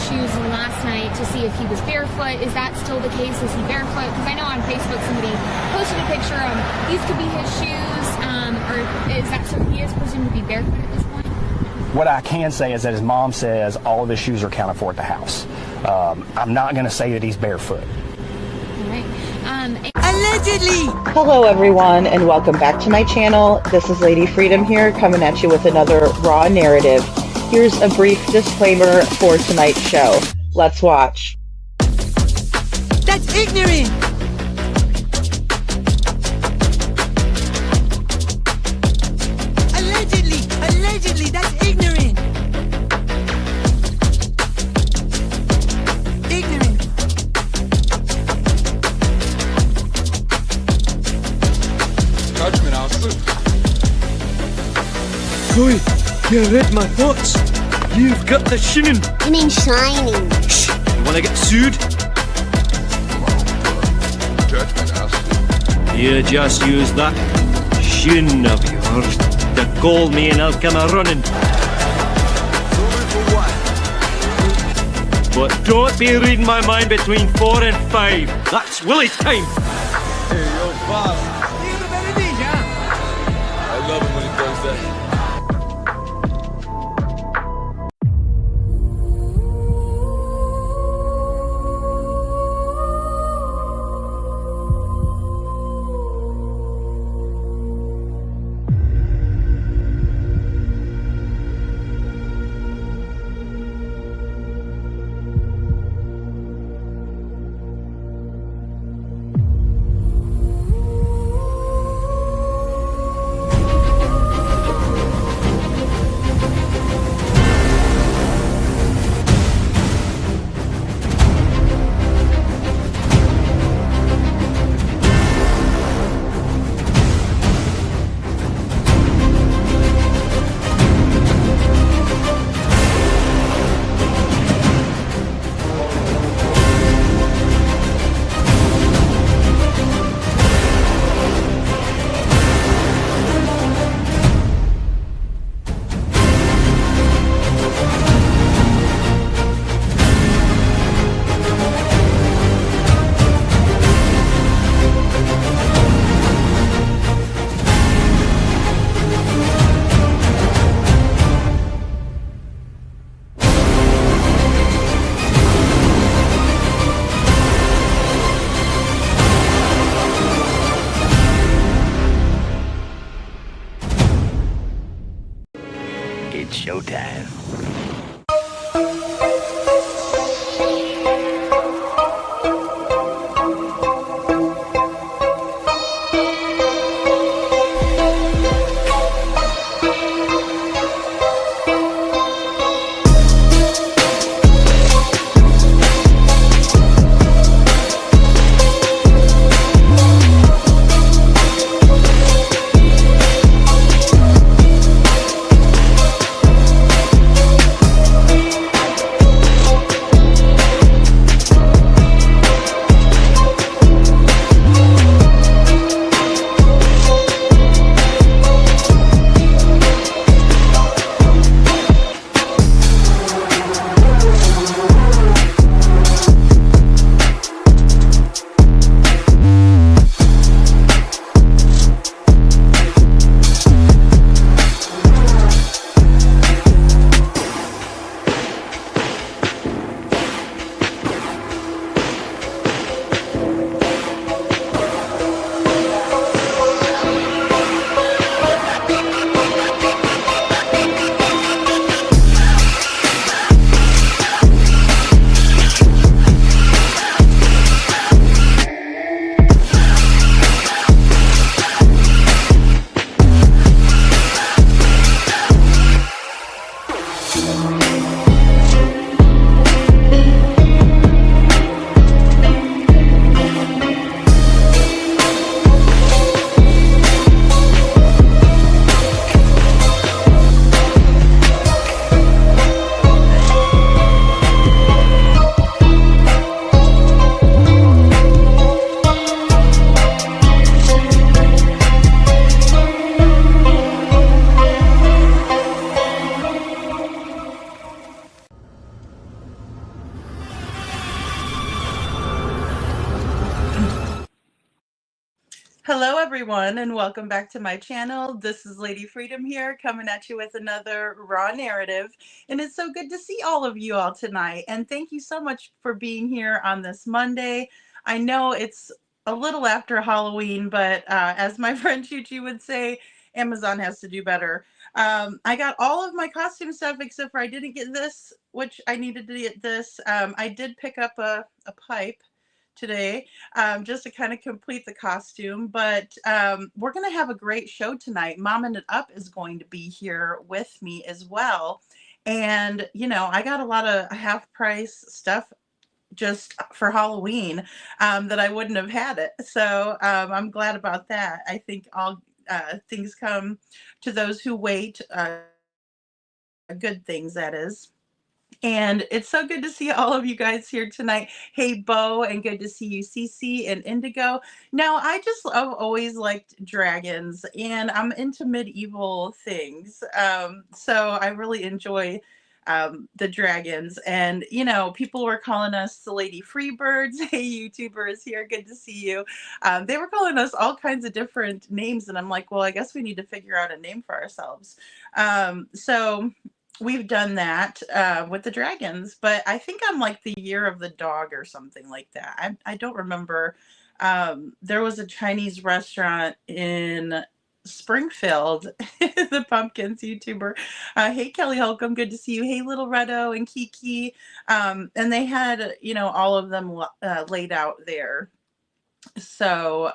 shoes last night to see if he was barefoot. Is that still the case? Is he barefoot? Because I know on Facebook somebody posted a picture of these could be his shoes, or is that so he is presumed to be barefoot at this point? What I can say is that his mom says all of his shoes are accounted for at the house. I'm not going to say that he's barefoot. All right. Allegedly! Hello everyone and welcome back to my channel. This is Lady Freedom here coming at you with another raw narrative. Here's a brief disclaimer for tonight's show. Let's watch. That's ignorant! Allegedly, that's ignorant! Ignorant. Judgment, Alfred. Boy, you read my thoughts. You've got the shinin. You mean shining? Shh! You wanna get sued? Judgment, Alfred. You just use that shin of yours to call me and I'll come a running. But don't be reading my mind between 4 and 5. That's Willie's time. Hey, yo, boss. I love him when he does that. It's showtime. Hello, everyone, and welcome back to my channel. This is Lady Freedom here, coming at you with another raw narrative. And it's so good to see all of you all tonight. And thank you so much for being here on this Monday. I know it's a little after Halloween, but as my friend Chuchi would say, Amazon has to do better. I got all of my costume stuff except for I didn't get this, which I needed to get this. I did pick up a pipe today, just to kind of complete the costume. But we're going to have a great show tonight. Mommin It Up is going to be here with me as well. And, you know, I got a lot of half price stuff just for Halloween that I wouldn't have had it. So I'm glad about that. I think all things come to those who wait, good things, that is. And it's so good to see all of you guys here tonight. Hey, Bo, and good to see you, Cece and Indigo. Now, I've always liked dragons, and I'm into medieval things. So I really enjoy the dragons. And, you know, people were calling us the Lady Freebirds. Hey, YouTuber is here. Good to see you. They were calling us all kinds of different names. And I'm like, well, I guess we need to figure out a name for ourselves. So we've done that with the dragons, but I think I'm like the year of the dog or something like that. I don't remember. There was a Chinese restaurant in Springfield, the Pumpkins YouTuber. Hey, Kelly Holcomb, good to see you. Hey, Little Redo and Kiki. And they had, you know, all of them laid out there. So,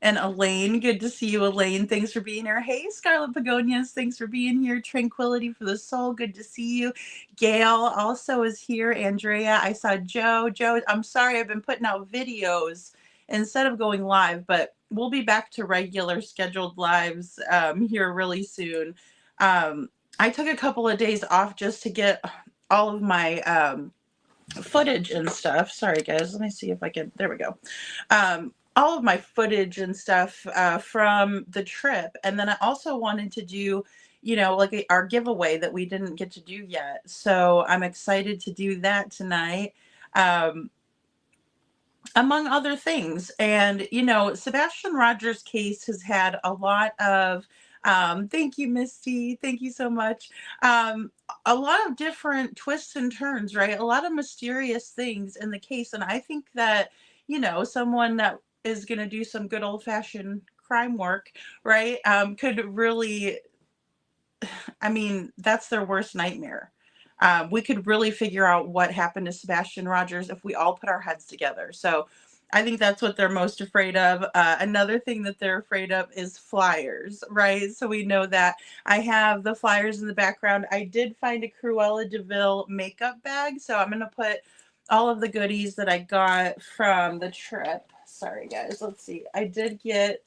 and Elaine, good to see you, Elaine. Thanks for being here. Hey, Scarlet Begonias, thanks for being here. Tranquility for the Soul, good to see you. Gail also is here. Andrea, I saw Joe. Joe, I'm sorry, I've been putting out videos instead of going live, but we'll be back to regular scheduled lives here really soon. I took a couple of days off just to get all of my footage and stuff. Sorry, guys. Let me see if I can. There we go. All of my footage and stuff from the trip. And then I also wanted to do, you know, like our giveaway that we didn't get to do yet. So I'm excited to do that tonight. Among other things. And, you know, Sebastian Rogers' case has had a lot of, thank you, Misty. Thank you so much. A lot of different twists and turns, right? A lot of mysterious things in the case. And I think that, you know, someone that is going to do some good old fashioned crime work, right, could really, I mean, that's their worst nightmare. We could really figure out what happened to Sebastian Rogers if we all put our heads together. So I think that's what they're most afraid of. Another thing that they're afraid of is flyers, right? So we know that. I have the flyers in the background. I did find a Cruella de Vil makeup bag, so I'm going to put all of the goodies that I got from the trip. Sorry, guys. Let's see. I did get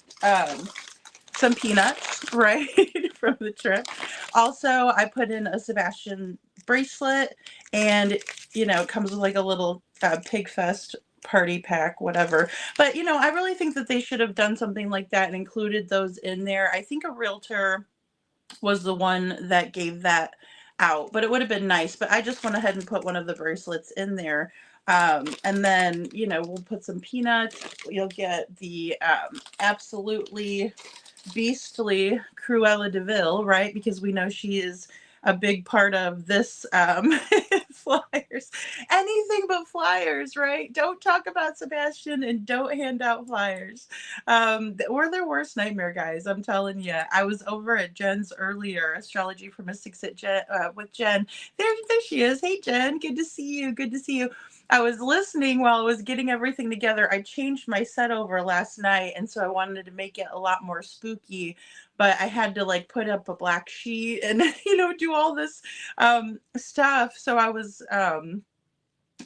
some peanuts, right, from the trip. Also, I put in a Sebastian bracelet, and, you know, it comes with like a little Pig Fest party pack, whatever. But, you know, I really think that they should have done something like that and included those in there. I think a realtor was the one that gave that out, but it would have been nice. But I just went ahead and put one of the bracelets in there. And then, you know, we'll put some peanuts. You'll get the absolutely beastly Cruella de Vil, right? Because we know she is a big part of this flyers. Anything but flyers, right? Don't talk about Sebastian and don't hand out flyers. We're their worst nightmare, guys. I'm telling you. I was over at Jen's earlier, Astrology for Mystics at Jen, with Jen. There she is. Hey, Jen. Good to see you. Good to see you. I was listening while I was getting everything together. I changed my set over last night, and so I wanted to make it a lot more spooky, but I had to like put up a black sheet and, you know, do all this stuff. So I was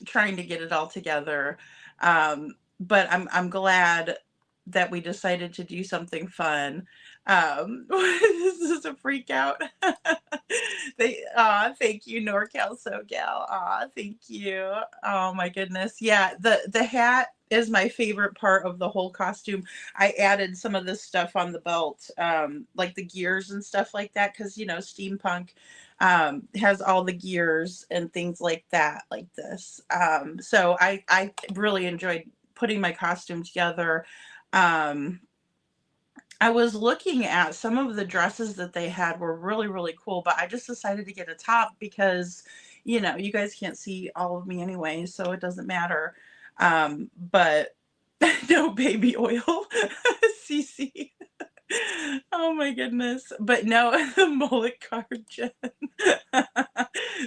trying to get it all together. But I'm glad that we decided to do something fun. This is a freak out. Thank you, NorCal SoCal. Thank you. Oh my goodness. Yeah, the hat is my favorite part of the whole costume. I added some of this stuff on the belt, like the gears and stuff like that, because, you know, steampunk has all the gears and things like that, like this. So I really enjoyed putting my costume together. Um, I was looking at some of the dresses that they had were really, really cool, but I just decided to get a top because, you guys can't see all of me anyway, so it doesn't matter. But no baby oil, CC. Oh my goodness. But no, the mullet card, Jen.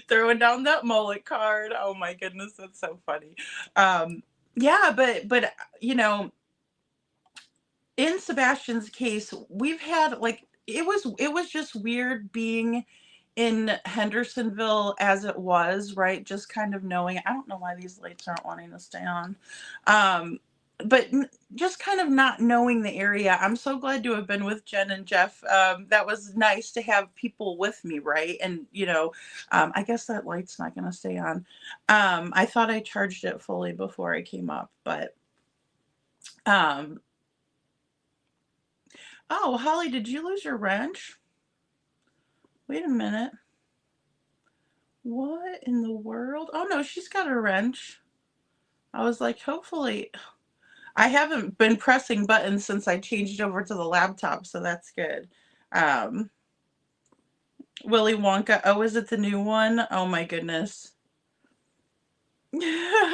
Throwing down that mullet card. Oh my goodness, that's so funny. Yeah, but in Sebastian's case, we've had like it was just weird being in Hendersonville as it was, right? Just kind of knowing, I don't know why these lights aren't wanting to stay on. Um, but just kind of not knowing the area. I'm so glad to have been with Jen and Jeff. That was nice to have people with me, right? And I guess that light's not going to stay on. I thought I charged it fully before I came up, but um, oh, Holly, did you lose your wrench? Wait a minute. What in the world? Oh no, she's got a wrench. I was like, hopefully. I haven't been pressing buttons since I changed over to the laptop, so that's good. Um, Willy Wonka. Oh, is it the new one? Oh my goodness. YouTuber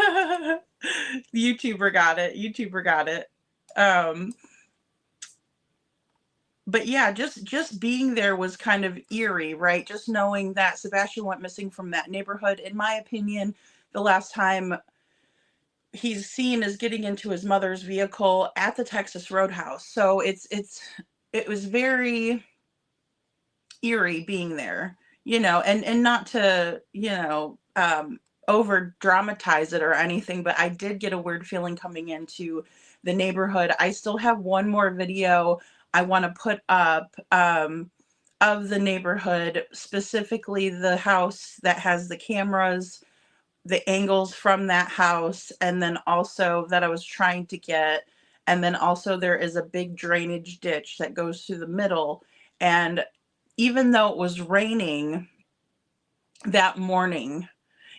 got it. YouTuber got it. Um, but yeah, just being there was kind of eerie, right? Just knowing that Sebastian went missing from that neighborhood. In my opinion, the last time he's seen is getting into his mother's vehicle at the Texas Roadhouse. So it was very eerie being there, and not to, over dramatize it or anything, but I did get a weird feeling coming into the neighborhood. I still have one more video I want to put up of the neighborhood, specifically the house that has the cameras, the angles from that house, and then also that I was trying to get. And then also there is a big drainage ditch that goes through the middle. And even though it was raining that morning,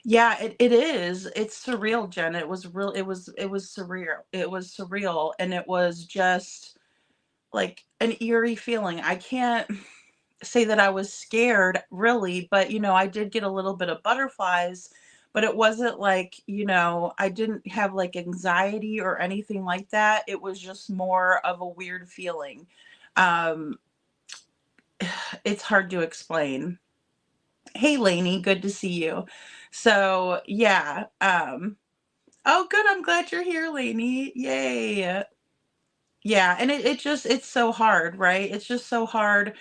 yeah, it is. It's surreal, Jen. It was real. It was surreal. It was surreal. And it was just like an eerie feeling. I can't say that I was scared really, but I did get a little bit of butterflies, but it wasn't like, I didn't have like anxiety or anything like that. It was just more of a weird feeling. Um, it's hard to explain. Hey, Lainey, good to see you. So, yeah. Oh, good. I'm glad you're here, Lainey. Yay. Yeah. And it's so hard, right? It's just so hard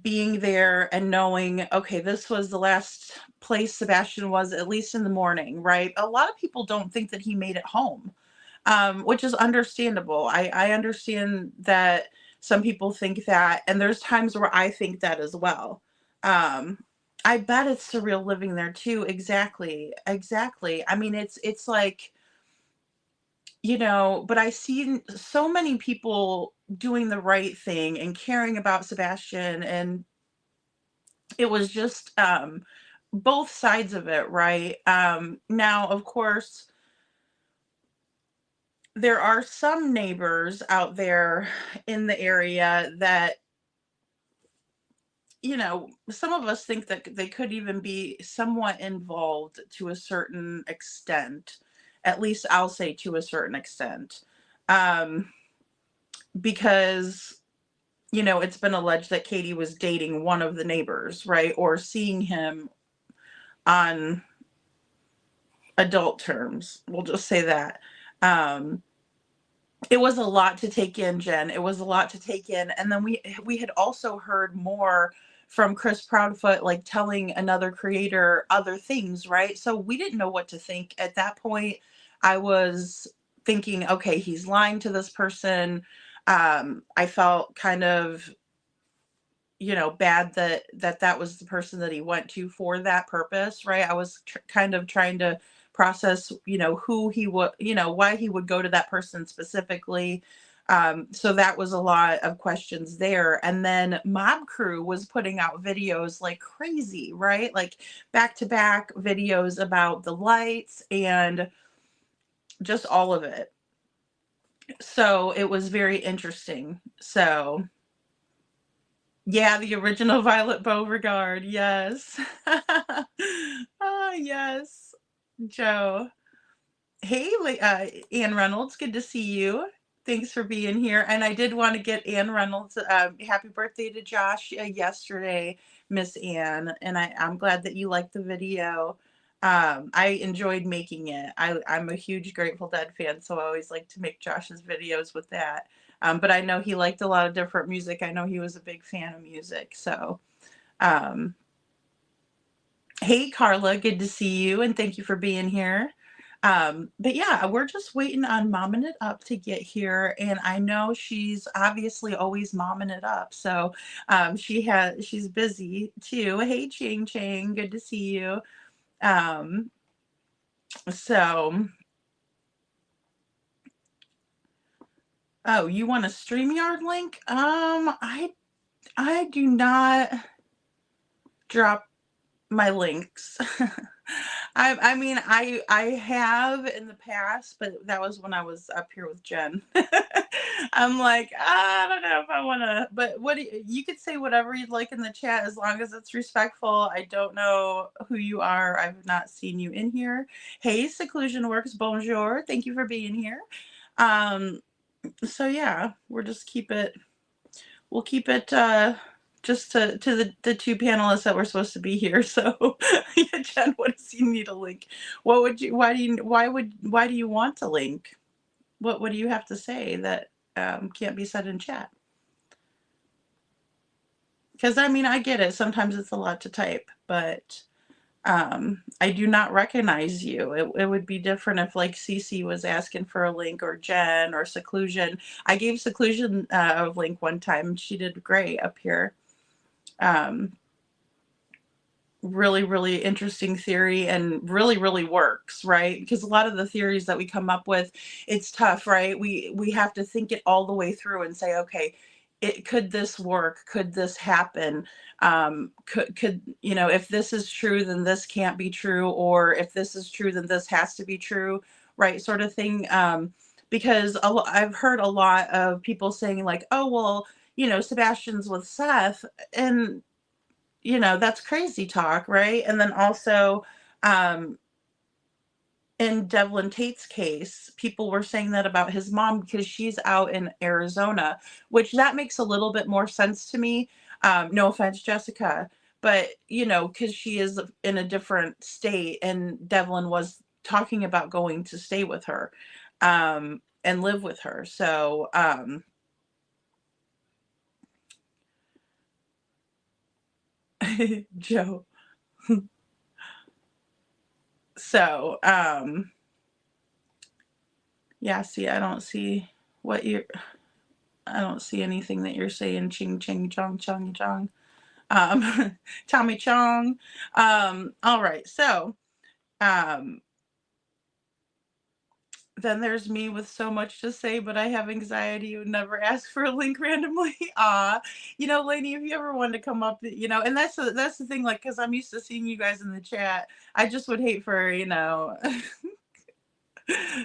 being there and knowing, okay, this was the last place Sebastian was, at least in the morning, right? A lot of people don't think that he made it home, which is understandable. I understand that some people think that, and there's times where I think that as well. Um, I bet it's surreal living there too. Exactly, exactly. I mean, it's like, but I see so many people doing the right thing and caring about Sebastian, and it was just both sides of it, right? Now, of course, there are some neighbors out there in the area that, some of us think that they could even be somewhat involved to a certain extent. At least I'll say to a certain extent. Because, it's been alleged that Katie was dating one of the neighbors, right? Or seeing him on adult terms. We'll just say that. Um, it was a lot to take in, Jen. It was a lot to take in. And then we had also heard more from Chris Proudfoot, like telling another creator other things, right? So we didn't know what to think at that point. I was thinking, okay, he's lying to this person. I felt kind of, bad that was the person that he went to for that purpose, right? I was kind of trying to process, who he would, why he would go to that person specifically. So that was a lot of questions there. And then Mob Crew was putting out videos like crazy, right? Like back to back videos about the lights and just all of it. So it was very interesting. So yeah, the original Violet Beauregard. Yes. Oh, yes. Joe. Hey, Ann Reynolds, good to see you. Thanks for being here. And I did want to get Ann Reynolds, happy birthday to Josh yesterday, Miss Ann. And I'm glad that you liked the video. I enjoyed making it. I'm a huge Grateful Dead fan, so I always like to make Josh's videos with that. But I know he liked a lot of different music. I know he was a big fan of music. So, um, hey, Carla, good to see you. And thank you for being here. But yeah, we're just waiting on Momming It Up to get here, and I know she's obviously always momming it up. So she's busy too. Hey, Ching Chang, good to see you. Um, so oh, you want a StreamYard link? I do not drop my links. I mean, I have in the past, but that was when I was up here with Jen. I'm like, I don't know if I want to, but you could say whatever you'd like in the chat as long as it's respectful. I don't know who you are. I've not seen you in here. Hey, Seclusion Works, bonjour. Thank you for being here. So yeah, we'll keep it just to the two panelists that were supposed to be here. So yeah, Jen, what does you need a link? What would you why do you want a link? What do you have to say that can't be said in chat? Because I mean, I get it. Sometimes it's a lot to type, but I do not recognize you. It would be different if like Cece was asking for a link, or Jen, or Seclusion. I gave Seclusion a link one time and she did great up here. Really, really interesting theory, and really works, right? Because a lot of the theories that we come up with, it's tough, right? We have to think it all the way through and say, okay, could this work? Could this happen? Could if this is true, then this can't be true, or if this is true, then this has to be true, right? Sort of thing. Because I've heard a lot of people saying like, oh well, Sebastian's with Seth, and that's crazy talk, right? And then also, um, in Devlin Tate's case, people were saying that about his mom because she's out in Arizona, which that makes a little bit more sense to me. No offense, Jessica, but because she is in a different state, and Devlin was talking about going to stay with her, and live with her. So, Joe. So, yeah, see, what you're, I don't see anything that you're saying, ching, ching, chong, chong, chong. Tommy Chong. All right. So, um, then there's me with so much to say, but I have anxiety and never ask for a link randomly. Lady, if you ever wanted to come up, and that's the thing, like, cause I'm used to seeing you guys in the chat. I just would hate for,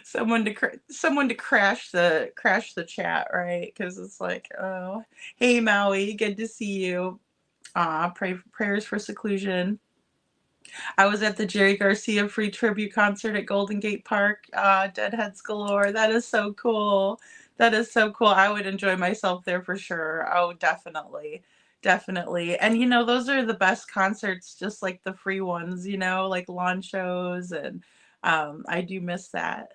someone to crash the chat, right? Because it's like, oh, hey Maui, good to see you. Prayers for Seclusion. I was at the Jerry Garcia free tribute concert at Golden Gate Park. Deadheads galore. That is so cool. That is so cool. I would enjoy myself there for sure. Oh, definitely. Definitely. And those are the best concerts, just like the free ones, like lawn shows, and I do miss that.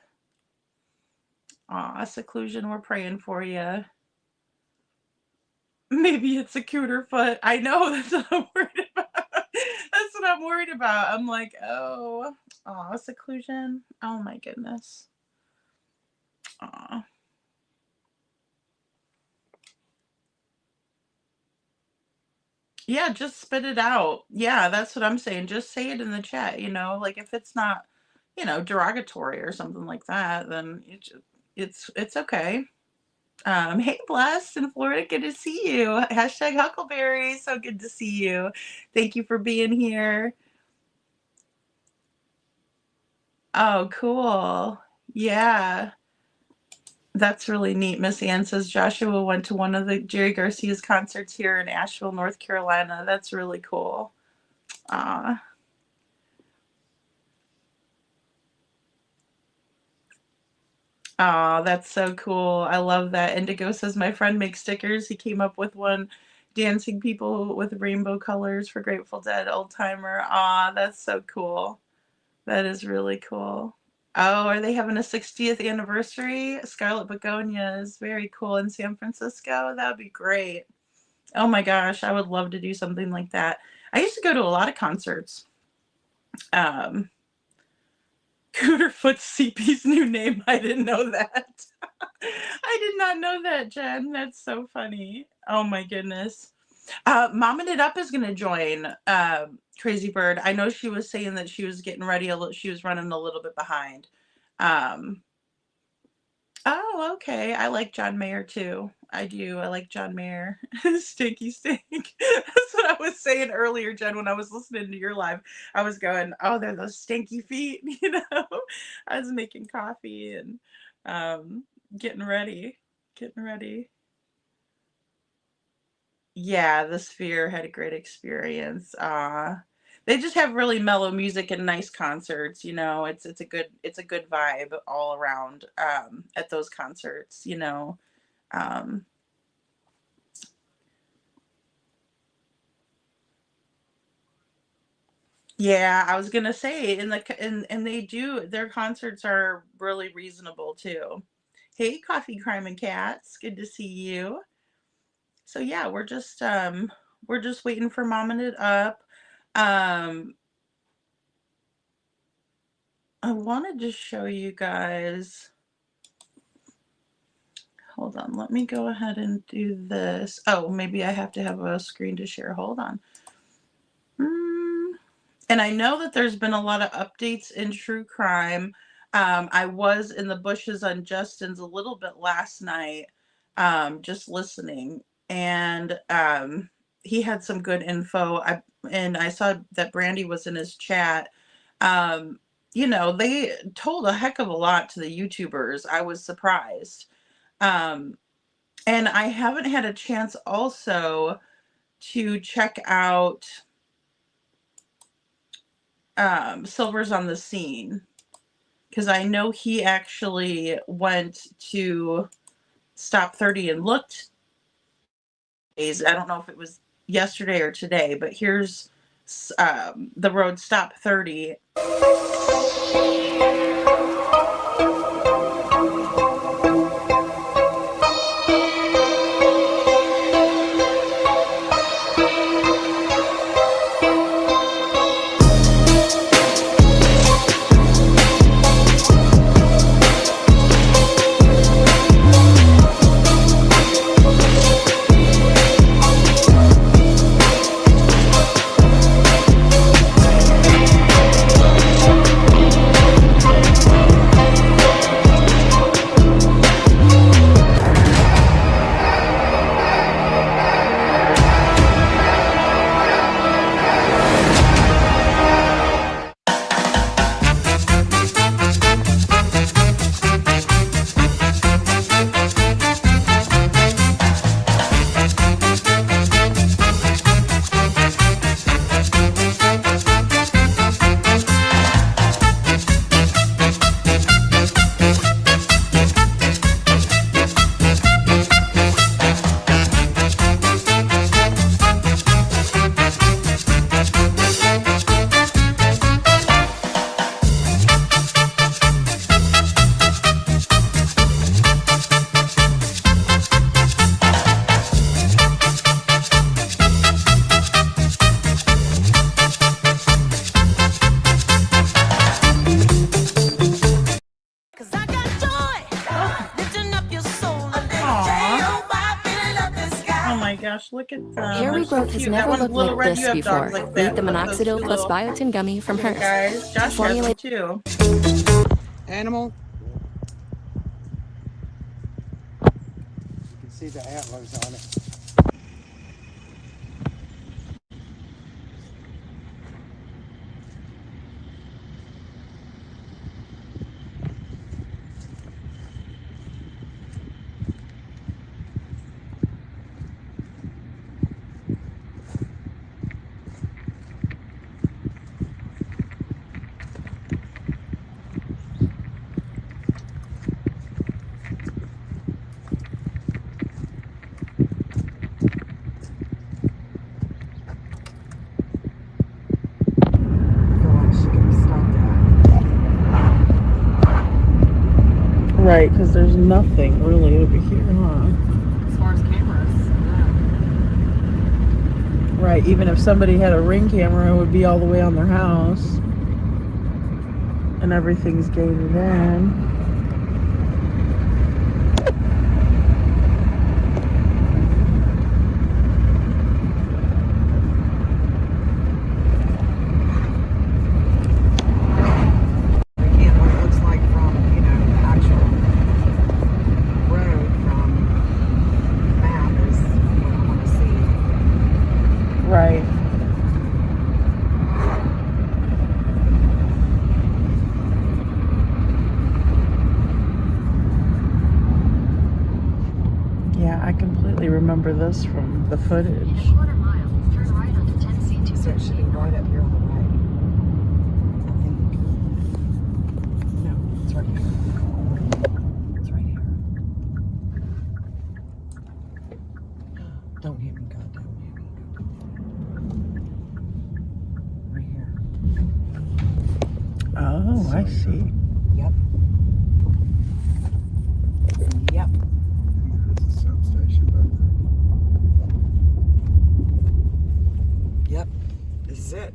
Aw, Seclusion, we're praying for you. Maybe it's a cooter foot. I know, that's what I'm worried about. That's what I'm worried about. I'm like, oh, aw, Seclusion. Oh my goodness. Aw. Yeah, just spit it out. Yeah, that's what I'm saying. Just say it in the chat, like if it's not, derogatory or something like that, then it's okay. Hey, Blessed in Florida, good to see you. Hashtag Huckleberry, so good to see you. Thank you for being here. Oh, cool. Yeah. That's really neat. Miss Ann says Joshua went to one of the Jerry Garcia's concerts here in Asheville, North Carolina. That's really cool. Aw. Aw, that's so cool. I love that. Indigo says my friend makes stickers. He came up with one dancing people with rainbow colors for Grateful Dead old timer. Aw, that's so cool. That is really cool. Oh, are they having a 60th anniversary? Scarlet Begonias. Very cool in San Francisco. That would be great. Oh my gosh, I would love to do something like that. I used to go to a lot of concerts. Um, Cooterfoot's CP's new name. I didn't know that. I did not know that, Jen. That's so funny. Oh my goodness. Mommin It Up is going to join Crazy Bird. I know she was saying that she was getting ready. She was running a little bit behind. Oh, okay. I like John Mayer too. I do. I like John Mayer. Stinky stink. That's what I was saying earlier, Jen, when I was listening to your live. I was going, oh, they're those stinky feet, you know. I was making coffee and getting ready. Getting ready. Yeah, the Sphere had a great experience. They just have really mellow music and nice concerts, you know. It's a good vibe all around at those concerts, you know. Um, yeah, I was gonna say and they do their concerts are really reasonable too. Hey, Coffee Crime and Cats, good to see you. So yeah, we're just waiting for Momming It Up. Um, I wanted to show you guys. Hold on, let me go ahead and do this. Oh, maybe I have to have a screen to share. Hold on. And I know that there's been a lot of updates in true crime. I was in the bushes on Justin's a little bit last night, just listening, and he had some good info. And I saw that Brandy was in his chat. Um, you know, they told a heck of a lot to the YouTubers. I was surprised. Um, and I haven't had a chance also to check out Silver's on the Scene, because I know he actually went to Stop 30 and looked. I don't know if it was yesterday or today, but here's the road Stop 30. Look at them. Hair regrowth has never looked like this before. Eat the minoxidil plus biotin gummy from her. Guys, Josh has them too. Animal. You can see the antlers on it. Right, because there's nothing really over here, huh? As far as cameras, no. Right, even if somebody had a Ring camera, it would be all the way on their house. And everything's gated in. And what it looks like from, the actual road from the map is what I want to see. Right. Yeah, I completely remember this from the footage. So it should be right up here on the right. I think. No, it's right here. It's right here. Don't hit me, God, don't hit me. Right here. Oh, I see. Yep. Yep. There's a substation back there. Yep. This is it.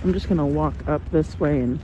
I'm just gonna walk up this way and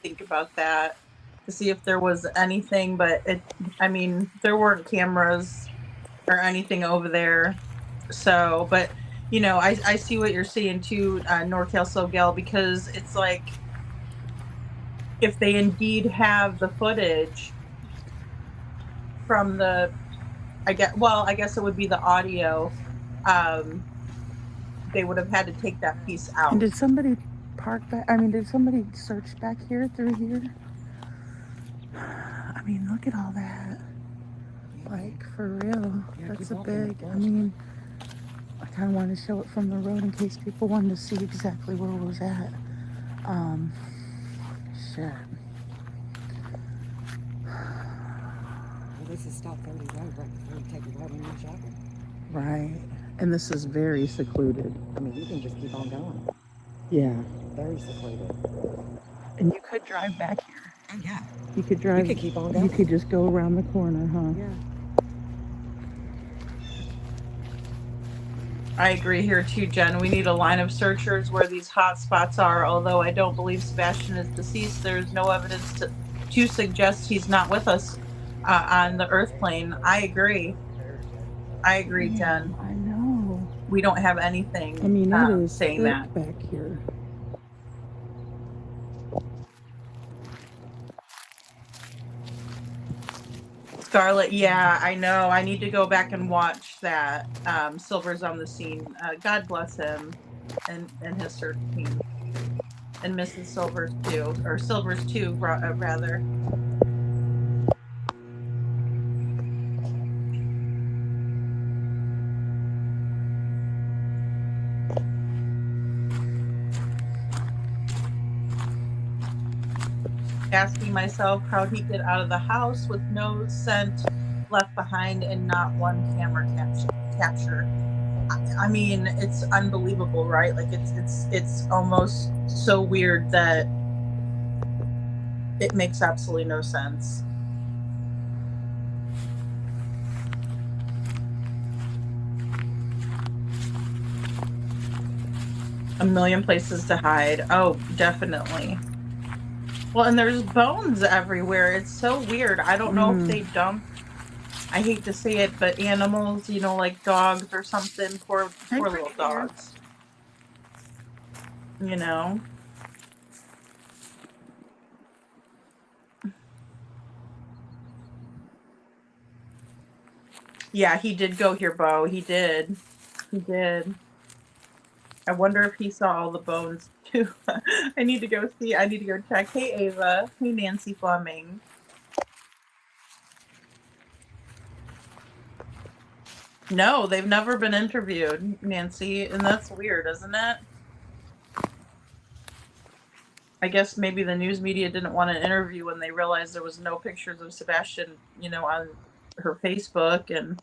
think about that to see if there was anything, but there weren't cameras or anything over there. So, but I see what you're saying too, NorCal SoGal, because it's like if they indeed have the footage from I guess it would be the audio. They would have had to take that piece out. And did somebody park back? Did somebody search back here through here? Look at all that. Like, for real. That's a big, I kind of wanted to show it from the road in case people wanted to see exactly where it was at. Shit. Well, this is Stop 30 Road right before you take a right when you're shopping. Right. And this is very secluded. You can just keep on going. Yeah. Very secluded. And you could drive back here. Oh, yeah. You could drive. You could keep on going. You could just go around the corner, huh? Yeah. I agree here too, Jen. We need a line of searchers where these hot spots are. Although I don't believe Sebastian is deceased, there's no evidence to suggest he's not with us on the Earth plane. I agree. Jen. I know. We don't have anything it is saying that. back here. Scarlett, yeah, I know. I need to go back and watch that. Silver's on the scene. God bless him and his search team. And Mrs. Silver's too, or Silver's too, rather. Asking myself how'd he get out of the house with no scent left behind and not one camera capture. I mean, it's unbelievable, right? Like it's almost so weird that it makes absolutely no sense. A million places to hide. Oh, definitely. Well, and there's bones everywhere. It's so weird. I don't know if they dump, I hate to say it, but animals, you know, like dogs or something. Poor little dogs. You know? Yeah, he did go here, Bo. He did. He did. I wonder if he saw all the bones too. I need to go see. I need to go check. Hey, Ava. Hey, Nancy Fleming. No, they've never been interviewed, Nancy, and that's weird, isn't it? I guess maybe the news media didn't want an interview when they realized there was no pictures of Sebastian, you know, on her Facebook and.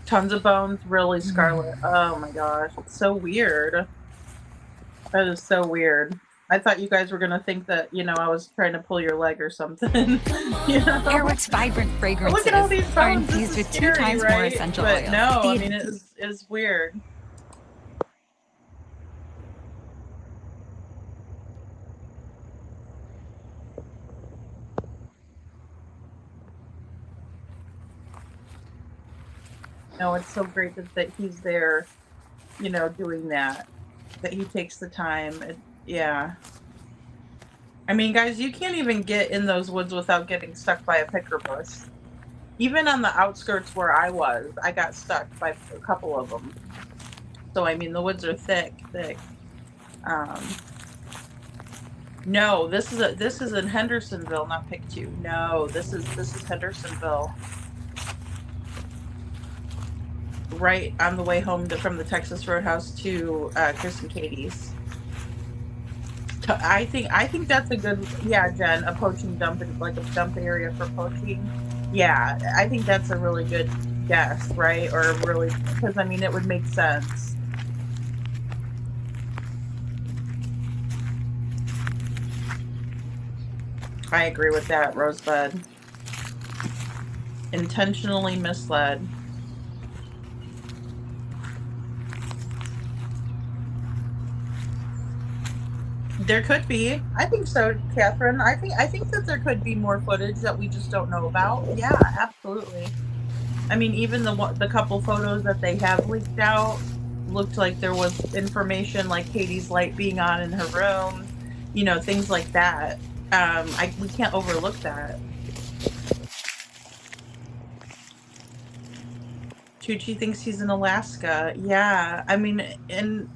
Tons of bones, really, Scarlett. Oh my gosh, it's so weird. That is so weird. I thought you guys were gonna think that, you know, I was trying to pull your leg or something. You know? Airwick's vibrant fragrances Look at all these bones. are infused with Scary, 2 times right? more essential but oils. No, I mean it's weird. No, it's so great that he's there, you know, doing that he takes the time. Yeah. I mean, guys, you can't even get in those woods without getting stuck by a picker bush. Even on the outskirts where I was, I got stuck by a couple of them. So, I mean, the woods are thick. No, this is in Hendersonville, not Pictou. No, this is Hendersonville. Right on the way home from the Texas Roadhouse to Chris and Katie's. I think that's a good, yeah, Jen, a poaching dump, like a dump area for poaching. Yeah, I think that's a really good guess, right? Or really, because I mean, it would make sense. I agree with that, Rosebud. Intentionally misled. There could be. I think so, Catherine. I think that there could be more footage that we just don't know about. Yeah, absolutely. I mean, even the couple photos that they have leaked out looked like there was information like Katie's light being on in her room, you know, things like that. We can't overlook that. Tucci thinks he's in Alaska. Yeah, I mean, and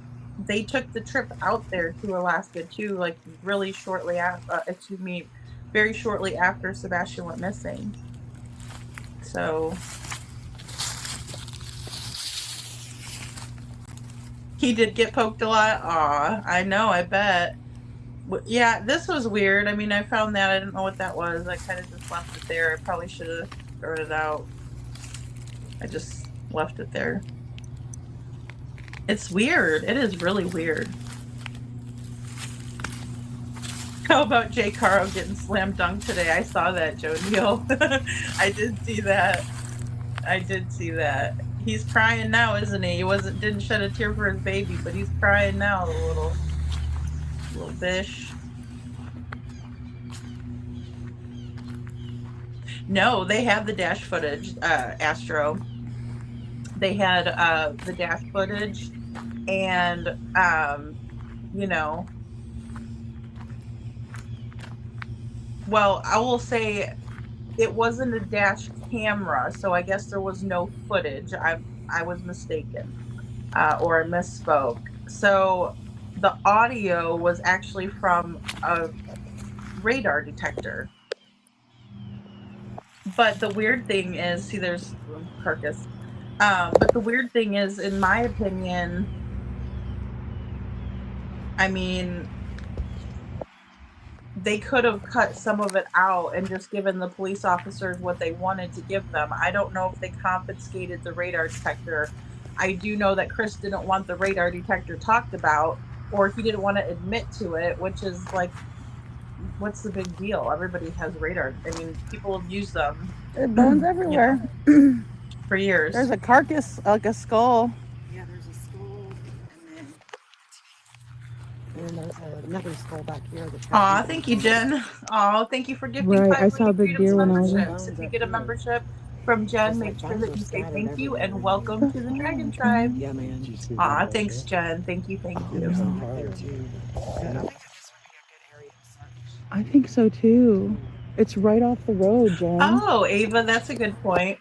they took the trip out there to Alaska too, like really shortly after, very shortly after Sebastian went missing. So he did get poked a lot. Aw, I know, I bet. Yeah, this was weird. I mean, I found that. I didn't know what that was. I kind of just left it there. I probably should have thrown it out. I just left it there. It's weird. It is really weird. How about Jay Caro getting slam dunked today? I saw that, Joe Neal. I did see that. He's crying now, isn't he? Didn't shed a tear for his baby, but he's crying now, the little bish. No, they have the dash footage, Astro. They had the dash footage, and you know, well, I will say it wasn't a dash camera, so I guess there was no footage. I was mistaken, or I misspoke. So the audio was actually from a radar detector. But the weird thing is, see, there's carcass. But the weird thing is, in my opinion, I mean, they could have cut some of it out and just given the police officers what they wanted to give them. I don't know if they confiscated the radar detector. I do know that Chris didn't want the radar detector talked about, or he didn't want to admit to it, which is like, what's the big deal? Everybody has radar. I mean, people have used them. There are bones you everywhere. know, for years. There's a carcass, like a skull. Yeah, there's a skull, and then there's another skull back here. Aw, thank you, Jen. Aw, thank you for gifting Right, I 5 saw Lady the Freedoms deer when I was in. memberships. If you get a membership from Jen, make sure that you say thank you and welcome to the Dragon Tribe. Yeah, man. Aw, thanks, Jen. Thank you, thank you. I think so too. It's right off the road, Jen. Oh, Ava, that's a good point.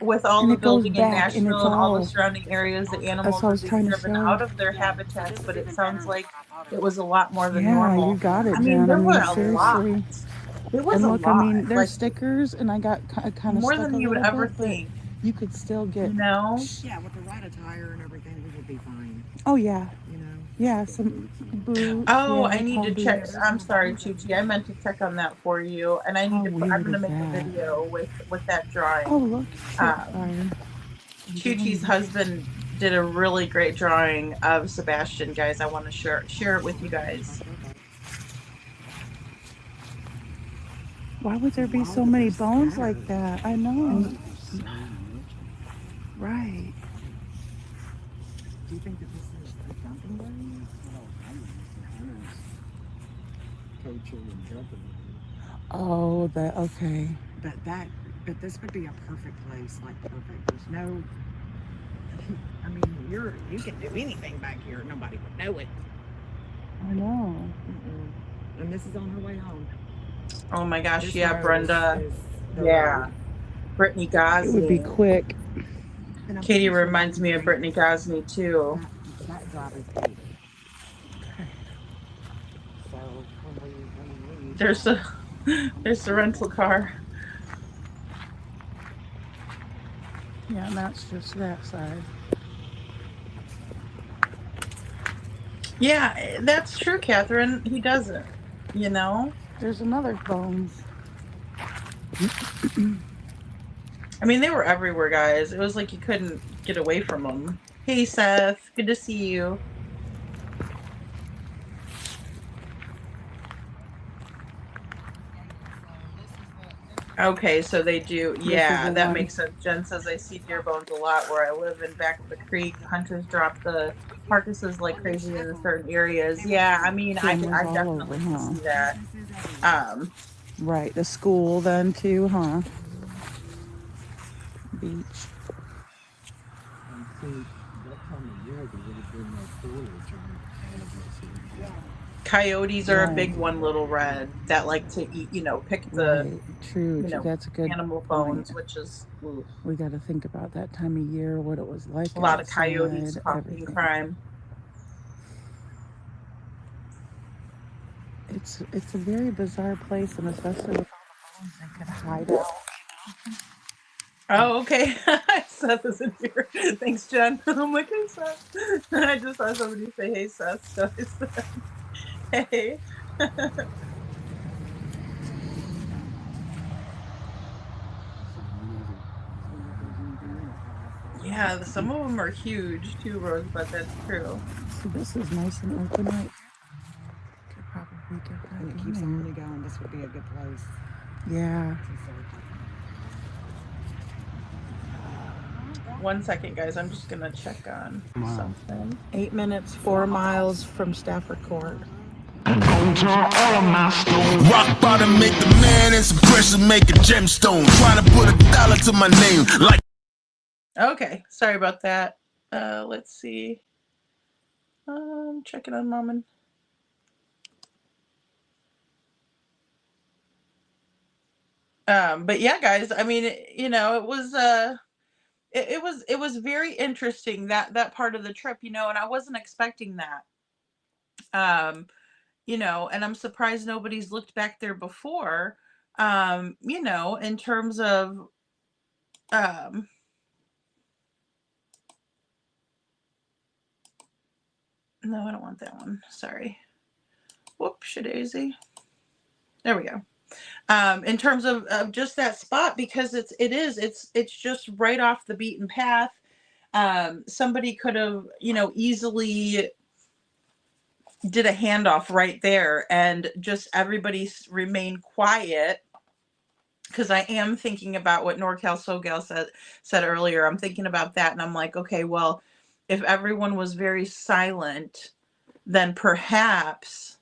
With all And the it goes building in back, and Nashville it's and all all- the surrounding areas, the animals what I are was being trying to driven show. out of their habitats, but it sounds like it was a lot more than Yeah, normal. you got it, I mean, Jen. there I were mean, a lot. seriously. There was And a look, lot. I mean, there's like, stickers, and I got kind of more stuck than a you would little ever bit, but think. you could still get. You know? Yeah, with the right attire and everything, we would be fine. Oh yeah, You know. yeah, some boots. Oh, yeah, I need tall to check. boots. I'm sorry, Chuchi. I meant to check on that for you, and I need How to. I'm weird gonna is make a that? video with that drawing. Oh look, Um, fire. Chuchi's husband did a really great drawing of Sebastian, guys. I want to share it with you guys. Why would there be so many bones like that? I know. Right. Do you think that this is the dumping ground? Coaching and jumping. Oh, that okay. But this would be a perfect place, like perfect. There's no. I mean, you can do anything back here. Nobody would know it. I know. And this is on her way home. Oh my gosh, This yeah, road Brenda. is the Yeah, road. Brittany It would be Gosney. quick. And I'm Katie pretty sure reminds me of Brittany Gosney too. that drive is paid. So when we leave, There's the rental car. Yeah, and that's just that side. Yeah, that's true, Catherine. He doesn't. You know. There's another bones. I mean, they were everywhere, guys. It was like you couldn't get away from them. Hey, Seth. Good to see you. Okay, so they do. Yeah, that makes sense. Jen says, I see deer bones a lot where I live in back of the creek. Hunters drop the carcasses like crazy in certain areas. Yeah, I mean, I definitely can see that. Right, the school then too, huh? Beach. I think that time of year there would have been no foliage on all of this here. Coyotes are a big one, Little Red, that like to eat, pick the True, that's a good animal bones, which is oof. We got to think about that time of year, what it was like. A lot of outside, coyotes causing crime. It's a very bizarre place, and especially with all the bones they could hide out. Oh, okay. Seth is in here. Thanks, Jen. I'm like, hey, Seth. I just saw somebody say, hey, Seth. So I said, hey. Yeah, some of them are huge too, Rose, but that's true. So this is nice and open right. Could probably get that. And it keeps on going. This would be a good place. Yeah. 1 second, guys. I'm just gonna check on something. 8 minutes, 4 miles from Stafford Court. Rock bottom make the man and some pressure make a gemstone. Trying to put $1 to my name like. Okay, sorry about that. Let's see. Checking on Mommin. But yeah, guys, I mean, you know, it was it was very interesting, that part of the trip, you know, and I wasn't expecting that. You know, and I'm surprised nobody's looked back there before. You know, in terms of um no, I don't want that one. Sorry. Whoops, daisy. There we go. In terms of just that spot, because it's just right off the beaten path. Somebody could have, you know, easily did a handoff right there and just everybody remained quiet, because I am thinking about what NorCal SoGal said earlier. I'm thinking about that, and I'm like, okay, well, if everyone was very silent, then perhaps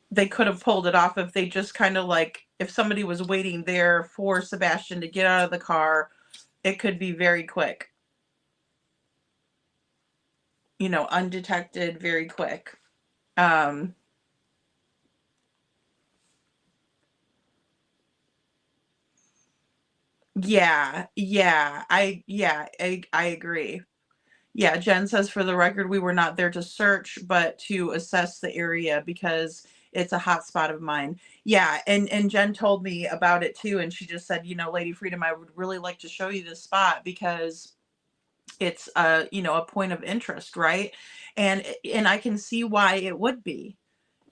they could have pulled it off if they just kind of like, if somebody was waiting there for Sebastian to get out of the car, it could be very quick. You know, undetected, very quick. Yeah, I agree. Yeah, Jen says, for the record, we were not there to search, but to assess the area because it's a hot spot of mine. Yeah, and Jen told me about it too, and she just said, you know, Lady Freedom, I would really like to show you this spot because it's a, you know, a point of interest, right? And I can see why it would be,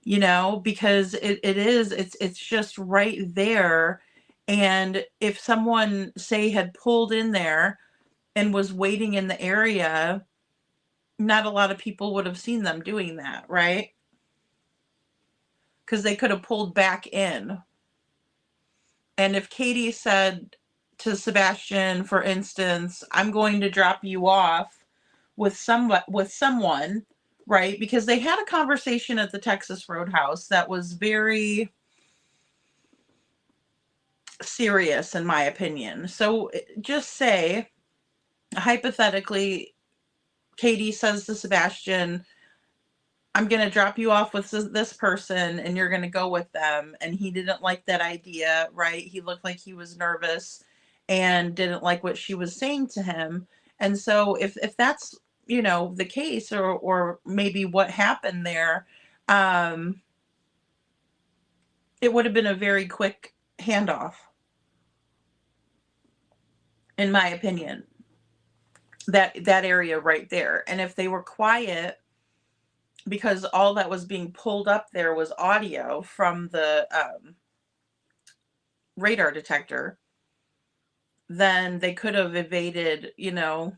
you know, because it's just right there. And if someone, say, had pulled in there and was waiting in the area, not a lot of people would have seen them doing that, right? Because they could have pulled back in. And if Katie said to Sebastian, for instance, I'm going to drop you off with someone, right? Because they had a conversation at the Texas Roadhouse that was very serious, in my opinion. So just say, hypothetically, Katie says to Sebastian, I'm going to drop you off with this person and you're going to go with them. And he didn't like that idea, right? He looked like he was nervous and didn't like what she was saying to him. And so if that's, you know, the case, or maybe what happened there, it would have been a very quick handoff, in my opinion, that area right there. And if they were quiet, because all that was being pulled up there was audio from the radar detector, then they could have evaded, you know,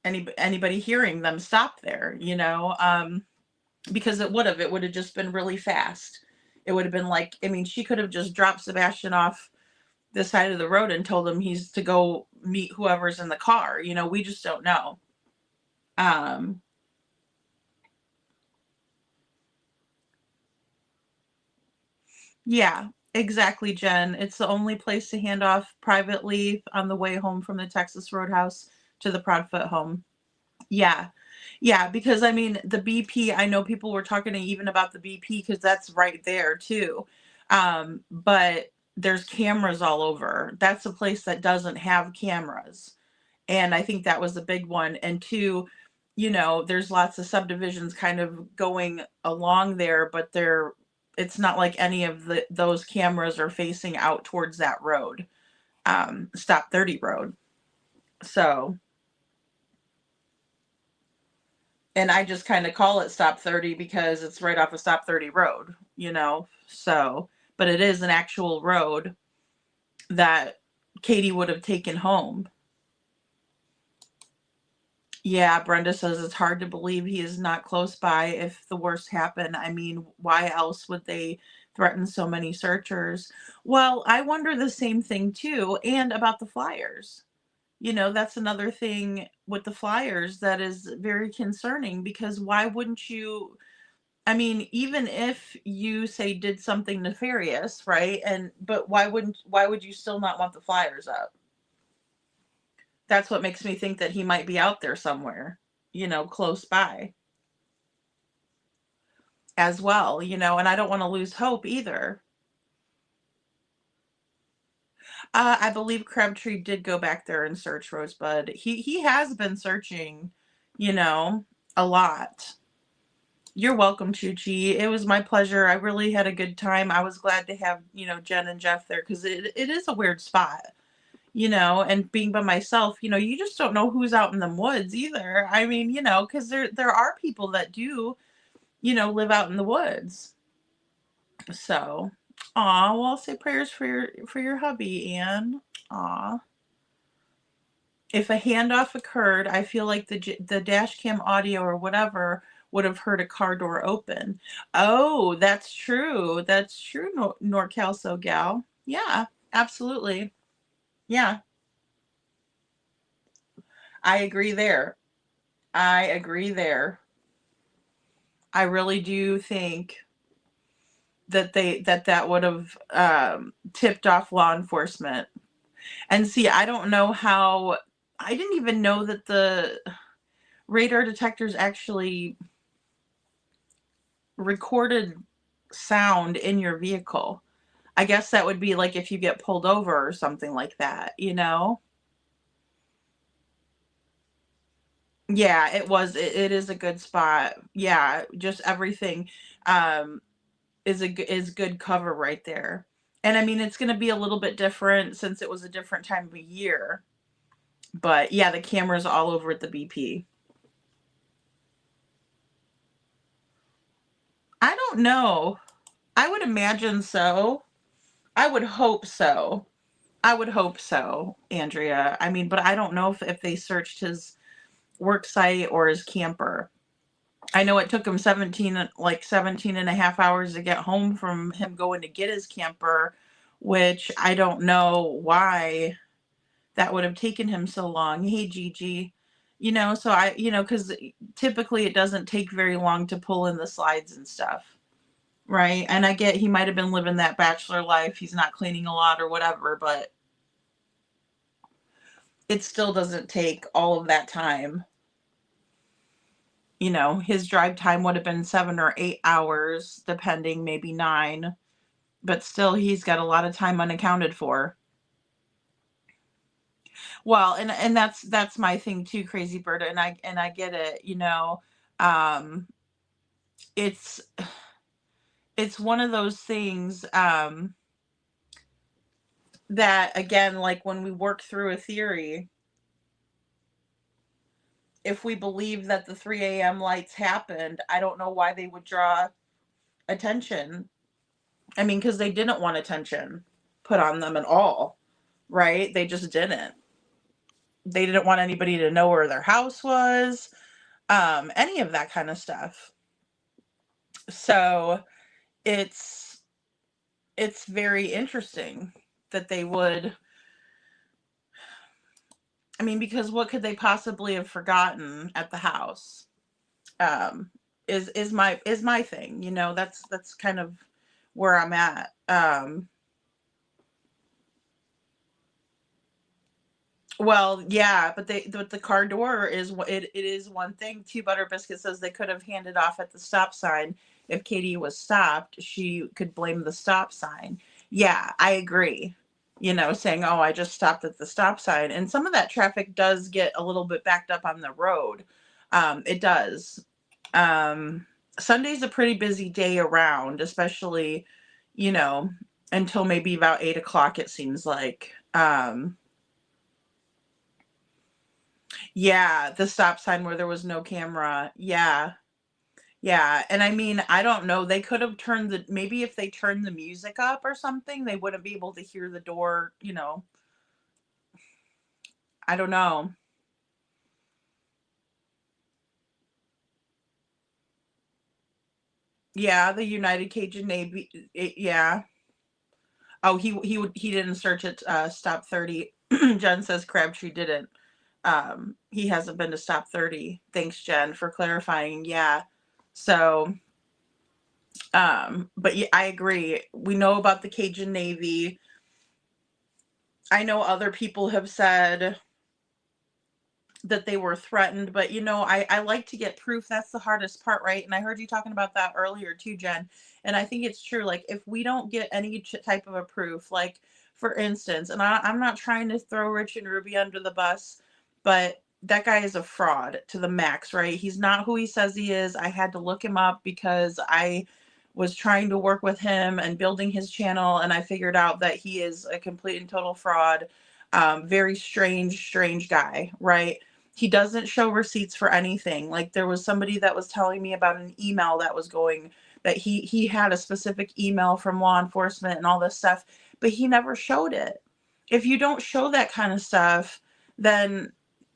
anybody hearing them stop there, you know, because it would have just been really fast. It would have been like, I mean, she could have just dropped Sebastian off the side of the road and told him he's to go meet whoever's in the car. You know, we just don't know. Yeah, exactly, Jen. It's the only place to hand off privately on the way home from the Texas Roadhouse to the Proudfoot home. Yeah. Yeah, because I mean, the BP, I know people were talking even about the BP because that's right there too. But there's cameras all over. That's a place that doesn't have cameras. And I think that was a big one. And two, you know, there's lots of subdivisions kind of going along there, but it's not like any of those cameras are facing out towards that road, Stop 30 road. So, and I just kind of call it Stop 30 because it's right off of Stop 30 road, you know? So, but it is an actual road that Katie would have taken home. Yeah, Brenda says it's hard to believe he is not close by if the worst happened. I mean, why else would they threaten so many searchers? Well, I wonder the same thing too, and about the flyers. That's another thing with the flyers that is very concerning, because why wouldn't you, I mean, even if you say did something nefarious, right? But why would you still not want the flyers up? That's what makes me think that he might be out there somewhere, close by as well, and I don't want to lose hope either. I believe Crabtree did go back there and search Rosebud. He has been searching, you know, a lot. You're welcome, Chuchi. It was my pleasure. I really had a good time. I was glad to have, Jen and Jeff there, because it is a weird spot, and being by myself, you just don't know who's out in the woods either. I mean, because there are people that do, live out in the woods. So, well, I'll say prayers for your hubby, Anne. Aw. If a handoff occurred, I feel like the dash cam audio or whatever would have heard a car door open. Oh, that's true. That's true, NorCal Gal. Yeah, absolutely. Yeah, I agree there. I agree there. I really do think that that would have tipped off law enforcement. And see, I don't know how. I didn't even know that the radar detectors actually recorded sound in your vehicle. I guess that would be like if you get pulled over or something like that. Yeah, it is a good spot. Yeah, just everything um is good cover right there. And I mean, it's going to be a little bit different since it was a different time of year. But yeah, the camera's all over at the BP. I don't know. I would imagine so. I would hope so. I would hope so, Andrea. I mean, but I don't know if they searched his work site or his camper. I know it took him 17 and a half hours to get home from him going to get his camper, which I don't know why that would have taken him so long. Hey, Gigi. So because typically it doesn't take very long to pull in the slides and stuff. Right. And I get he might have been living that bachelor life. He's not cleaning a lot or whatever, but it still doesn't take all of that time. His drive time would have been 7 or 8 hours, depending, maybe 9. But still, he's got a lot of time unaccounted for. Well, and that's my thing too, Crazy Bird, and I get it. Um, it's it's one of those things that, again, like when we work through a theory, if we believe that the 3 a.m. lights happened, I don't know why they would draw attention. I mean, because they didn't want attention put on them at all, right? They just didn't. They didn't want anybody to know where their house was, any of that kind of stuff. So it's very interesting that they would. I mean, because what could they possibly have forgotten at the house? Is my thing. That's kind of where I'm at. Well, yeah, but the car door is it is one thing. Two Butter Biscuit says they could have handed off at the stop sign. If Katie was stopped, she could blame the stop sign. Yeah, I agree. Saying, "Oh, I just stopped at the stop sign," and some of that traffic does get a little bit backed up on the road. It does. Sunday's a pretty busy day around, especially, you know, until maybe about 8 o'clock. It seems like. Yeah, the stop sign where there was no camera. Yeah. Yeah. And I mean, I don't know. They could have maybe if they turned the music up or something, they wouldn't be able to hear the door. I don't know. Yeah, the United Cajun Navy. Yeah. Oh, he didn't search at stop 30. Jen says Crabtree didn't. He hasn't been to Stop 30. Thanks, Jen, for clarifying. Yeah. So, but yeah, I agree. We know about the Cajun Navy. I know other people have said that they were threatened, but I like to get proof. That's the hardest part, right? And I heard you talking about that earlier too, Jen. And I think it's true. Like, if we don't get any type of a proof, like for instance, and I'm not trying to throw Rich and Ruby under the bus, but that guy is a fraud to the max, right? He's not who he says he is. I had to look him up because I was trying to work with him and building his channel, and I figured out that he is a complete and total fraud. Very strange guy, right? He doesn't show receipts for anything. Like, there was somebody that was telling me about an email that was going, that he had a specific email from law enforcement and all this stuff, but he never showed it. If you don't show that kind of stuff, then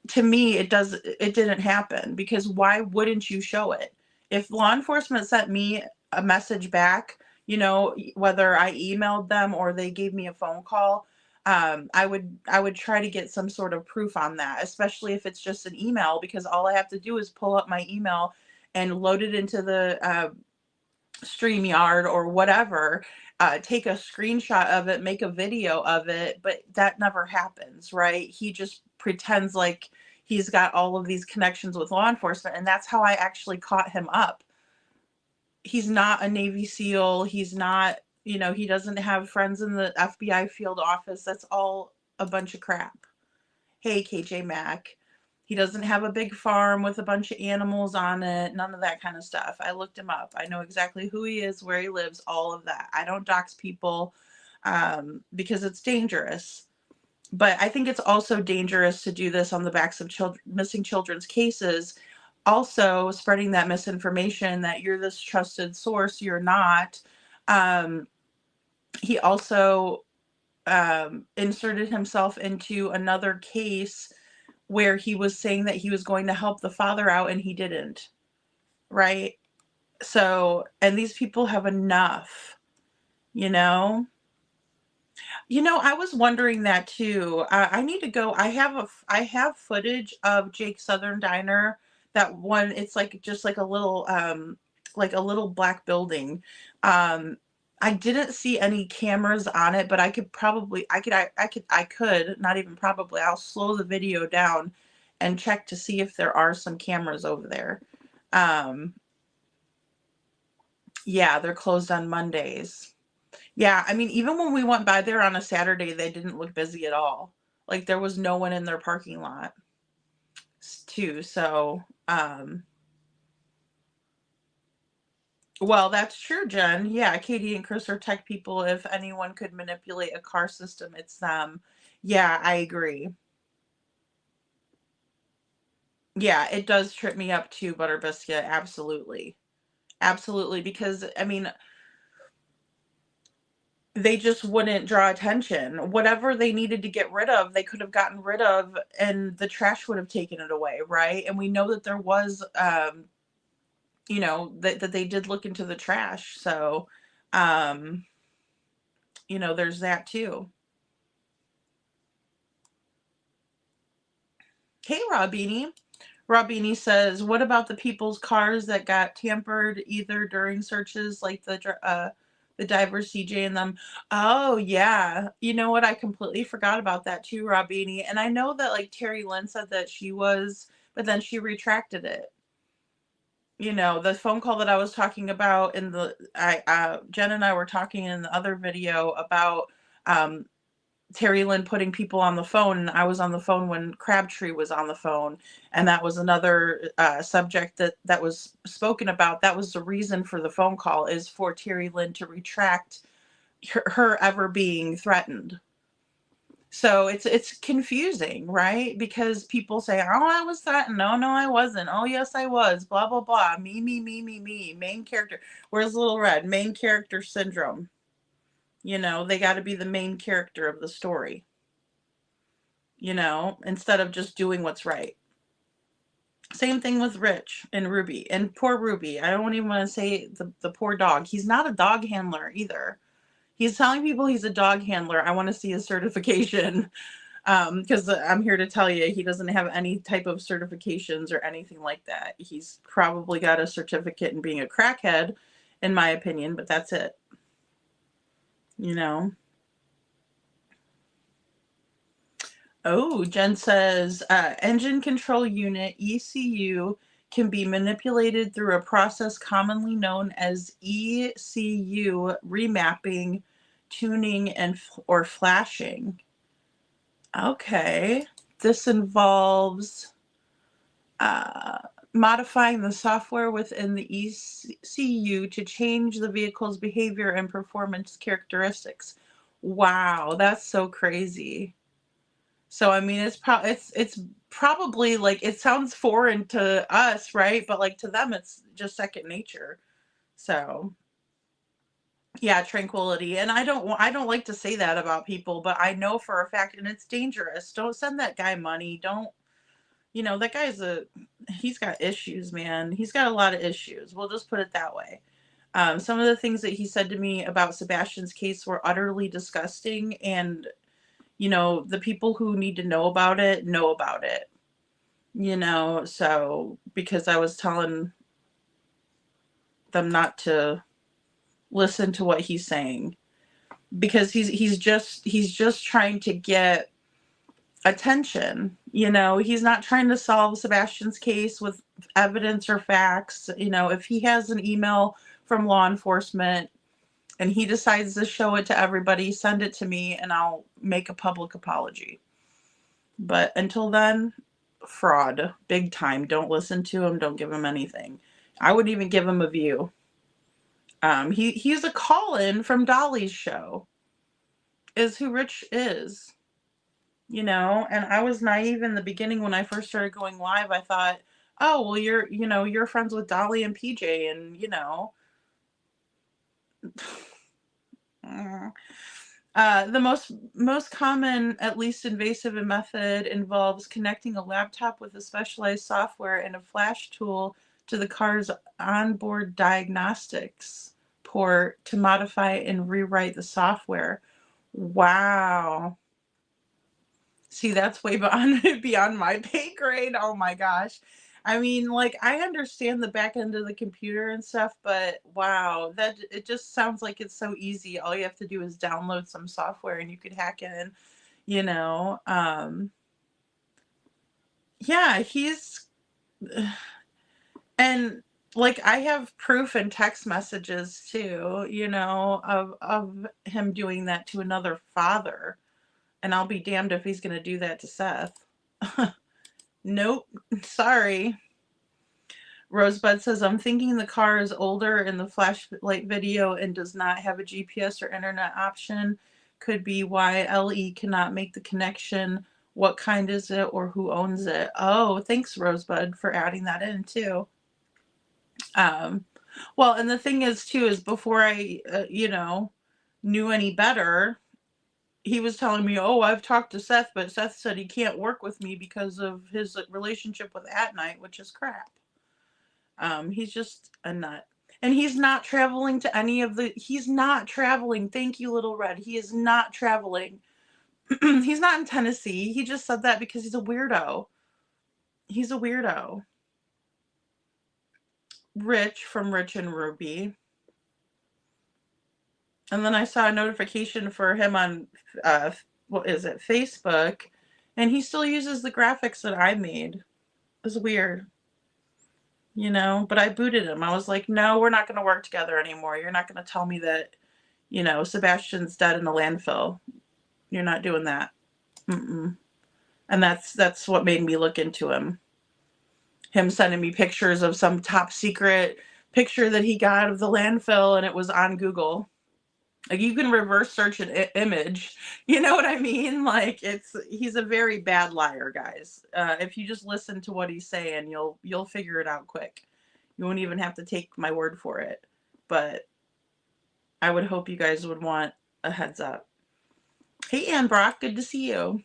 to me it didn't happen, because why wouldn't you show it? If law enforcement sent me a message back, whether I emailed them or they gave me a phone call, I would try to get some sort of proof on that, especially if it's just an email, because all I have to do is pull up my email and load it into the StreamYard or whatever, take a screenshot of it, make a video of it, but that never happens, right? He just pretends like he's got all of these connections with law enforcement, and that's how I actually caught him up. He's not a Navy SEAL. He's not, he doesn't have friends in the FBI field office. That's all a bunch of crap. Hey, KJ Mack. He doesn't have a big farm with a bunch of animals on it. None of that kind of stuff. I looked him up. I know exactly who he is, where he lives, all of that. I don't dox people because it's dangerous. But I think it's also dangerous to do this on the backs of missing children's cases. Also spreading that misinformation that you're this trusted source. You're not. He also inserted himself into another case where he was saying that he was going to help the father out, and he didn't. Right? So, and these people have enough, I was wondering that too. I need to go. I have footage of Jake Southern Diner. That one, it's like just like a little black building. I didn't see any cameras on it, but I could not even probably. I'll slow the video down and check to see if there are some cameras over there. Yeah, they're closed on Mondays. Yeah, I mean, even when we went by there on a Saturday, they didn't look busy at all. Like, there was no one in their parking lot too. So, well, that's true, Jen. Yeah, Katie and Chris are tech people. If anyone could manipulate a car system, it's them. Yeah, I agree. Yeah, it does trip me up too, Butter Biscuit. Absolutely. Absolutely. Because, I mean, they just wouldn't draw attention. Whatever they needed to get rid of, they could have gotten rid of, and the trash would have taken it away, right? And we know that there was, that they did look into the trash. So, there's that too. Hey, Robini. Robini says, what about the people's cars that got tampered either during searches, like the diver CJ and them? Oh, yeah. You know what? I completely forgot about that too, Robini. And I know that like Terry Lynn said that she was, but then she retracted it. The phone call that I was talking about in Jen and I were talking in the other video about Terry Lynn putting people on the phone, and I was on the phone when Crabtree was on the phone, and that was another subject that was spoken about. That was the reason for the phone call, is for Terry Lynn to retract her ever being threatened. So it's confusing, right? Because people say, oh, I was threatened. No, I wasn't. Oh, yes, I was. Blah, blah, blah. Me. Main character. Where's Little Red? Main character syndrome. They got to be the main character of the story, instead of just doing what's right. Same thing with Rich and Ruby. And poor Ruby. I don't even want to say the poor dog. He's not a dog handler either. He's telling people he's a dog handler. I want to see his certification. Because I'm here to tell you, he doesn't have any type of certifications or anything like that. He's probably got a certificate in being a crackhead, in my opinion, but that's it. You know? Oh, Jen says, engine control unit, ECU, can be manipulated through a process commonly known as ECU remapping, tuning, or flashing. Okay. This involves modifying the software within the ECU to change the vehicle's behavior and performance characteristics. Wow, that's so crazy. So I mean, it's probably like, it sounds foreign to us, right? But like to them, it's just second nature. So yeah, tranquility. And I don't like to say that about people, but I know for a fact, and it's dangerous. Don't send that guy money. Don't, that guy's he's got issues, man. He's got a lot of issues. We'll just put it that way. Some of the things that he said to me about Sebastian's case were utterly disgusting, and the people who need to know about it know about it. So because I was telling them not to listen to what he's saying, because he's just trying to get attention. He's not trying to solve Sebastian's case with evidence or facts. If he has an email from law enforcement and he decides to show it to everybody, send it to me and I'll make a public apology. But until then, fraud, big time. Don't listen to him. Don't give him anything. I wouldn't even give him a view. He's a call-in from Dolly's show, is who Rich is. And I was naive in the beginning when I first started going live. I thought, oh, well, you're friends with Dolly and PJ, and the most common, at least invasive method, involves connecting a laptop with a specialized software and a flash tool to the car's onboard diagnostics port to modify and rewrite the software. Wow. See, that's way beyond my pay grade. Oh my gosh. I mean, like, I understand the back end of the computer and stuff, but wow, it just sounds like it's so easy. All you have to do is download some software and you could hack in, you know. Yeah, and like, I have proof and text messages too, of him doing that to another father. And I'll be damned if he's going to do that to Seth. Nope. Sorry. Rosebud says, I'm thinking the car is older in the flashlight video and does not have a GPS or internet option. Could be why LE cannot make the connection. What kind is it or who owns it? Oh, thanks, Rosebud, for adding that in too. Well, and the thing is too, is before I, knew any better, he was telling me, oh, I've talked to Seth, but Seth said he can't work with me because of his relationship with At Night, which is crap. He's just a nut. And he's not traveling to he's not traveling. Thank you, Little Red. He is not traveling. He's not in Tennessee. He just said that because he's a weirdo. He's a weirdo. Rich from Rich and Ruby. And then I saw a notification for him on, Facebook. And he still uses the graphics that I made. It was weird. But I booted him. I was like, no, we're not going to work together anymore. You're not going to tell me that, Sebastian's dead in a landfill. You're not doing that. Mm-mm. And that's what made me look into him. Him sending me pictures of some top secret picture that he got of the landfill, and it was on Google. Like, you can reverse search an image. You know what I mean? Like, he's a very bad liar, guys. If you just listen to what he's saying, you'll figure it out quick. You won't even have to take my word for it. But I would hope you guys would want a heads up. Hey, Ann Brock, good to see you.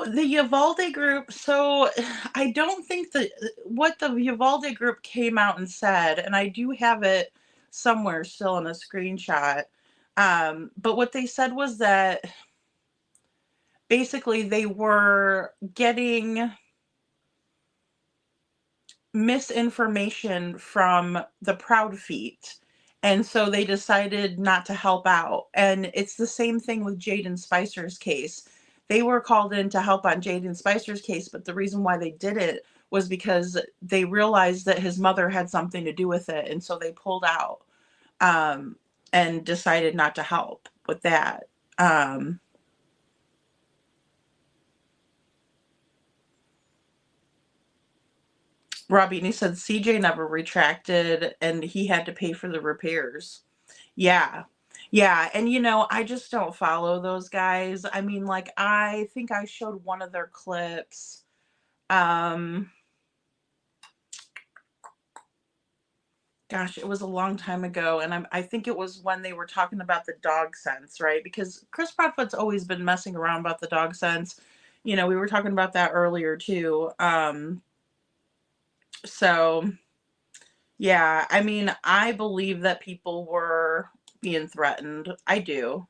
The Uvalde group, so I don't think that what the Uvalde group came out and said, and I do have it somewhere still in a screenshot. But what they said was that basically they were getting misinformation from the Proud Feet. And so they decided not to help out. And it's the same thing with Jaden Spicer's case. They were called in to help on Jaden Spicer's case, but the reason why they did it was because they realized that his mother had something to do with it. And so they pulled out and decided not to help with that. Robbie, and he said CJ never retracted and he had to pay for the repairs. Yeah. Yeah. And I just don't follow those guys. I mean, like, I think I showed one of their clips. Gosh, it was a long time ago. And I think it was when they were talking about the dog sense, right? Because Chris Proudfoot's always been messing around about the dog sense. We were talking about that earlier too. So yeah, I mean, I believe that people were being threatened. I do.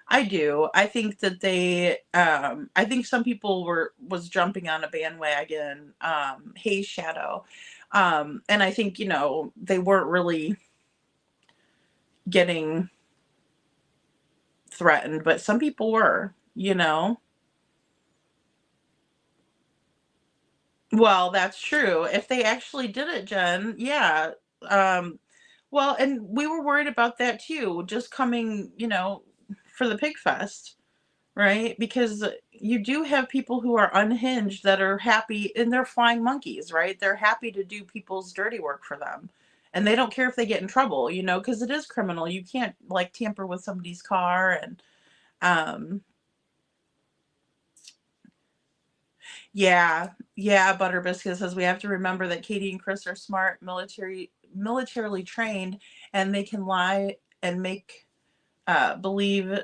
I do. I think that I think some people was jumping on a bandwagon, Hayes Shadow. And I think, they weren't really getting threatened, but some people were. Well, that's true. If they actually did it, Jen, yeah. Well, and we were worried about that too, just coming, for the pig fest, right? Because you do have people who are unhinged that are happy, and they're flying monkeys, right? They're happy to do people's dirty work for them. And they don't care if they get in trouble, because it is criminal. You can't like tamper with somebody's car. And yeah, yeah, Butter Biscuit says we have to remember that Katie and Chris are smart, militarily trained, and they can lie and make believe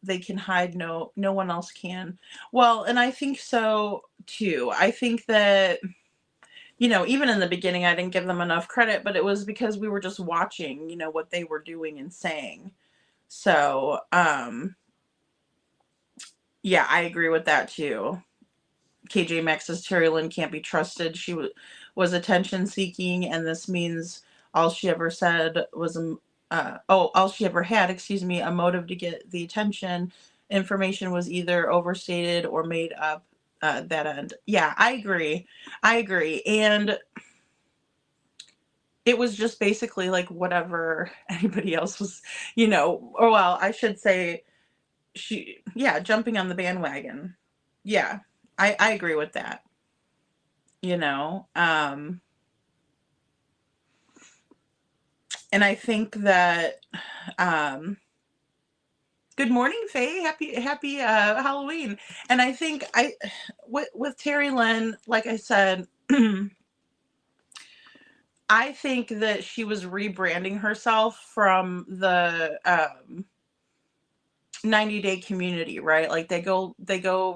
they can hide. No one else can. Well, and I think so too. I think that even in the beginning I didn't give them enough credit, but it was because we were just watching what they were doing and saying. So yeah, I agree with that too. KJ Maxx says Terry Lynn can't be trusted. She was attention seeking, and this means all she ever said was all she ever had, excuse me, a motive to get the attention. Information was either overstated or made up. That end. Yeah, I agree. And it was just basically like whatever anybody else was, or well, I should say jumping on the bandwagon. Yeah, I agree with that. And I think that good morning, Faye. Happy Halloween. And I think with Terry Lynn, like I said, I think that she was rebranding herself from the 90-day community, right? Like they go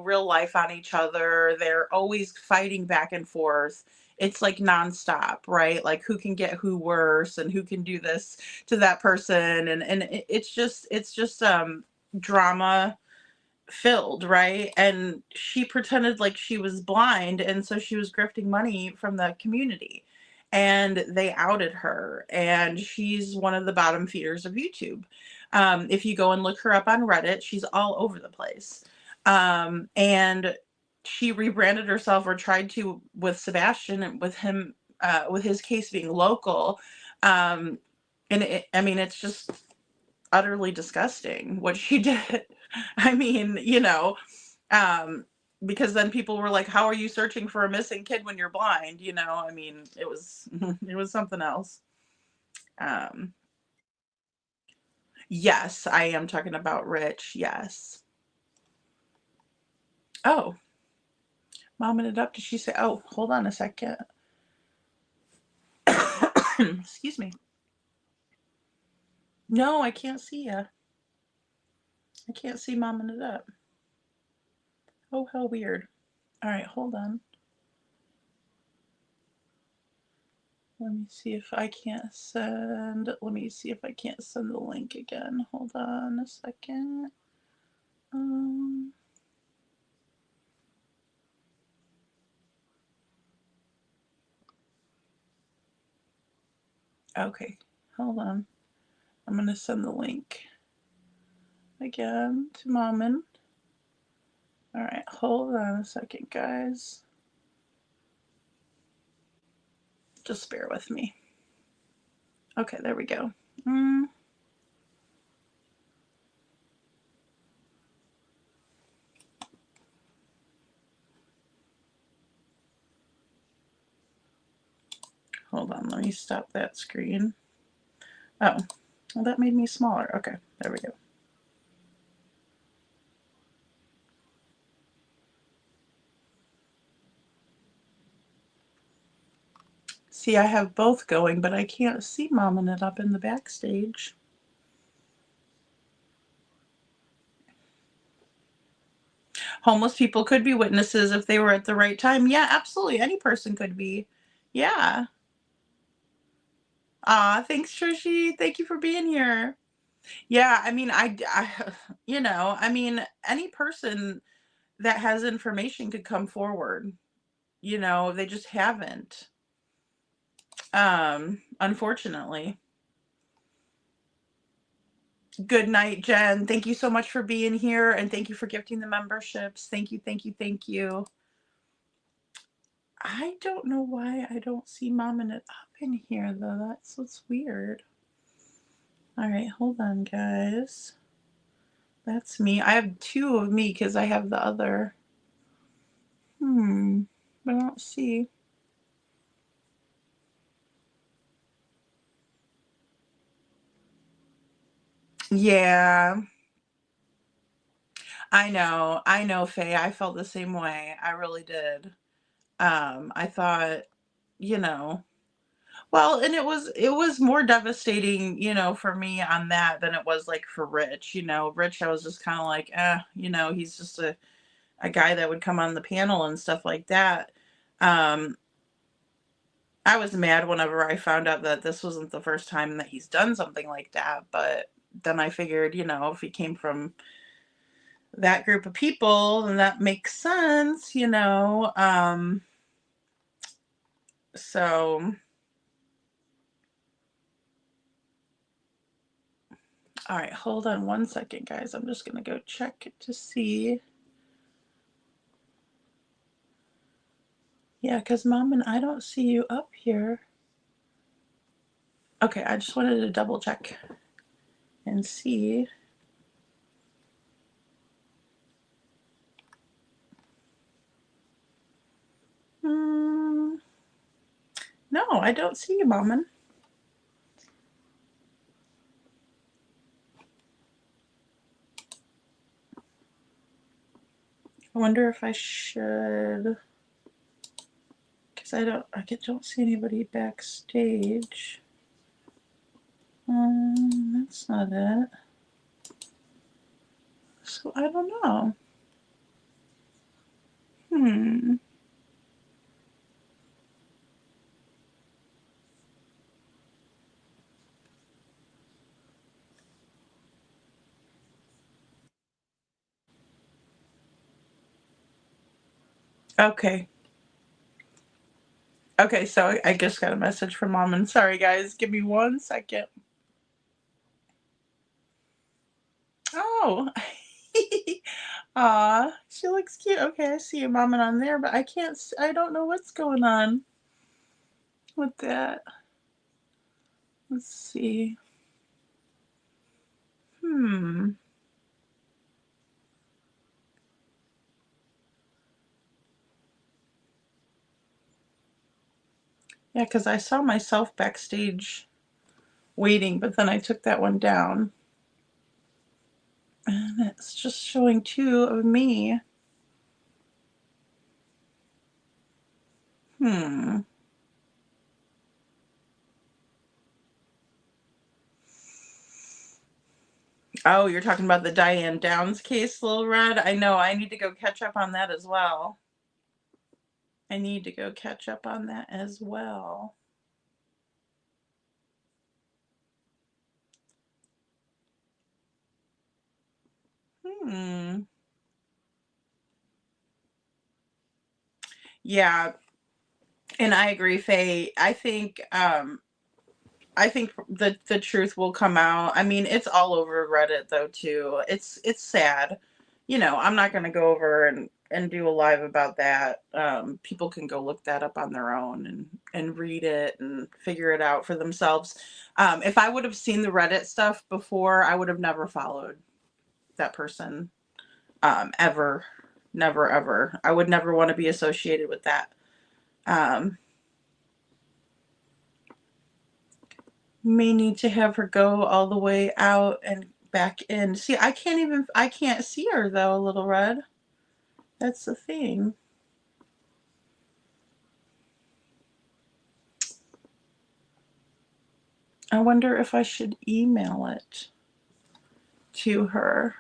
real life on each other. They're always fighting back and forth. It's like nonstop, right? Like who can get who worse and who can do this to that person. And it's just drama filled, right? And she pretended like she was blind, and so she was grifting money from the community. And they outed her, and she's one of the bottom feeders of YouTube. If you go and look her up on Reddit, she's all over the place. And she rebranded herself, or tried to, with Sebastian, and with him, with his case being local. And I mean, it's just utterly disgusting what she did. I mean, because then people were like, how are you searching for a missing kid when you're blind? I mean, it was it was something else. Yes, I am talking about Rich. Yes. Oh, momming it up. Did she say, oh, hold on a second. Excuse me. No, I can't see ya. I can't see momming it up. Oh, how weird. All right, hold on. Let me see if I can't send. Let me see if I can't send the link again. Hold on a second. Okay, hold on. I'm gonna send the link again to Mommin. All right, hold on a second, guys. Just bear with me. Okay, there we go. Hold on, let me stop that screen. Oh, well, that made me smaller. Okay, there we go. See, I have both going, but I can't see Mommin it up in the backstage. Homeless people could be witnesses if they were at the right time. Yeah, absolutely. Any person could be. Yeah. Thanks, Trishy. Thank you for being here. Yeah, I mean, I mean, any person that has information could come forward. They just haven't. Unfortunately. Good night, Jen. Thank you so much for being here, and thank you for gifting the memberships. Thank you, thank you, thank you. I don't know why I don't see Mommin it up in here, though. That's what's weird. All right, hold on, guys. That's me. I have two of me because I have the other. But I don't see. Yeah. I know, Faye. I felt the same way. I really did. I thought, you know, well, and it was more devastating, for me on that than it was like for Rich. Rich, I was just kind of like, he's just a guy that would come on the panel and stuff like that. I was mad whenever I found out that this wasn't the first time that he's done something like that, but then I figured, if he came from that group of people, then that makes sense. So, all right, hold on one second, guys. I'm just gonna go check to see. Yeah, because Mommin, I don't see you up here. Okay, I just wanted to double check and see. No, I don't see you, Mommin. I wonder if I should, because I don't see anybody backstage. That's not it. So I don't know. Okay. Okay, so I just got a message from Mom, and sorry guys, give me 1 second. Oh. Aw, she looks cute. Okay, I see you, Mom, and on there, but I don't know what's going on with that. Let's see. Yeah, because I saw myself backstage waiting, but then I took that one down. And it's just showing 2 of me. Oh, you're talking about the Diane Downs case, Little Red? I know, I need to go catch up on that as well. Yeah, and I agree, Faye. I think the truth will come out. I mean, it's all over Reddit though too. It's sad. I'm not going to go over and do a live about that. People can go look that up on their own and read it and figure it out for themselves. If I would have seen the Reddit stuff before, I would have never followed that person ever. Never ever. I would never want to be associated with that. May need to have her go all the way out and back in. See, I can't see her though, Little Red. That's the thing. I wonder if I should email it to her.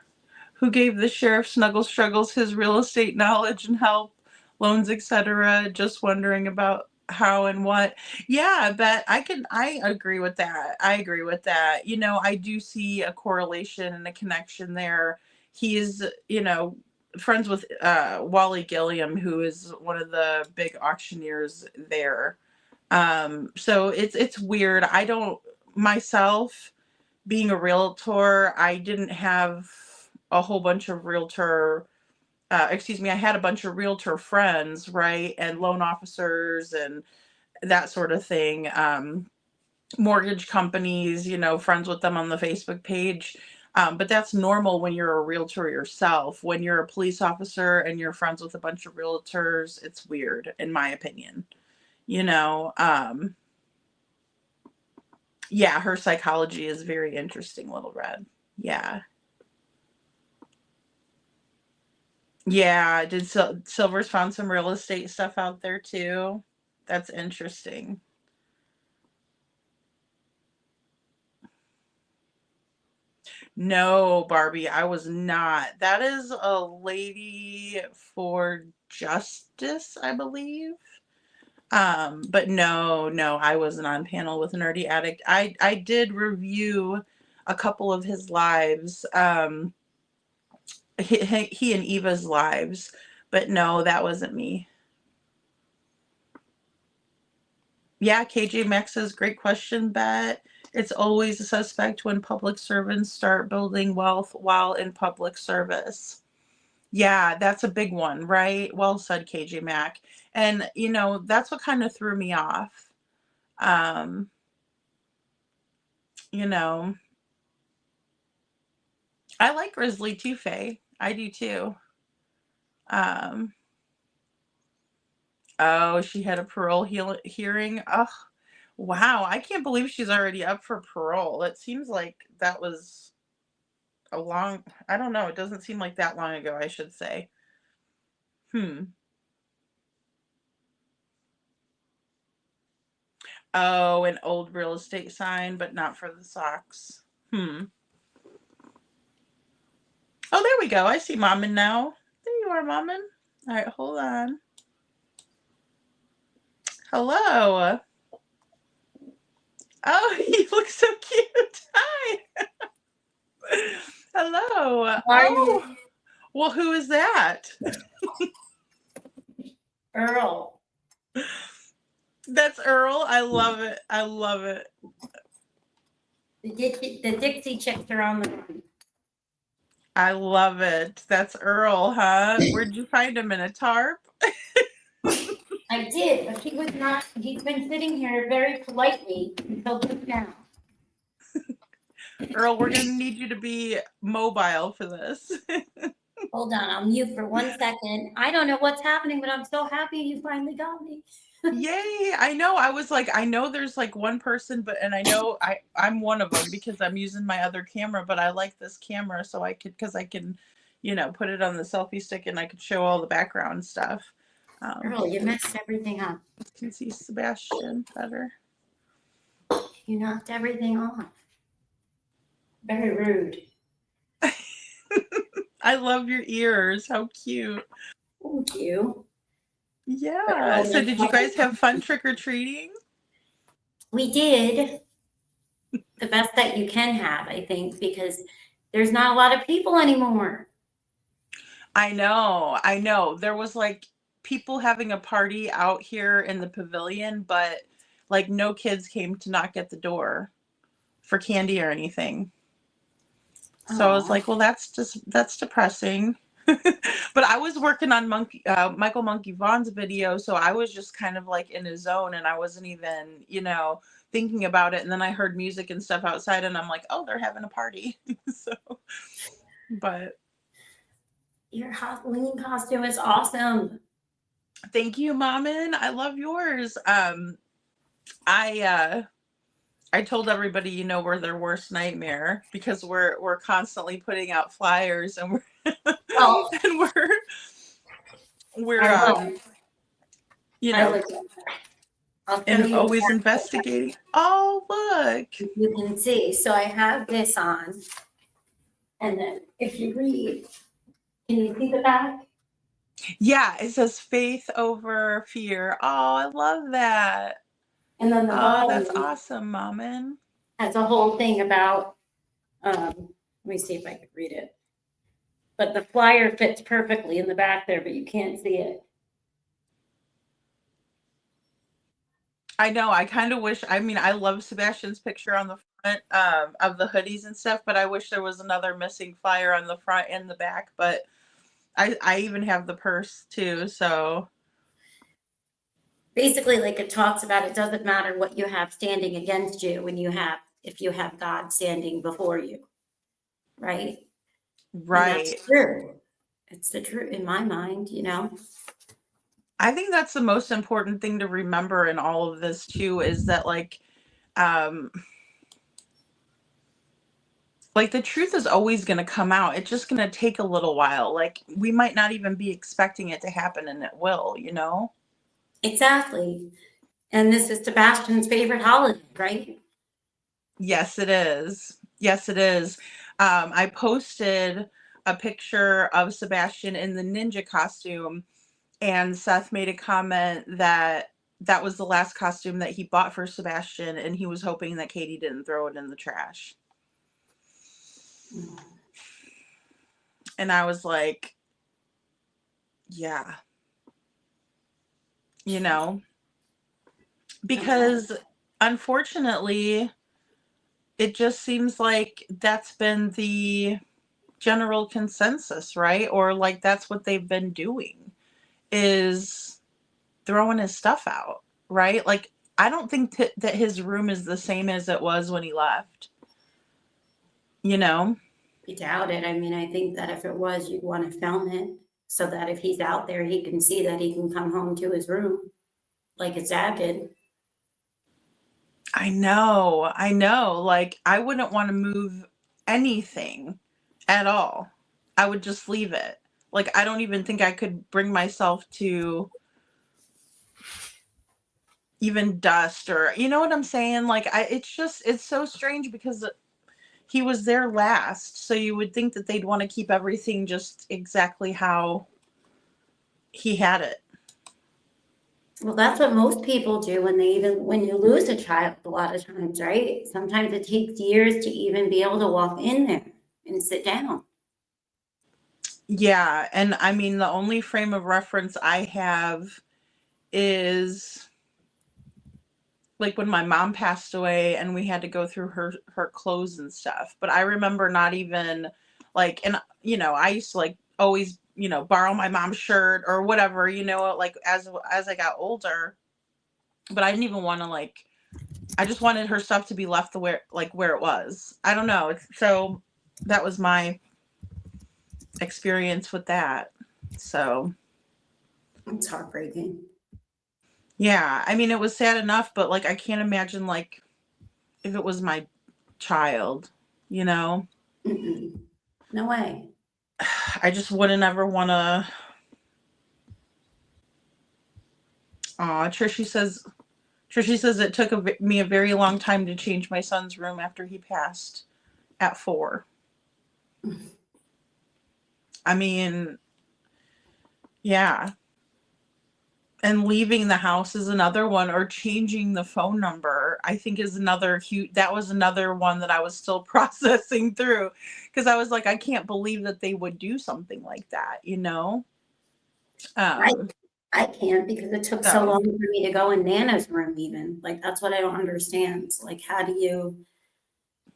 Who gave the sheriff Snuggle Struggles his real estate knowledge and help, loans, etc. Just wondering about how and what. Yeah, but I agree with that. I agree with that. I do see a correlation and a connection there. He's, friends with Wally Gilliam, who is one of the big auctioneers there. So it's weird. I don't myself, being a realtor, I didn't have a whole bunch of realtor I had a bunch of realtor friends, right? And loan officers and that sort of thing. Mortgage companies, friends with them on the Facebook page. But that's normal when you're a realtor yourself. When you're a police officer and you're friends with a bunch of realtors, it's weird, in my opinion. Yeah, her psychology is very interesting, Little Red. Yeah. Yeah, did Silver's found some real estate stuff out there too? That's interesting. No, Barbie, I was not. That is a lady for justice, I believe. But no, I wasn't on panel with Nerdy Addict. I did review a couple of his lives. He and Eva's lives, but no, that wasn't me. Yeah, KJ Max says, great question, Bet. It's always a suspect when public servants start building wealth while in public service. Yeah, that's a big one, right? Well said, KJ Mac. And, that's what kind of threw me off. Um, you know, I like Grizzly too, Faye. I do too. Um, oh, she had a parole hearing. Oh, wow. I can't believe she's already up for parole. It seems like that was I don't know. It doesn't seem like that long ago, I should say. Oh, an old real estate sign, but not for the socks. Oh, there we go. I see Mommin now. There you are, Mommin. All right, hold on. Hello. Oh, you look so cute. Hi. Hello. Oh, well, who is that? Earl. That's Earl. I love it. I love it. The Dixie chicks are on the run. I love it. That's Earl, huh? Where'd you find him, in a tarp? I did, but he was not. He's been sitting here very politely until just now. Earl, we're going to need you to be mobile for this. Hold on, I'll mute for 1 second. I don't know what's happening, but I'm so happy you finally got me. Yay! I know. I was like, I know there's like one person, and I know I'm one of them because I'm using my other camera, but I like this camera so because I can, put it on the selfie stick and I could show all the background stuff. Earl, you messed everything up. You can see Sebastian better. You knocked everything off. Very rude. I love your ears. How cute. Thank you. Yeah. So did you guys have fun trick-or-treating? We did. The best that you can have, I think, because there's not a lot of people anymore. I know, I know. There was like people having a party out here in the pavilion, but like no kids came to knock at the door for candy or anything. So I was Aw. like, well, that's depressing. But I was working on Michael Monkey Vaughn's video, so I was just kind of like in a zone, and I wasn't even, thinking about it. And then I heard music and stuff outside, and I'm like, oh, they're having a party. So, but Your Halloween costume is awesome. thank you, Mommin. I love yours. I told everybody, we're their worst nightmare because we're constantly putting out flyers, and Well, and we're I will. you I know look. I'll show and you. always investigating. Oh, look. You can see. So I have this on, and then if you read, can you see the back? Yeah, it says faith over fear. Oh, I love that. And then the Oh, bottom that's awesome, Mommin. has a whole thing about. Let me see if I can read it. But the flyer fits perfectly in the back there, but you can't see it. I know. I kind of wish. I mean, I love Sebastian's picture on the front of the hoodies and stuff, but I wish there was another missing flyer on the front and the back. But I even have the purse too. So Basically, like it talks about, it doesn't matter what you have standing against you if you have God standing before you, right? And right. that's true. It's the truth in my mind, I think that's the most important thing to remember in all of this too, is that um the truth is always going to come out. It's just going to take a little while. Like we might not even be expecting it to happen, and it will. Exactly. And this is Sebastian's favorite holiday, right? Yes, it is. Yes, it is. I posted a picture of Sebastian in the ninja costume, and Seth made a comment that that was the last costume that he bought for Sebastian, and he was hoping that Katie didn't throw it in the trash. And I was like, yeah, because unfortunately, it just seems like that's been the general consensus, right? Or like that's what they've been doing, is throwing his stuff out, right? Like I don't think that his room is the same as it was when he left. I doubt it. I mean, I think that if it was, you'd want to film it so that if he's out there, he can see that he can come home to his room like his dad did. I know. Like I wouldn't want to move anything at all. I would just leave it. Like I don't even think I could bring myself to even dust, or you know what I'm saying? Like it's so strange because he was there last, so you would think that they'd want to keep everything just exactly how he had it. Well, that's what most people do when you lose a child a lot of times, right? Sometimes it takes years to even be able to walk in there and sit down. Yeah, and I mean the only frame of reference I have is like when my mom passed away and we had to go through her clothes and stuff. But I remember not even and I used to like always, borrow my mom's shirt or whatever, like as I got older. But I didn't even want to I just wanted her stuff to be left where it was. I don't know. So that was my experience with that. So it's heartbreaking. Yeah, I mean it was sad enough, but I can't imagine if it was my child, Mm-mm. No way. I just wouldn't ever want to. Trishy says it took me a very long time to change my son's room after he passed at 4. I mean, yeah. And leaving the house is another one, or changing the phone number, I think is another huge, that was another one that I was still processing through, because I was like, I can't believe that they would do something like that, you know? I can't, because it took so long for me to go in Nana's room even. Like, that's what I don't understand. It's like, how do you,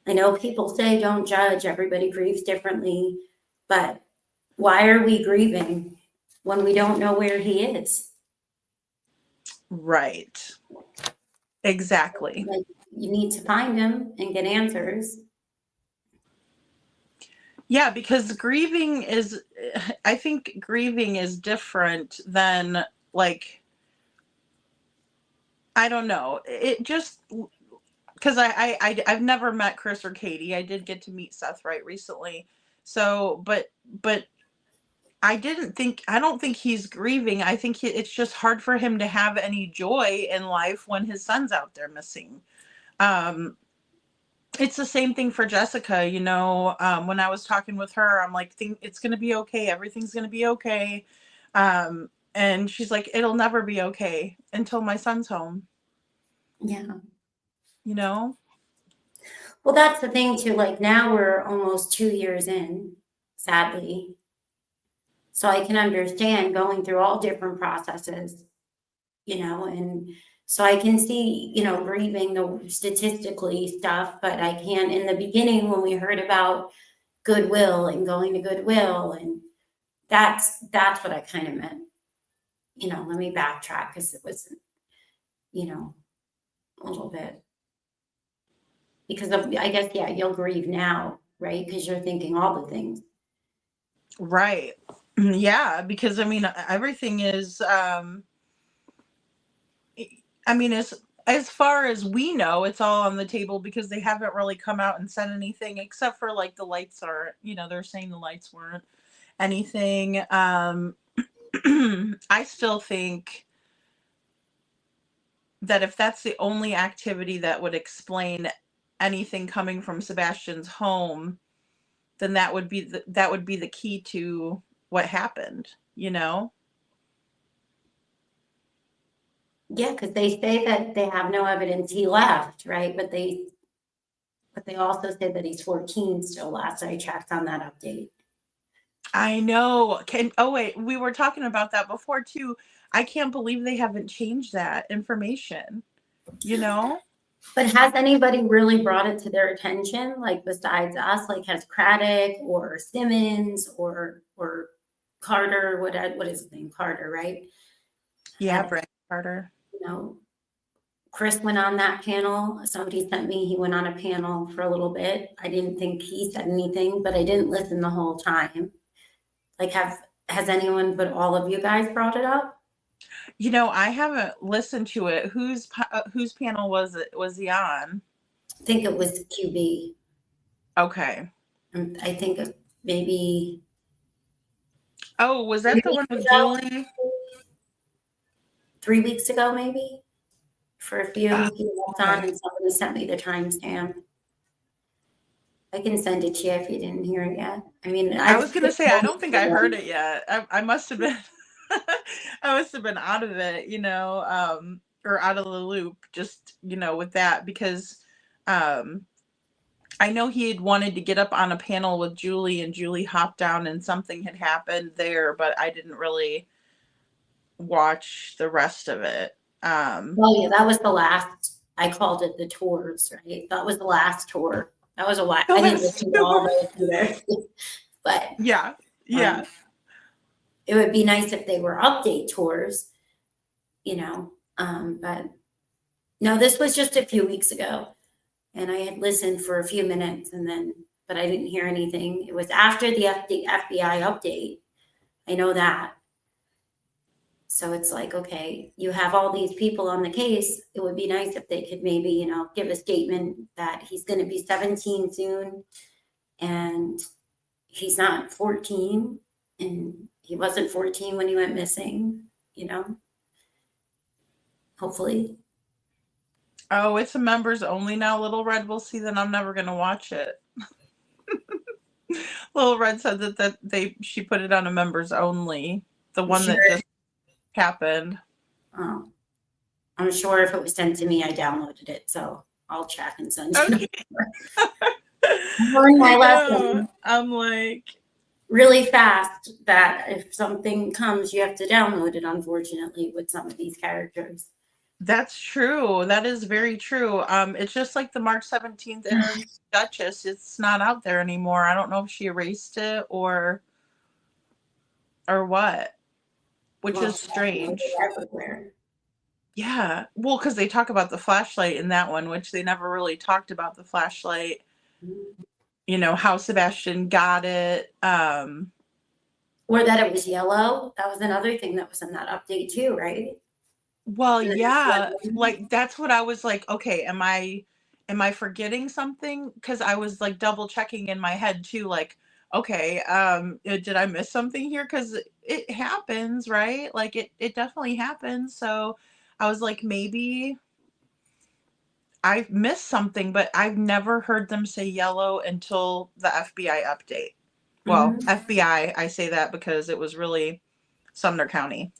I know people say don't judge, everybody grieves differently, but why are we grieving when we don't know where he is? Right. Exactly. Like, you need to find him and get answers. Yeah, because grieving is, I think grieving is different than, like, I don't know. It just, because I've never met Chris or Katie. I did get to meet Seth right recently. So, but I don't think he's grieving. I think it's just hard for him to have any joy in life when his son's out there missing. It's the same thing for Jessica, you know. When I was talking with her, I'm like, it's going to be okay. Everything's going to be okay. And she's like, it'll never be okay until my son's home. Yeah. You know? Well, that's the thing too. Like, now we're almost 2 years in, sadly. So I can understand going through all different processes, you know, and so I can see, you know, grieving the statistically stuff, but I can't, in the beginning when we heard about Goodwill and going to Goodwill, and that's what I kind of meant. You know, let me backtrack, because it was, you know, a little bit. Because of, I guess, yeah, you'll grieve now, right? Because you're thinking all the things. Right. Yeah, because I mean, everything is, I mean, as far as we know, it's all on the table, because they haven't really come out and said anything, except for like the lights are, you know, they're saying the lights weren't anything. I still think that if that's the only activity that would explain anything coming from Sebastian's home, then that would be the key to what happened, you know? Yeah, because they say that they have no evidence he left, right? But they also say that he's 14 still, last I checked on that update. I know. Oh wait, we were talking about that before too. I can't believe they haven't changed that information, you know? But has anybody really brought it to their attention, like, besides us? Like, has Craddock or Simmons or Carter, what is his name? Carter, right? Yeah, Brent Carter. You know, Chris went on that panel. Somebody sent me, he went on a panel for a little bit. I didn't think he said anything, but I didn't listen the whole time. Like, has anyone but all of you guys brought it up? You know, I haven't listened to it. Whose panel was he on? I think it was QB. Okay. I think maybe. Oh, was that the one with Julie? 3 weeks ago, maybe? For a few, he walked on, okay. and somebody sent me the timestamp. I can send it to you if you didn't hear it yet. I mean, I was gonna say, I don't think I heard it yet. I must have been, I must have been out of it, you know, or out of the loop, just, you know, with that, because I know he had wanted to get up on a panel with Julie, and Julie hopped down, and something had happened there, but I didn't really watch the rest of it. Well, yeah, that was the last. I called it the tours, right? That was the last tour. That was a while. I didn't listen to all those either. But yeah. It would be nice if they were update tours, you know. But no, this was just a few weeks ago, and I had listened for a few minutes, but I didn't hear anything. It was after the FBI update. I know that. So it's like, okay, you have all these people on the case. It would be nice if they could maybe, you know, give a statement that he's going to be 17 soon, and he's not 14, and he wasn't 14 when he went missing, you know, hopefully. Oh, it's a members only now. Little Red will see that I'm never going to watch it. Little Red said that she put it on a members only. The one that just happened. I'm sure if it was sent to me, I downloaded it, so I'll check and send it. Okay. Learned my I lesson know. I'm like, really fast that if something comes, you have to download it, unfortunately, with some of these characters. that's true. That is very true. It's just like the March 17th interview with Duchess. It's not out there anymore. I don't know if she erased it or what, which Well, is strange. everywhere. Yeah. Well, because they talk about the flashlight in that one, which they never really talked about the flashlight. You know, how Sebastian got it. Or that it was yellow. That was another thing that was in that update too, right? Well, And then yeah, it's like that's what I was like, okay, am I forgetting something? Because I was like double checking in my head too, like, okay, did I miss something here? Because it happens, right? Like it definitely happens. So I was like, maybe I've missed something, but I've never heard them say yellow until the FBI update. Well, FBI, I say that because it was really Sumner County,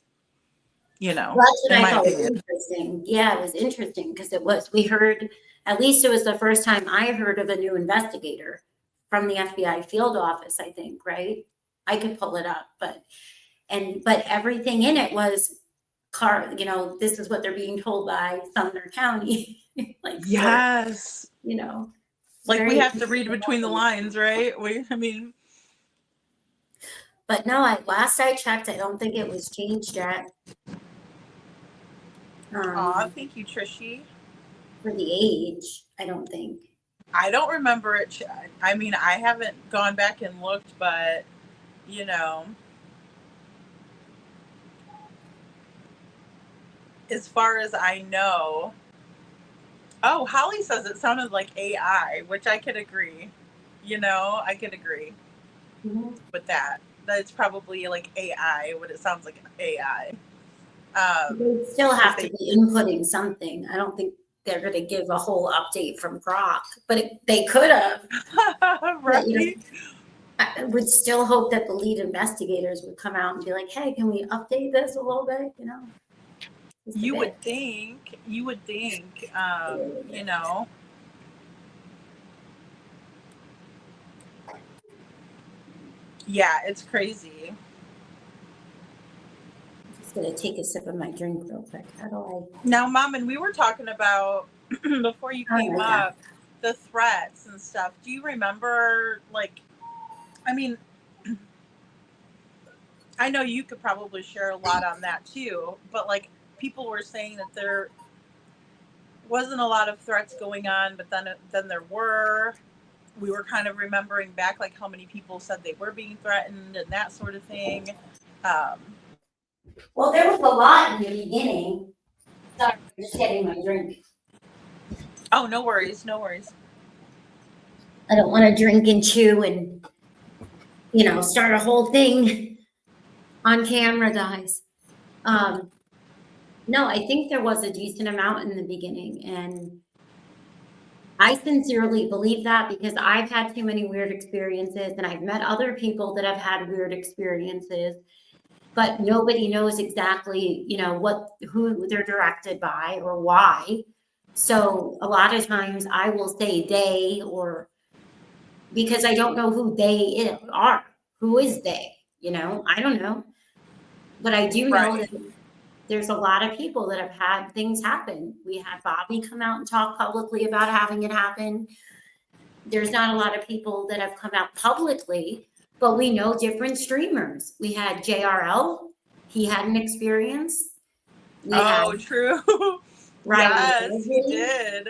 you know, Well, that's what in I my thought was opinion. interesting. Yeah, it was interesting because we heard, at least it was the first time I heard of a new investigator from the FBI field office, I think, right? I could pull it up, but everything in it was this is what they're being told by Sumner County. Like, sort of, Yes. you know, it's Like we very, have to read between the lines, right? I mean, but no, last I checked, I don't think it was changed yet. thank you, Trishy. For the age, I don't think. I don't remember it. I mean, I haven't gone back and looked, but you know, as far as I know. Oh, Holly says it sounded like AI, which I could agree. You know, I could agree with that. That it's probably like AI, what it sounds like AI. They still have to be inputting something. I don't think they're going to give a whole update from Grok, but they could have. Right. I would still hope that the lead investigators would come out and be like, "Hey, can we update this a little bit?" You know. You would think. You know. Yeah, it's crazy. I'm just gonna take a sip of my drink real quick. How do I? Now, Mommin, we were talking about before you came up the threats and stuff. Do you remember, like, I mean, I know you could probably share a lot on that too, but like people were saying that there wasn't a lot of threats going on, but then there were. We were kind of remembering back like how many people said they were being threatened and that sort of thing. Well, there was a lot in the beginning. Sorry, I'm just getting my drink. Oh, no worries, no worries. I don't want to drink and chew and, start a whole thing on camera, guys. No, I think there was a decent amount in the beginning, and I sincerely believe that because I've had too many weird experiences, and I've met other people that have had weird experiences, but nobody knows exactly, who they're directed by or why. So a lot of times I will say they, or because I don't know who they are. Who is they? I don't know. But I do know that there's a lot of people that have had things happen. We had Bobby come out and talk publicly about having it happen. There's not a lot of people that have come out publicly, but we know different streamers. We had JRL. He had an experience. True. Right. Yes, he did.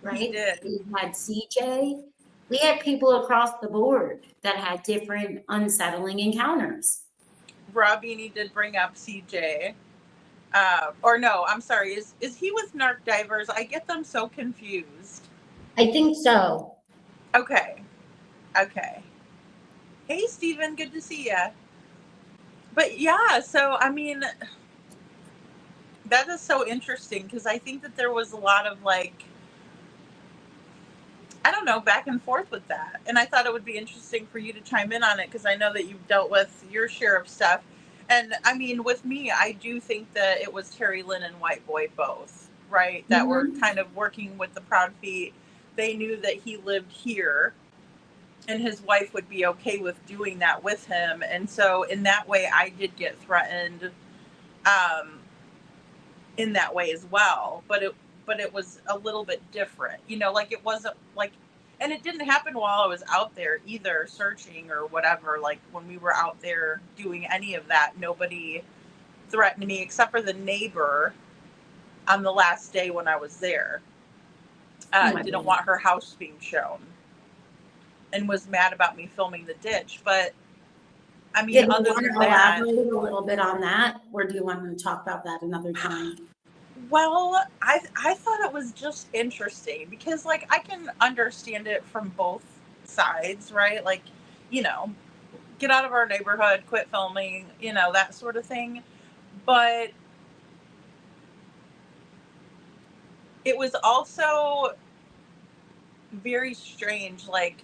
Right. He did. We had CJ. We had people across the board that had different unsettling encounters. Robini did bring up CJ. Or no, I'm sorry. Is he with Narc Divers? I get them so confused. I think so. Okay. Hey, Steven, good to see ya. But yeah, so I mean, that is so interesting because I think that there was a lot of like, I don't know, back and forth with that. And I thought it would be interesting for you to chime in on it because I know that you've dealt with your share of stuff. And I mean, with me, I do think that it was Terry Lynn and White Boy both, right? That were kind of working with the Proud Feet. They knew that he lived here and his wife would be okay with doing that with him. And so in that way, I did get threatened in that way as well. But it was a little bit different, you know, like it wasn't like, and it didn't happen while I was out there either searching or whatever. Like when we were out there doing any of that, nobody threatened me except for the neighbor on the last day when I was there. Didn't want her house being shown and was mad about me filming the ditch. But I mean, Did you other want than to that, elaborate a little bit on that, or do you want to talk about that another time? well, I thought it was just interesting because, like, I can understand it from both sides, right? Like, you know, get out of our neighborhood, quit filming, you know, that sort of thing. But it was also very strange. Like,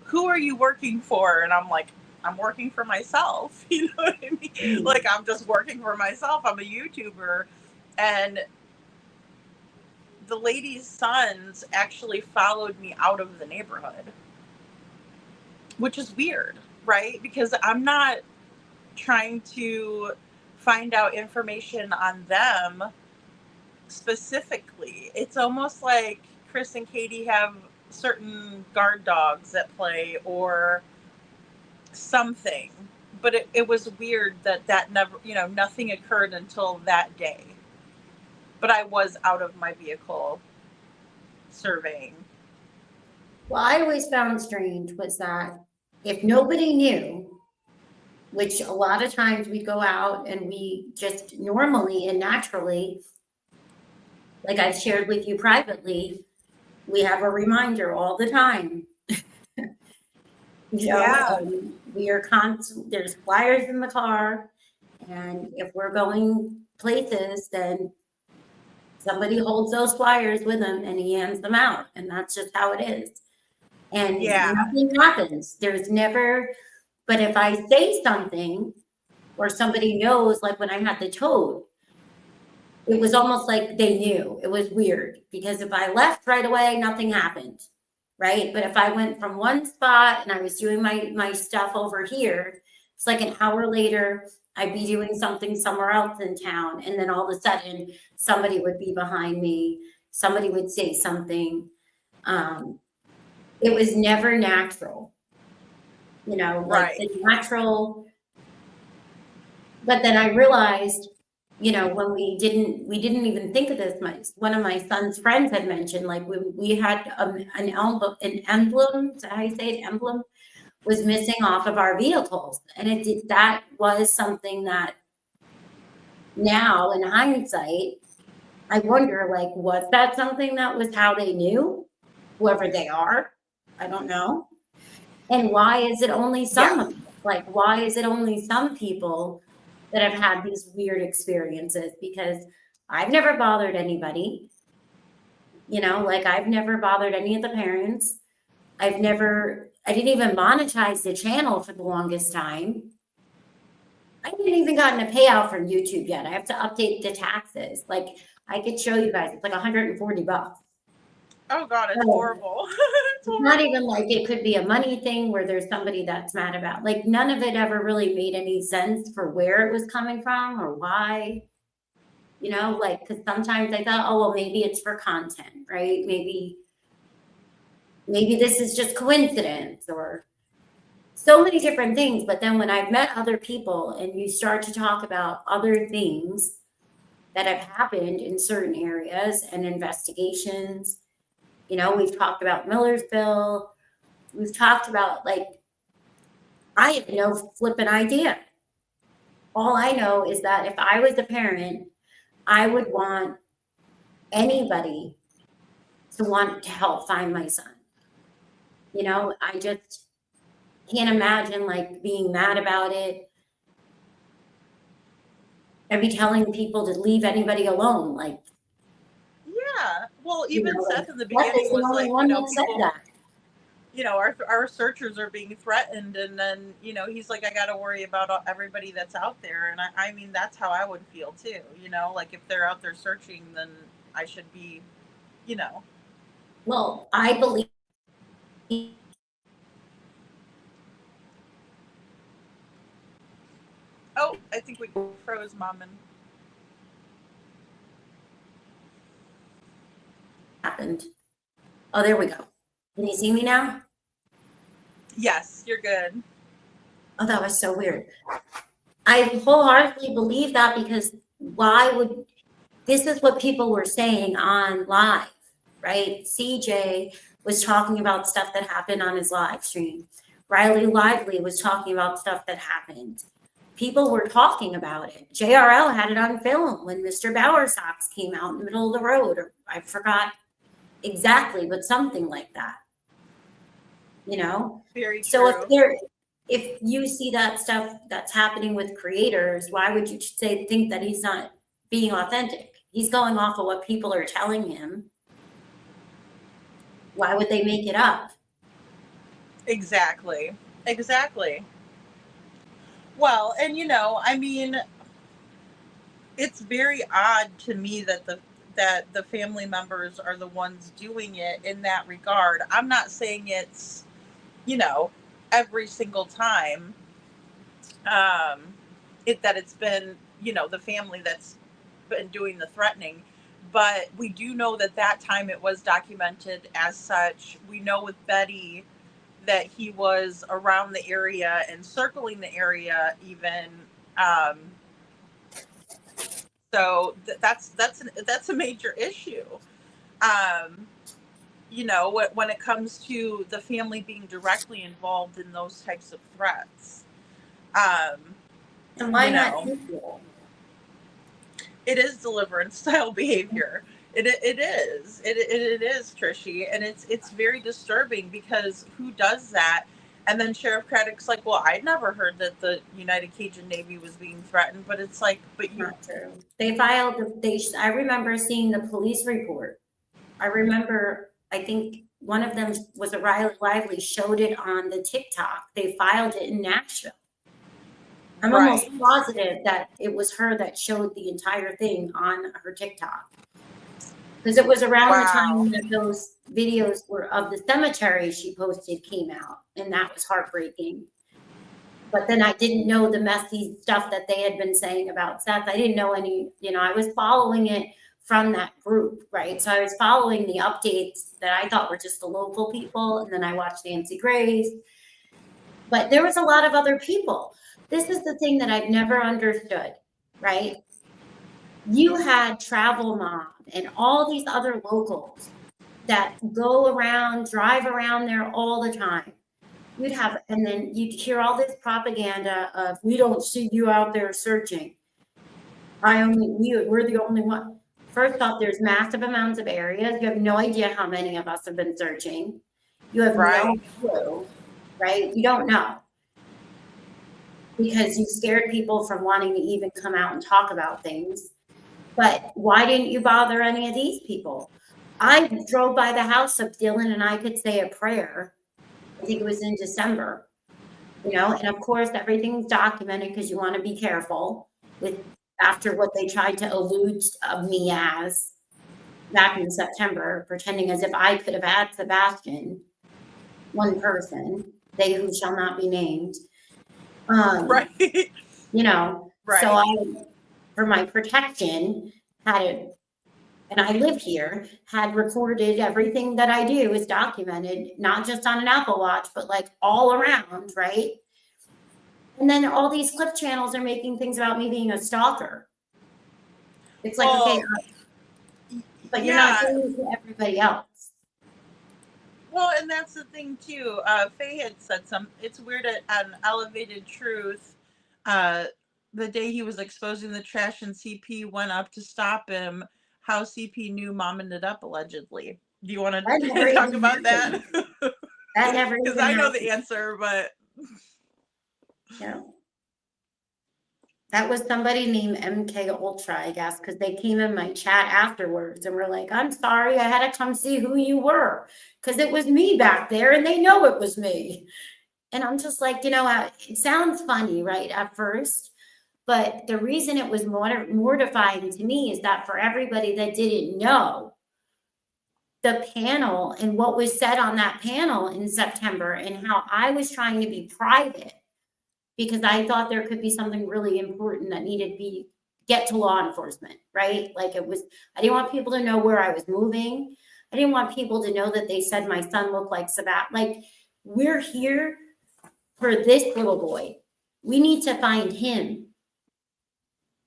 who are you working for? And I'm like, I'm working for myself. You know what I mean? Like, I'm just working for myself. I'm a YouTuber. And the lady's sons actually followed me out of the neighborhood, which is weird, right? Because I'm not trying to find out information on them specifically. It's almost like Chris and Katie have certain guard dogs that play or something. But it was weird that never, you know, nothing occurred until that day. But I was out of my vehicle surveying. What I always found strange was that if nobody knew, which a lot of times we go out and we just normally and naturally, like I've shared with you privately, we have a reminder all the time. You know, we are constant. There's flyers in the car, and if we're going places, then somebody holds those flyers with them and he hands them out, and that's just how it is. And nothing happens. There's never. But if I say something, or somebody knows, like when I had the toad, it was almost like they knew. It was weird because if I left right away, nothing happened. Right. But if I went from one spot and I was doing my stuff over here, it's like an hour later, I'd be doing something somewhere else in town. And then all of a sudden somebody would be behind me. Somebody would say something. It was never natural, you know, like the natural. But then I realized, you know, when we didn't even think of this much. One of my son's friends had mentioned, like we had an emblem, is that how you say it? Emblem was missing off of our vehicles. And that was something that now in hindsight, I wonder, like, was that something that was how they knew, whoever they are? I don't know. And why is it only some of them? Like, why is it only some people that have had these weird experiences? Because I've never bothered anybody, you know, like I've never bothered any of the parents. I didn't even monetize the channel for the longest time. I haven't even gotten a payout from YouTube yet. I have to update the taxes. Like I could show you guys, it's like $140. Oh God, it's horrible. It's not even like it could be a money thing where there's somebody that's mad about. Like none of it ever really made any sense for where it was coming from or why. You know, like because sometimes I thought, oh well, maybe it's for content, right? Maybe this is just coincidence or so many different things. But then when I've met other people and you start to talk about other things that have happened in certain areas and investigations. You know, we've talked about Millersville. We've talked about, like, I have no flipping idea. All I know is that if I was a parent, I would want anybody to want to help find my son. You know, I just can't imagine, like, being mad about it. I'd be telling people to leave anybody alone, like. Yeah. Well, even You know, Seth in the beginning was like, you know, people. our searchers are being threatened, and then he's like, I got to worry about everybody that's out there. And I mean, that's how I would feel too. Like if they're out there searching, then I should be, Well, I believe Oh, I think we froze Mommin. happened. Oh, there we go. Can you see me now? Yes, you're good. Oh, that was so weird. I wholeheartedly believe that, because this is what people were saying on live, right? CJ was talking about stuff that happened on his live stream. Riley Lively was talking about stuff that happened. People were talking about it. JRL had it on film when Mr. Bowersox came out in the middle of the road, or I forgot exactly, but something like that. Very so true. if you see that stuff that's happening with creators, why would you think that he's not being authentic? He's going off of what people are telling him. Why would they make it up? Exactly. Well, and I mean, it's very odd to me that the family members are the ones doing it in that regard. I'm not saying it's every single time that it's been the family that's been doing the threatening, but we do know that time it was documented as such. We know with Betty that he was around the area and circling the area even. So that's a major issue. When it comes to the family being directly involved in those types of threats. And why not people? It is deliverance style behavior. It is. It is, Trishy, and it's very disturbing, because who does that? And then Sheriff Craddock's like, well, I'd never heard that the United Cajun Navy was being threatened, but it's like, but you. Not true. I remember seeing the police report. I remember, I think one of them was a Riley Lively, showed it on the TikTok. They filed it in Nashville. I'm almost positive that it was her that showed the entire thing on her TikTok. Because it was around the time that those videos were of the cemetery she posted came out, and that was heartbreaking. But then I didn't know the messy stuff that they had been saying about Seth. I didn't know any, I was following it from that group, right? So I was following the updates that I thought were just the local people, and then I watched Nancy Grace. But there was a lot of other people. This is the thing that I've never understood, right? You had Travel Mom and all these other locals that go around, drive around there all the time. And then you'd hear all this propaganda of, we don't see you out there searching. We're the only one. First off, there's massive amounts of areas. You have no idea how many of us have been searching. You have no clue, right? You don't know. Because you scared people from wanting to even come out and talk about things. But why didn't you bother any of these people? I drove by the house of Dylan and I could say a prayer. I think it was in December, and of course everything's documented because you want to be careful after what they tried to allude of me as back in September, pretending as if I could have had Sebastian, one person, they who shall not be named. Right. Right. So I, for my protection, had it, and I live here, had recorded everything that I do is documented, not just on an Apple Watch, but like all around, right? And then all these clip channels are making things about me being a stalker. It's like, okay, but you're not doing it to everybody else. Well, and that's the thing too. Faye had said it's weird on Elevated Truth, the day he was exposing the trash and CP went up to stop him, how CP knew Mom ended up allegedly. Do you want to talk about that? That never Because I know the answer, but yeah. That was somebody named MK Ultra, I guess, because they came in my chat afterwards and were like, I'm sorry, I had to come see who you were because it was me back there and they know it was me. And I'm just like, it sounds funny, right, at first. But the reason it was mortifying to me is that for everybody that didn't know, the panel and what was said on that panel in September and how I was trying to be private because I thought there could be something really important that needed to get to law enforcement, right? Like I didn't want people to know where I was moving. I didn't want people to know that they said my son looked like Sabat. Like, we're here for this little boy. We need to find him.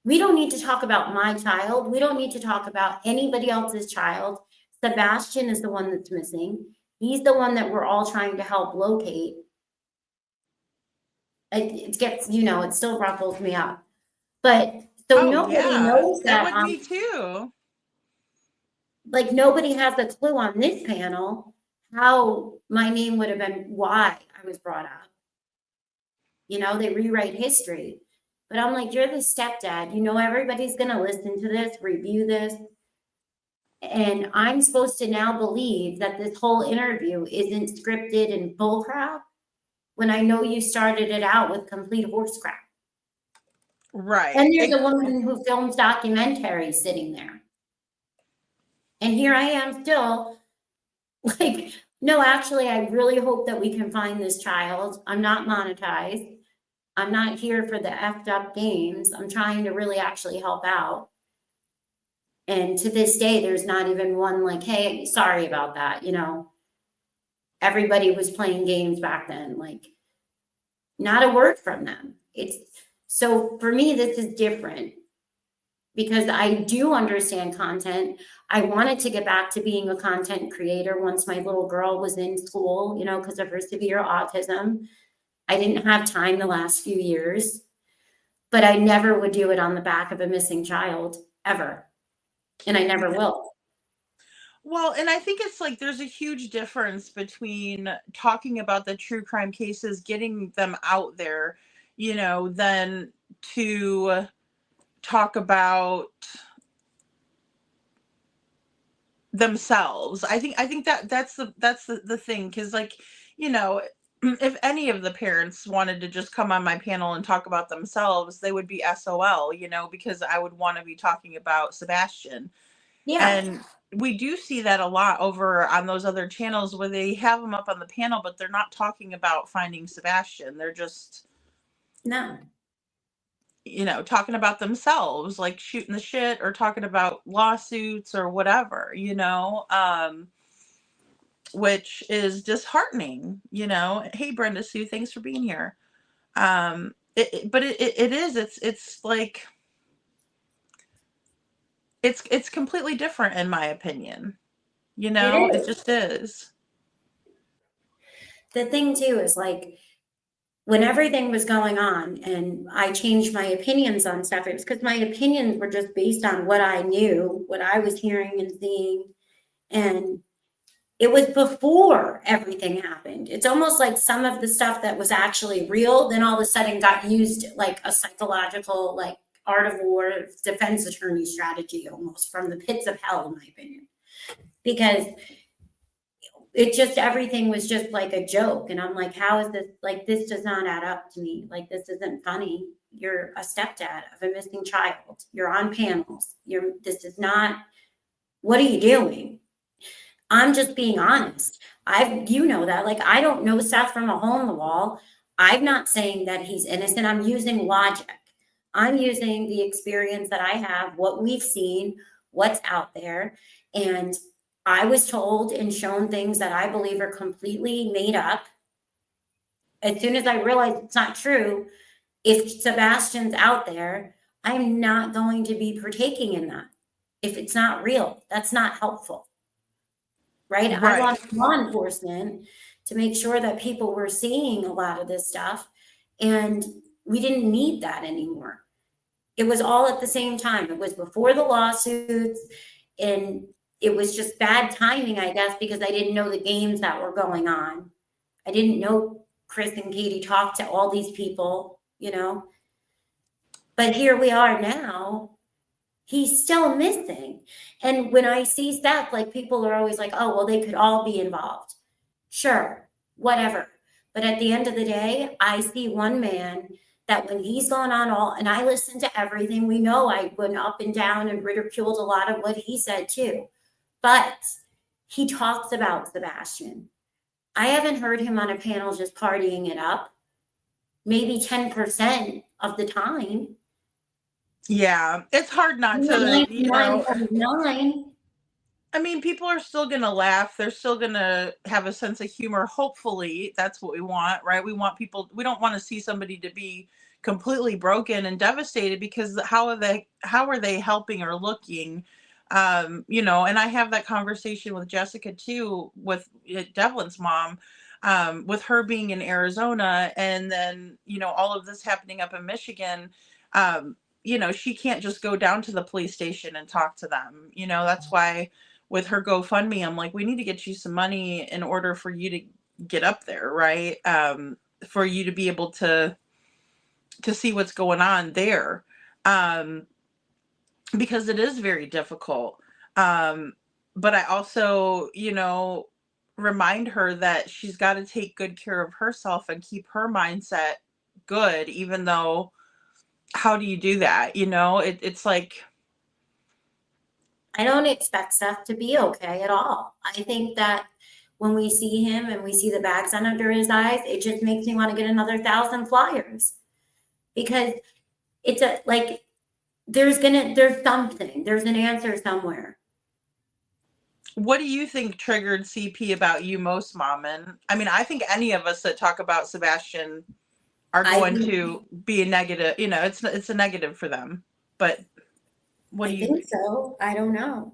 We don't need to talk about my child. We don't need to talk about anybody else's child. Sebastian is the one that's missing. He's the one that we're all trying to help locate. It gets, it still ruffles me up. But so nobody knows that. That would me too. Like, nobody has a clue on this panel how my name would have been, why I was brought up. They rewrite history. But I'm like, you're the stepdad. Everybody's going to listen to this, review this. And I'm supposed to now believe that this whole interview isn't scripted and bullcrap when I know you started it out with complete horse crap. Right. And there's a woman who films documentaries sitting there. And here I am still like, no, actually, I really hope that we can find this child. I'm not monetized. I'm not here for the effed up games. I'm trying to really actually help out. And to this day, there's not even one like, hey, sorry about that. Everybody was playing games back then. Like, not a word from them. So for me, this is different because I do understand content. I wanted to get back to being a content creator once my little girl was in school, because of her severe autism. I didn't have time the last few years, but I never would do it on the back of a missing child, ever. And I never will. Well, and I think it's like there's a huge difference between talking about the true crime cases, getting them out there, than to talk about themselves. I think that's the thing, because if any of the parents wanted to just come on my panel and talk about themselves, they would be SOL, because I would want to be talking about Sebastian. Yeah. And we do see that a lot over on those other channels where they have them up on the panel, but they're not talking about finding Sebastian. They're just talking about themselves, like shooting the shit or talking about lawsuits or whatever, which is disheartening, Hey, Brenda Sue, thanks for being here. But it is, it's like, it's completely different in my opinion. It just is. The thing too is like, when everything was going on and I changed my opinions on stuff, it was because my opinions were just based on what I knew, what I was hearing and seeing. And it was before everything happened. It's almost like some of the stuff that was actually real, then all of a sudden got used like a psychological, like art of war, defense attorney strategy, almost from the pits of hell, in my opinion. Because everything was just like a joke. And I'm like, how is this? Like, this does not add up to me. Like, this isn't funny. You're a stepdad of a missing child. You're on panels. This is not, what are you doing? I'm just being honest. That, like, I don't know stuff from a hole in the wall. I'm not saying that he's innocent. I'm using logic. I'm using the experience that I have, what we've seen, what's out there. And I was told and shown things that I believe are completely made up. As soon as I realized it's not true, if Sebastian's out there, I'm not going to be partaking in that. If it's not real, that's not helpful. Right? I want law enforcement to make sure that people were seeing a lot of this stuff, and we didn't need that anymore. It was all at the same time. It was before the lawsuits, and it was just bad timing, I guess, because I didn't know the games that were going on. I didn't know Chris and Katie talked to all these people, But But here we are now, he's still missing. And when I see stuff, like, people are always like, oh, well, they could all be involved. Sure, whatever. But at the end of the day, I see one man that when he's gone on all, and I listen to everything, we know I went up and down and ridiculed a lot of what he said too. But he talks about Sebastian. I haven't heard him on a panel just partying it up, maybe 10% of the time. Yeah, it's hard not to, you know. 9.9. I mean, people are still going to laugh. They're still going to have a sense of humor. Hopefully, that's what we want, right? We want people, we don't want to see somebody to be completely broken and devastated, because how are they helping or looking? You know, and I have that conversation with Jessica too, with Devlin's mom, with her being in Arizona, and then, you know, all of this happening up in Michigan. You know, she can't just go down to the police station and talk to them. You know, that's why with her GoFundMe, I'm like, we need to get you some money in order for you to get up there, right? For you to be able to see what's going on there. Because it is very difficult. But I also, you know, remind her that she's got to take good care of herself and keep her mindset good, even though, how do you do that? You know, it's like, I don't expect Seth to be okay at all. I think that when we see him and we see the bags under his eyes, it just makes me want to get another 1,000 flyers, because it's like, there's something, there's an answer somewhere. What do you think triggered CP about you most, Mommin? I mean, I think any of us that talk about Sebastian are going to be a negative, you know, it's a negative for them. But what do you think? So? I don't know.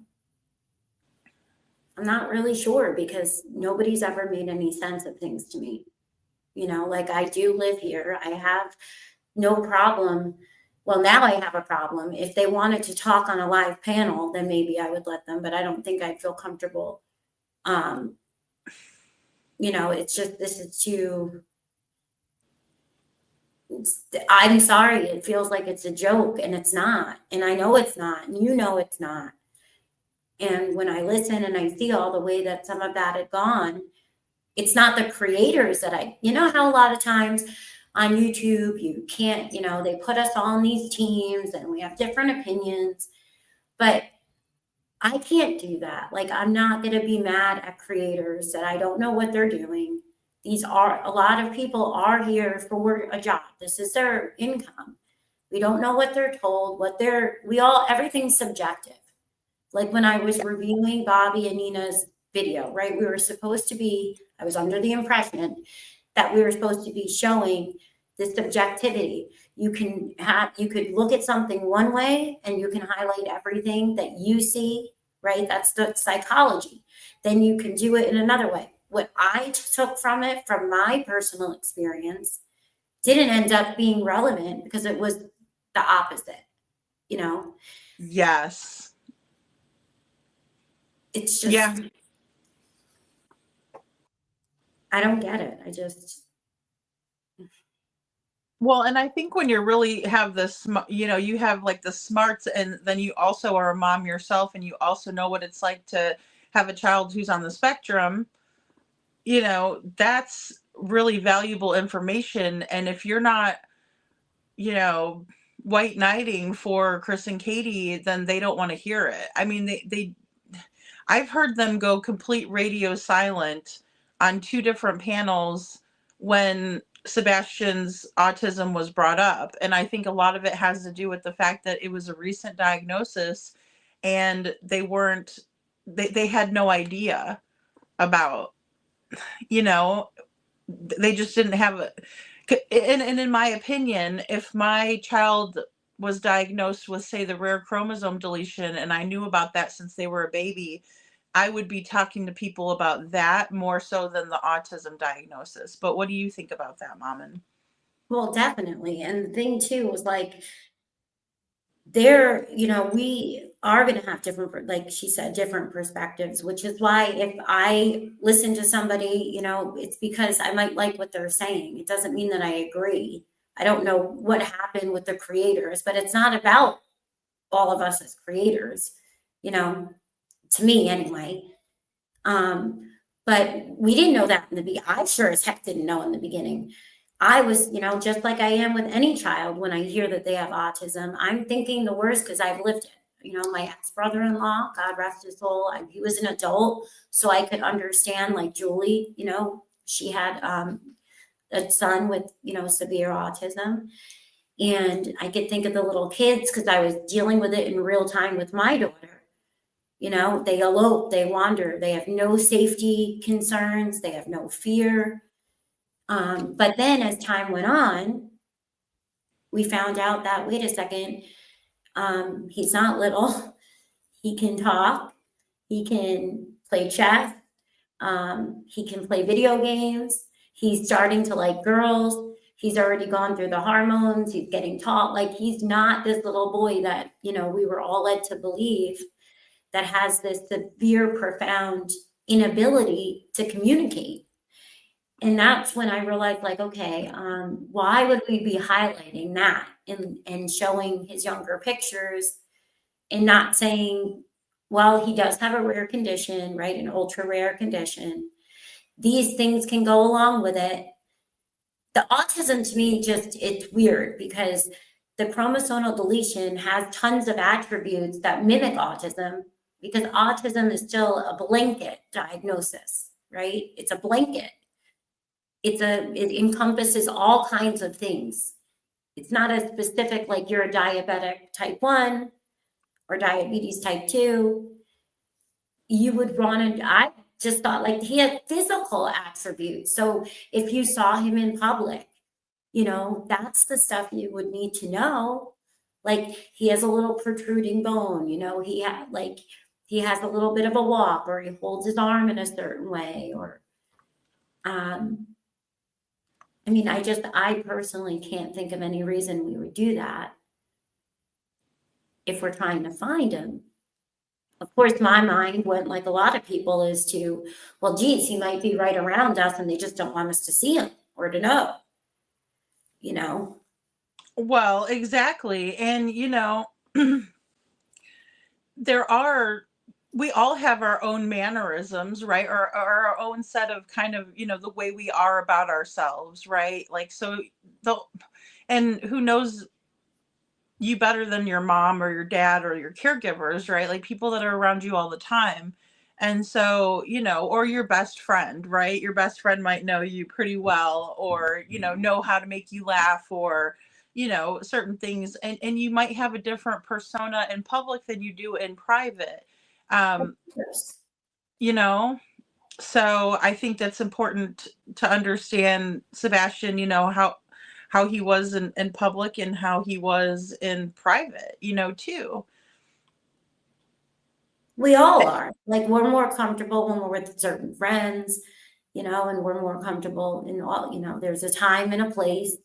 I'm not really sure, because nobody's ever made any sense of things to me. You know, like, I do live here. I have no problem. Well, now I have a problem. If they wanted to talk on a live panel, then maybe I would let them, but I don't think I'd feel comfortable. You know, it's just, this is too, I'm sorry, it feels like it's a joke, and it's not. And I know it's not, and you know it's not. And when I listen and I see all the way that some of that had gone, it's not the creators that you know how a lot of times on YouTube, you can't, you know, they put us all in these teams and we have different opinions, but I can't do that. Like, I'm not going to be mad at creators that I don't know what they're doing. A lot of people are here for a job. This is their income. We don't know what they're told, everything's subjective. Like, when I was reviewing Bobby and Nina's video, right? I was under the impression that we were supposed to be showing this subjectivity. You could look at something one way and you can highlight everything that you see, right? That's the psychology. Then you can do it in another way. What I took from it, from my personal experience, didn't end up being relevant, because it was the opposite, you know? Yes. It's just, yeah. I don't get it. I just. Well, and I think when you really have this, you know, you have like the smarts, and then you also are a mom yourself, and you also know what it's like to have a child who's on the spectrum, you know, that's really valuable information. And if you're not, you know, white knighting for Chris and Katie, then they don't want to hear it. I mean, I've heard them go complete radio silent on 2 different panels when Sebastian's autism was brought up. And I think a lot of it has to do with the fact that it was a recent diagnosis, and they had no idea about, you know, they just didn't have and in my opinion, if my child was diagnosed with, say, the rare chromosome deletion, and I knew about that since they were a baby, I would be talking to people about that more so than the autism diagnosis. But what do you think about that, Mommin? Well, definitely. And the thing too was, like, you know, we are going to have different, like she said, different perspectives, which is why if I listen to somebody, you know, it's because I might like what they're saying. It doesn't mean that I agree, I don't know what happened with the creators, but it's not about all of us as creators, you know, to me anyway. But we didn't know that in the beginning. I sure as heck didn't know in the beginning. I was, you know, just like I am with any child, when I hear that they have autism, I'm thinking the worst because I've lived it. You know, my ex-brother-in-law, God rest his soul, he was an adult, so I could understand, like Julie, you know, she had a son with, you know, severe autism. And I could think of the little kids because I was dealing with it in real time with my daughter. You know, they elope, they wander, they have no safety concerns, they have no fear. But then as time went on, we found out that, wait a second, he's not little. He can talk, he can play chess, he can play video games, he's starting to like girls, he's already gone through the hormones, he's getting taught, like he's not this little boy that, you know, we were all led to believe that has this severe, profound inability to communicate. And that's when I realized, like, okay, why would we be highlighting that and showing his younger pictures and not saying, well, he does have a rare condition, right? An ultra rare condition. These things can go along with it. The autism to me, just, it's weird because the chromosomal deletion has tons of attributes that mimic autism, because autism is still a blanket diagnosis, right? It's a blanket. It encompasses all kinds of things. It's not as specific like you're a diabetic type 1 or diabetes type 2. You would want to, I just thought, like, he had physical attributes. So if you saw him in public, you know, that's the stuff you would need to know. Like, he has a little protruding bone, you know, he has a little bit of a walk, or he holds his arm in a certain way, or, I mean, I personally can't think of any reason we would do that if we're trying to find him. Of course, my mind went, like a lot of people, is to, well, geez, he might be right around us and they just don't want us to see him or to know, you know? Well, exactly. And, you know, we all have our own mannerisms, right? Or our own set of kind of, you know, the way we are about ourselves, right? Like, so and who knows you better than your mom or your dad or your caregivers, right? Like, people that are around you all the time. And so, you know, or your best friend, right? Your best friend might know you pretty well, or, you know how to make you laugh, or, you know, certain things. And you might have a different persona in public than you do in private. You know, so I think that's important to understand, Sebastian, you know, how he was in public and how he was in private, you know, too. We all are. Like, we're more comfortable when we're with certain friends, you know, and we're more comfortable in all, you know, there's a time and a place,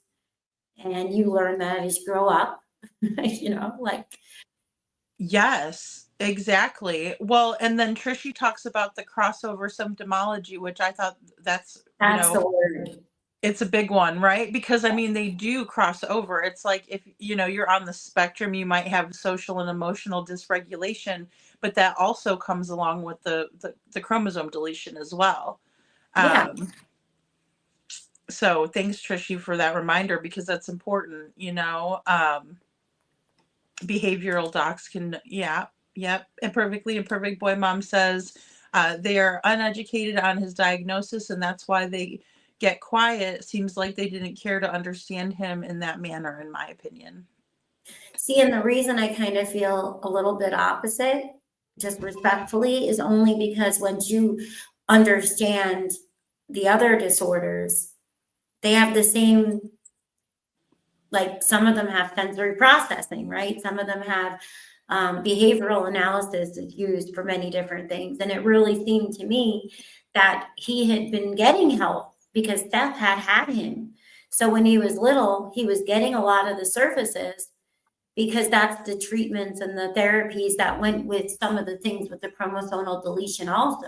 and you learn that as you grow up, you know, like. Yes, exactly. Well, and then Trishy talks about the crossover symptomology, which I thought that's The word. It's a big one, right? Because I mean, they do cross over. It's like, if you know you're on the spectrum, you might have social and emotional dysregulation, but that also comes along with the chromosome deletion as well. Yeah. So thanks, Trishy, for that reminder, because that's important. You know, behavioral docs can, imperfectly imperfect boy mom says they are uneducated on his diagnosis, and that's why they get quiet. It seems like they didn't care to understand him in that manner, in my opinion. See, and the reason I kind of feel a little bit opposite, just respectfully, is only because once you understand the other disorders, they have the same, like, some of them have sensory processing, right? Some of them have behavioral analysis is used for many different things. And it really seemed to me that he had been getting help because Steph had him. So when he was little, he was getting a lot of the services because that's the treatments and the therapies that went with some of the things with the chromosomal deletion also.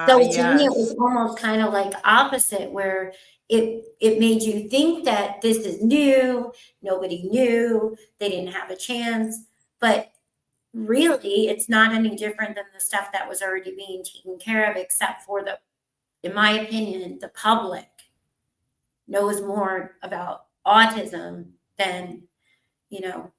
So to me, it Yes. was almost kind of like opposite, where it made you think that this is new, nobody knew, they didn't have a chance, but really, it's not any different than the stuff that was already being taken care of, except for the, in my opinion, the public knows more about autism than, you know,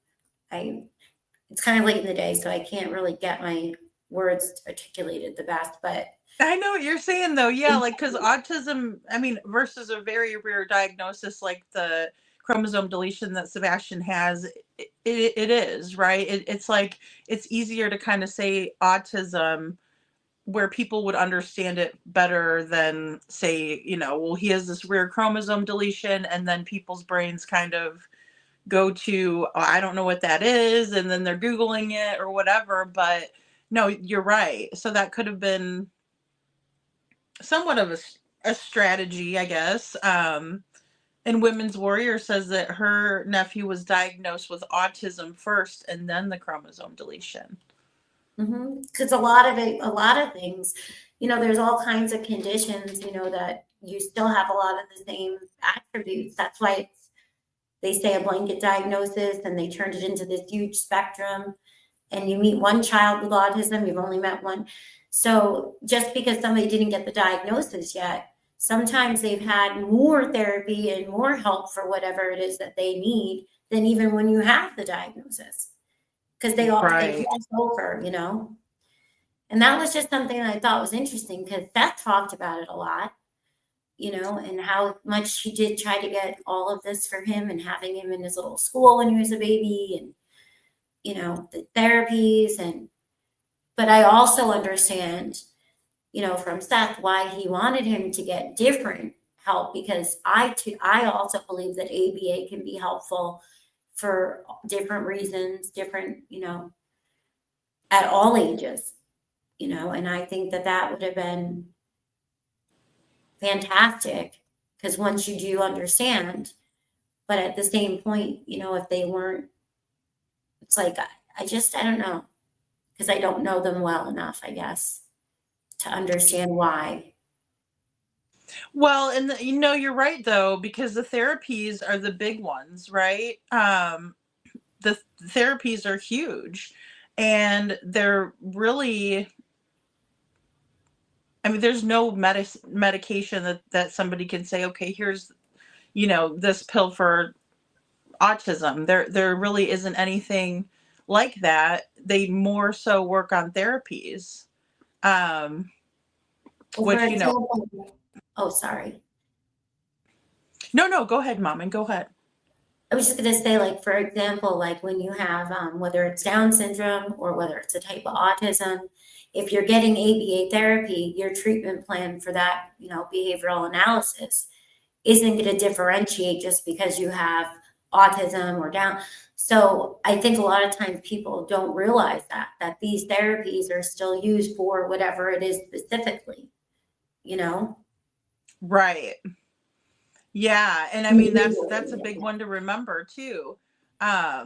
it's kind of late in the day, so I can't really get my words articulated the best, but I know what you're saying though. Yeah, like because autism, I mean, versus a very rare diagnosis like the chromosome deletion that Sebastian has, it is, right? It's like it's easier to kind of say autism where people would understand it better than say, well, he has this rare chromosome deletion, and then people's brains kind of go to, oh, I don't know what that is, and then they're Googling it or whatever. But no, you're right. So that could have been somewhat of a strategy, I guess. And Women's Warrior says that her nephew was diagnosed with autism first and then the chromosome deletion. Because a lot of things, there's all kinds of conditions, that you still have a lot of the same attributes. That's why they say a blanket diagnosis, and they turned it into this huge spectrum. And you meet one child with autism, you've only met one. So just because somebody didn't get the diagnosis yet, sometimes they've had more therapy and more help for whatever it is that they need than even when you have the diagnosis. Because they Right. cross over, And that was just something that I thought was interesting, because Seth talked about it a lot, and how much he did try to get all of this for him, and having him in his little school when he was a baby, and the therapies. But I also understand, from Seth, why he wanted him to get different help, because I also believe that ABA can be helpful for different reasons, different, at all ages, and I think that would have been fantastic, because once you do understand, but at the same point, if they weren't, it's like, I don't know, because I don't know them well enough, I guess, to understand why. Well, and you're right though, because the therapies are the big ones, right? The therapies are huge, and they're really, I mean, there's no medication that somebody can say, okay, here's, this pill for autism. There really isn't anything like that. They more so work on therapies. Which, oh, sorry. No, go ahead, Mom, and go ahead. I was just going to say, like, for example, like when you have, whether it's Down syndrome or whether it's a type of autism, if you're getting ABA therapy, your treatment plan for that, behavioral analysis isn't going to differentiate just because you have autism or Down. So I think a lot of times people don't realize that these therapies are still used for whatever it is specifically, Right. Yeah, and I mean that's a big one to remember too. I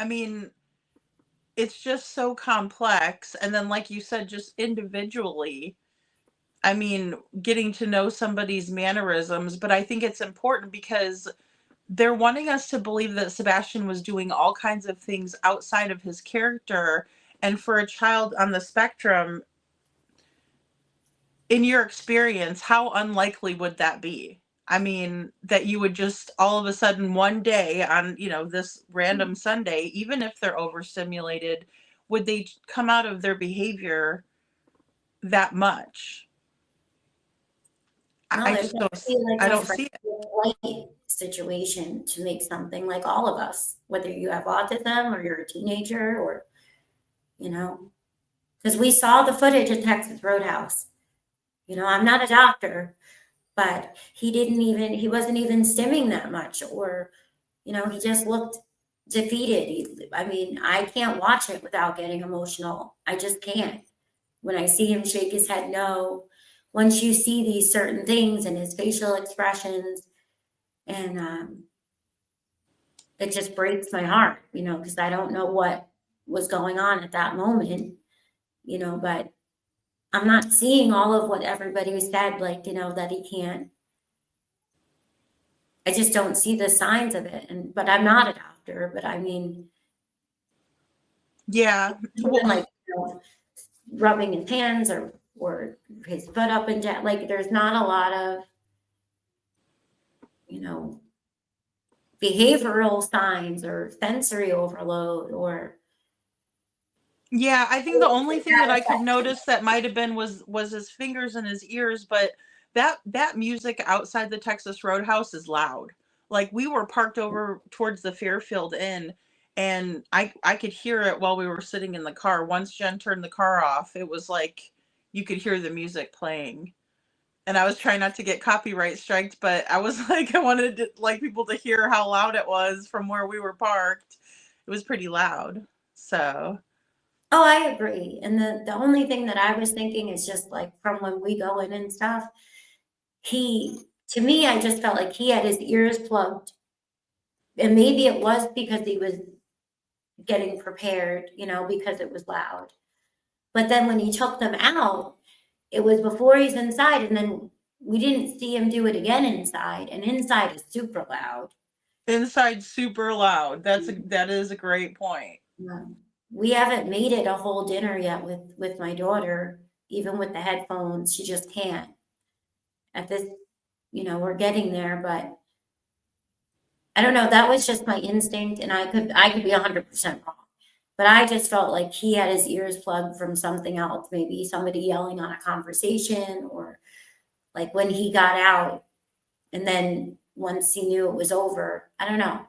mean, it's just so complex, and then like you said, just individually, I mean, getting to know somebody's mannerisms, but I think it's important because they're wanting us to believe that Sebastian was doing all kinds of things outside of his character, and for a child on the spectrum, in your experience, how unlikely would that be? I mean, that you would just all of a sudden one day on, this random Sunday, even if they're overstimulated, would they come out of their behavior that much? No, I there's just don't, like I a don't see it. light situation to make something like all of us, whether you have autism or you're a teenager, or, because we saw the footage of Texas Roadhouse. I'm not a doctor, but he wasn't even stimming that much, or, he just looked defeated. I mean, I can't watch it without getting emotional. I just can't. When I see him shake his head no, once you see these certain things and his facial expressions, and it just breaks my heart, because I don't know what was going on at that moment, but I'm not seeing all of what everybody said, like, that he can't. I just don't see the signs of it. But I'm not a doctor, but I mean, Yeah. even like, rubbing his hands or his foot up and down, like there's not a lot of, behavioral signs or sensory overload or. Yeah, I think the only thing that I could notice that might have been was his fingers and his ears, but that music outside the Texas Roadhouse is loud. Like we were parked over towards the Fairfield Inn, and I could hear it while we were sitting in the car. Once Jen turned the car off, it was like you could hear the music playing. And I was trying not to get copyright striked, but I was like I wanted people to hear how loud it was from where we were parked. It was pretty loud. So Oh, I agree. And the only thing that I was thinking is just like from when we go in and stuff, to me, I just felt like he had his ears plugged. And maybe it was because he was getting prepared, because it was loud. But then when he took them out, it was before he's inside, and then we didn't see him do it again inside, and inside is super loud. Inside super loud. That is a great point. Yeah. We haven't made it a whole dinner yet with my daughter, even with the headphones. She just can't. At this, we're getting there, but I don't know. That was just my instinct, and I could be 100% wrong. But I just felt like he had his ears plugged from something else, maybe somebody yelling on a conversation, or like when he got out, and then once he knew it was over, I don't know.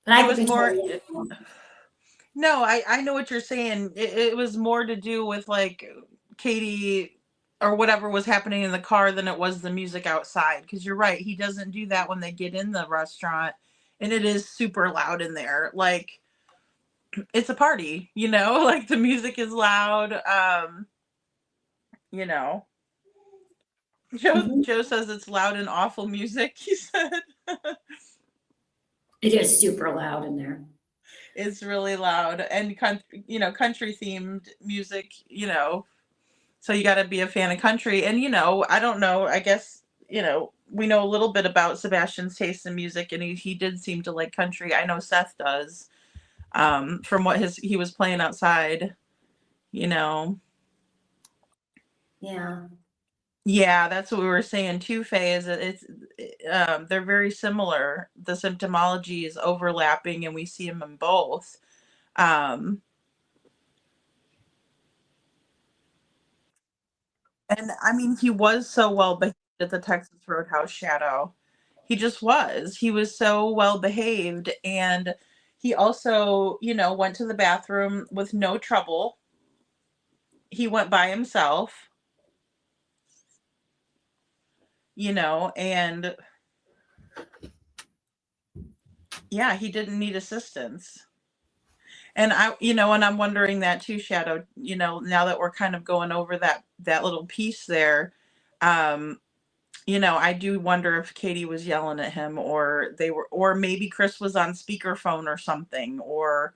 But I could be totally wrong. No, I know what you're saying. It was more to do with like Katie or whatever was happening in the car than it was the music outside. Because you're right, he doesn't do that when they get in the restaurant, and it is super loud in there. Like it's a party, like the music is loud. Joe says it's loud and awful music, he said. It is super loud in there. It's really loud and country themed music, so you got to be a fan of country. And I don't know, I guess we know a little bit about Sebastian's taste in music, and he did seem to like country. I know Seth does, from what he was playing outside. Yeah. Yeah, that's what we were saying too, Faye, is that they're very similar. The symptomology is overlapping, and we see them in both. And I mean, he was so well behaved at the Texas Roadhouse, Shadow. He just was. He was so well behaved, and he also, went to the bathroom with no trouble. He went by himself, and yeah, he didn't need assistance. And and I'm wondering that too, Shadow, now that we're kind of going over that little piece there, I do wonder if Katie was yelling at him, or maybe Chris was on speakerphone or something, or,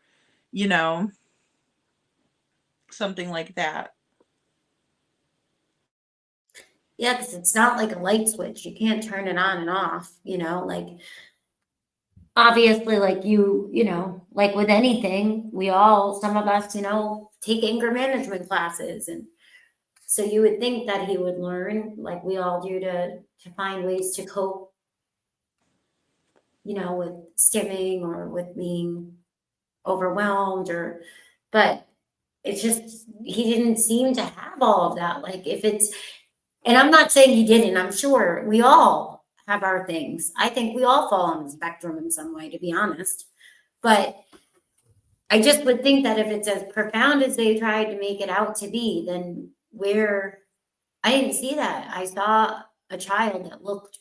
something like that. Yeah, because it's not like a light switch. You can't turn it on and off, like obviously, like like with anything, some of us, take anger management classes. And so you would think that he would learn, like we all do, to find ways to cope, with stimming or with being overwhelmed, but it's just, he didn't seem to have all of that. Like and I'm not saying he didn't, I'm sure we all have our things. I think we all fall on the spectrum in some way, to be honest. But I just would think that if it's as profound as they tried to make it out to be, then I didn't see that. I saw a child that looked,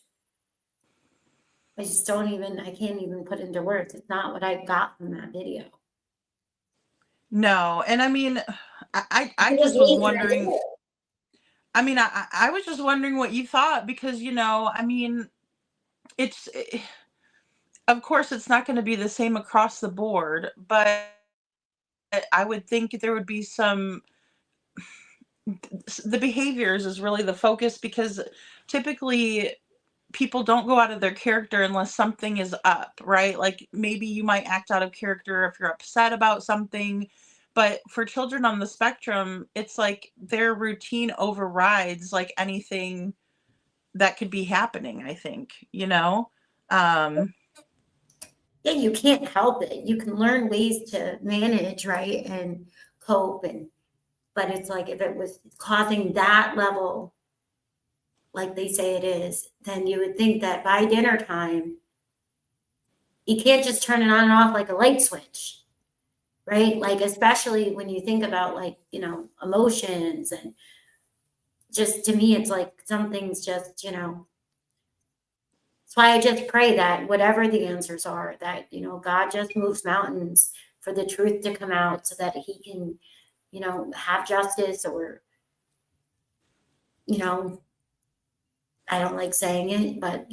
I can't even put into words. It's not what I got from that video. No, and I mean, I just was wondering. I mean, I was just wondering what you thought, because I mean, of course it's not going to be the same across the board, but I would think there would be some, the behaviors is really the focus, because typically people don't go out of their character unless something is up, right? Like maybe you might act out of character if you're upset about something, but for children on the spectrum, it's like their routine overrides like anything that could be happening, I think, you know? Yeah, you can't help it. You can learn ways to manage, right, and cope, but it's like if it was causing that level, like they say it is, then you would think that by dinner time, you can't just turn it on and off like a light switch, right? Like, especially when you think about, like, emotions, and just, to me, it's like something's just, that's why I just pray that whatever the answers are, that, God just moves mountains for the truth to come out so that he can, have justice, or, I don't like saying it, but,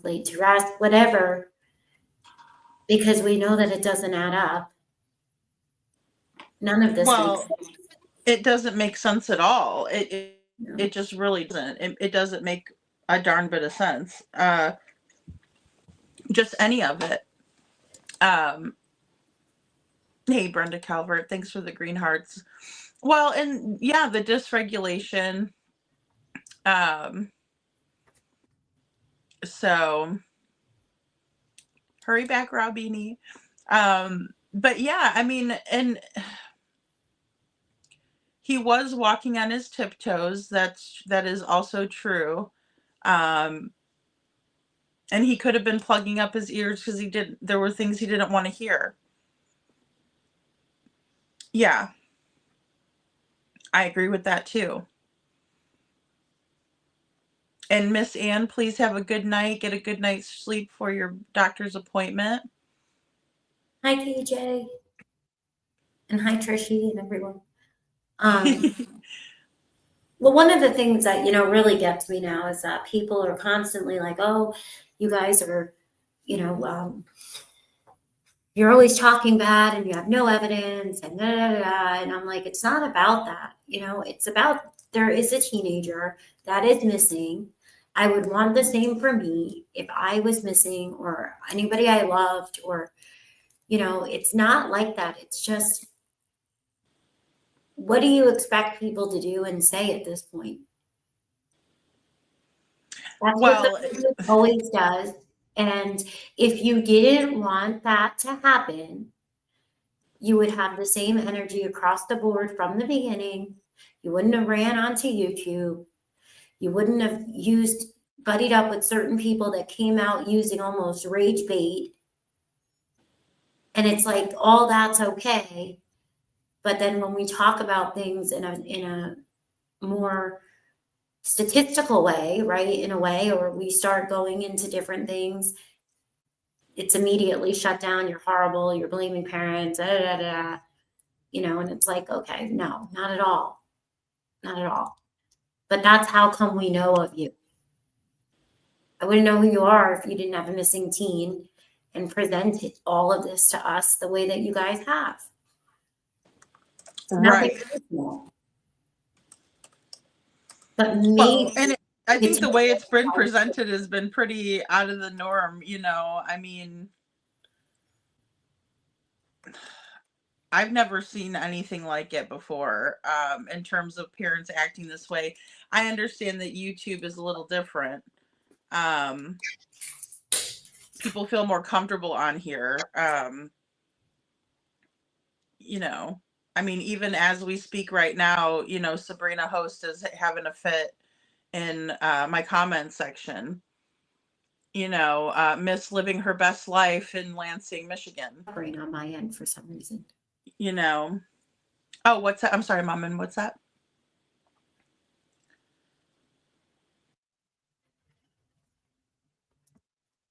laid to rest, whatever, because we know that it doesn't add up. None of this makes Well, sense. it doesn't make sense at all. No. It just really doesn't. It doesn't make a darn bit of sense. Just any of it. Hey, Brenda Calvert, thanks for the green hearts. Well, and yeah, the dysregulation. So hurry back, Robini. But yeah, I mean, and he was walking on his tiptoes. That is also true. And he could have been plugging up his ears because there were things he didn't want to hear. Yeah. I agree with that too. And Miss Ann, please have a good night. Get a good night's sleep for your doctor's appointment. Hi, KJ. And hi, Trishy, and everyone. Well, one of the things that, really gets me now is that people are constantly like, oh, you guys are, you're always talking bad and you have no evidence, and da, da, da, da. And I'm like, it's not about that. It's about, there is a teenager that is missing. I would want the same for me if I was missing, or anybody I loved, or, it's not like that. It's just, what do you expect people to do and say at this point? That's what the public always does. And if you didn't want that to happen, you would have the same energy across the board from the beginning. You wouldn't have ran onto YouTube. You wouldn't have buddied up with certain people that came out using almost rage bait. And it's like, all that's okay. But then when we talk about things in a more statistical way, right, in a way, or we start going into different things, it's immediately shut down. You're horrible. You're blaming parents, da, da, da, da. And it's like, okay, no, not at all. Not at all. But that's how come we know of you. I wouldn't know who you are if you didn't have a missing teen and presented all of this to us the way that you guys have. Right. But maybe, and I think the way it's been presented has been pretty out of the norm. I mean, I've never seen anything like it before, in terms of parents acting this way. I understand that YouTube is a little different. People feel more comfortable on here. I mean, even as we speak right now, Sabrina Host is having a fit in my comment section. Miss living her best life in Lansing, Michigan. On my end for some reason. Oh, what's that? I'm sorry, Mommin, what's that?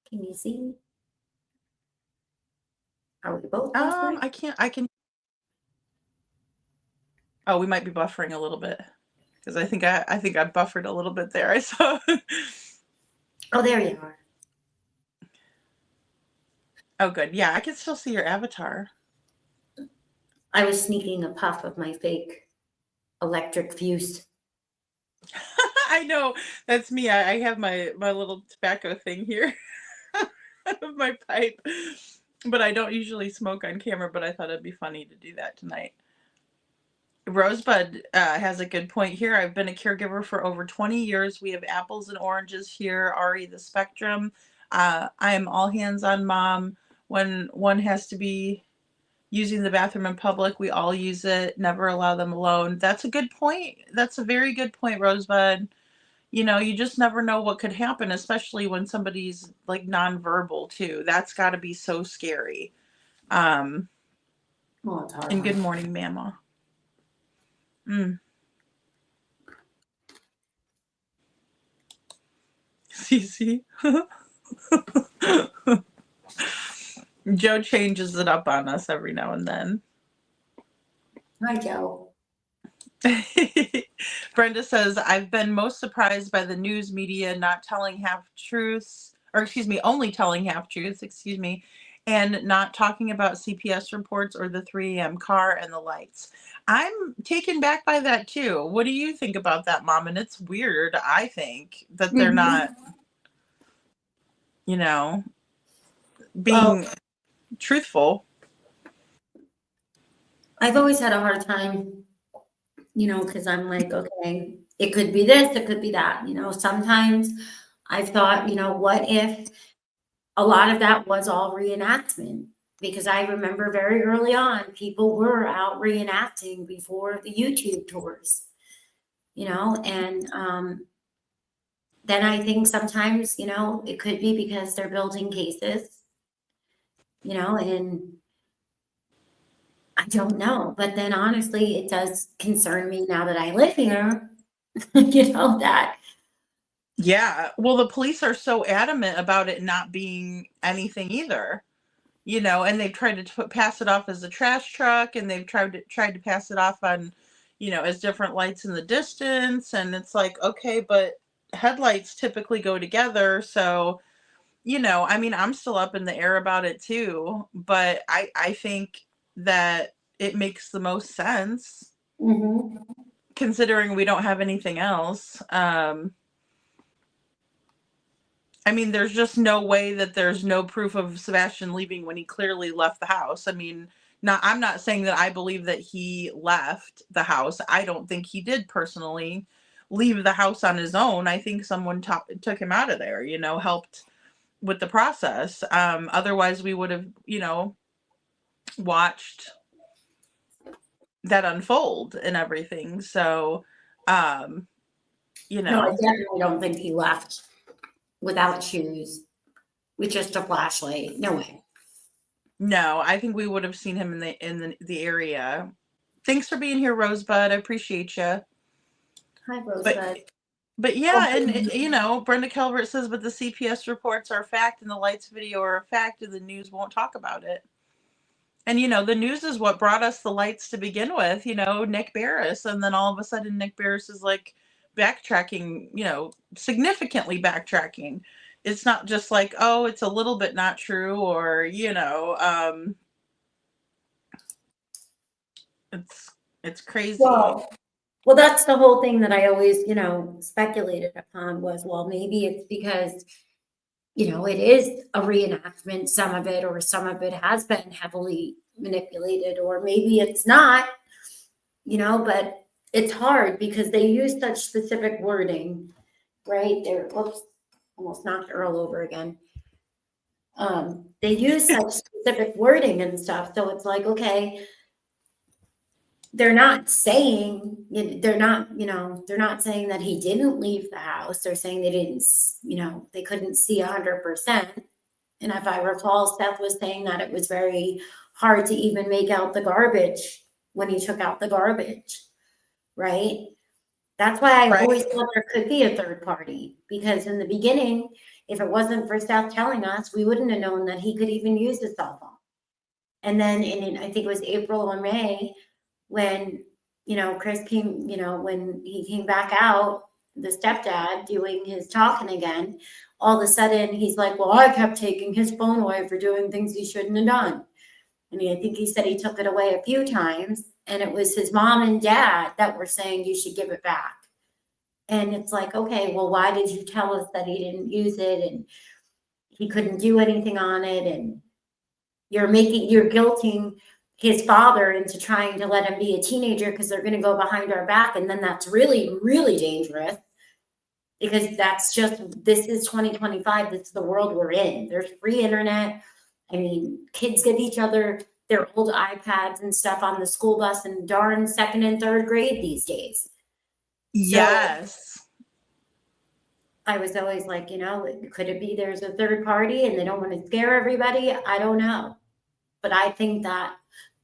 Can you see? Are we both buffering? I can. Oh, we might be buffering a little bit, because I think I buffered a little bit there. I saw. Oh, there you are. Oh, good. Yeah, I can still see your avatar. I was sneaking a puff of my fake electric fuse. I know, that's me. I have my little tobacco thing here of my pipe, but I don't usually smoke on camera, but I thought it'd be funny to do that tonight. Rosebud has a good point here. I've been a caregiver for over 20 years. We have apples and oranges here, Ari the spectrum. I am all hands on mom. When one has to be using the bathroom in public, we all use it. Never allow them alone. That's a good point. That's a very good point, Rosebud. You know, you just never know what could happen, especially when somebody's like nonverbal too. That's got to be so scary. Well, it's hard. And good morning, Mama. Cece. Joe changes it up on us every now and then. Hi, Joe. Brenda says, I've been most surprised by the news media not telling half truths, or excuse me, only telling half truths, excuse me, and not talking about CPS reports or the 3 a.m. car and the lights. I'm taken back by that too. What do you think about that, Mom? And it's weird, I think, that they're not, you know, being truthful. I've always had a hard time, you know, because I'm like, okay, it could be this, it could be that. You know, sometimes I've thought, you know, what if a lot of that was all reenactment? Because I remember very early on, people were out reenacting before the YouTube tours, you know, and then I think sometimes, you know, it could be because they're building cases, you know, and I don't know. But then honestly, it does concern me now that I live here, you know, that. Yeah. Well, the police are so adamant about it not being anything either, you know, and they've tried to pass it off as a trash truck, and they've tried to pass it off on, you know, as different lights in the distance. And it's like, okay, but headlights typically go together. So, you know, I mean, I'm still up in the air about it too, but I think that it makes the most sense considering we don't have anything else. I mean, there's just no way that there's no proof of Sebastian leaving when he clearly left the house. I mean, I'm not saying that I believe that he left the house. I don't think he did personally leave the house on his own. I think someone took him out of there, you know, helped with the process. Otherwise we would have, you know, watched that unfold and everything. So, you know. No, I definitely don't think he left without shoes, with just a flashlight. No way. No, I think we would have seen him in the area. Thanks for being here, Rosebud. I appreciate you. Hi, Rosebud. But yeah, and you know, Brenda Calvert says, but the CPS reports are a fact and the lights video are a fact, and the news won't talk about it. And you know, the news is what brought us the lights to begin with, you know, Nick Barris. And then all of a sudden Nick Barris is like backtracking, you know, significantly backtracking. It's not just like, oh, it's a little bit not true, or, you know, it's crazy. Well, that's the whole thing that I always, you know, speculated upon was, well, maybe it's because, you know, it is a reenactment, some of it, or some of it has been heavily manipulated, or maybe it's not, you know, but it's hard because they use such specific wording, right? They're, whoops, almost knocked Earl over again. They use such specific wording and stuff. So it's like, okay, they're not saying, they're not, you know, they're not saying that he didn't leave the house. They're saying they didn't, you know, they couldn't see 100%. And if I recall, Seth was saying that it was very hard to even make out the garbage when he took out the garbage, right? That's why I always thought there could be a third party, because in the beginning, if it wasn't for Seth telling us, we wouldn't have known that he could even use his cell phone. And then in, I think it was April or May, when, you know, Chris came, you know, when he came back out, the stepdad doing his talking again, all of a sudden he's like, well, I kept taking his phone away for doing things he shouldn't have done. I mean, I think he said he took it away a few times, and it was his mom and dad that were saying you should give it back. And it's like, okay, well, why did you tell us that he didn't use it and he couldn't do anything on it? And you're guilting his father into trying to let him be a teenager because they're going to go behind our back. And then that's really, really dangerous, because this is 2025. This is the world we're in. There's free internet. I mean, kids give each other their old iPads and stuff on the school bus in darn second and third grade these days. Yes. So I was always like, could it be there's a third party and they don't want to scare everybody? I don't know. But I think that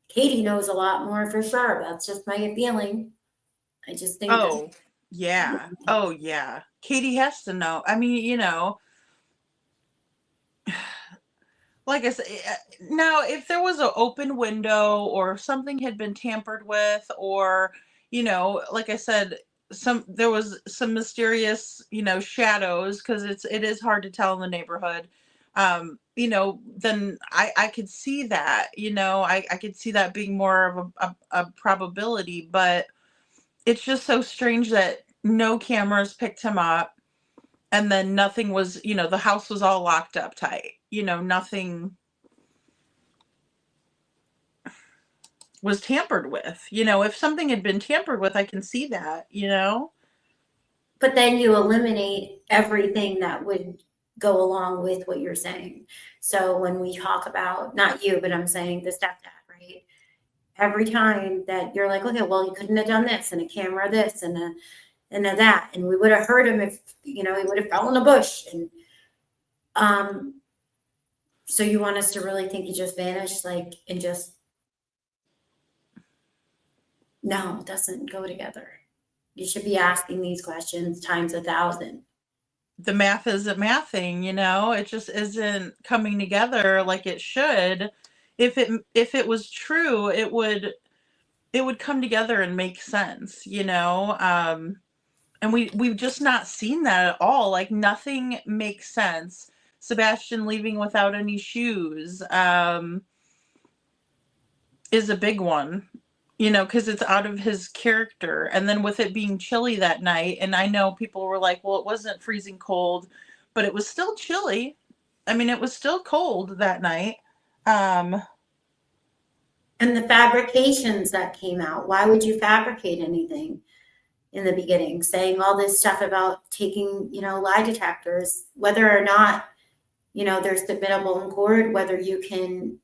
Katie knows a lot more for sure. That's just my feeling. I just think. Oh, yeah. Oh, yeah. Katie has to know. I mean, like I said, now if there was an open window or something had been tampered with, or, like I said, there was some mysterious, shadows, because it is hard to tell in the neighborhood. Then I could see that, I could see that being more of a probability, but it's just so strange that no cameras picked him up, and then nothing was, the house was all locked up tight, nothing was tampered with. If something had been tampered with, I can see that, But then you eliminate everything that would go along with what you're saying. So when we talk about, not you, but I'm saying the stepdad, right? Every time that you're like, okay, well, he couldn't have done this, and a camera this, and a that, and we would have heard him if, he would have fell in a bush. And so you want us to really think he just vanished, and just, no, it doesn't go together. You should be asking these questions times 1,000. The math isn't mathing, it just isn't coming together like it should. If it was true, it would come together and make sense, and we've just not seen that at all. Like, nothing makes sense. Sebastian leaving without any shoes is a big one, because it's out of his character. And then with it being chilly that night, and I know people were like, well, it wasn't freezing cold, but it was still chilly. I mean, it was still cold that night. And the fabrications that came out, why would you fabricate anything in the beginning, saying all this stuff about taking, lie detectors, whether or not, they're submittable in court, whether you can,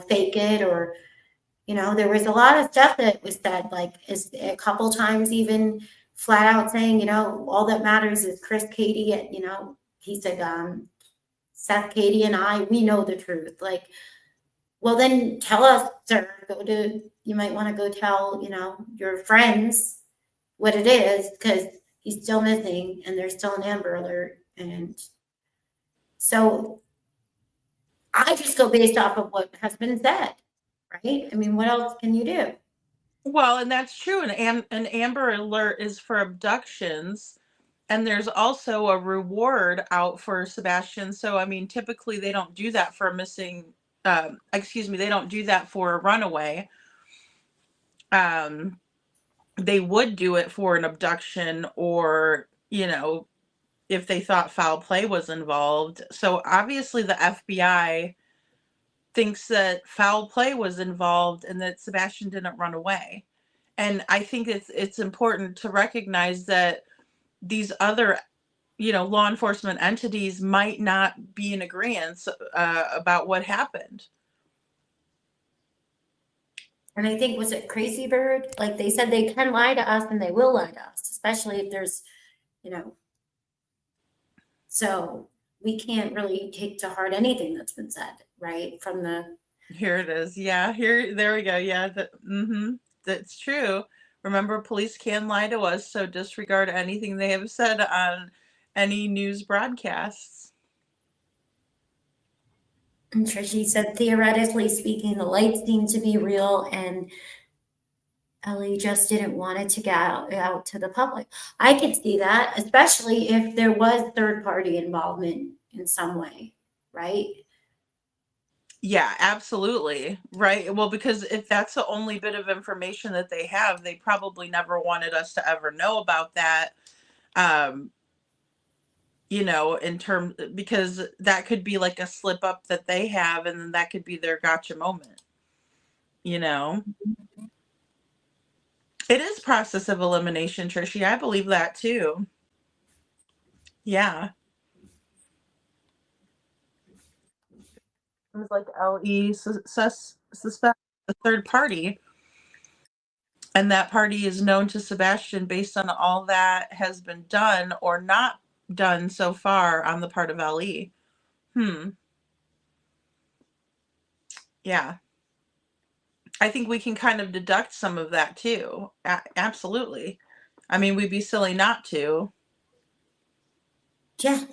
fake it, or, there was a lot of stuff that was said, like, is a couple times even flat out saying, all that matters is Chris, Katie, he said, Seth, Katie, and I, we know the truth. Like, well, then tell us, sir. You might want to go tell, your friends what it is, because he's still missing and there's still an Amber Alert. And so I just go based off of what has been said, right? I mean, what else can you do? Well, and that's true. An Amber Alert is for abductions, and there's also a reward out for Sebastian. So, I mean, typically they don't do that for a missing, they don't do that for a runaway. They would do it for an abduction, or, if they thought foul play was involved. So obviously the FBI thinks that foul play was involved and that Sebastian didn't run away. And I think it's important to recognize that these other, law enforcement entities might not be in agreement about what happened. And I think, was it Crazy Bird? Like, they said they can lie to us and they will lie to us, especially if there's, so we can't really take to heart anything that's been said, right? From the. Here it is. Yeah, there we go. Yeah, that's true. Remember, police can lie to us, so disregard anything they have said on any news broadcasts. And Trishi said, theoretically speaking, the lights seem to be real, and Ellie just didn't want it to get out to the public. I could see that, especially if there was third-party involvement in some way, right? Yeah, absolutely. Right. Well, because if that's the only bit of information that they have, they probably never wanted us to ever know about that. Um, in terms, because that could be like a slip up that they have, and then that could be their gotcha moment. You know, it is process of elimination, Trishy. I believe that too. Yeah. It was like LE suspect a third party, and that party is known to Sebastian based on all that has been done or not done so far on the part of LE. Hmm. Yeah. I think we can kind of deduct some of that too. Absolutely. I mean, we'd be silly not to. Yeah.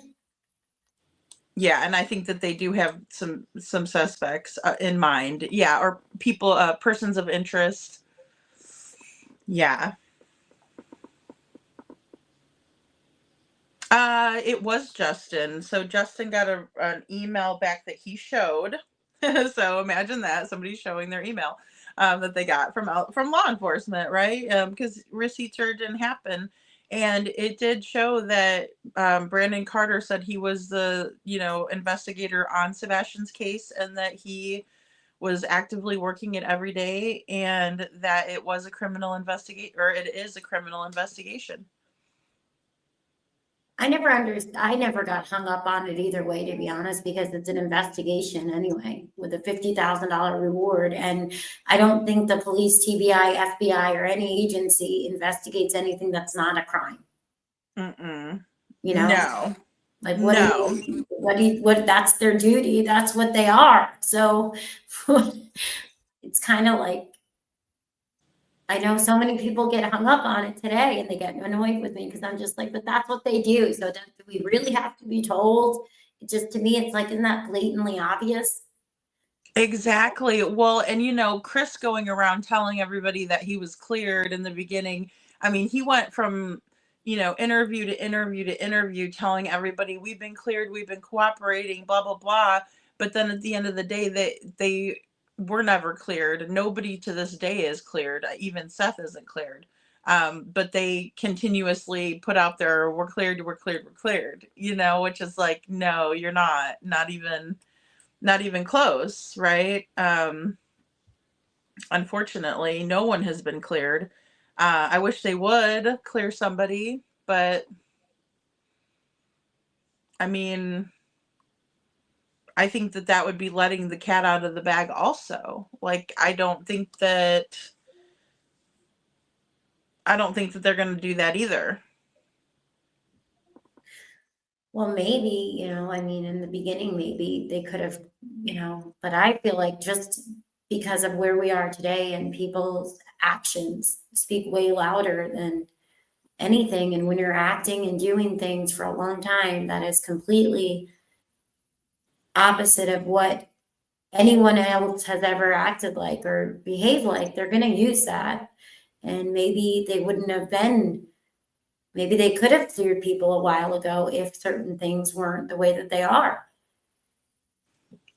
Yeah, and I think that they do have some suspects in mind. Yeah, or people, persons of interest. Yeah. It was Justin. So Justin got an email back that he showed. So imagine that, somebody showing their email that they got from law enforcement, right? Because receipts didn't happen, and it did show that Brandon Carter said he was the investigator on Sebastian's case, and that he was actively working it every day, and that it was a criminal investigate or it is a criminal investigation. I never got hung up on it either way, to be honest, because it's an investigation anyway, with a $50,000 reward. And I don't think the police, TBI, FBI, or any agency investigates anything that's not a crime. Mm-mm. You know? No. Like No. what that's their duty. That's what they are. So it's kind of like, I know so many people get hung up on it today, and they get annoyed with me because I'm just like, but that's what they do. So do we really have to be told? It just, to me, it's like, isn't that blatantly obvious? Exactly. Well, and Chris going around telling everybody that he was cleared in the beginning. I mean, he went from, interview to interview to interview, telling everybody we've been cleared, we've been cooperating, blah, blah, blah. But then at the end of the day, they were never cleared. Nobody to this day is cleared. Even Seth isn't cleared. But they continuously put out there, we're cleared, we're cleared, we're cleared, which is like, no, you're not even close, right? Unfortunately, no one has been cleared. I wish they would clear somebody, but I mean, I think that would be letting the cat out of the bag also. Like, I don't think that they're going to do that either. Well, maybe, I mean, in the beginning, maybe they could have, but I feel like just because of where we are today and people's actions speak way louder than anything. And when you're acting and doing things for a long time, that is completely opposite of what anyone else has ever acted like or behaved like, they're going to use that. And maybe they wouldn't have been, maybe they could have cleared people a while ago if certain things weren't the way that they are.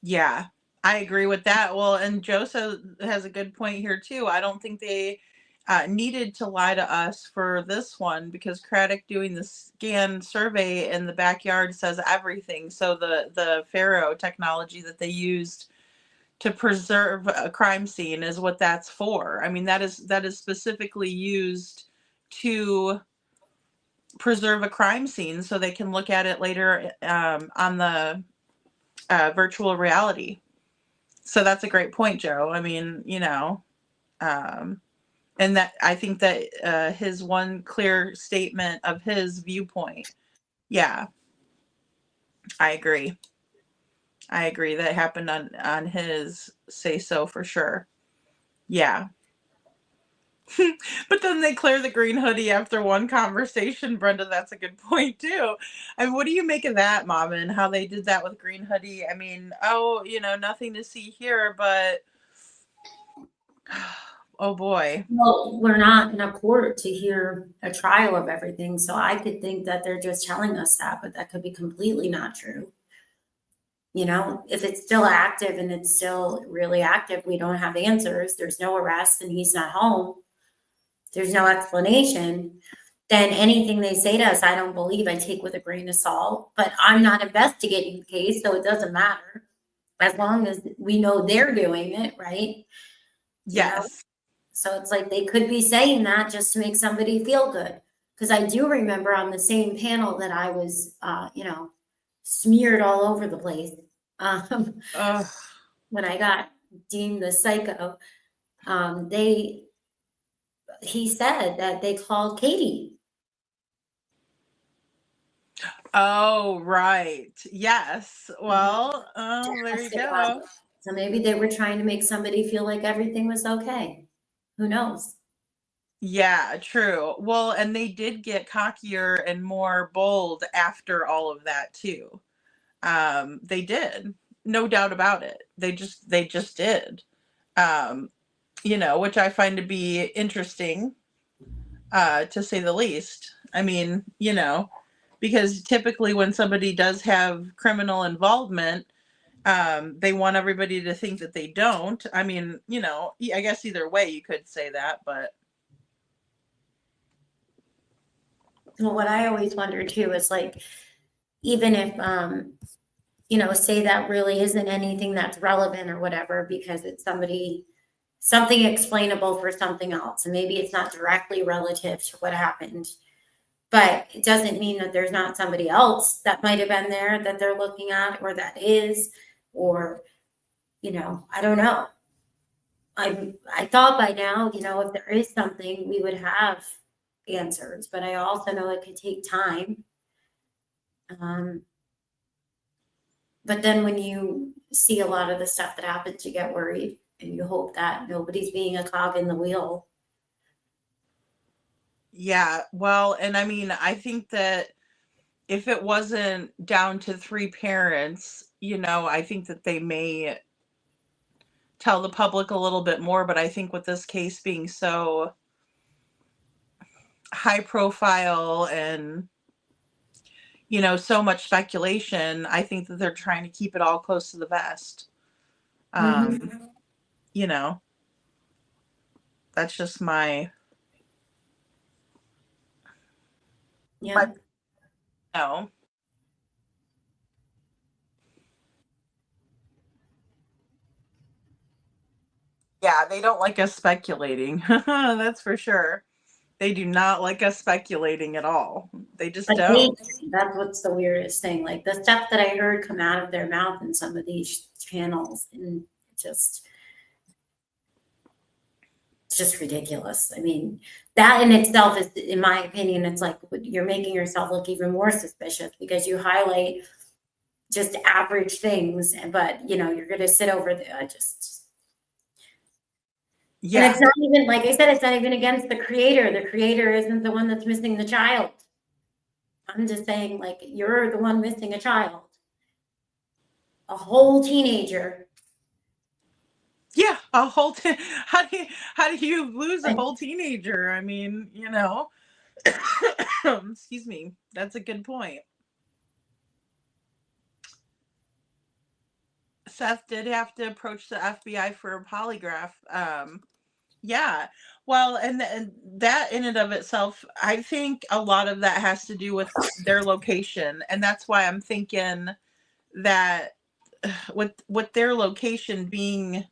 Yeah, I agree with that. Well, and Joseph has a good point here too. I don't think they needed to lie to us for this one, because Craddock doing the scan survey in the backyard says everything. So the Pharaoh technology that they used to preserve a crime scene is what that's for. I mean, that is specifically used to preserve a crime scene so they can look at it later on the virtual reality. So that's a great point, Joe. I mean, and that I think that his one clear statement of his viewpoint. Yeah, I agree. That happened on his say so for sure. Yeah. But then they clear the green hoodie after one conversation, Brenda. That's a good point too. I mean, what do you make of that, Mommin? How they did that with green hoodie? I mean, nothing to see here, but oh boy. Well, we're not in a court to hear a trial of everything, so I could think that they're just telling us that, but that could be completely not true. You know, if it's still active and it's still really active, we don't have answers, there's no arrest and he's not home, there's no explanation, then anything they say to us, I don't believe, I take with a grain of salt. But I'm not investigating the case, so it doesn't matter as long as we know they're doing it, right? You know? Yes. So it's like they could be saying that just to make somebody feel good. Because I do remember on the same panel that I was, smeared all over the place when I got deemed the psycho. He said that they called Katie. Oh, right. Yes. Well, there you go. So maybe they were trying to make somebody feel like everything was okay. Who knows? Yeah, true. Well, and they did get cockier and more bold after all of that too. They did. No doubt about it. They just did. Which I find to be interesting, to say the least. I mean, because typically when somebody does have criminal involvement, they want everybody to think that they don't. I mean, I guess either way you could say that, but. Well, what I always wonder too is like, even if, say that really isn't anything that's relevant or whatever, because it's something explainable for something else. And maybe it's not directly relative to what happened, but it doesn't mean that there's not somebody else that might have been there that they're looking at, or that is, or, I don't know. I thought by now, if there is something, we would have answers, but I also know it could take time. But then when you see a lot of the stuff that happens, you get worried and you hope that nobody's being a cog in the wheel. Yeah, well, and I mean, I think that if it wasn't down to 3 parents, I think that they may tell the public a little bit more, but I think with this case being so high profile and so much speculation, I think that they're trying to keep it all close to the vest. That's just my no. Yeah, they don't like us speculating. That's for sure. They do not like us speculating at all. They just don't. That's what's the weirdest thing. Like the stuff that I heard come out of their mouth in some of these channels, and it's just ridiculous. I mean, that in itself is, in my opinion, it's like you're making yourself look even more suspicious because you highlight just average things, but you're going to sit over there. Yeah. And it's not even, like I said, it's not even against the creator. The creator isn't the one that's missing the child. I'm just saying, like, you're the one missing a child. A whole teenager. Yeah, a whole how do you lose a whole teenager? I mean, excuse me. That's a good point. Seth did have to approach the FBI for a polygraph. Yeah. Well, and that in and of itself, I think a lot of that has to do with their location. And that's why I'm thinking that with their location being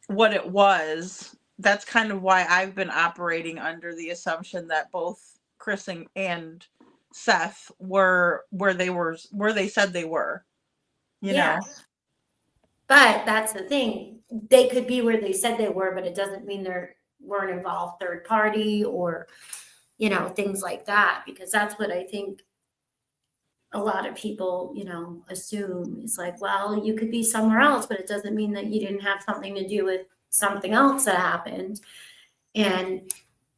what it was, that's kind of why I've been operating under the assumption that both Chris and Seth were where they said they were. You know. But that's the thing. They could be where they said they were, but it doesn't mean they weren't involved third party or, things like that. Because that's what I think a lot of people, assume. It's like, well, you could be somewhere else, but it doesn't mean that you didn't have something to do with something else that happened. And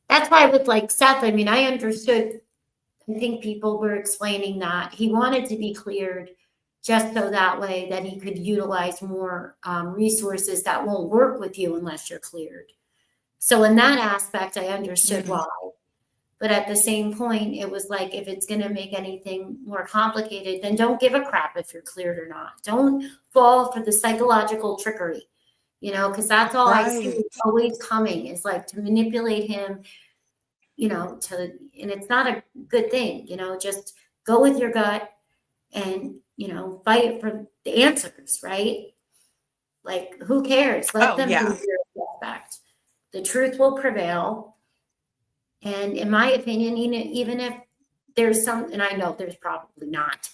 that's why with like Seth, I mean, I understood. I think people were explaining that he wanted to be cleared just so that way that he could utilize more resources that won't work with you unless you're cleared. So in that aspect, I understood why. But at the same point, it was like, if it's going to make anything more complicated, then don't give a crap if you're cleared or not. Don't fall for the psychological trickery, because that's all I see Right. always coming, is like to manipulate him, and it's not a good thing, just go with your gut and, fight for the answers, right? Like, who cares? Let Oh, them do yeah. their suspect. The truth will prevail. And in my opinion, even if there's some, and I know there's probably not,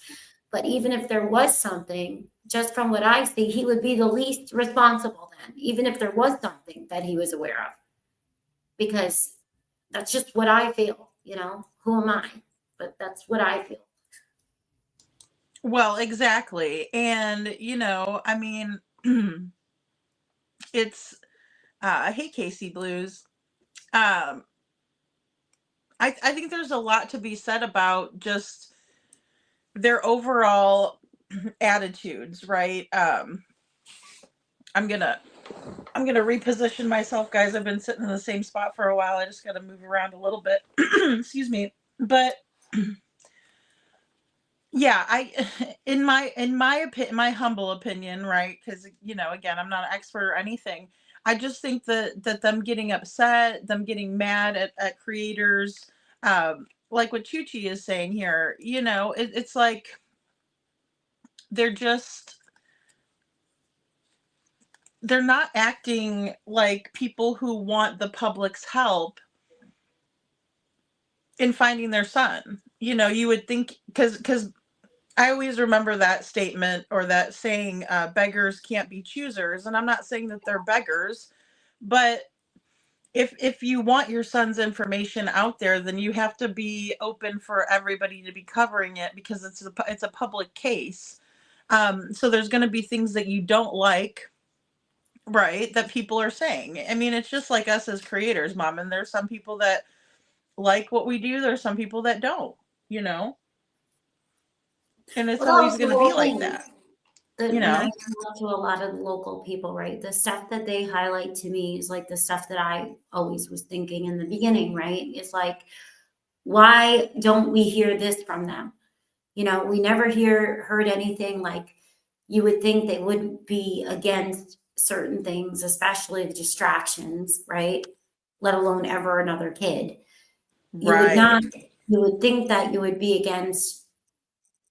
but even if there was something, just from what I see, he would be the least responsible then, even if there was something that he was aware of. Because that's just what I feel, who am I? But that's what I feel. Well, exactly. And, I mean, it's, hey, Casey Blues. I think there's a lot to be said about just their overall attitudes, right? I'm gonna reposition myself, guys. I've been sitting in the same spot for a while. I just got to move around a little bit. Excuse me. But yeah, in my humble opinion, right? Because again, I'm not an expert or anything. I just think that them getting upset, them getting mad at creators, like what Chuchi is saying here, it's like they're just they're not acting like people who want the public's help in finding their son. You would think, because I always remember that statement or that saying, beggars can't be choosers. And I'm not saying that they're beggars, but if you want your son's information out there, then you have to be open for everybody to be covering it, because it's a public case. So there's going to be things that you don't like, right, that people are saying. I mean, it's just like us as creators, Mom. And there's some people that like what we do. There's some people that don't, and it's Well, always that was the going to be whole like thing. that. When I talk to a lot of local people, right, the stuff that they highlight to me is like the stuff that I always was thinking in the beginning, right? It's like, why don't we hear this from them? We never heard anything. Like, you would think they wouldn't be against certain things, especially the distractions, right? Let alone ever another kid. You would not, Right. you would think that you would be against.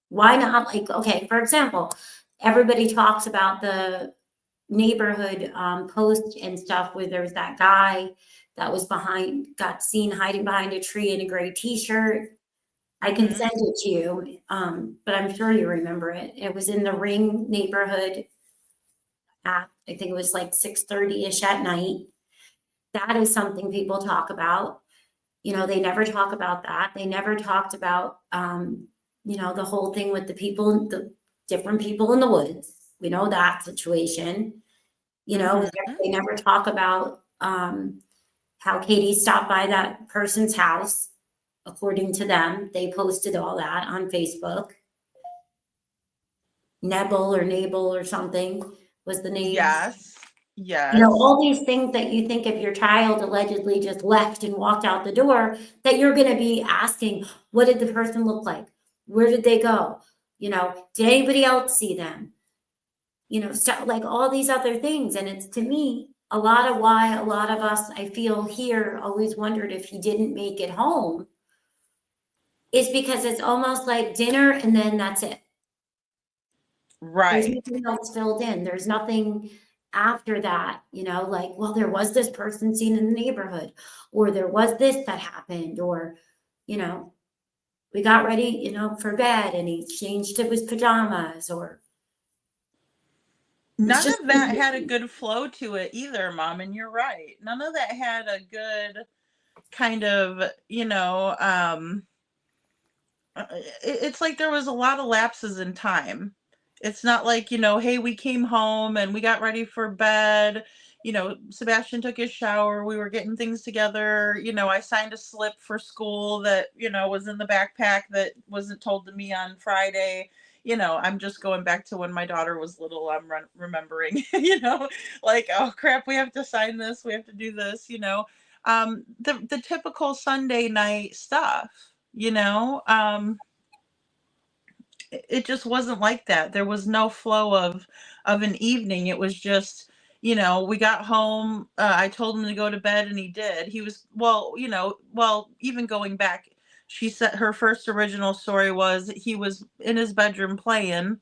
Why not? Like, okay, for example, everybody talks about the neighborhood post and stuff where there was that guy that was got seen hiding behind a tree in a gray t-shirt. I can send it to you, but I'm sure you remember it. It was in the Ring neighborhood at, I think it was like 6:30-ish at night. That is something people talk about. They never talk about that. They never talked about, the whole thing with the different people in the woods. We know that situation. They never talk about how Katie stopped by that person's house. According to them, they posted all that on Facebook. Nabel or something was the name. Yes. Yes. All these things that you think, if your child allegedly just left and walked out the door, that you're going to be asking, what did the person look like? Where did they go? Did anybody else see them? Stuff like all these other things. And it's, to me, a lot of why a lot of us, I feel here, always wondered if he didn't make it home, is because it's almost like dinner and then that's it. Right. There's nothing else filled in. There's nothing after that, like, well, there was this person seen in the neighborhood, or there was this that happened, or, we got ready, for bed and he changed to his pajamas, or. None of that had a good flow to it either, Mom. And you're right. None of that had a good kind of, it's like there was a lot of lapses in time. It's not like, hey, we came home and we got ready for bed. Sebastian took his shower. We were getting things together. I signed a slip for school that, was in the backpack that wasn't told to me on Friday. I'm just going back to when my daughter was little. I'm remembering, like, oh crap, we have to sign this. We have to do this, the typical Sunday night stuff, it just wasn't like that. There was no flow of an evening. It was just, we got home. I told him to go to bed, and he did. He was even going back. She said her first original story was he was in his bedroom playing,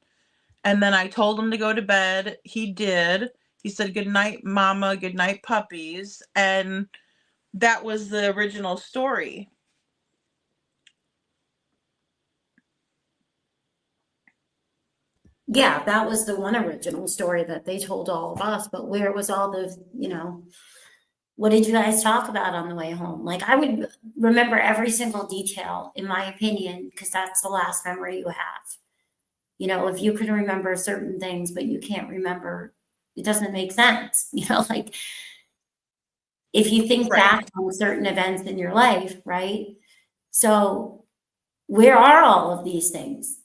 and then I told him to go to bed. He did. He said, "Good night, mama. Good night, puppies," and that was the original story. Yeah, that was the one original story that they told all of us, but where was all the, what did you guys talk about on the way home? Like, I would remember every single detail, in my opinion, because that's the last memory you have. If you can remember certain things, but you can't remember, it doesn't make sense. Like, if you think back on certain events in your life, right? So where are all of these things?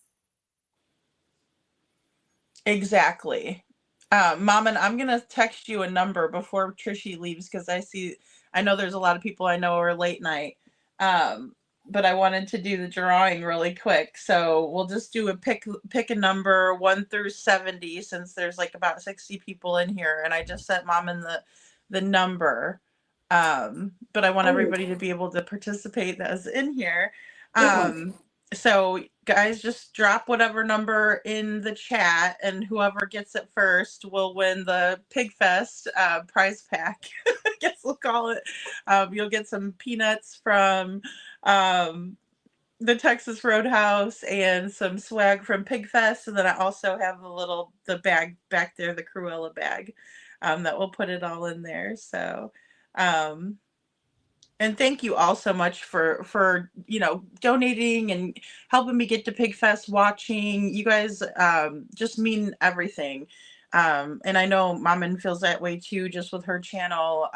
Exactly. Mommin, I'm going to text you a number before Trishy leaves, because I know there's a lot of people I know are late night. But I wanted to do the drawing really quick. So we'll just do pick a number 1 through 70, since there's like about 60 people in here, and I just sent Mommin the number. But I want everybody to be able to participate that's in here. So guys, just drop whatever number in the chat, and whoever gets it first will win the Pigfest prize pack. I guess we'll call it. You'll get some peanuts from the Texas Roadhouse and some swag from Pigfest, and then I also have the bag back there, the Cruella bag, that will put it all in there. So and thank you all so much for donating and helping me get to Pigfest, watching. You guys just mean everything. And I know Mommin feels that way too, just with her channel.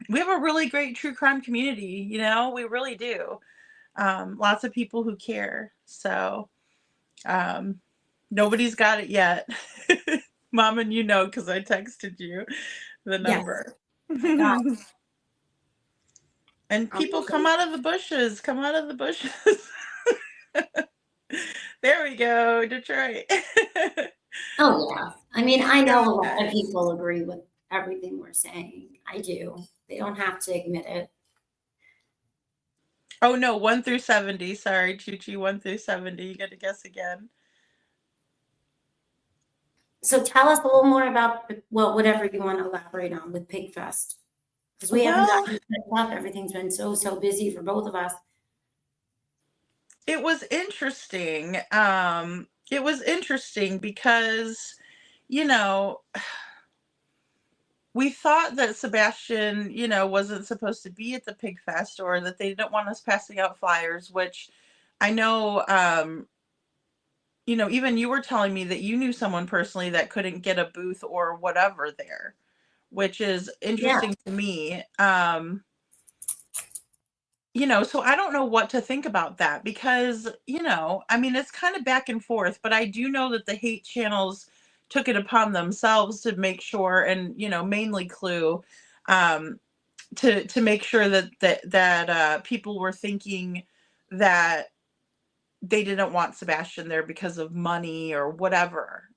We have a really great true crime community, we really do. Lots of people who care. So nobody's got it yet. Mommin, because I texted you the number. Yes. And people come out of the bushes. There we go, Detroit. Oh, yeah. I mean, I know a lot of people agree with everything we're saying. I do. They don't have to admit it. Oh, no, 1 through 70. Sorry, Chuchi, 1 through 70. You got to guess again. So tell us a little more about, whatever you want to elaborate on with Pigfest. Because we haven't gotten to up. Everything's been so busy for both of us. It was interesting. It was interesting because, we thought that Sebastian, wasn't supposed to be at the Pigfest, or that they didn't want us passing out flyers, which I know, even you were telling me that you knew someone personally that couldn't get a booth or whatever there, which is interesting to me. So I don't know what to think about that, because, it's kind of back and forth, but I do know that the hate channels took it upon themselves to make sure, and, mainly Clue, to make sure that people were thinking that they didn't want Sebastian there because of money or whatever,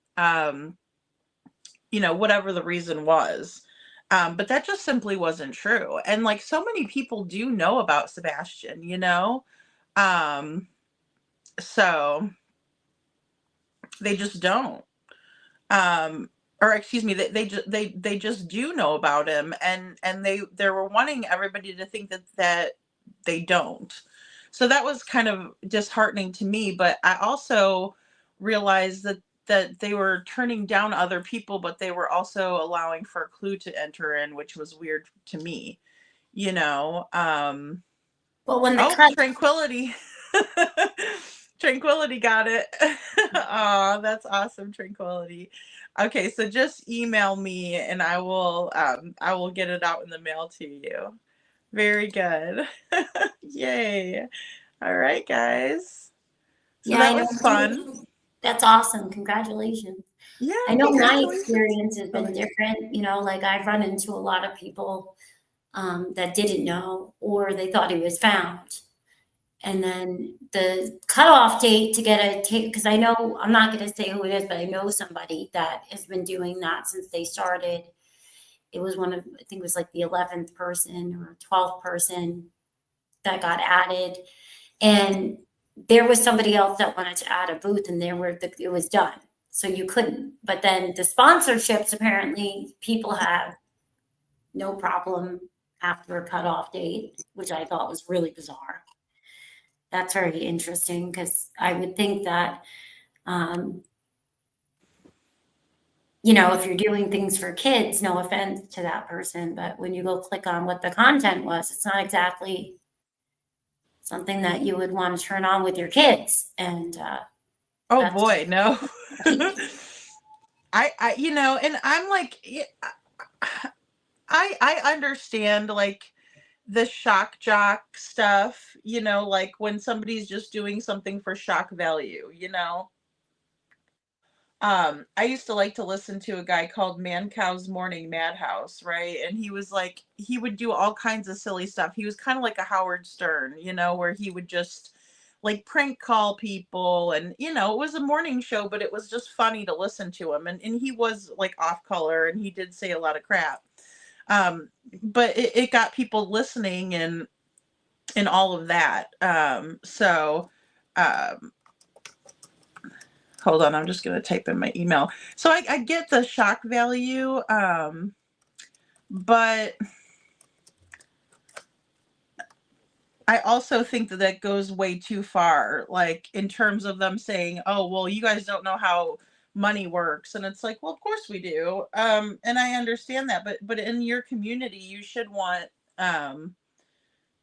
whatever the reason was. But that just simply wasn't true. And like, so many people do know about Sebastian, so they just don't. Or excuse me, they just do know about him, and they were wanting everybody to think that they don't. So that was kind of disheartening to me. But I also realized that they were turning down other people, but they were also allowing for Clue to enter in, which was weird to me, Well, when Tranquility. Tranquility got it. Oh, that's awesome, Tranquility. Okay, so just email me and I will get it out in the mail to you. Very good. Yay. All right, guys. So that was fun. That's awesome. Congratulations. Yeah. I know my experience has been different. Like, I've run into a lot of people that didn't know, or they thought he was found. And then the cutoff date to get a tape, because I know, I'm not going to say who it is, but I know somebody that has been doing that since they started. It was one of, I think it was like the 11th person or 12th person that got added. And there was somebody else that wanted to add a booth, and it was done. So you couldn't. But then the sponsorships, apparently people have no problem after a cutoff date, which I thought was really bizarre. That's very interesting, because I would think that, if you're doing things for kids, no offense to that person, but when you go click on what the content was, it's not exactly something that you would want to turn on with your kids. And oh boy, no. I and I'm like, I understand like the shock jock stuff, like when somebody's just doing something for shock value. I used to like to listen to a guy called Man Cow's Morning Madhouse, right? And he was like, he would do all kinds of silly stuff. He was kind of like a Howard Stern, where he would just like prank call people, and it was a morning show, but it was just funny to listen to him. And he was like off color, and he did say a lot of crap. But it got people listening and all of that. Hold on, I'm just going to type in my email. So I get the shock value, but I also think that goes way too far, like in terms of them saying, oh, well, you guys don't know how money works. And it's like, well, of course we do. And I understand that, but in your community, you should want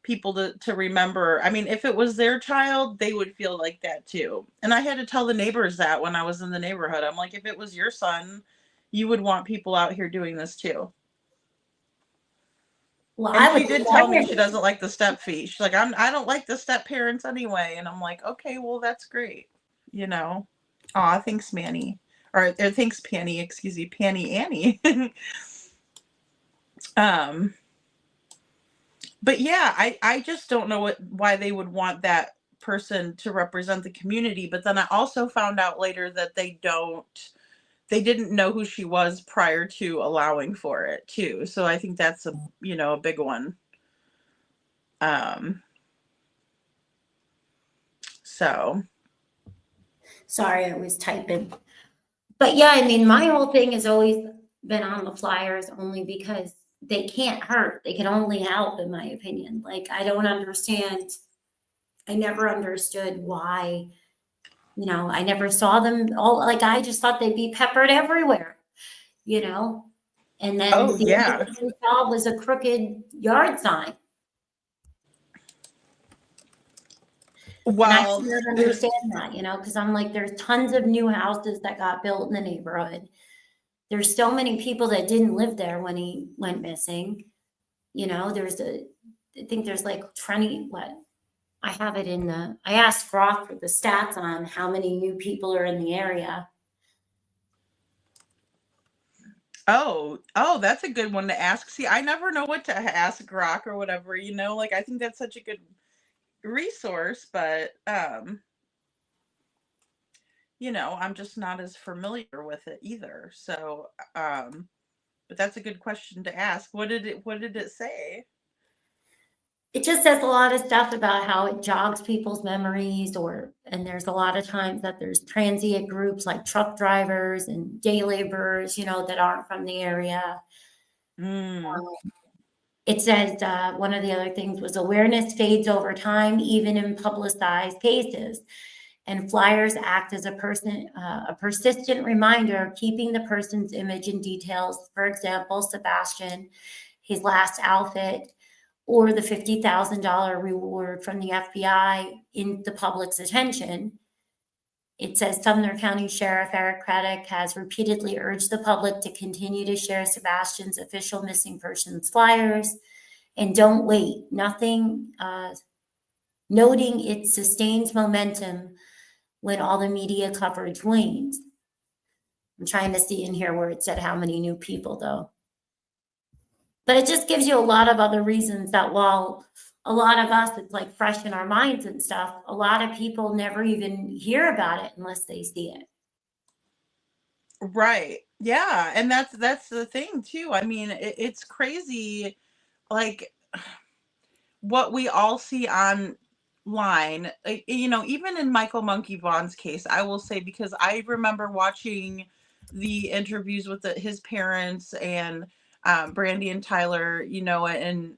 people to remember. I mean, if it was their child, they would feel like that too. And I had to tell the neighbors that when I was in the neighborhood. I'm like, if it was your son, you would want people out here doing this too. Well, and she did tell me she doesn't like the step fee. She's like, I don't like the step parents anyway. And I'm like, okay, well, that's great. Aw, thanks, Manny. Or thanks, Panny, excuse me, Panny Annie. But yeah, I just don't know why they would want that person to represent the community. But then I also found out later that they didn't know who she was prior to allowing for it too. So I think that's a big one. So sorry, I was typing. But yeah, I mean, my whole thing has always been on the flyers only because they can't hurt. They can only help, in my opinion. Like, I don't understand. I never understood why, I never saw them all. Like, I just thought they'd be peppered everywhere, and then oh, the yeah. only thing we saw was a crooked yard sign. Well, and I don't understand that, because I'm like, there's tons of new houses that got built in the neighborhood. There's so many people that didn't live there when he went missing. I think there's like 20, I have it I asked Roth for the stats on how many new people are in the area. Oh, that's a good one to ask. See, I never know what to ask Grok or whatever, like, I think that's such a good resource, but I'm just not as familiar with it either. So, but that's a good question to ask. What did it say? It just says a lot of stuff about how it jogs people's memories, and there's a lot of times that there's transient groups like truck drivers and day laborers, that aren't from the area. It says one of the other things was awareness fades over time, even in publicized cases. And flyers act as a persistent reminder, keeping the person's image and details. For example, Sebastian, his last outfit, or the $50,000 reward from the FBI in the public's attention. It says Sumner County Sheriff Eric Craddock has repeatedly urged the public to continue to share Sebastian's official missing persons flyers, and don't wait. Nothing, noting it sustains momentum when all the media coverage wanes. I'm trying to see in here where it said how many new people, though. But it just gives you a lot of other reasons that while a lot of us, it's like fresh in our minds and stuff, a lot of people never even hear about it unless they see it. Right. Yeah. And that's the thing too. I mean, it's crazy, like what we all see online. Even in Michael Monkey Vaughn's case, I will say, because I remember watching the interviews with his parents and Brandy and Tyler, and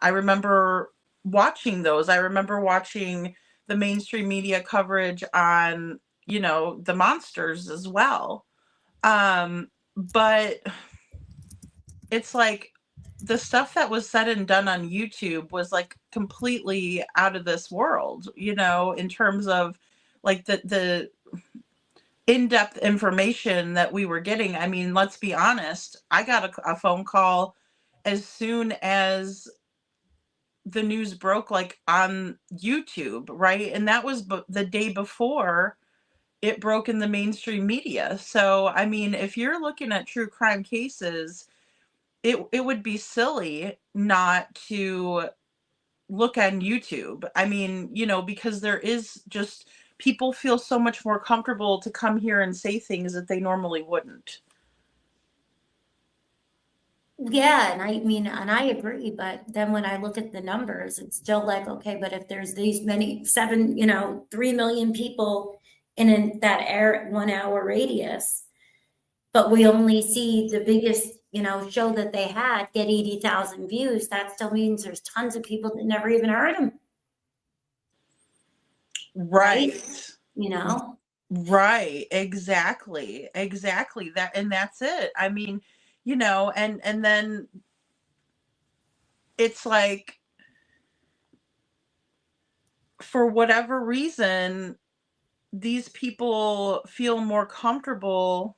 I remember watching those. I remember watching the mainstream media coverage on, the monsters as well. But it's like the stuff that was said and done on YouTube was like completely out of this world, in terms of like the in-depth information that we were getting. I mean, let's be honest. I got a phone call as soon as the news broke, like on YouTube, right? And that was the day before it broke in the mainstream media. So, I mean, if you're looking at true crime cases, it would be silly not to look on YouTube. I mean, because there is just people feel so much more comfortable to come here and say things that they normally wouldn't. Yeah, and I mean, and I agree, but then when I look at the numbers, it's still like, okay, but if there's these many 3 million people in that 1 hour radius, but we only see the biggest, show that they had get 80,000 views, that still means there's tons of people that never even heard them. Right. Right. Exactly. That, and that's it. I mean, and then it's like, for whatever reason, these people feel more comfortable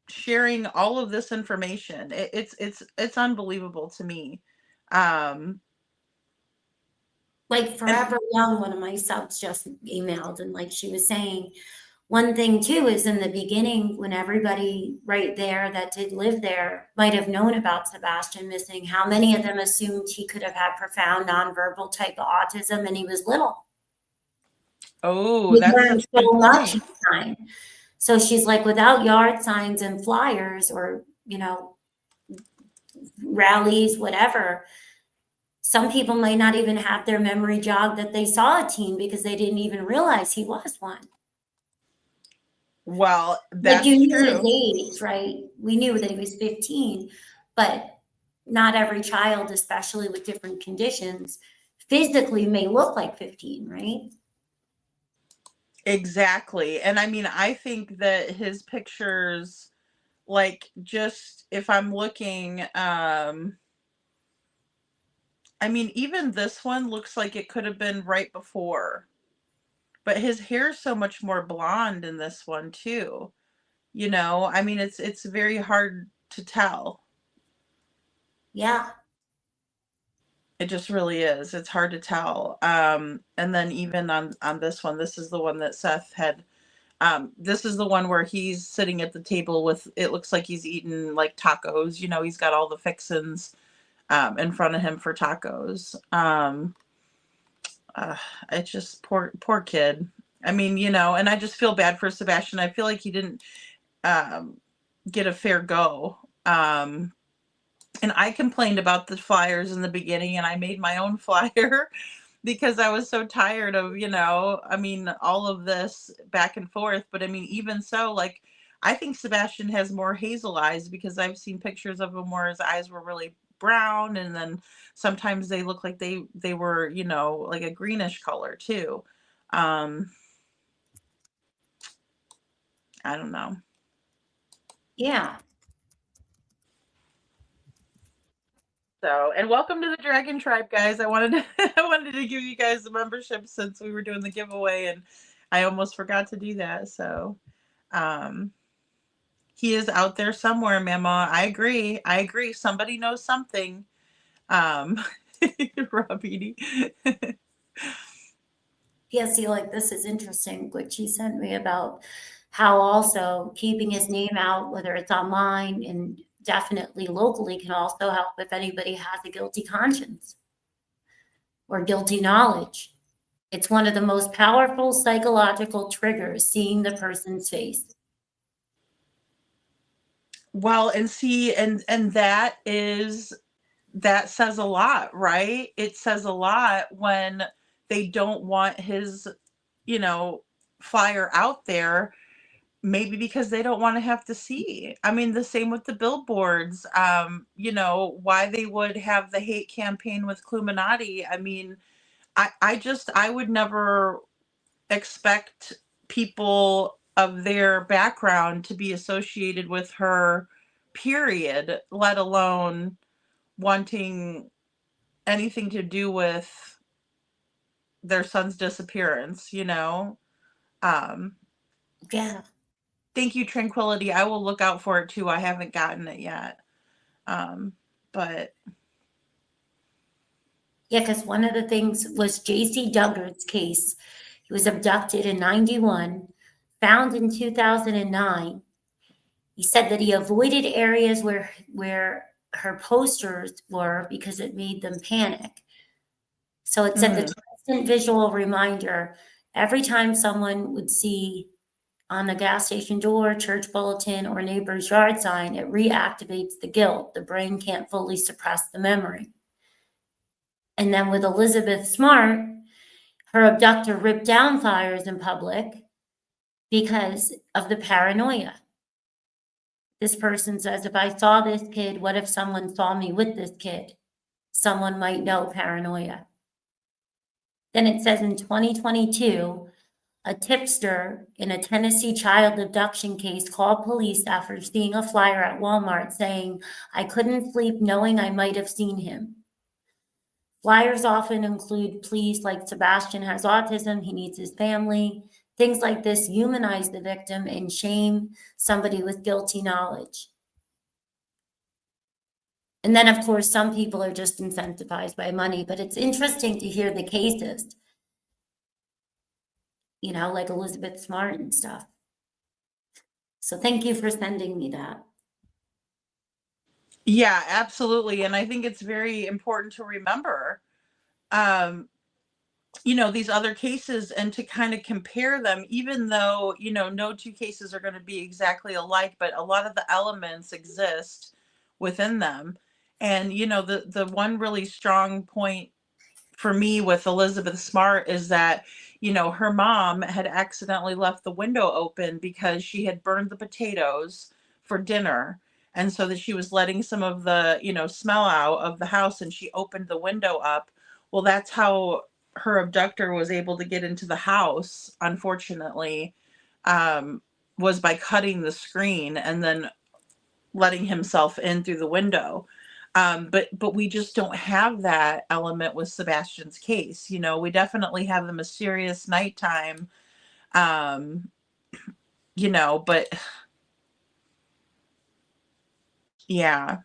sharing all of this information. It's unbelievable to me. Like Forever Young, one of my subs just emailed, and like she was saying, one thing too is in the beginning, when everybody right there that did live there might have known about Sebastian missing, how many of them assumed he could have had profound nonverbal type of autism and he was little? Oh, We that's learned such a so good much point. in time. So she's like, without yard signs and flyers or, rallies, whatever, some people might not even have their memory jog that they saw a teen because they didn't even realize he was one. Well, Like that's you knew true. his age, right? We knew that he was 15, but not every child, especially with different conditions, physically may look like 15, right? Exactly. And I mean, I think that his pictures, like, just if I'm looking, I mean, even this one looks like it could have been right before. But his hair is so much more blonde in this one too. I mean, it's very hard to tell. Yeah. It just really is. It's hard to tell. And then even on this one, this is the one that Seth had. This is the one where he's sitting at the table with, it looks like he's eating like tacos. He's got all the fixins in front of him for tacos. It's just poor kid. I mean, and I just feel bad for Sebastian. I feel like he didn't get a fair go. And I complained about the flyers in the beginning, and I made my own flyer because I was so tired of, I mean, all of this back and forth. But I mean, even so, like, I think Sebastian has more hazel eyes because I've seen pictures of him where his eyes were really brown, and then sometimes they look like they were, like a greenish color too. I don't know. Yeah. So, and welcome to the Dragon Tribe, guys. I wanted to, I wanted to give you guys a membership since we were doing the giveaway, and I almost forgot to do that. So, he is out there somewhere, Mama. I agree. Somebody knows something. Rob Yeah, see, like this is interesting, what she sent me about how also keeping his name out, whether it's online and definitely locally can also help if anybody has a guilty conscience or guilty knowledge. It's one of the most powerful psychological triggers, seeing the person's face. Well, and see, and that says a lot, right? It says a lot when they don't want his, you know, flyer out there, maybe because they don't want to have to see. I mean, the same with the billboards. You know, why they would have the hate campaign with Cluminati. I mean, I would never expect people of their background to be associated with her, period, let alone wanting anything to do with their son's disappearance, you know? Um, Yeah. Thank you, Tranquility. I will look out for it too. I haven't gotten it yet. But Yeah, because one of the things was J.C. Duggard's case. He was abducted in 91, found in 2009. He said that he avoided areas where her posters were because it made them panic. So it said the constant visual reminder every time someone would see on the gas station door, church bulletin, or neighbor's yard sign, it reactivates the guilt. The brain can't fully suppress the memory. And then with Elizabeth Smart, her abductor ripped down flyers in public because of the paranoia. This person says, if I saw this kid, what if someone saw me with this kid? Someone might know paranoia. Then it says in 2022, a tipster in a Tennessee child abduction case called police after seeing a flyer at Walmart saying, I couldn't sleep knowing I might have seen him. Flyers often include pleas like Sebastian has autism, he needs his family. Things like this humanize the victim and shame somebody with guilty knowledge. And then, of course, some people are just incentivized by money, but it's interesting to hear the cases, you know, like Elizabeth Smart and stuff. So thank you for sending me that. yeah, absolutely. And I think it's very important to remember, you know, these other cases and to kind of compare them, even though, you know, no two cases are going to be exactly alike, but a lot of the elements exist within them. And, you know, the one really strong point for me with Elizabeth Smart is that, you know, her mom had accidentally left the window open because she had burned the potatoes for dinner. And so that she was letting some of the, you know, smell out of the house, and she opened the window up. Well, that's how her abductor was able to get into the house, unfortunately, um, was by cutting the screen and then letting himself in through the window. But we just don't have that element with Sebastian's case. You know, we definitely have the mysterious nighttime, um, you know, but yeah.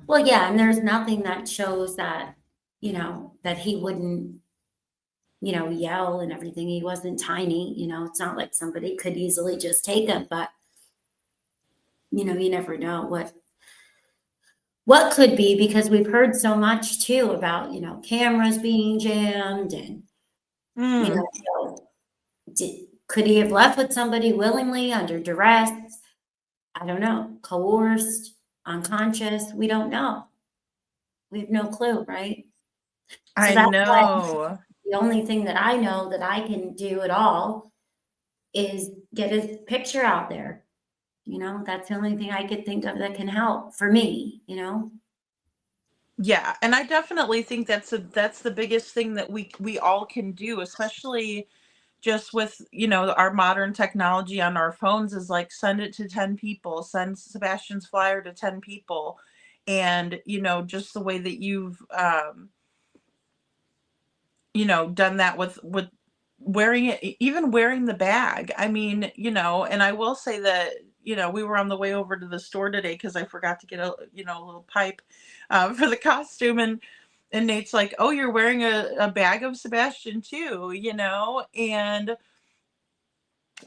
Well, yeah, and there's nothing that shows that, you know, that he wouldn't, you know, yell and everything. He wasn't tiny, you know, it's not like somebody could easily just take him, but, you know, you never know what could be, because we've heard so much too about, you know, cameras being jammed and, you know, could he have left with somebody willingly under duress? I don't know, coerced, unconscious, we don't know. We have no clue, right? So I that's why know. the only thing that I know that I can do at all is get his picture out there. You know, that's the only thing I could think of that can help for me, you know? Yeah, and I definitely think that's the biggest thing that we all can do, especially just with, you know, our modern technology on our phones, is like send it to 10 people, send Sebastian's flyer to 10 people. And, you know, just the way that you've you know, done that with wearing it, even wearing the bag. I mean, you know, and I will say that, you know, we were on the way over to the store today because I forgot to get a, you know, a little pipe for the costume, and Nate's like, oh, you're wearing a bag of Sebastian too, you know. And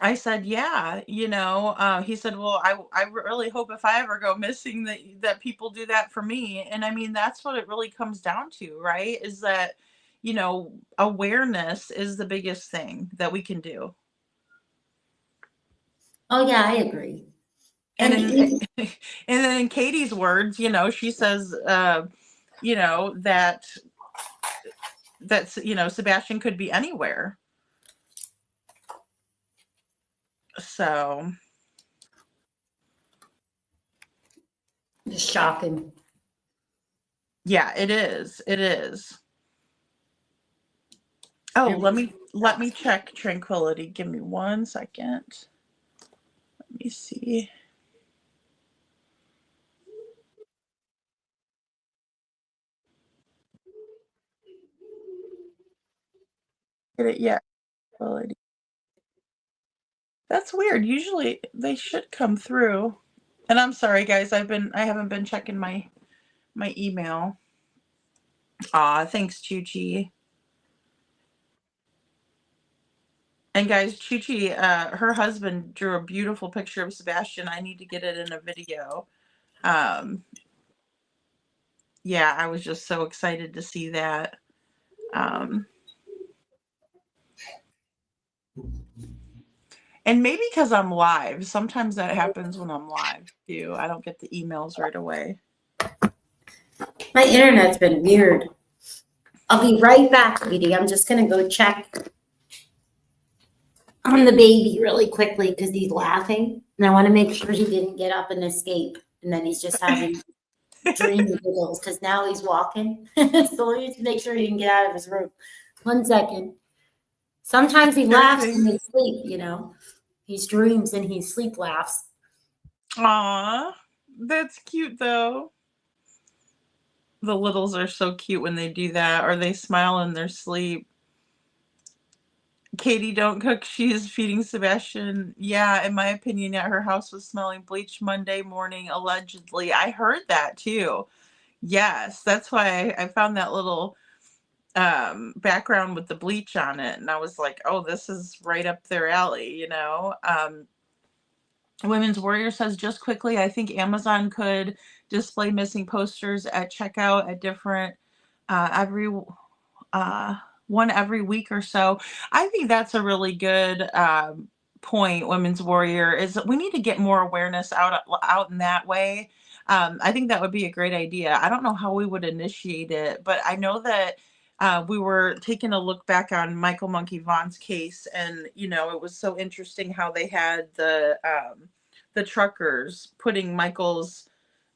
I said, yeah, he said, well, I really hope if I ever go missing that people do that for me. And I mean, that's what it really comes down to, right? Is that, awareness is the biggest thing that we can do. Oh yeah, I agree. And And in, even, and then in Katie's words, she says, that's, Sebastian could be anywhere. So just shocking. yeah, it is. It is. Oh, let me check Tranquility. Give me 1 second. Let me see. Get it yet? Tranquility. That's weird. Usually they should come through. And I'm sorry guys, I haven't been checking my email. Aw, thanks, Chuchi. And guys, Chuchi, her husband drew a beautiful picture of Sebastian. I need to get it in a video. Yeah, I was just so excited to see that. And maybe because I'm live. Sometimes that happens when I'm live too. I don't get the emails right away. My internet's been weird. I'll be right back, sweetie. I'm just gonna go check on the baby really quickly because he's laughing, and I want to make sure he didn't get up and escape, and then he's just having dream giggles because now he's walking. So let me make sure he didn't get out of his room. 1 second. Sometimes he laughs in his sleep, He dreams and he sleep laughs. Aw, that's cute though. The littles are so cute when they do that, or they smile in their sleep. Katie, don't cook. She is feeding Sebastian. Yeah, in my opinion, yeah, her house was smelling bleach Monday morning, allegedly. I heard that too. Yes, that's why I found that little background with the bleach on it, and I was like, oh, this is right up their alley. Women's Warrior says, just quickly, I think Amazon could display missing posters at checkout at different every one every week or so. I think that's a really good point. Women's Warrior is we need to get more awareness out in that way. I think that would be a great idea. I don't know how we would initiate it, but I know that we were taking a look back on Michael Monkey Vaughn's case, and it was so interesting how they had the truckers putting Michael's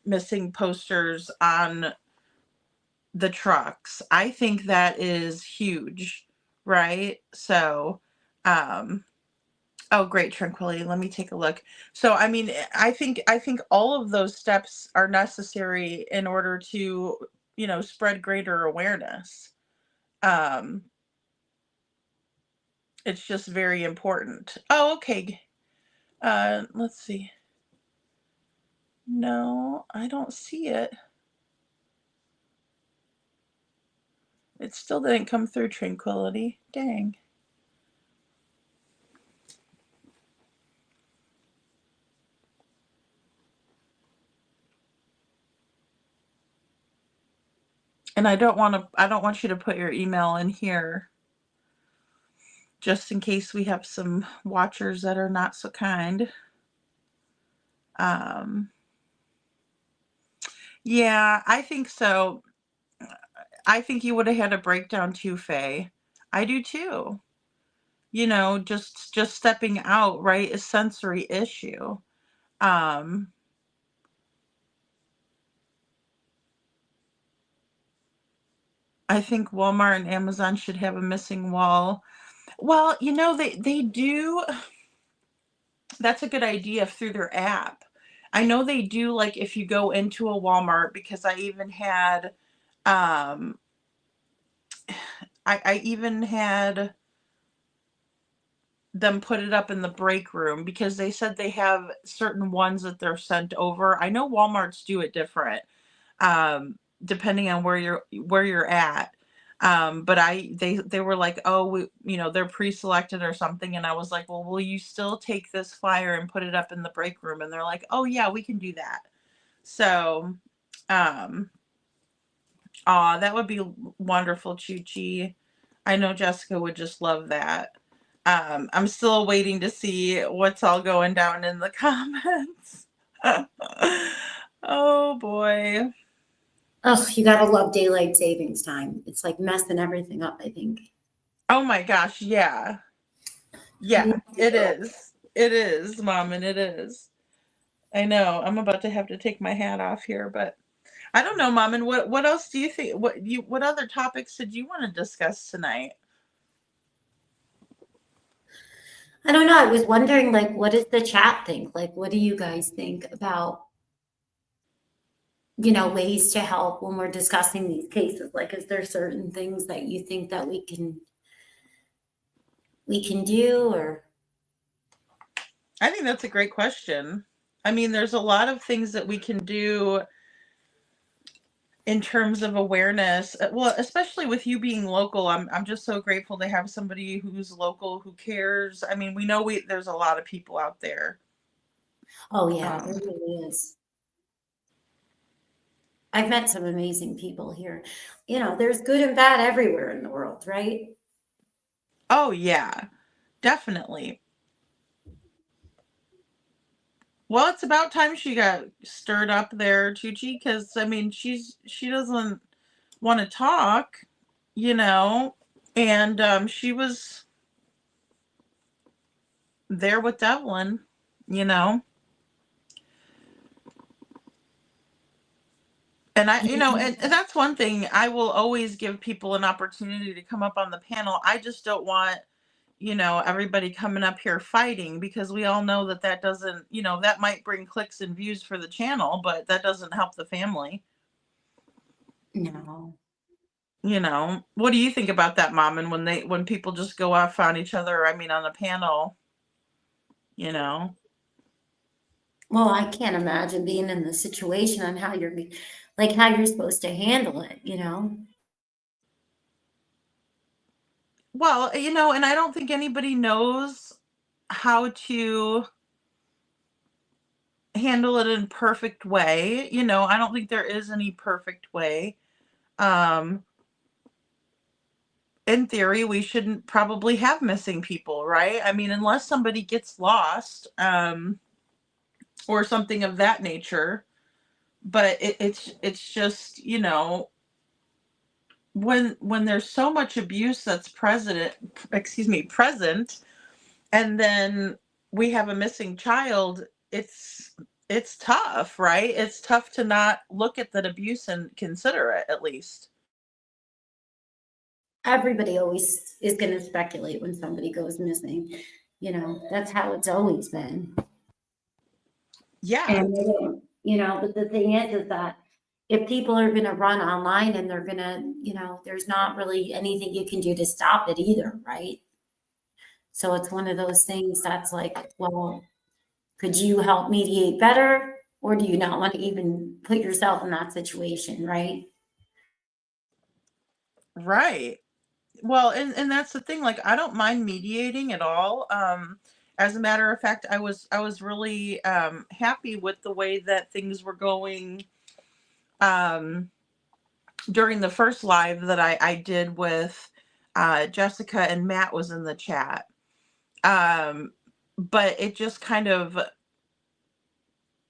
missing posters on the trucks. I think that is huge, right? So, oh, great, Tranquility. Let me take a look. So, I mean, I think all of those steps are necessary in order to, spread greater awareness. Um, it's just very important. Oh, okay. Let's see. No, I don't see it. It still didn't come through, Tranquility. Dang. And I don't want you to put your email in here just in case we have some watchers that are not so kind. Yeah, I think so. I think you would have had a breakdown too, Faye. I do too. Just stepping out, right, is sensory issue. Um, I think Walmart and Amazon should have a missing wall. Well, they do. That's a good idea through their app. I know they do, like if you go into a Walmart, because I even had I even had them put it up in the break room because they said they have certain ones that they're sent over. I know Walmarts do it different, depending on where you're at. But they were like, oh, they're pre-selected or something. And I was like, well, will you still take this flyer and put it up in the break room? And they're like, oh yeah, we can do that. So, that would be wonderful, Chuchi. I know Jessica would just love that. I'm still waiting to see what's all going down in the comments. Oh boy. Oh, you gotta love daylight savings time. It's like messing everything up, I think. Oh my gosh, yeah. Yeah, it is. It is, Mommin, it is. I know. I'm about to have to take my hat off here, but I don't know, Mommin. What else do you think? What other topics did you want to discuss tonight? I don't know. I was wondering, like, what does the chat think? Like, what do you guys think about, ways to help when we're discussing these cases? Like, is there certain things that you think that we can do, or? I think that's a great question. I mean, there's a lot of things that we can do in terms of awareness. Well, especially with you being local, I'm just so grateful to have somebody who's local who cares. I mean, we know there's a lot of people out there. Oh yeah, there really is. I've met some amazing people here. There's good and bad everywhere in the world, right? Oh yeah, definitely. Well, it's about time she got stirred up there, Chuchi, because I mean, she doesn't want to talk, and she was there with Devlin, and and that's one thing. I will always give people an opportunity to come up on the panel. I just don't want everybody coming up here fighting, because we all know that doesn't, that might bring clicks and views for the channel, but that doesn't help the family. No. What do you think about that, Mom? And when people just go off on each other, I mean, on the panel, Well, I can't imagine being in the situation on how you're supposed to handle it, Well, and I don't think anybody knows how to handle it in perfect way. I don't think there is any perfect way. In theory, we shouldn't probably have missing people, right? I mean, unless somebody gets lost, or something of that nature. But it's just, when there's so much abuse that's present, and then we have a missing child, it's tough, right? It's tough to not look at that abuse and consider it, at least. Everybody always is going to speculate when somebody goes missing. That's how it's always been. Yeah. And, but the thing is that if people are going to run online and they're going to, there's not really anything you can do to stop it either, right? So it's one of those things that's like, well, could you help mediate better? Or do you not want to even put yourself in that situation, right? Right. Well, and that's the thing, like, I don't mind mediating at all. As a matter of fact, I was really happy with the way that things were going during the first live that I did with Jessica, and Matt was in the chat. But it just kind of,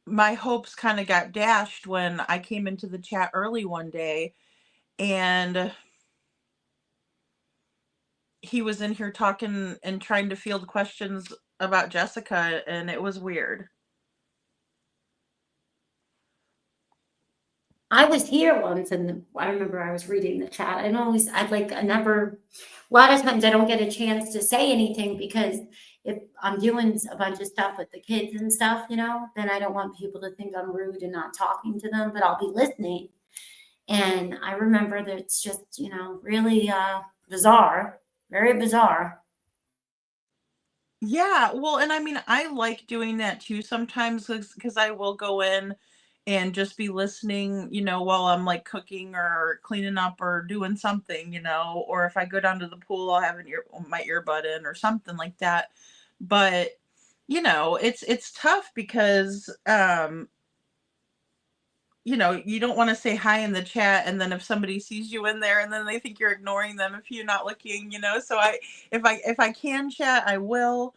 my hopes kind of got dashed when I came into the chat early one day, and he was in here talking and trying to field questions about Jessica, and it was weird. I was here once, and I remember I was reading the chat. A lot of times I don't get a chance to say anything, because if I'm doing a bunch of stuff with the kids and stuff, then I don't want people to think I'm rude and not talking to them, but I'll be listening. And I remember that it's just, really bizarre, very bizarre. Yeah, well, and I mean, I like doing that too sometimes, because I will go in and just be listening, while I'm like cooking or cleaning up or doing something, or if I go down to the pool, I'll have my earbud in or something like that. But, it's tough because, you don't want to say hi in the chat, and then if somebody sees you in there and then they think you're ignoring them if you're not looking, so if I can chat, I will.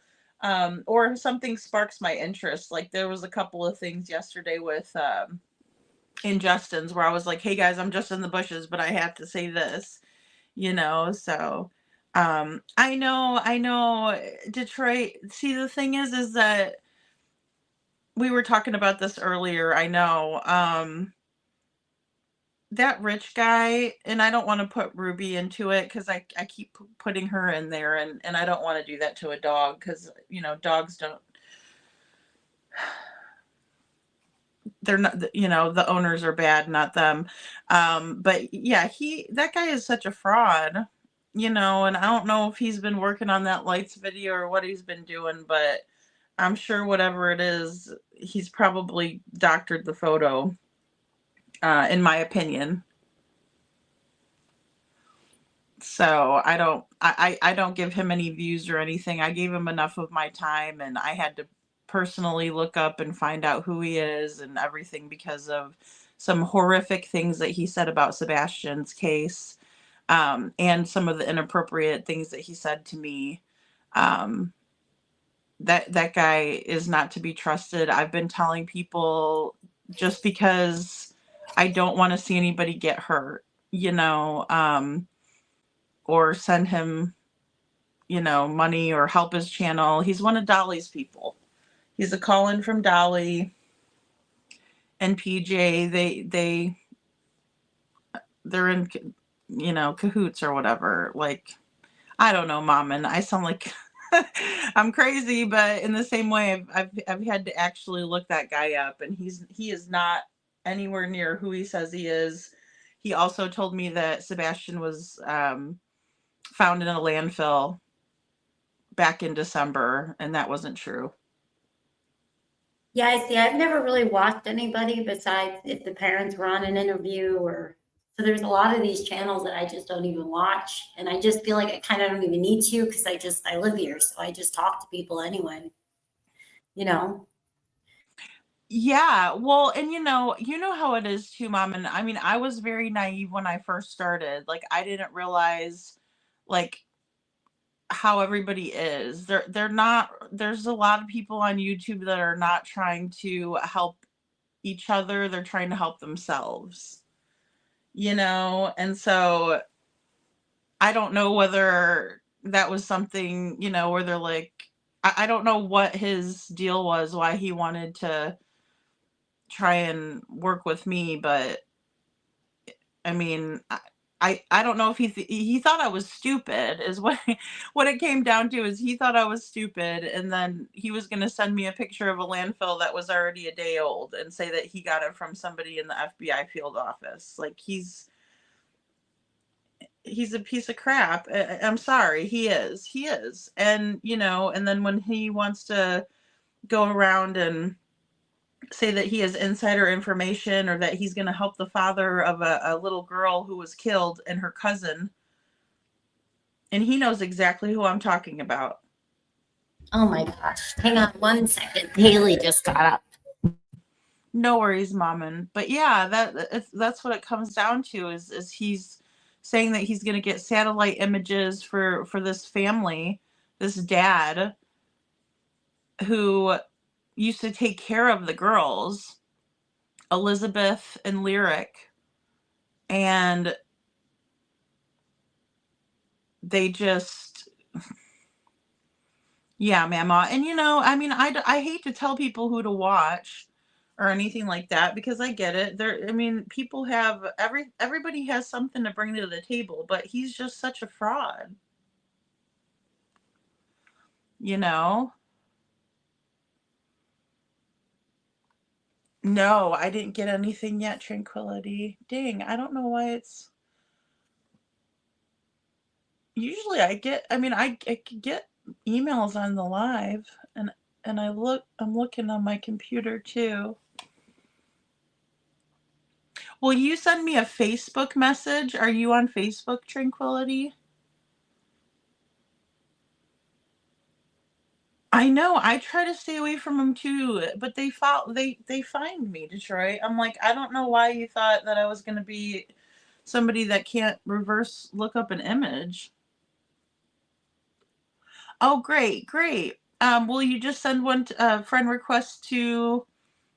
Or if something sparks my interest, like there was a couple of things yesterday with in Justin's where I was like, hey guys, I'm just in the bushes, but I have to say this, so I know Detroit. See, the thing is that we were talking about this earlier. I know that rich guy, and I don't want to put Ruby into it because I keep putting her in there, and I don't want to do that to a dog because dogs don't, they're not, the owners are bad, not them. But yeah, that guy is such a fraud, and I don't know if he's been working on that lights video or what he's been doing, but I'm sure whatever it is, he's probably doctored the photo, in my opinion. So I don't give him any views or anything. I gave him enough of my time, and I had to personally look up and find out who he is and everything because of some horrific things that he said about Sebastian's case, and some of the inappropriate things that he said to me. Um, that guy is not to be trusted. I've been telling people, just because I don't want to see anybody get hurt, or send him, money or help his channel. He's one of Dolly's people. He's a call-in from Dolly and PJ. They're in, cahoots or whatever. Like, I don't know, Mommin. I sound like I'm crazy, but in the same way, I've had to actually look that guy up, and he is not anywhere near who he says he is. He also told me that Sebastian was found in a landfill back in December, and that wasn't true. Yeah, I see. I've never really watched anybody besides if the parents were on an interview or so there's a lot of these channels that I just don't even watch. And I just feel like I kind of don't even need to because I live here. So I just talk to people anyway. Yeah, well, and how it is too, Mom. And I mean, I was very naive when I first started. Like, I didn't realize, like, how everybody is. They're not. There's a lot of people on YouTube that are not trying to help each other. They're trying to help themselves. And so I don't know whether that was something, where they're like, I don't know what his deal was, why he wanted to try and work with me, but I mean, I don't know if he thought I was stupid is what what it came down to, is he thought I was stupid, and then he was going to send me a picture of a landfill that was already a day old and say that he got it from somebody in the FBI field office. Like, he's a piece of crap. I'm sorry, he is. And and then when he wants to go around and say that he has insider information, or that he's going to help the father of a little girl who was killed and her cousin, and he knows exactly who I'm talking about. Oh my gosh. Hang on 1 second. Haley just got up. No worries, Mommin. But yeah, that's what it comes down to, is he's saying that he's going to get satellite images for this family, this dad who used to take care of the girls, Elizabeth and Lyric, and they just, yeah, mama. And I mean, I hate to tell people who to watch or anything like that, because I get it. I mean, people have everybody has something to bring to the table, but he's just such a fraud. No, I didn't get anything yet, Tranquility. Dang, I don't know why it's. Usually I could get emails on the live, and I'm looking on my computer too. Will you send me a Facebook message? Are you on Facebook, Tranquility? I know. I try to stay away from them too, but they find me, Detroit. I'm like, I don't know why you thought that I was going to be somebody that can't reverse look up an image. Oh, great, great. Will you just send one friend request to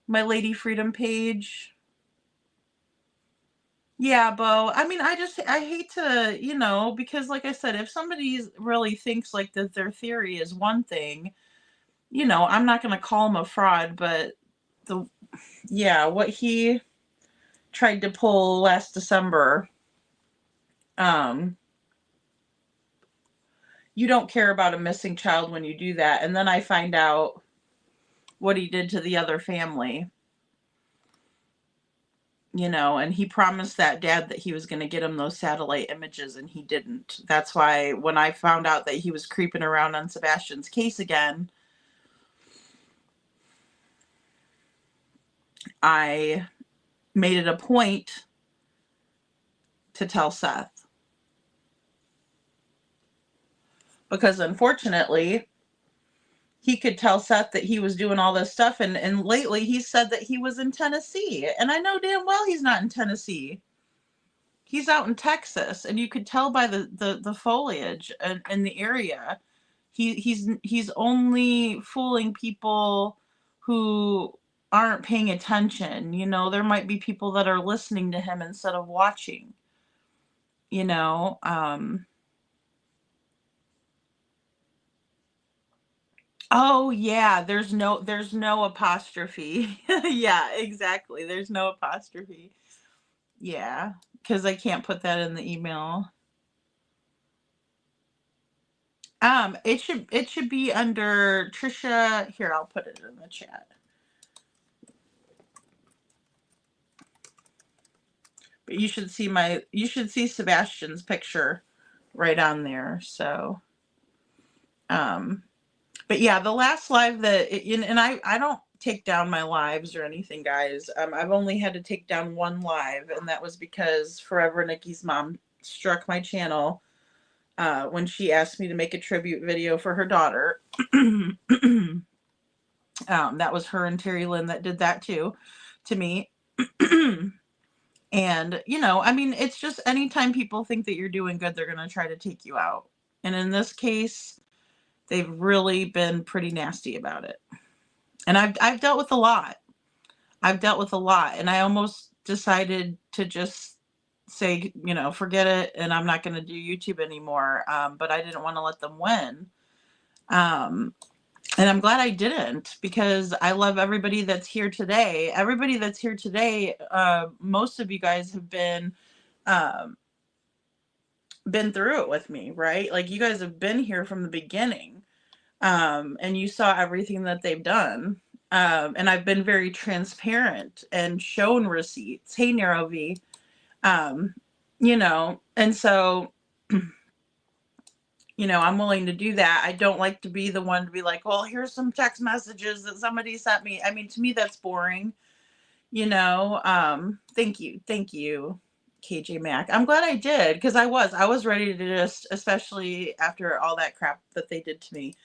my Lady Freedom page? Yeah, Bo. I mean, I hate to, because like I said, if somebody really thinks like that their theory is one thing, I'm not going to call him a fraud, but what he tried to pull last December, you don't care about a missing child when you do that. And then I find out what he did to the other family. And he promised that dad that he was going to get him those satellite images, and he didn't. That's why when I found out that he was creeping around on Sebastian's case again, I made it a point to tell Seth. Because unfortunately, he could tell Seth that he was doing all this stuff, and lately he said that he was in Tennessee. And I know damn well he's not in Tennessee. He's out in Texas, and you could tell by the foliage in the area. He's only fooling people who aren't paying attention. There might be people that are listening to him instead of watching. Oh yeah, there's no apostrophe. Yeah, exactly. There's no apostrophe. Yeah, because I can't put that in the email. It should be under Trisha. Here, I'll put it in the chat. But you should see Sebastian's picture right on there. So, but yeah, the last live and I don't take down my lives or anything, guys. I've only had to take down one live, and that was because Forever Nikki's mom struck my channel when she asked me to make a tribute video for her daughter. That was her and Terry Lynn that did that too to me. And, I mean, it's just anytime people think that you're doing good, they're going to try to take you out. And in this case, they've really been pretty nasty about it. And I've dealt with a lot. And I almost decided to just say, forget it, and I'm not going to do YouTube anymore. But I didn't want to let them win. And I'm glad I didn't, because I love everybody that's here today. Everybody that's here today, most of you guys have been through it with me, right? Like, you guys have been here from the beginning, and you saw everything that they've done. And I've been very transparent and shown receipts. Hey, Nero V. And so I'm willing to do that. I don't like to be the one to be like, well, here's some text messages that somebody sent me. I mean, to me, that's boring. Thank you, KJ Mack. I'm glad I did, because I was ready to just, especially after all that crap that they did to me.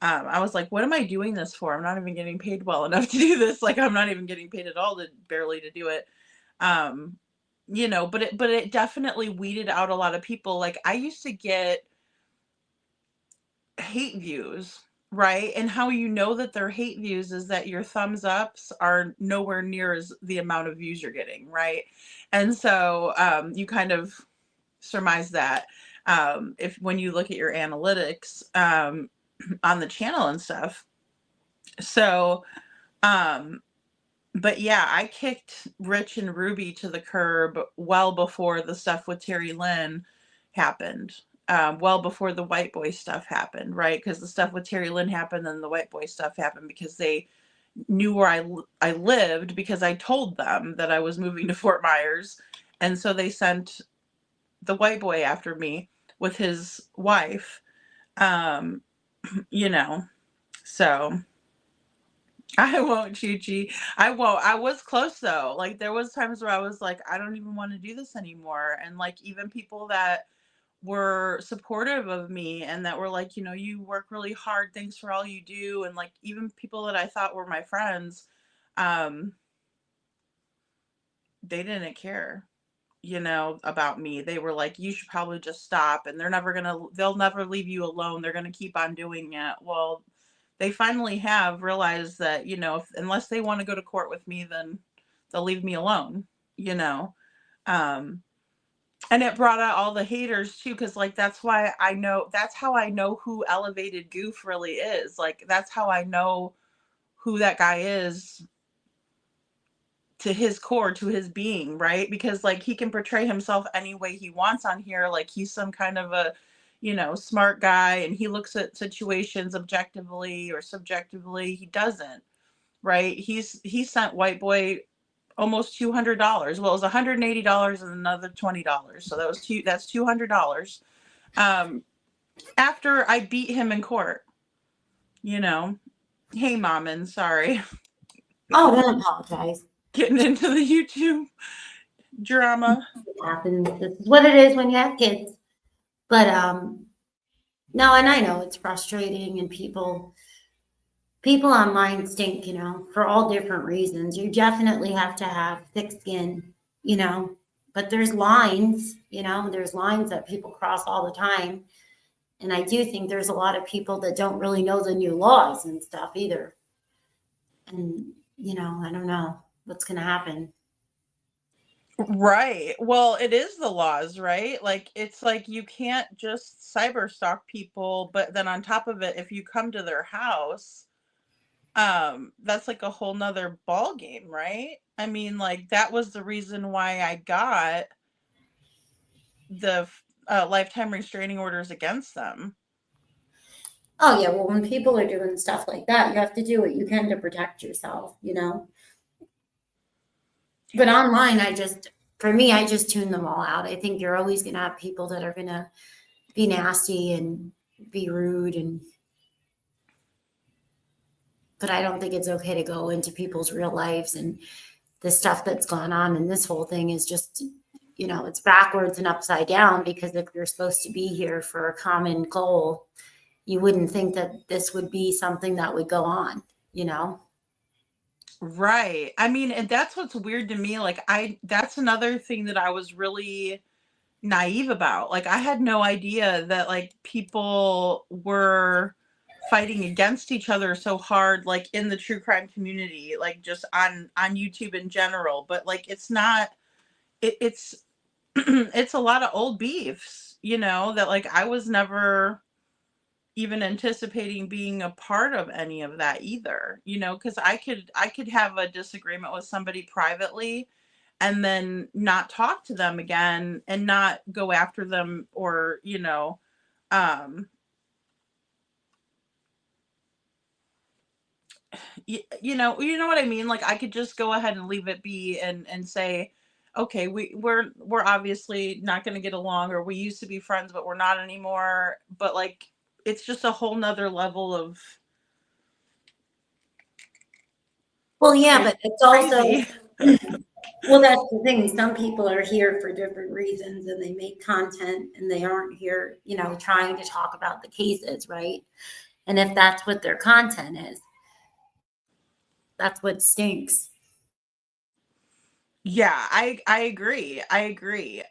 I was like, what am I doing this for? I'm not even getting paid well enough to do this. Like, I'm not even getting paid at all barely to do it. But it definitely weeded out a lot of people. Like, I used to get hate views, right? And how you know that they're hate views is that your thumbs ups are nowhere near as the amount of views you're getting, right? And so you kind of surmise that if when you look at your analytics on the channel and stuff. So but yeah, I kicked Rich and Ruby to the curb well before the stuff with Terry Lynn happened. Well before the white boy stuff happened, right? Because the stuff with Terry Lynn happened, and the white boy stuff happened because they knew where I lived, because I told them that I was moving to Fort Myers. And so they sent the white boy after me with his wife. So I won't, Chi. I won't. I was close though. Like there was times where I was like, I don't even want to do this anymore. And like even people that were supportive of me and that were like, you work really hard. Thanks for all you do. And like even people that I thought were my friends, um, they didn't care, about me. They were like, you should probably just stop. And they'll never leave you alone. They're going to keep on doing it. Well, they finally have realized that, unless they want to go to court with me, then they'll leave me alone, you know? Um, and it brought out all the haters too. Cause like, that's how I know who Elevated Goof really is. Like, that's how I know who that guy is to his core, to his being, right? Because like he can portray himself any way he wants on here. Like he's some kind of a, smart guy and he looks at situations objectively or subjectively. He doesn't, right? He sent white boy almost $200. Well, it was $180 and another $20. So that's $200. After I beat him in court, hey Mommin, sorry. Oh, don't apologize. Getting into the YouTube drama. It happens. This is what it is when you have kids. But no, and I know it's frustrating and people online stink, for all different reasons. You definitely have to have thick skin, but there's lines, there's lines that people cross all the time. And I do think there's a lot of people that don't really know the new laws and stuff either. And, I don't know what's going to happen. Right. Well, it is the laws, right? Like it's like you can't just cyber stalk people, but then on top of it, if you come to their house, that's like a whole nother ball game, right? I mean, like that was the reason why I got the lifetime restraining orders against them. Oh yeah, well when people are doing stuff like that, you have to do what you can to protect yourself, But online, I just tune them all out. I think you're always going to have people that are going to be nasty and be rude but I don't think it's okay to go into people's real lives and the stuff that's gone on. And this whole thing is just, it's backwards and upside down because if you're supposed to be here for a common goal, you wouldn't think that this would be something that would go on, Right. I mean, and that's what's weird to me. Like that's another thing that I was really naive about. Like I had no idea that like people were fighting against each other so hard, like in the true crime community, like just on YouTube in general. But like it's not it's it's a lot of old beefs, that like I was never even anticipating being a part of any of that either, because I could have a disagreement with somebody privately and then not talk to them again and not go after them or, um, you know what I mean? Like I could just go ahead and leave it be and say, okay, we're obviously not going to get along, or we used to be friends, but we're not anymore. But like, it's just a whole nother level of. Well, yeah, but it's also, well, that's the thing. Some people are here for different reasons and they make content and they aren't here, trying to talk about the cases, right? And if that's what their content is, that's what stinks. Yeah, I agree. I agree.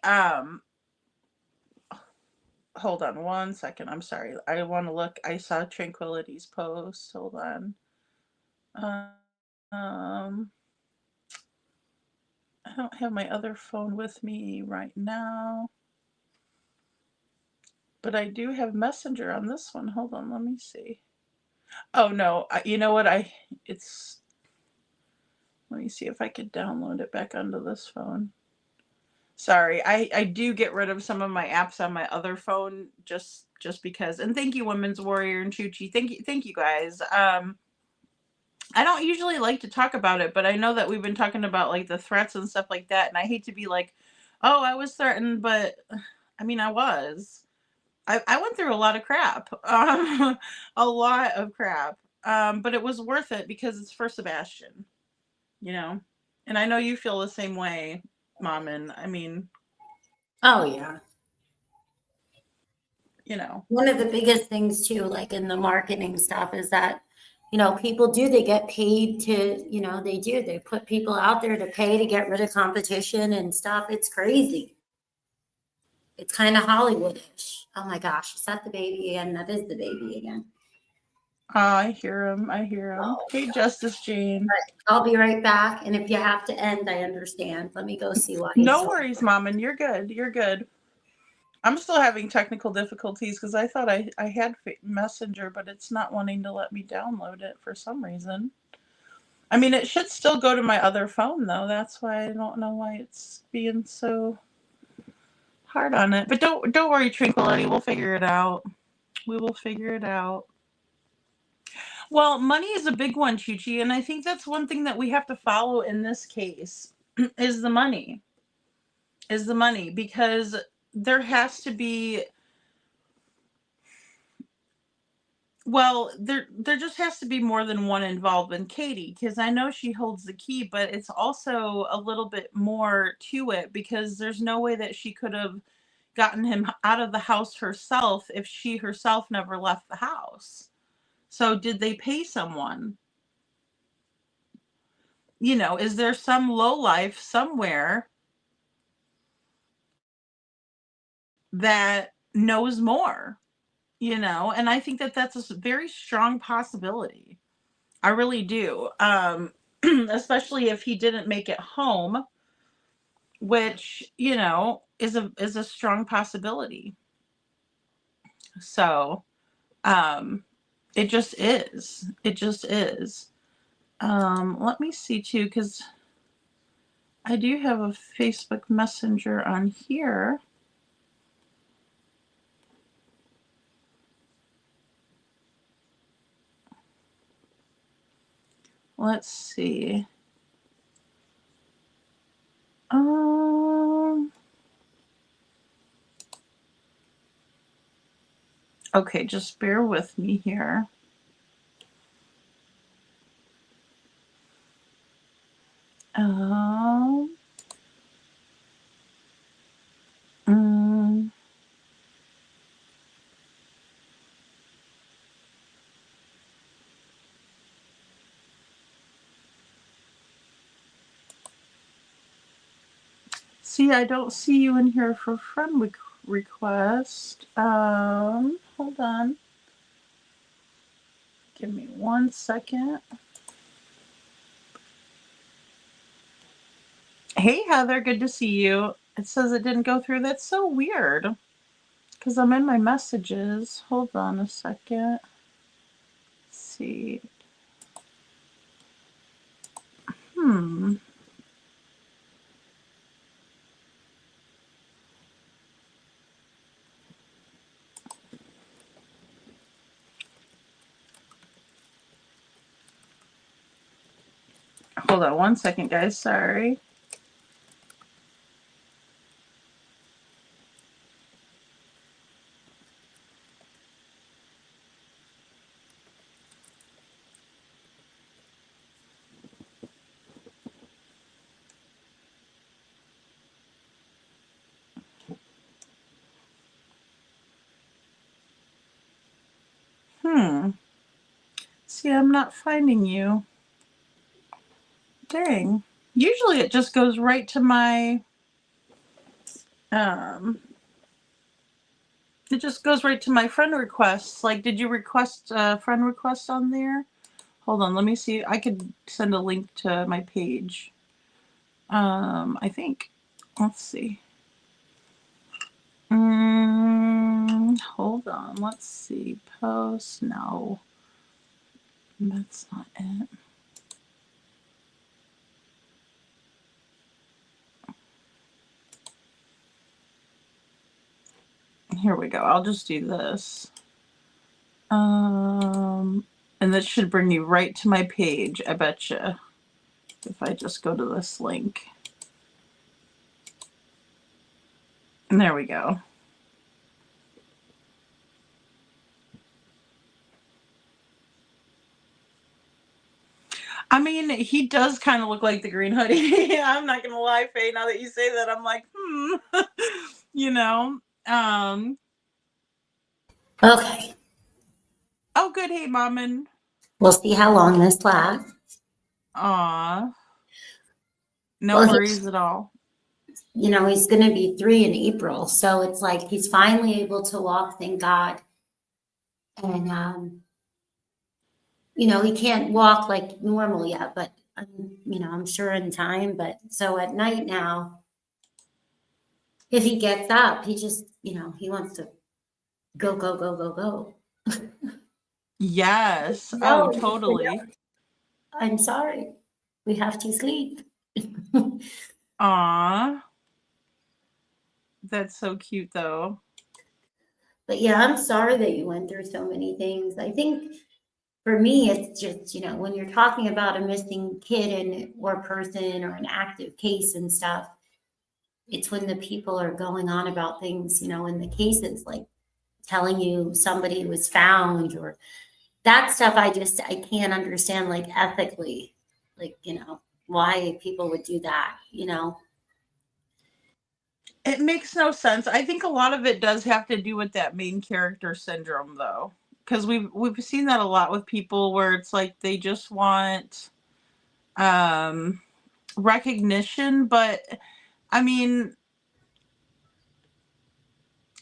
Hold on one second. I'm sorry. I want to look. I saw Tranquility's post. Hold on. Um, I don't have my other phone with me right now, but I do have Messenger on this one. Hold on. Let me see. Oh no. You know what? Let me see if I could download it back onto this phone. Sorry, I do get rid of some of my apps on my other phone just because. And thank you, Women's Warrior and Chuchi. Thank you guys. I don't usually like to talk about it, but I know that we've been talking about like the threats and stuff like that, and I hate to be like, oh, I was threatened, but I mean I was. I went through a lot of crap. A lot of crap. but it was worth it because it's for Sebastian, you know? And I know you feel the same way, Mommin. I mean, Oh yeah. you know. One of the biggest things too, like in the marketing stuff, is that, people do, they get paid to, they put people out there to pay to get rid of competition and stuff. It's crazy. It's kind of Hollywoodish. Oh my gosh, is that the baby again? That is the baby again. I hear him. I hear him. Oh, Hey, Justice Jane. I'll be right back. And if you have to end, I understand. Let me go see what he's No doing. worries, Mommin. You're good. You're good. I'm still having technical difficulties because I thought I had Messenger, but it's not wanting to let me download it for some reason. I mean, it should still go to my other phone, though. That's why I don't know why it's being so hard on it. But don't worry, Tranquility. We'll figure it out. We will figure it out. Well, money is a big one, Chi-Chi, and I think that's one thing that we have to follow in this case is the money. Is the money, because there has to be, well, there just has to be more than one involved in Katie, because I know she holds the key, but it's also a little bit more to it, because there's no way that she could have gotten him out of the house herself if she herself never left the house. So did they pay someone? Is there some lowlife somewhere that knows more? And I think that that's a very strong possibility. I really do. Especially if he didn't make it home, which, is a strong possibility. So, it just is. It just is. Let me see too, because I do have a Facebook Messenger on here. Let's see. Okay, just bear with me here. Mm, see, I don't see you in here for friend request. Hold on. Give me 1 second. Hey, Heather, good to see you. It says it didn't go through. That's so weird. Because I'm in my messages. Hold on a second. Let's see. Hold on 1 second, guys. Sorry. See, I'm not finding you. Dang. Usually it just goes right to my, it just goes right to my friend requests. Like, did you request a friend request on there? Hold on, let me see. I could send a link to my page. I think. Let's see. Hold on. Let's see. Post. No. That's not it. Here we go. I'll just do this. And this should bring you right to my page, I betcha. If I just go to this link. And there we go. I mean, he does kind of look like the Green Hoodie. I'm not gonna lie, Faye. Now that you say that, I'm like, you know. Okay. Oh, good. Hey, Mommin. We'll see how long this lasts. Aw. No Well, worries at all. You know, he's going to be 3 in April. So it's like he's finally able to walk, thank God. And, you know, he can't walk like normal yet, but, you know, I'm sure in time. But so at night now, if he gets up, he just, you know, he wants to go, go, go, go, go. Yes. Oh, No, totally. I'm sorry. We have to sleep. Aw. That's so cute, though. But yeah, I'm sorry that you went through so many things. I think for me, it's just, you know, when you're talking about a missing kid or person or an active case and stuff, it's when the people are going on about things, you know, in the cases, like telling you somebody was found or that stuff. I can't understand, like ethically, like, you know, why people would do that, you know? It makes no sense. I think a lot of it does have to do with that main character syndrome, though, because we've seen that a lot with people where it's like they just want recognition, but I mean,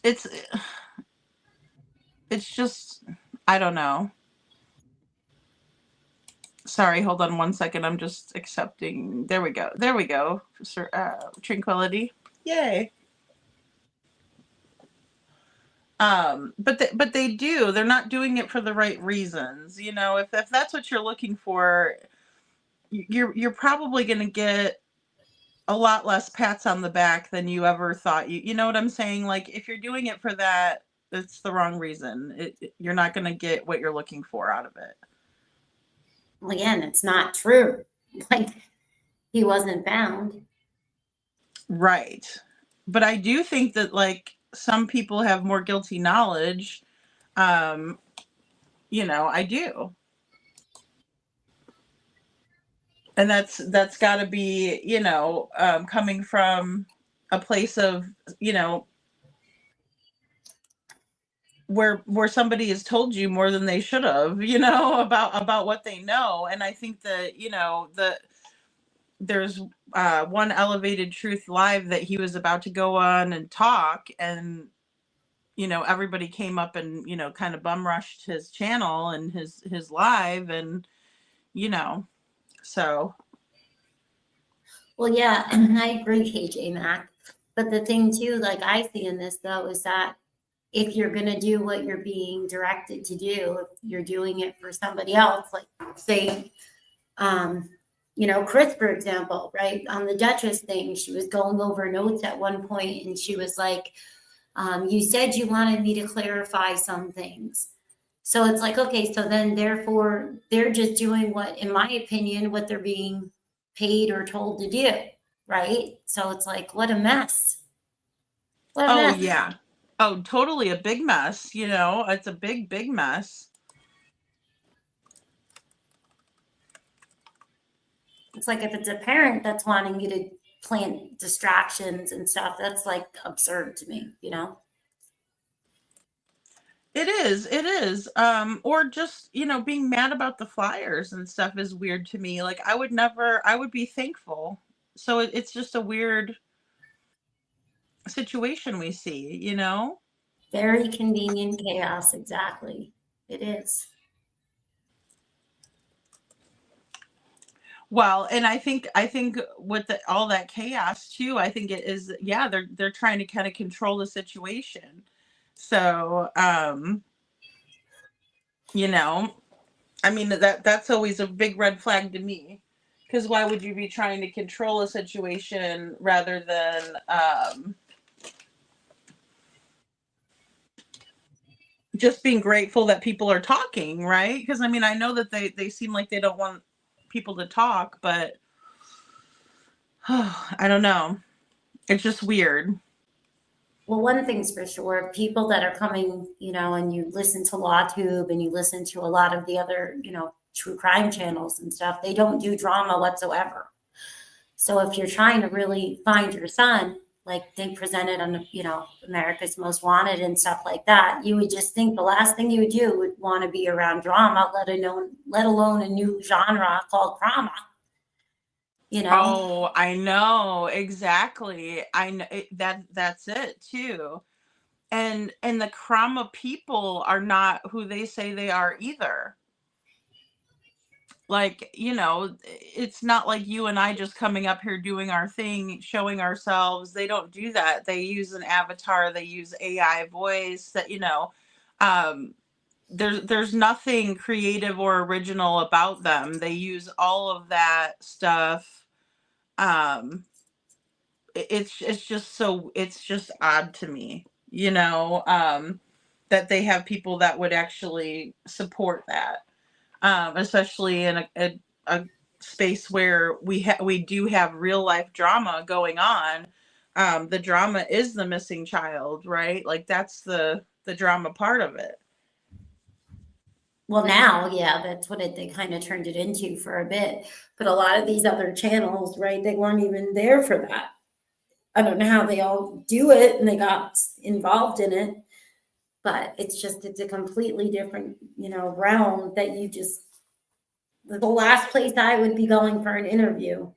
it's just, I don't know. Sorry, hold on one second. I'm just accepting. There we go. There we go. Tranquility. Yay. But they do. They're not doing it for the right reasons. You know, if that's what you're looking for, you're probably going to get a lot less pats on the back than you ever thought. You know what I'm saying? Like if you're doing it for that, it's the wrong reason. You're not going to get what you're looking for out of it. Well, again, it's not true. Like he wasn't found. Right. But I do think that like some people have more guilty knowledge. You know, I do. And that's got to be, you know, coming from a place of, you know, where somebody has told you more than they should have, you know, about what they know. And I think that, you know, there's one Elevated Truth live that he was about to go on and talk, and you know everybody came up and, you know, kind of bum rushed his channel and his live, and you know, so Well, yeah, and I agree, KJ Mac. But the thing too, like I see in this though, is that if you're gonna do what you're being directed to do, if you're doing it for somebody else, like say, you know, Chris, for example, right? On the Duchess thing, she was going over notes at one point and she was like, you said you wanted me to clarify some things. So it's like, okay, so then therefore they're just doing what, in my opinion, what they're being paid or told to do, right? So it's like, what a mess. What a oh mess. yeah, oh totally a big mess, you know, it's a big mess. It's like if it's a parent that's wanting you to plant distractions and stuff, that's like absurd to me, you know? It is or just, you know, being mad about the flyers and stuff is weird to me. Like I would be thankful. So it's just a weird situation we see, you know. Very convenient chaos, exactly. It is. Well, and I think with all that chaos too, I think it is, yeah, they're trying to kind of control the situation. So, you know, I mean that's always a big red flag to me. Because why would you be trying to control a situation rather than just being grateful that people are talking, right? Because I mean, I know that they seem like they don't want people to talk, but I don't know. It's just weird. Well, one thing's for sure, people that are coming, you know, and you listen to LawTube and you listen to a lot of the other, you know, true crime channels and stuff, they don't do drama whatsoever. So if you're trying to really find your son, like they presented on, America's Most Wanted and stuff like that, you would just think the last thing you would do would want to be around drama, let alone a new genre called drama. Oh, I know exactly. I know that's it too. And the Krama people are not who they say they are either. Like, it's not like you and I just coming up here doing our thing, showing ourselves. They don't do that. They use an avatar, they use AI voice that, um, there's nothing creative or original about them. They use all of that stuff. Um, it's just odd to me, that they have people that would actually support that, especially in a space where we do have real life drama going on. The drama is the missing child, right? Like that's the drama part of it. Well, now, yeah, that's what they kind of turned it into for a bit. But a lot of these other channels, right, they weren't even there for that. I don't know how they all do it and they got involved in it, but it's a completely different, realm that the last place I would be going for an interview,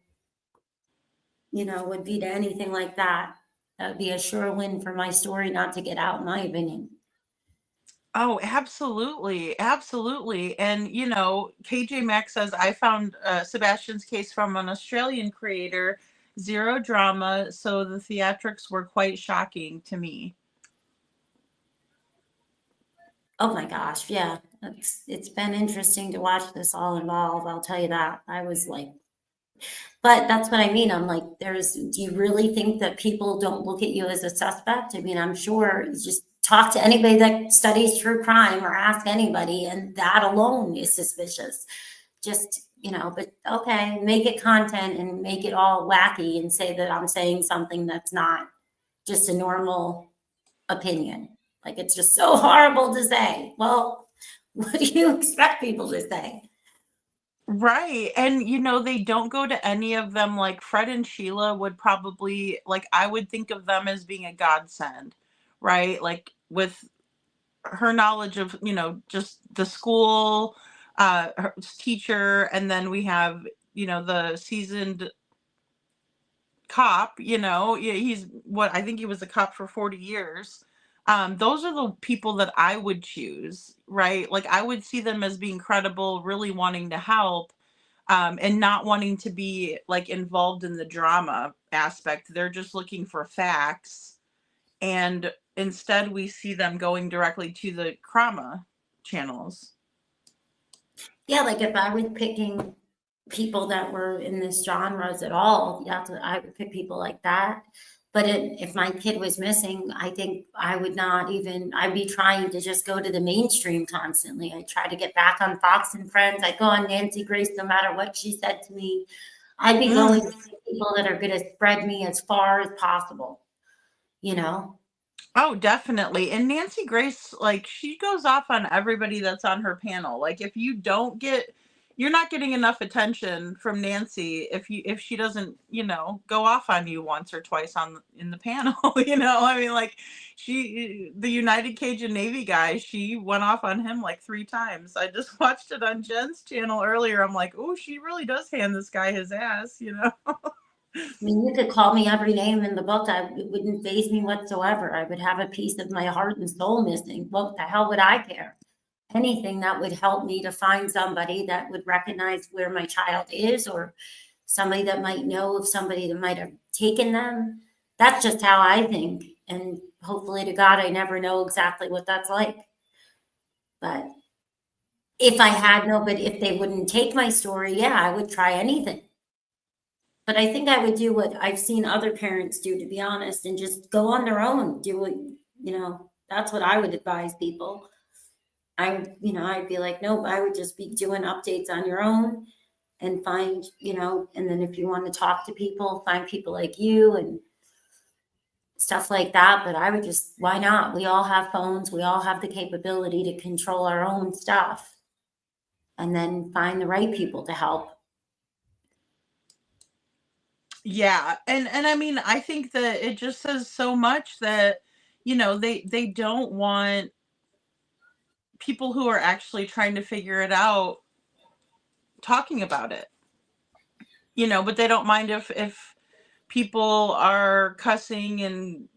would be to anything like that. That would be a sure win for my story not to get out, in my opinion. Oh, absolutely. Absolutely. And, KJ Max says, I found Sebastian's case from an Australian creator, zero drama. So the theatrics were quite shocking to me. Oh my gosh. Yeah. It's been interesting to watch this all evolve. I'll tell you that. I was like, but that's what I mean. I'm like, do you really think that people don't look at you as a suspect? I mean, I'm sure you just talk to anybody that studies true crime or ask anybody, and that alone is suspicious. Just, but okay, make it content and make it all wacky and say that I'm saying something that's not just a normal opinion. Like, it's just so horrible to say. Well, what do you expect people to say? Right. And, they don't go to any of them. Like Fred and Sheila would probably, like, I would think of them as being a godsend, right? Like with her knowledge of, just the school, her teacher, and then we have, the seasoned cop, he's I think he was a cop for 40 years. Those are the people that I would choose, right? Like I would see them as being credible, really wanting to help, and not wanting to be like involved in the drama aspect. They're just looking for facts. And instead we see them going directly to the Krama channels. Yeah, like if I was picking people that were in this genres at all, I would pick people like that. But if my kid was missing, I think I would not even, I'd be trying to just go to the mainstream constantly. I try to get back on Fox and Friends. I go on Nancy Grace no matter what she said to me. I'd be going to people that are going to spread me as far as possible, Oh, definitely. And Nancy Grace, like, she goes off on everybody that's on her panel. Like, if you don't get, you're not getting enough attention from Nancy if she doesn't, go off on you once or twice in the panel. I mean, like, the United Cajun Navy guy, she went off on him like 3 times. I just watched it on Jen's channel earlier. I'm like, oh, she really does hand this guy his ass. I mean, you could call me every name in the book. It wouldn't faze me whatsoever. I would have a piece of my heart and soul missing. What the hell would I care? Anything that would help me to find somebody that would recognize where my child is, or somebody that might know of somebody that might have taken them. That's just how I think. And hopefully to God, I never know exactly what that's like. But if if they wouldn't take my story, yeah, I would try anything. But I think I would do what I've seen other parents do, to be honest, and just go on their own. Do what, that's what I would advise people. I'd be like, nope, I would just be doing updates on your own and find, and then if you want to talk to people, find people like you and stuff like that. But I would just, why not? We all have phones. We all have the capability to control our own stuff. and then find the right people to help. Yeah. And I mean, I think that it just says so much that, they don't want people who are actually trying to figure it out talking about it. But they don't mind if people are cussing and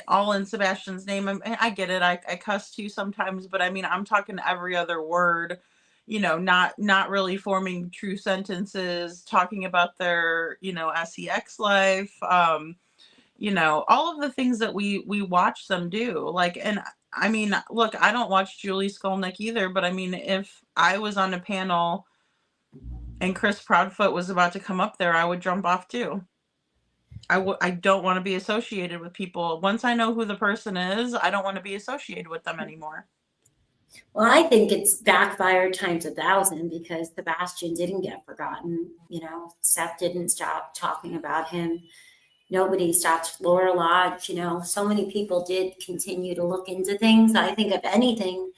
all in Sebastian's name. I get it. I cuss too sometimes, but I mean, I'm talking every other word, not really forming true sentences, talking about their sex life, all of the things that we watch them do. Like, and I mean, look, I don't watch Julie Skolnick either, but I mean, if I was on a panel and Chris Proudfoot was about to come up there, I would jump off too. I don't want to be associated with people. Once I know who the person is, I don't want to be associated with them anymore. Well, I think it's backfired times 1,000 because Sebastian didn't get forgotten. Seth didn't stop talking about him. Nobody stopped Laura Lodge. So many people did continue to look into things. I think if anything,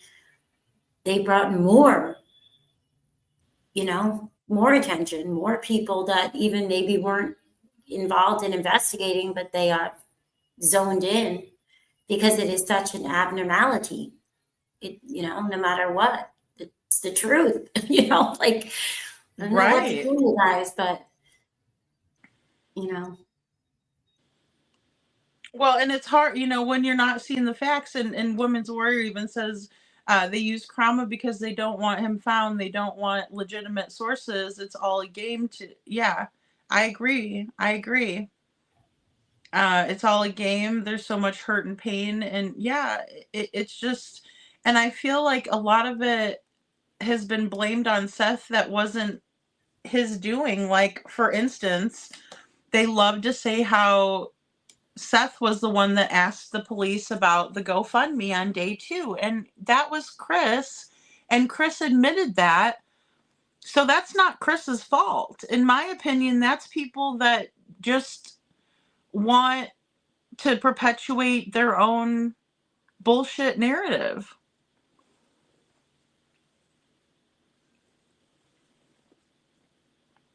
they brought more attention, more people that even maybe weren't involved in investigating, but they are zoned in because it is such an abnormality. No matter what, it's the truth. Like, I don't know what to do, you guys, but Well, and it's hard, when you're not seeing the facts, and Women's Warrior even says they use Krama because they don't want him found. They don't want legitimate sources. It's all a game yeah, I agree. It's all a game. There's so much hurt and pain. And yeah, it's just, and I feel like a lot of it has been blamed on Seth that wasn't his doing. Like, for instance, they love to say how Seth was the one that asked the police about the GoFundMe on day 2. And that was Chris. And Chris admitted that. So that's not Chris's fault. In my opinion, that's people that just want to perpetuate their own bullshit narrative.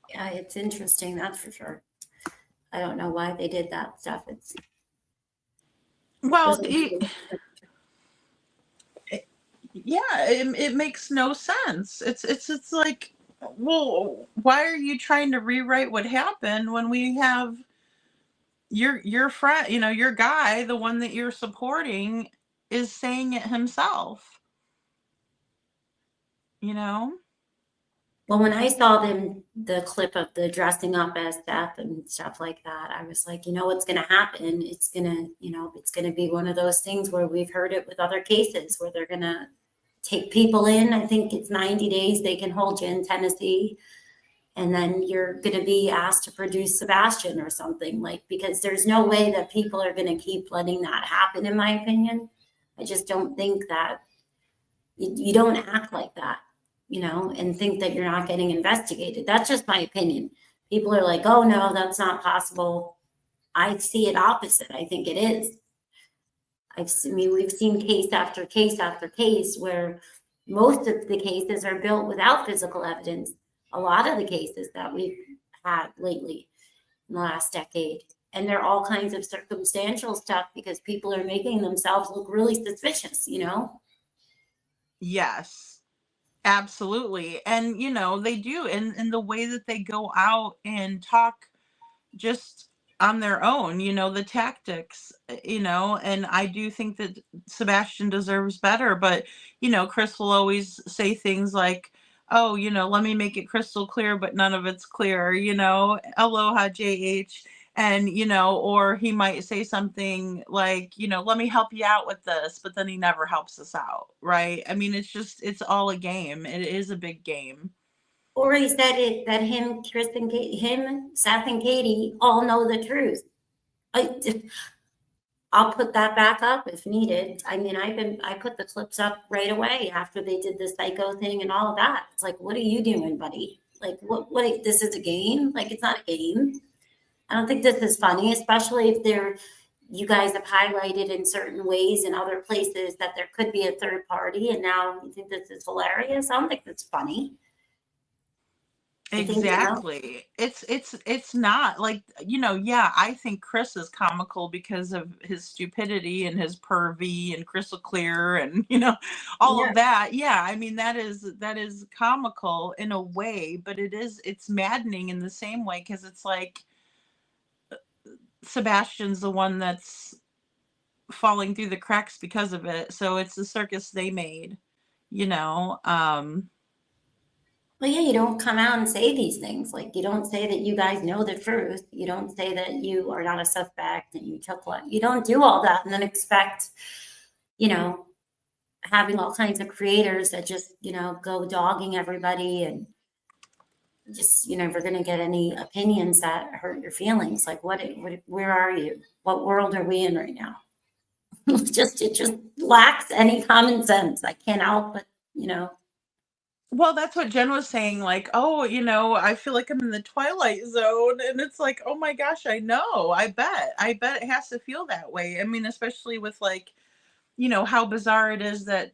Yeah, it's interesting, that's for sure. I don't know why they did that stuff. It makes no sense. It's like, well, why are you trying to rewrite what happened when we have your friend, your guy, the one that you're supporting, is saying it himself. Well, when I saw the clip of the dressing up as Seth and stuff like that, I was like, what's going to happen? It's going to be one of those things where we've heard it with other cases where they're going to take people in. I think it's 90 days they can hold you in Tennessee. And then you're going to be asked to produce Sebastian or something, because there's no way that people are going to keep letting that happen, in my opinion. I just don't think that you don't act like that. And think that you're not getting investigated. That's just my opinion. People are like, oh no, that's not possible. I see it opposite. I think it is. We've seen case after case after case where most of the cases are built without physical evidence. A lot of the cases that we've had lately in the last decade. And they're all kinds of circumstantial stuff because people are making themselves look really suspicious, Yes. Absolutely. And, they do. And the way that they go out and talk just on their own, the tactics, and I do think that Sebastian deserves better. But, Chris will always say things like, oh, let me make it crystal clear, but none of it's clear, aloha JH. And, or he might say something like, let me help you out with this, but then he never helps us out. Right. I mean, it's all a game. It is a big game. Or he said it that him, Seth and Katie all know the truth. I'll put that back up if needed. I mean, I put the clips up right away after they did the psycho thing and all of that. It's like, what are you doing, buddy? Like, what, this is a game? Like, it's not a game. I don't think this is funny, especially if you guys have highlighted in certain ways in other places that there could be a third party, and now you think this is hilarious. I don't think that's funny. I think, you know, Exactly. It's not like, yeah, I think Chris is comical because of his stupidity and his pervy and crystal clear and, all yeah. of that. Yeah, I mean that is comical in a way, but it's maddening in the same way because it's like Sebastian's the one that's falling through the cracks because of it. So it's the circus they made, you know. Well, yeah, you don't come out and say these things. Like, you don't say that you guys know the truth. You don't say that you are not a suspect and you took what. You don't do all that and then expect, you know, having all kinds of creators that just, go dogging everybody and just, you're never going to get any opinions that hurt your feelings. Like, where are you? What world are we in right now? It just lacks any common sense. I can't help but, Well, that's what Jen was saying, like, "Oh, I feel like I'm in the twilight zone," and it's like, "Oh my gosh, I know. I bet it has to feel that way." I mean, especially with, like, how bizarre it is that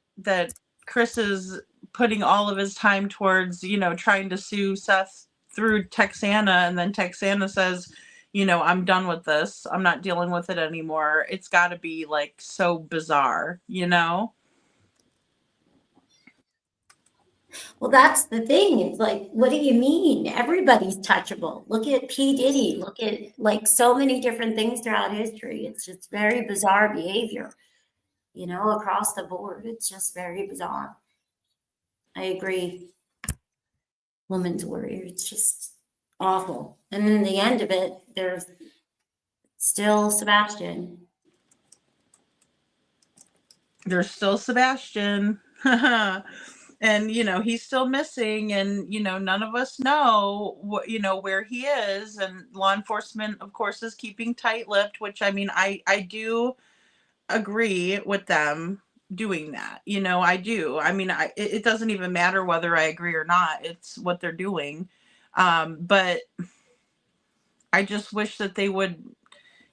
Chris is putting all of his time towards, trying to sue Seth through Texana, and then Texana says, "I'm done with this. I'm not dealing with it anymore." It's gotta be, like, so bizarre, you know? well, that's the thing. It's like, what do you mean? Everybody's touchable. Look at P. Diddy. Look at like so many different things throughout history. It's just very bizarre behavior, across the board. It's just very bizarre. I agree. Woman's warrior. It's just awful. And in the end of it, there's still Sebastian. There's still Sebastian. And he's still missing, and none of us know what where he is, and law enforcement of course is keeping tight-lipped, which I mean I do agree with them doing that. I do. I mean, it doesn't even matter whether I agree or not. It's what they're doing. But I just wish that they would,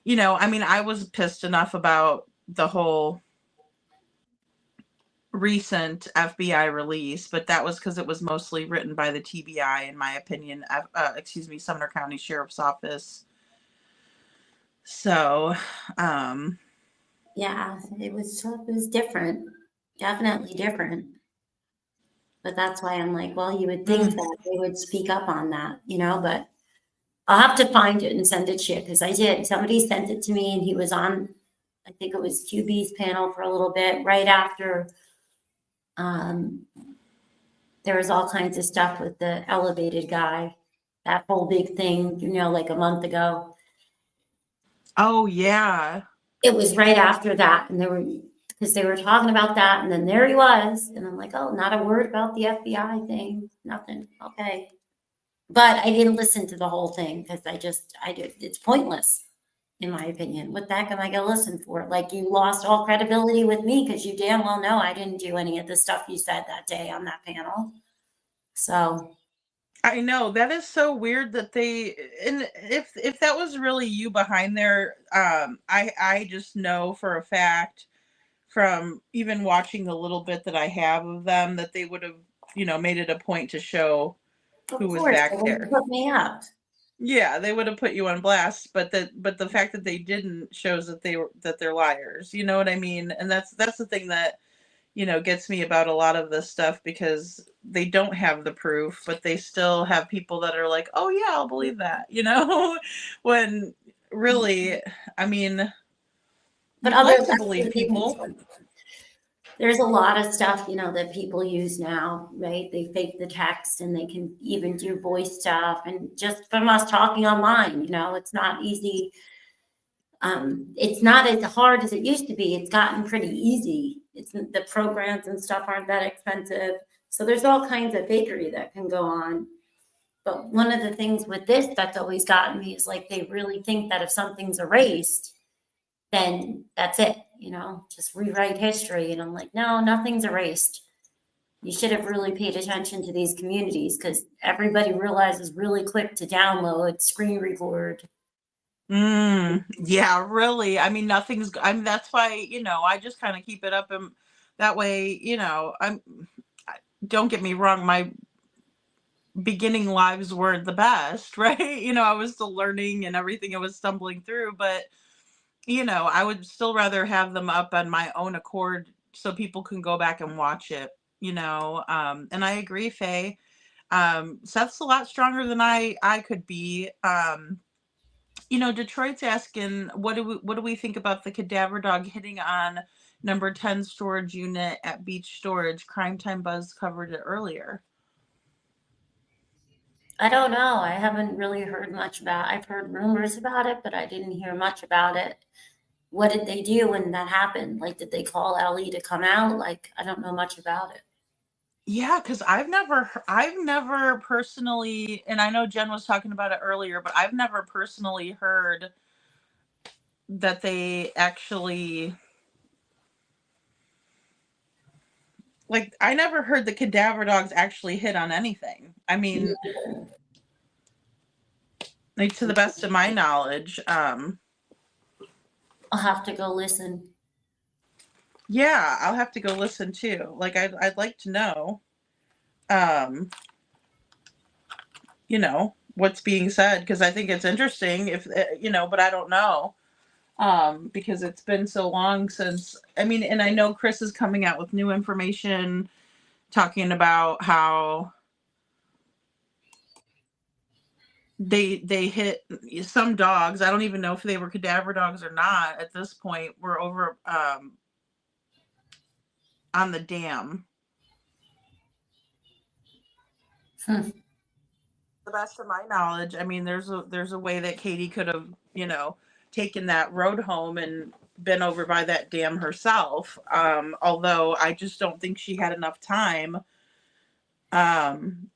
I mean, I was pissed enough about the whole recent FBI release, but that was because it was mostly written by the TBI, in my opinion. Excuse me, Sumner County Sheriff's Office. So, Yeah, it was different. Definitely different. But that's why I'm like, well, you would think that they would speak up on that, but I'll have to find it and send it to you because I did. Somebody sent it to me and he was on, I think it was QB's panel for a little bit right after there was all kinds of stuff with the elevated guy, that whole big thing, like a month ago. oh yeah. It was right after that. And because they were talking about that. And then there he was. And I'm like, oh, not a word about the FBI thing. Nothing. Okay. But I didn't listen to the whole thing because it's pointless, in my opinion. What the heck am I going to listen for? Like, you lost all credibility with me because you damn well know I didn't do any of the stuff you said that day on that panel. So. I know that is so weird that they, and if that was really you behind there, I just know for a fact from even watching the little bit that I have of them that they would have made it a point to show Of who was course, back they wouldn't there. put me up. Yeah, they would have put you on blast, but the fact that they didn't shows that they're liars. You know what I mean? And that's the thing that gets me about a lot of this stuff, because they don't have the proof, but they still have people that are like, "Oh yeah, I'll believe that," when really, I mean, But you'd like to that's believe the thing. people. There's a lot of stuff, that people use now, right? They fake the text and they can even do voice stuff. And just from us talking online, it's not easy. It's not as hard as it used to be. It's gotten pretty easy. The programs and stuff aren't that expensive. So there's all kinds of fakery that can go on. But one of the things with this that's always gotten me is like they really think that if something's erased, then that's it, just rewrite history. And I'm like, no, nothing's erased. You should have really paid attention to these communities because everybody realizes really quick to download, screen record. Yeah, really. I mean, that's why, I just kind of keep it up, and that way, don't get me wrong, my beginning lives weren't the best, right? I was still learning and everything I was stumbling through, but I would still rather have them up on my own accord so people can go back and watch it, and I agree, Faye. Seth's a lot stronger than I could be. Detroit's asking, what do we think about the cadaver dog hitting on number 10 storage unit at Beach Storage? Crime Time Buzz covered it earlier. I don't know. I haven't really heard much about it. I've heard rumors about it, but I didn't hear much about it. What did they do when that happened? Like, did they call Ellie to come out? Like, I don't know much about it. Yeah, because I've never personally, and I know Jen was talking about it earlier, but I've never personally heard that they actually, like, I never heard the cadaver dogs actually hit on anything. I mean, like, to the best of my knowledge. I'll have to go listen. Yeah, I'll have to go listen too. Like, I'd like to know, what's being said, because I think it's interesting if, but I don't know, because it's been so long since, and I know Chris is coming out with new information talking about how they hit some dogs. I don't even know if they were cadaver dogs or not at this point. We're over on the dam. The best of my knowledge, there's a way that Katie could have, taken that road home and been over by that dam herself. Although I just don't think she had enough time. And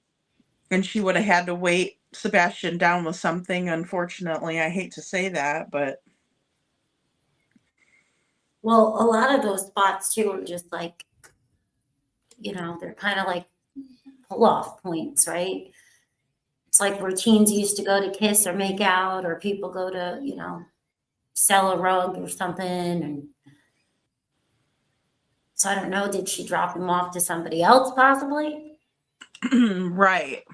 she would have had to weight Sebastian down with something, unfortunately. I hate to say that, but. Well, a lot of those spots too are just like, they're kind of like pull-off points, right? It's like where teens used to go to kiss or make out, or people go to, sell a rug or something. And so I don't know, did she drop him off to somebody else possibly? Right.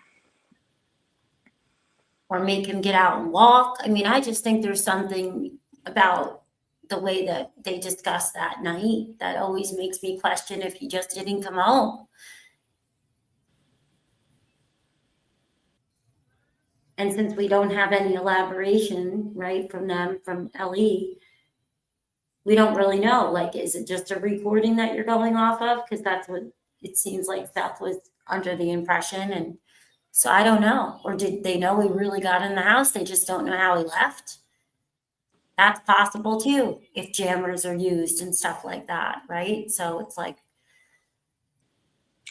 Or make him get out and walk. I just think there's something about the way that they discussed that night that always makes me question if he just didn't come home. And since we don't have any elaboration, right, from LE, we don't really know. Like, is it just a recording that you're going off of? Because that's what it seems like Seth was under the impression. And so I don't know. Or did they know he really got in the house? They just don't know how he left. That's possible too, if jammers are used and stuff like that, right? So it's like,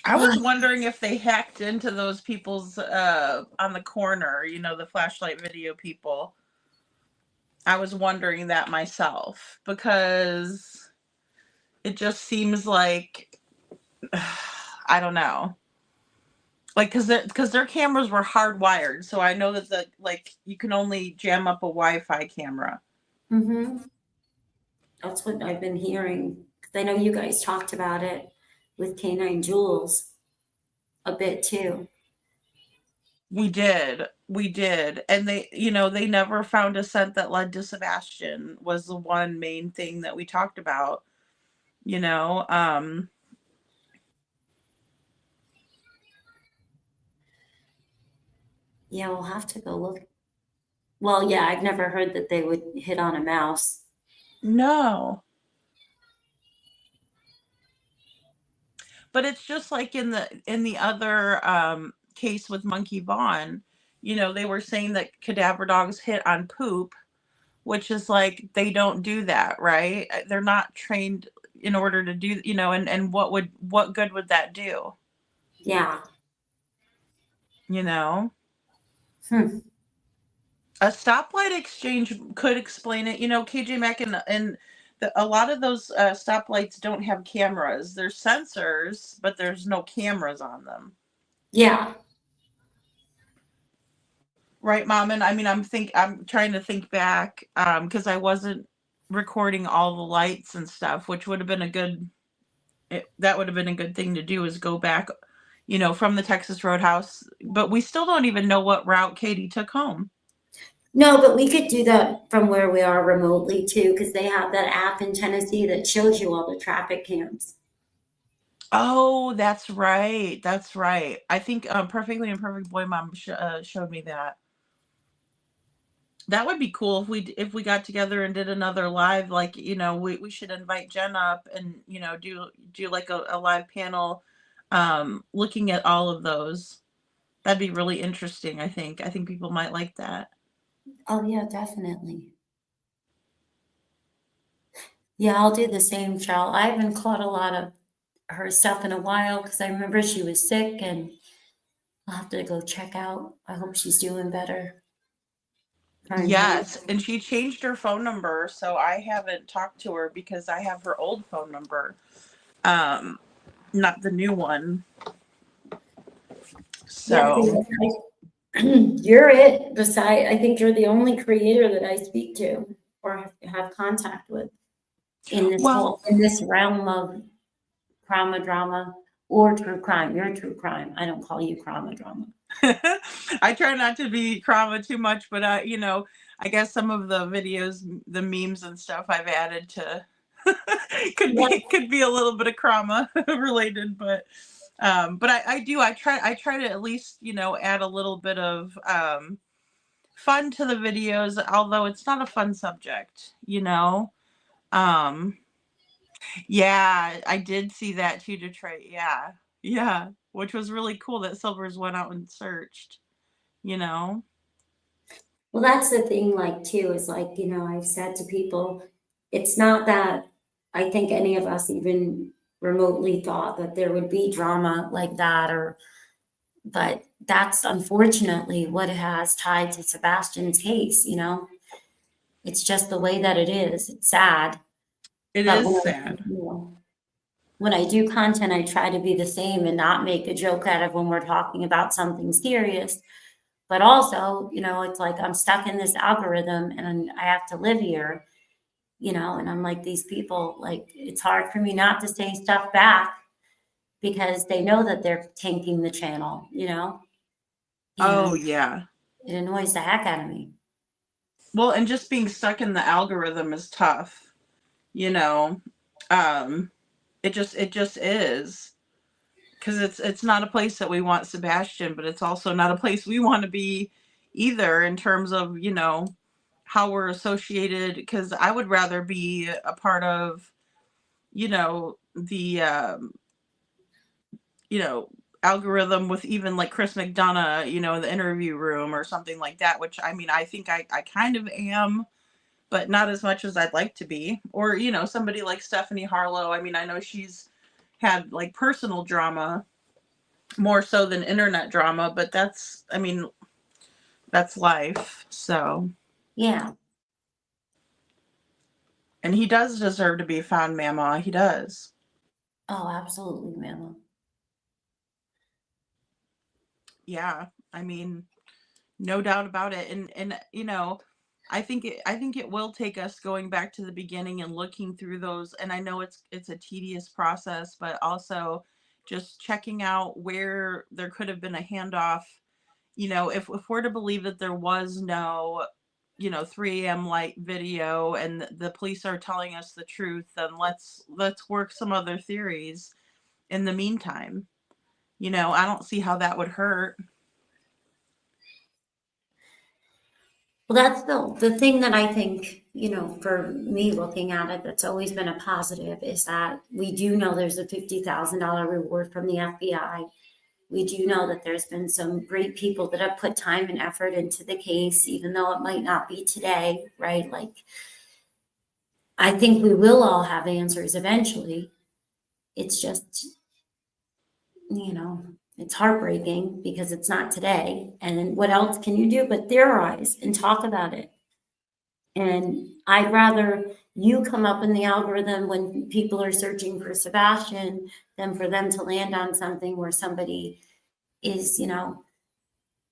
I was wondering if they hacked into those people's on the corner, the flashlight video people. I was wondering that myself, because it just seems like, I don't know. Like, because their cameras were hardwired, so I know that you can only jam up a Wi-Fi camera. Mm-hmm. That's what I've been hearing. I know you guys talked about it with Canine Jules a bit too. We did. And they never found a scent that led to Sebastian, was the one main thing that we talked about, Yeah, we'll have to go look. Well, yeah, I've never heard that they would hit on a mouse. No. But it's just like in the other case with Monkey Vaughn, they were saying that cadaver dogs hit on poop, which is like, they don't do that, right? They're not trained in order to do, and what good would that do? Yeah. A stoplight exchange could explain it. KJ Mack and a lot of those stoplights don't have cameras. There's sensors, but there's no cameras on them. Yeah. Right, Mom? And I'm trying to think back, because I wasn't recording all the lights and stuff, which would have been that would have been a good thing to do, is go back, from the Texas Roadhouse, but we still don't even know what route Katie took home. No, but we could do that from where we are remotely too, because they have that app in Tennessee that shows you all the traffic cams. Oh, that's right. That's right. I think Perfectly Imperfect Boy Mom showed me that. That would be cool if we got together and did another live. Like, we should invite Jen up and do like a live panel, looking at all of those. That'd be really interesting. I think people might like that. Oh yeah, definitely. Yeah, I'll do the same, Cheryl. I haven't caught a lot of her stuff in a while because I remember she was sick, and I'll have to go check out. I hope she's doing better. Yes, and she changed her phone number, so I haven't talked to her because I have her old phone number, not the new one. So you're it. Besides, I think you're the only creator that I speak to or have contact with in this realm of crime drama or true crime. You're true crime. I don't call you crime drama. I try not to be crama too much, but I guess some of the videos, the memes and stuff I've added to could be a little bit of crama related, but I try to at least add a little bit of fun to the videos, although it's not a fun subject. Yeah, I did see that too, Detroit. Yeah, which was really cool that Silvers went out and searched. Well, that's the thing, like, too, is like, I've said to people, it's not that I think any of us even remotely thought that there would be drama like that, but that's unfortunately what has tied to Sebastian's case, It's just the way that it is. It's sad. It is sad. When I do content, I try to be the same and not make a joke out of when we're talking about something serious. But also, it's like I'm stuck in this algorithm and I have to live here, and I'm like, these people, like, it's hard for me not to say stuff back because they know that they're tanking the channel, Oh, yeah. It annoys the heck out of me. Well, and just being stuck in the algorithm is tough, It just is. Because it's not a place that we want Sebastian, but it's also not a place we want to be either in terms of, how we're associated. Because I would rather be a part of, the, algorithm with even like Chris McDonough, in the interview room or something like that, which I think I kind of am, but not as much as I'd like to be. Or, somebody like Stephanie Harlow. I know she's had like personal drama more so than internet drama, but that's life. So yeah. And he does deserve to be found, Mama. He does. Oh, absolutely, Mama. Yeah, no doubt about it. And I think it will take us going back to the beginning and looking through those. And I know it's a tedious process, but also just checking out where there could have been a handoff. If we're to believe that there was no 3 a.m. light video and the police are telling us the truth, then let's work some other theories in the meantime. I don't see how that would hurt. Well, that's the thing that I think, for me looking at it, that's always been a positive is that we do know there's a $50,000 reward from the FBI. We do know that there's been some great people that have put time and effort into the case, even though it might not be today, right? Like, I think we will all have answers eventually. It's just, it's heartbreaking because it's not today. And what else can you do but theorize and talk about it? And I'd rather you come up in the algorithm when people are searching for Sebastian than for them to land on something where somebody is,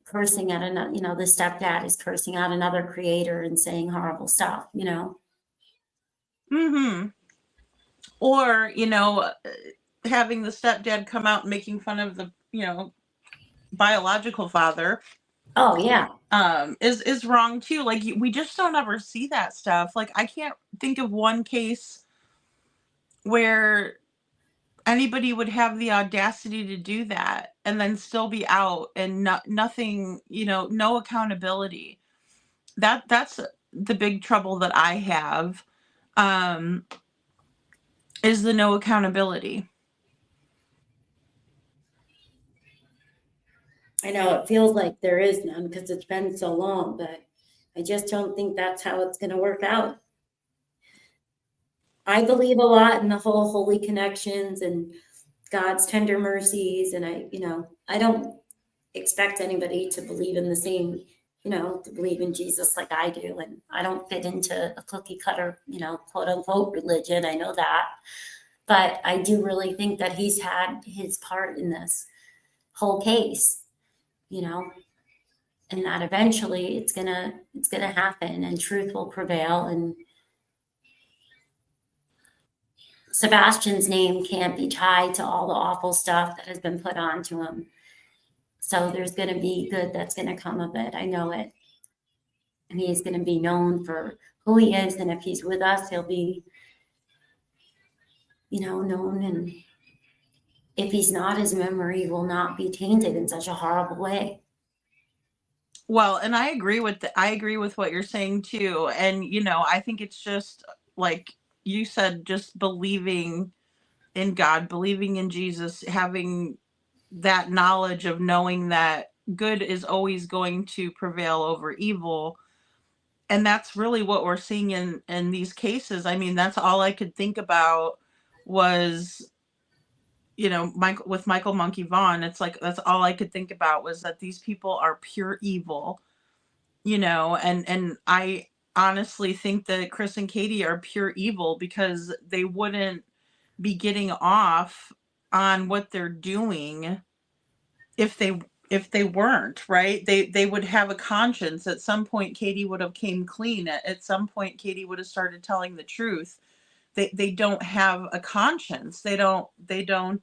cursing at another, the stepdad is cursing out another creator and saying horrible stuff, Mm-hmm. Or, having the stepdad come out and making fun of biological father. Oh yeah. Is wrong too. Like we just don't ever see that stuff. Like I can't think of one case where anybody would have the audacity to do that and then still be out and nothing, no accountability. That's the big trouble that I have, is the no accountability. I know it feels like there is none because it's been so long, but I just don't think that's how it's going to work out. I believe a lot in the whole holy connections and God's tender mercies. And I don't expect anybody to believe in the same, to believe in Jesus like I do. And I don't fit into a cookie cutter, quote unquote religion. I know that. But I do really think that he's had his part in this whole case, and that eventually it's gonna happen and truth will prevail, and Sebastian's name can't be tied to all the awful stuff that has been put onto him. So there's going to be good that's going to come of it. I know it. And he's going to be known for who he is. And if he's with us, he'll be, known. And if he's not, his memory will not be tainted in such a horrible way. Well, and I agree with what you're saying too. And, I think it's just like you said, just believing in God, believing in Jesus, having that knowledge of knowing that good is always going to prevail over evil. And that's really what we're seeing in these cases. I mean, that's all I could think about was, Michael Monkey Vaughn. It's like, that's all I could think about was that these people are pure evil, and I honestly think that Chris and Katie are pure evil because they wouldn't be getting off on what they're doing if they weren't, right. They would have a conscience. At some point Katie would have came clean. At some point Katie would have started telling the truth. They don't have a conscience. They don't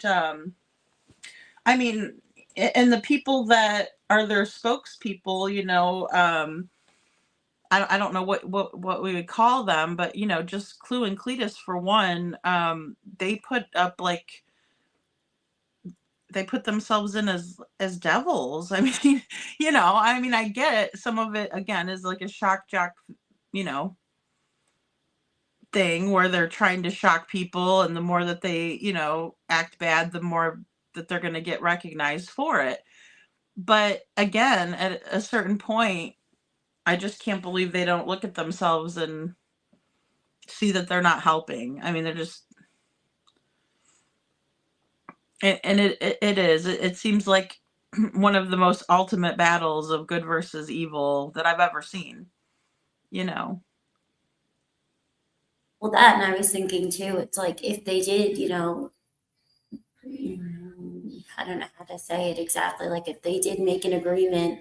I mean, and the people that are their spokespeople, I don't know what we would call them, but just Clue and Cletus for one, they put up they put themselves in as devils. I mean, I get it. Some of it again is like a shock jock, thing where they're trying to shock people, and the more that they, act bad, the more that they're going to get recognized for it. But again, at a certain point, I just can't believe they don't look at themselves and see that they're not helping. I mean, they're just, and it seems like one of the most ultimate battles of good versus evil that I've ever seen, Well, that, and I was thinking too, it's like if they did, I don't know how to say it exactly, like if they did make an agreement,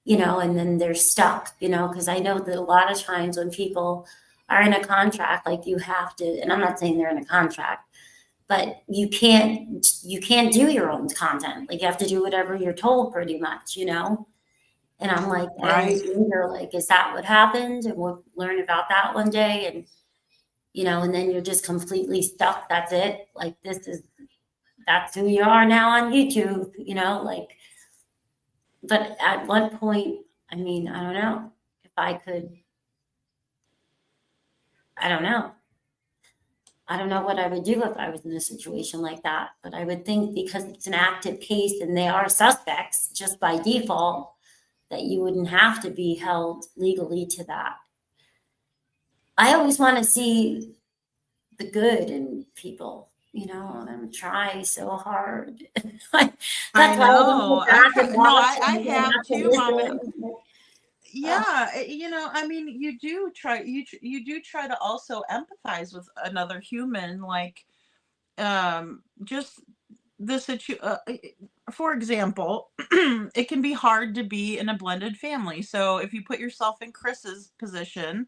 and then they're stuck, because I know that a lot of times when people are in a contract, like you have to, and I'm not saying they're in a contract, but you can't do your own content. Like you have to do whatever you're told pretty much, And I'm like, I always wonder, like, is that what happened? And we'll learn about that one day. And, and then you're just completely stuck. That's it. Like, that's who you are now on YouTube, like, but at what point, I mean, I don't know if I could, I don't know. I don't know what I would do if I was in a situation like that, but I would think because it's an active case and they are suspects just by default, that you wouldn't have to be held legally to that. I always want to see the good in people, and try so hard. That's I know. I have too, Mommin. Yeah, I mean, you do try to also empathize with another human, like, just for example, it can be hard to be in a blended family. So if you put yourself in Chris's position,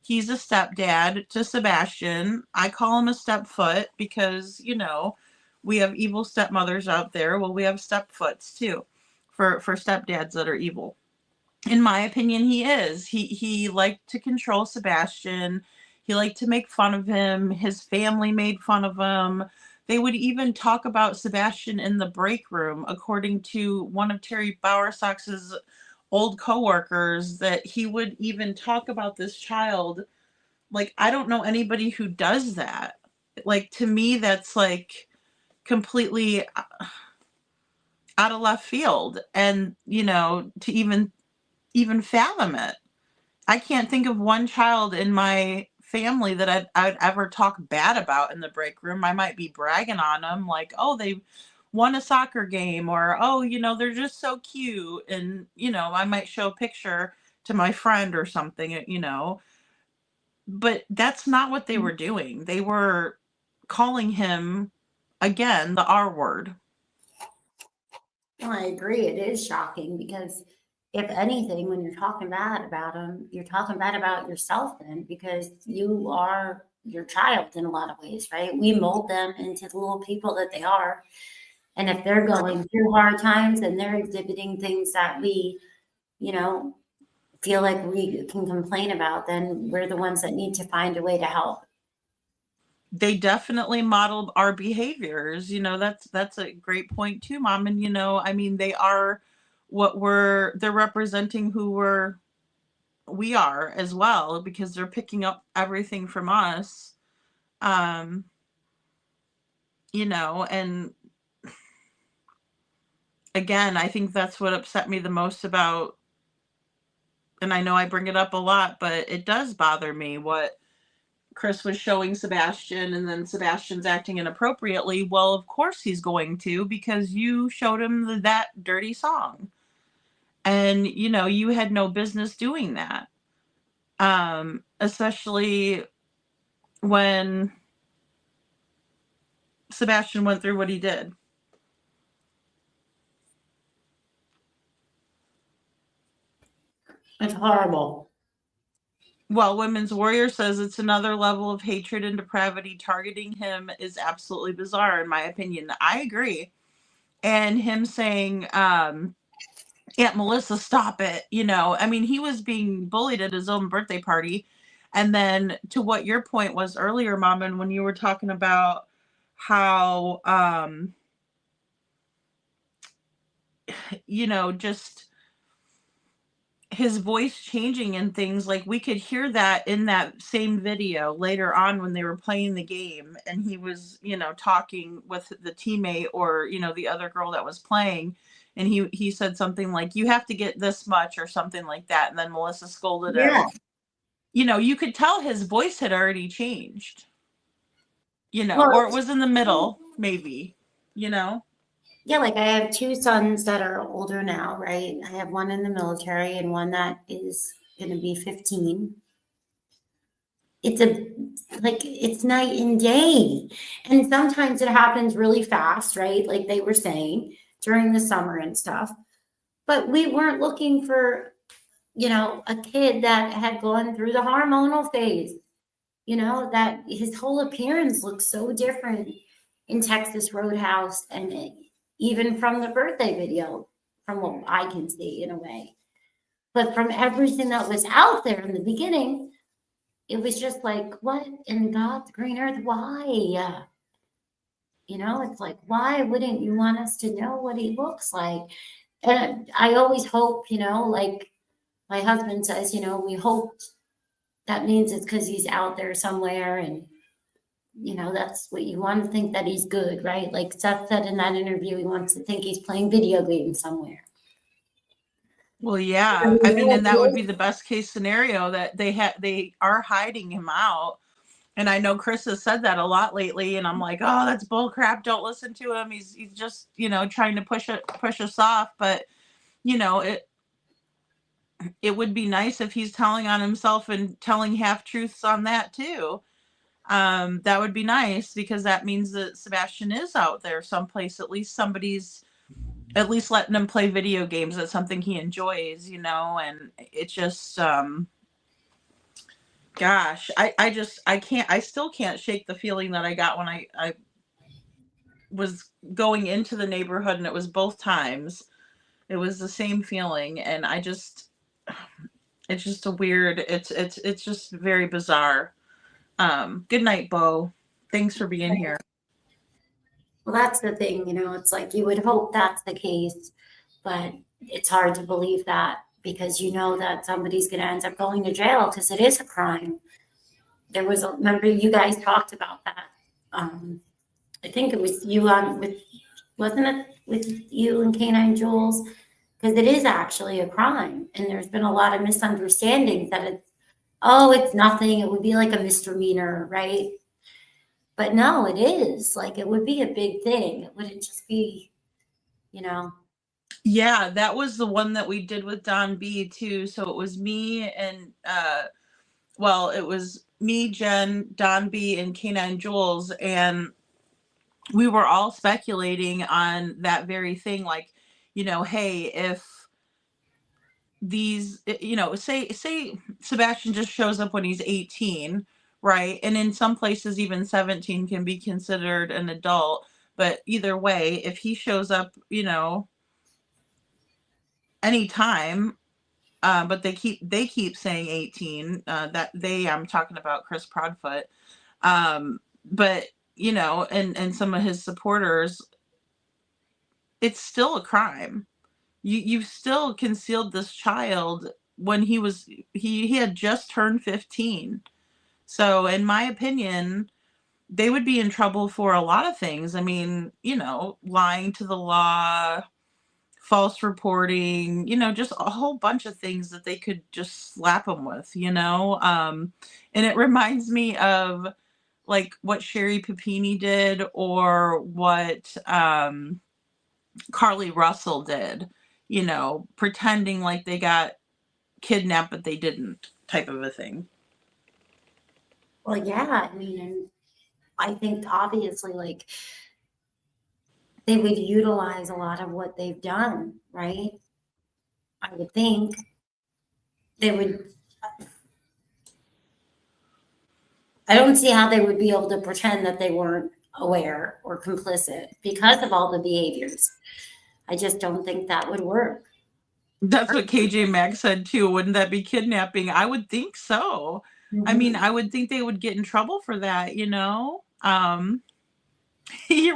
he's a stepdad to Sebastian. I call him a stepfoot because, we have evil stepmothers out there. Well, we have stepfoots too, for stepdads that are evil. In my opinion, he is. He liked to control Sebastian. He liked to make fun of him. His family made fun of him. They would even talk about Sebastian in the break room, according to one of Terry Bowersox's old coworkers, that he would even talk about this child. Like, I don't know anybody who does that. Like, to me, that's like completely out of left field. And, you know, to even fathom it. I can't think of one child in my family that I'd ever talk bad about in the break room. I might be bragging on them, like, oh, they won a soccer game, or, oh, you know, they're just so cute. And, you know, I might show a picture to my friend or something, you know, but that's not what they were doing. They were calling him, again, the R word. Well, I agree. It is shocking because, if anything, when you're talking bad about them, you're talking bad about yourself then, because you are your child in a lot of ways, right? We mold them into the little people that they are. And if they're going through hard times and they're exhibiting things that we, you know, feel like we can complain about, then we're the ones that need to find a way to help. They definitely modeled our behaviors. You know, that's a great point too, Mom. And, you know, I mean, they are they're representing who we are as well, because they're picking up everything from us. You know, and again, I think that's what upset me the most about, and I know I bring it up a lot, but it does bother me what Chris was showing Sebastian, and then Sebastian's acting inappropriately. Well, of course he's going to, because you showed him that dirty song. And, you know, you had no business doing that. Especially when Sebastian went through what he did. It's horrible. Well, Women's Warrior says it's another level of hatred and depravity. Targeting him is absolutely bizarre, in my opinion. I agree. And him saying, Aunt Melissa, stop it. You know, I mean, he was being bullied at his own birthday party. And then, to what your point was earlier, Mom, and when you were talking about how, you know, just his voice changing and things, like, we could hear that in that same video later on when they were playing the game, and he was, you know, talking with the teammate, or, you know, the other girl that was playing, and he said something like, you have to get this much, or something like that, and then Melissa scolded him. You know, you could tell his voice had already changed, you know, or it was in the middle, maybe, you know. Yeah, like I have two sons that are older now, right? I have one in the military and one that is going to be 15. It's night and day. And sometimes it happens really fast, right? Like they were saying during the summer and stuff. But we weren't looking for, you know, a kid that had gone through the hormonal phase, you know, that his whole appearance looks so different in Texas Roadhouse, and even from the birthday video, from what I can see in a way. But from everything that was out there in the beginning, it was just like, what in God's green earth? Why? You know, it's like, why wouldn't you want us to know what he looks like? And I always hope, you know, like my husband says, you know, we hoped that means it's because he's out there somewhere, and you know, that's what you want to think, that he's good, right? Like Seth said in that interview, he wants to think he's playing video games somewhere. Well, yeah. I mean, and that would be the best case scenario, that they are hiding him out. And I know Chris has said that a lot lately, and I'm like, oh, that's bull crap. Don't listen to him. He's just, you know, trying to push us off. But, you know, it would be nice if he's telling on himself and telling half truths on that too. That would be nice, because that means that Sebastian is out there someplace. At least somebody's at least letting him play video games. That's something he enjoys, you know. And it's just, gosh, I still can't shake the feeling that I got when I was going into the neighborhood, and it was both times. It was the same feeling, and it's just a weird. It's just very bizarre. Good night, Bo. Thanks for being here. Well, that's the thing, it's like you would hope that's the case, but it's hard to believe that because you know that somebody's going to end up going to jail because it is a crime. Remember you guys talked about that. I think it was you wasn't it with you and Canine Jules? Because it is actually a crime. And there's been a lot of misunderstandings that it's nothing. It would be like a misdemeanor, right? But no, it is. Like, it would be a big thing. It wouldn't just be, Yeah, that was the one that we did with Don B too. So it was me and it was me, Jen, Don B, and Canine Jules, and we were all speculating on that very thing. Like, hey, if these, say Sebastian just shows up when he's 18, right? And in some places, even 17 can be considered an adult. But either way, if he shows up, anytime, but they keep saying 18. I'm talking about Chris Proudfoot. But and some of his supporters, it's still a crime. You've still concealed this child when he had just turned 15. So in my opinion, they would be in trouble for a lot of things. I mean, lying to the law, false reporting, just a whole bunch of things that they could just slap them with, and it reminds me of like what Sherry Papini did or what Carly Russell did, pretending like they got kidnapped, but they didn't, type of a thing. well, yeah, I mean, and I think obviously, like, they would utilize a lot of what they've done, right? I would think they would. I don't see how they would be able to pretend that they weren't aware or complicit because of all the behaviors. I just don't think that would work. That's what KJ Max said too. Wouldn't that be kidnapping? I would think so. I mean, I would think they would get in trouble for that, You're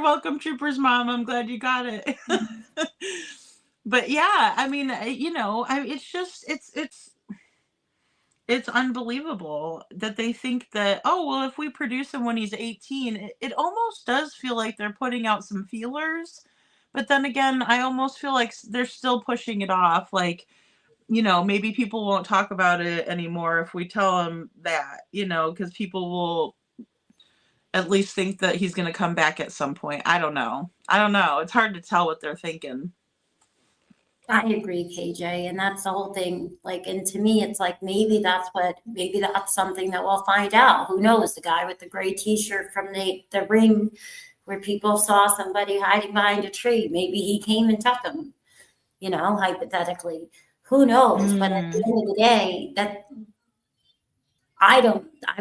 welcome, Troopers Mom. I'm glad you got it. But yeah, I mean, it's unbelievable that they think that, oh, well, if we produce him when he's 18, it almost does feel like they're putting out some feelers. But then again, I almost feel like they're still pushing it off. Like, maybe people won't talk about it anymore if we tell them that, because people will at least think that he's going to come back at some point. I don't know. It's hard to tell what they're thinking. I agree, KJ, and that's the whole thing. Like, and to me, it's like maybe that's something that we'll find out. Who knows? The guy with the gray T-shirt from the ring, where people saw somebody hiding behind a tree. Maybe he came and took him. Hypothetically, who knows? But at the end of the day, I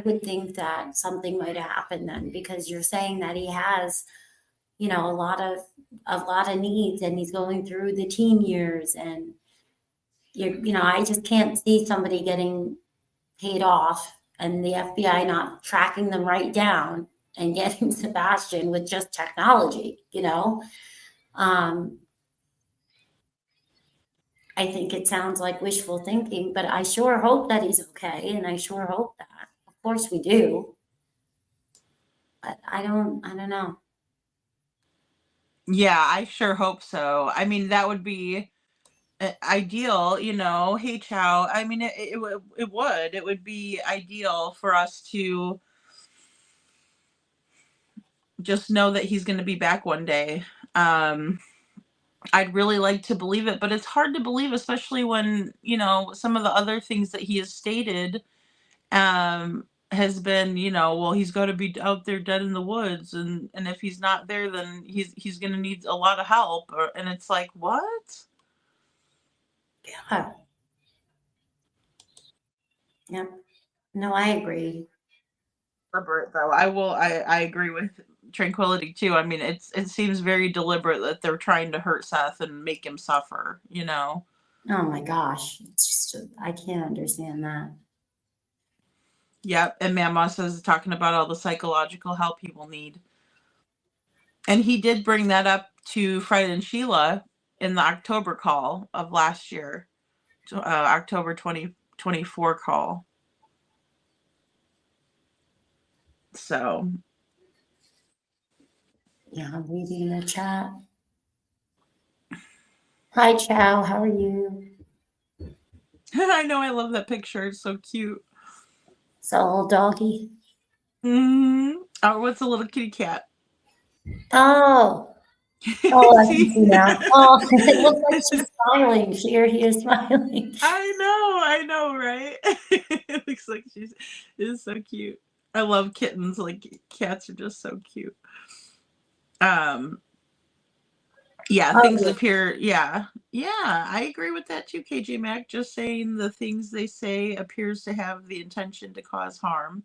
would think that something might have happened then, because you're saying that he has, a lot of needs, and he's going through the teen years, and I just can't see somebody getting paid off and the FBI not tracking them right down and getting Sebastian with just technology, I think it sounds like wishful thinking, but I sure hope that he's okay, and I sure hope that. Of course we do. But I don't know. Yeah, I sure hope so. I mean, that would be ideal, Hey, Chow. I mean, it would be ideal for us to just know that he's going to be back one day. I'd really like to believe it, but it's hard to believe, especially when, some of the other things that he has stated has been, well, he's got to be out there dead in the woods, and if he's not there, then he's going to need a lot of help. And it's like, what? Yeah. Yep. No, I agree. Though I agree with Tranquility too. I mean, it seems very deliberate that they're trying to hurt Seth and make him suffer, you know? Oh my gosh. It's just, I can't understand that. Yep. And Mama says talking about all the psychological help he will need. And he did bring that up to Fred and Sheila in the October call of last year, October 2024 call. So. Yeah, I'm reading the chat. Hi, Chow. How are you? I know, I love that picture. It's so cute. It's a little doggy. Mm-hmm. Oh, what's a little kitty cat? Oh. Oh, I can see now. Oh, it looks like she's smiling. She or he is smiling. I know, right? It looks like it is so cute. I love kittens. Like, cats are just so cute. Yeah, things appear. Yeah, I agree with that too, KJ Mac. Just saying the things they say appears to have the intention to cause harm.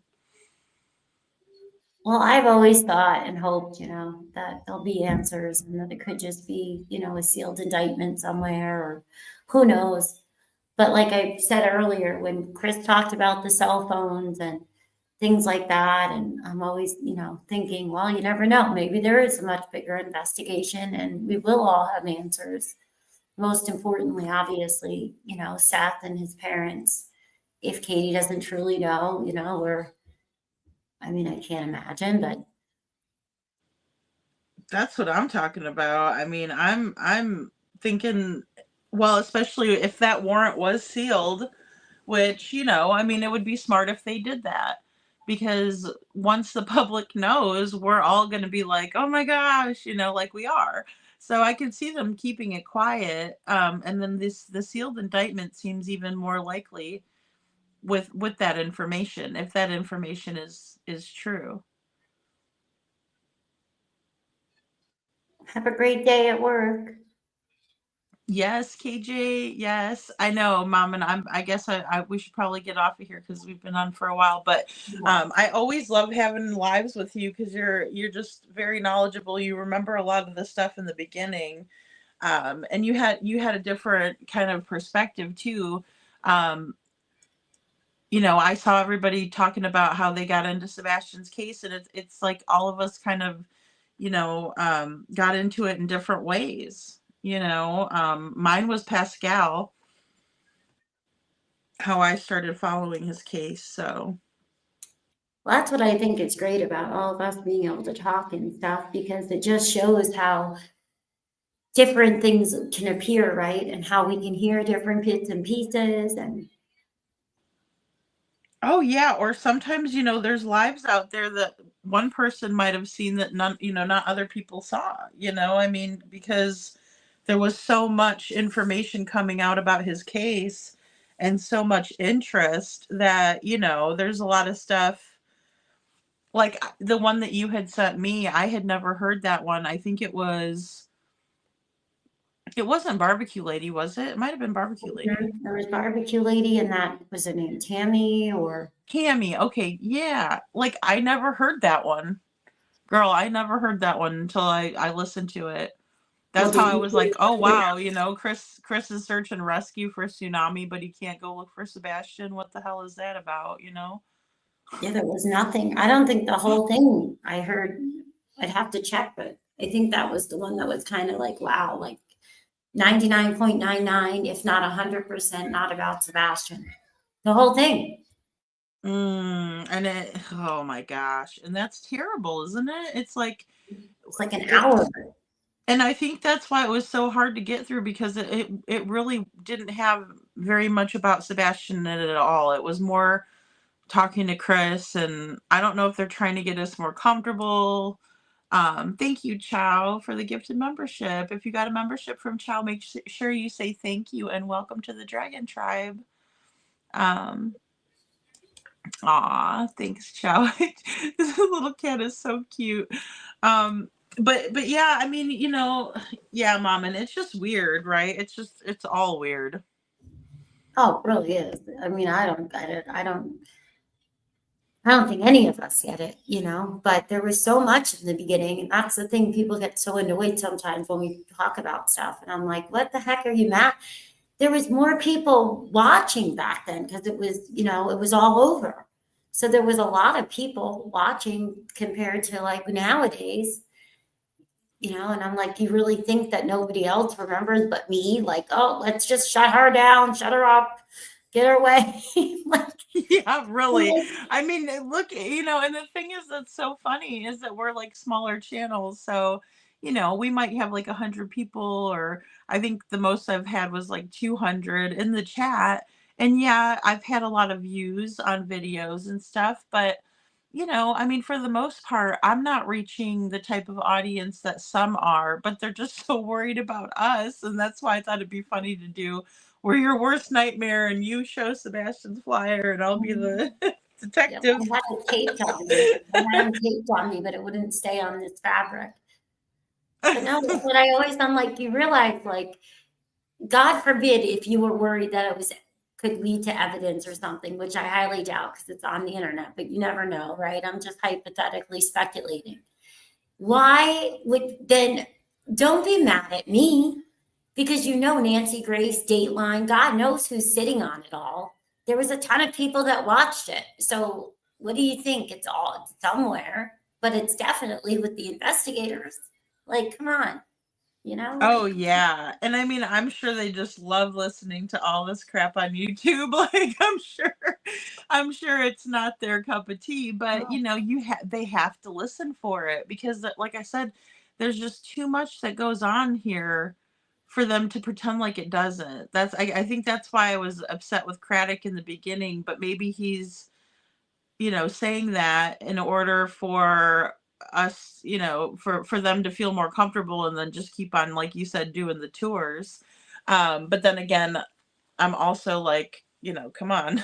Well, I've always thought and hoped, that there'll be answers and that it could just be, a sealed indictment somewhere or who knows. But like I said earlier, when Chris talked about the cell phones and things like that, and I'm always, thinking, well, you never know. Maybe there is a much bigger investigation and we will all have answers. Most importantly, obviously, Seth and his parents. If Katie doesn't truly know, I can't imagine, but that's what I'm talking about. I mean, I'm thinking, well, especially if that warrant was sealed, which, it would be smart if they did that, because once the public knows, we're all going to be like, oh my gosh, like we are. So I could see them keeping it quiet. And then the sealed indictment seems even more likely with that information, if that information is true. have a great day at work. Yes, KJ. Yes, I know, Mom, and I guess we should probably get off of here because we've been on for a while. But I always love having lives with you because you're just very knowledgeable. You remember a lot of the stuff in the beginning, and you had a different kind of perspective too. I saw everybody talking about how they got into Sebastian's case, and it's like all of us kind of, got into it in different ways. Mine was Pascal, how I started following his case. So. Well, that's what I think is great about all of us being able to talk and stuff, because it just shows how different things can appear, right? And how we can hear different bits and pieces. And oh yeah, or sometimes, there's lives out there that one person might have seen that none, not other people saw, because there was so much information coming out about his case and so much interest that, there's a lot of stuff. Like the one that you had sent me, I had never heard that one. I think it wasn't Barbecue Lady, was it? It might have been Barbecue Lady. There was Barbecue Lady, and that was her name, Tammy or Tammy. Okay, yeah. Like I never heard that one. Girl, I never heard that one until I listened to it. That's how I was like, oh wow, Chris is search and rescue for Tsunami, but he can't go look for Sebastian. What the hell is that about, Yeah, there was nothing. I don't think the whole thing I heard. I'd have to check, but I think that was the one that was kind of like, wow, like 99.99, if not 100%, not about Sebastian. The whole thing. And oh my gosh, and that's terrible, isn't it? It's like an hour. And I think that's why it was so hard to get through, because it really didn't have very much about Sebastian in it at all. It was more talking to Chris, and I don't know if they're trying to get us more comfortable. Thank you, Chow, for the gifted membership. If you got a membership from Chow, make sure you say thank you and welcome to the Dragon Tribe. Aw, thanks, Chow. This little cat is so cute. But yeah, yeah, Mom, and it's just weird, right? It's all weird. Oh, it really is. I don't get it. I don't think any of us get it, but there was so much in the beginning. And that's the thing. People get so annoyed sometimes when we talk about stuff. And I'm like, what the heck are you mad? There was more people watching back then because it was, it was all over. So there was a lot of people watching compared to like nowadays, and I'm like, you really think that nobody else remembers but me? Like, oh, let's just shut her down, shut her up, get her away. Like, Yeah, really. I mean, look, and the thing is that's so funny is that we're like smaller channels. So, we might have like 100 people, or I think the most I've had was like 200 in the chat. And yeah, I've had a lot of views on videos and stuff, but I mean, for the most part, I'm not reaching the type of audience that some are, but they're just so worried about us. And that's why I thought it'd be funny to do We're Your Worst Nightmare and you show Sebastian's flyer and I'll be the yeah, detective. I had it taped on me. I had it taped on me, but it wouldn't stay on this fabric. But no, what I always, I'm like, you realize, like, God forbid if you were worried that it could lead to evidence or something, which I highly doubt because it's on the internet, but you never know, right? I'm just hypothetically speculating. Why would then don't be mad at me because Nancy Grace, Dateline, God knows who's sitting on it all. There was a ton of people that watched it. So what do you think? It's all somewhere, but it's definitely with the investigators. Like, come on. Oh yeah. And I mean, I'm sure they just love listening to all this crap on YouTube. Like I'm sure it's not their cup of tea, but they have to listen for it because like I said, there's just too much that goes on here for them to pretend like it doesn't. I think that's why I was upset with Craddock in the beginning, but maybe he's saying that in order for us, for them to feel more comfortable and then just keep on, like you said, doing the tours. But then again, I'm also like, come on,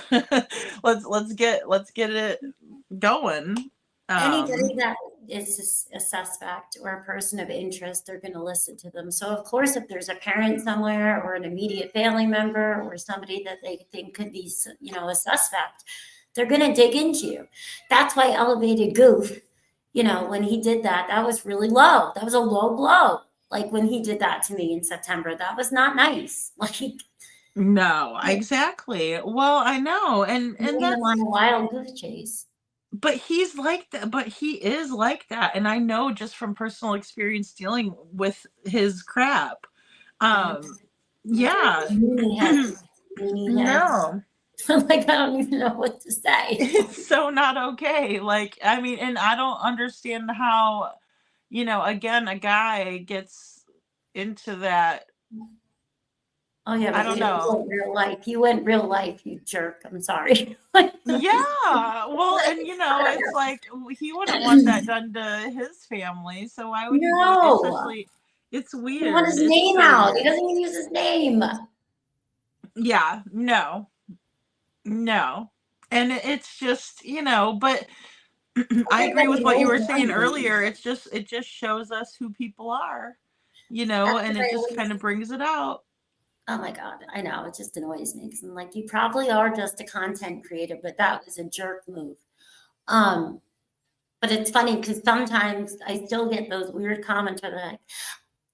let's get it going. Anybody that is a suspect or a person of interest, they're going to listen to them. So, of course, if there's a parent somewhere or an immediate family member or somebody that they think could be, a suspect, they're going to dig into you. That's why Elevated Goof, when he did that, that was really low. That was a low blow. Like when he did that to me in September, that was not nice. Like, no, exactly. Well, I know, and that's on a wild goose chase. But he's like that, but he is like that, and I know just from personal experience dealing with his crap. Yeah. No. Like, I don't even know what to say. It's so not okay. Like, I mean, and I don't understand how, again, a guy gets into that. Oh yeah, but I don't know. Real life. You went real life, you jerk. I'm sorry. Yeah. Well, and it's like he wouldn't want that done to his family. So why would he do it? Especially, it's weird. He want his name out. He doesn't even use his name. Yeah. No. And it's just, but I agree with what you were saying earlier. It just shows us who people are, and it just kind of brings it out. Oh my God, I know. It just annoys me because I'm like, you probably are just a content creator, but that was a jerk move. But it's funny because sometimes I still get those weird comments where they're like,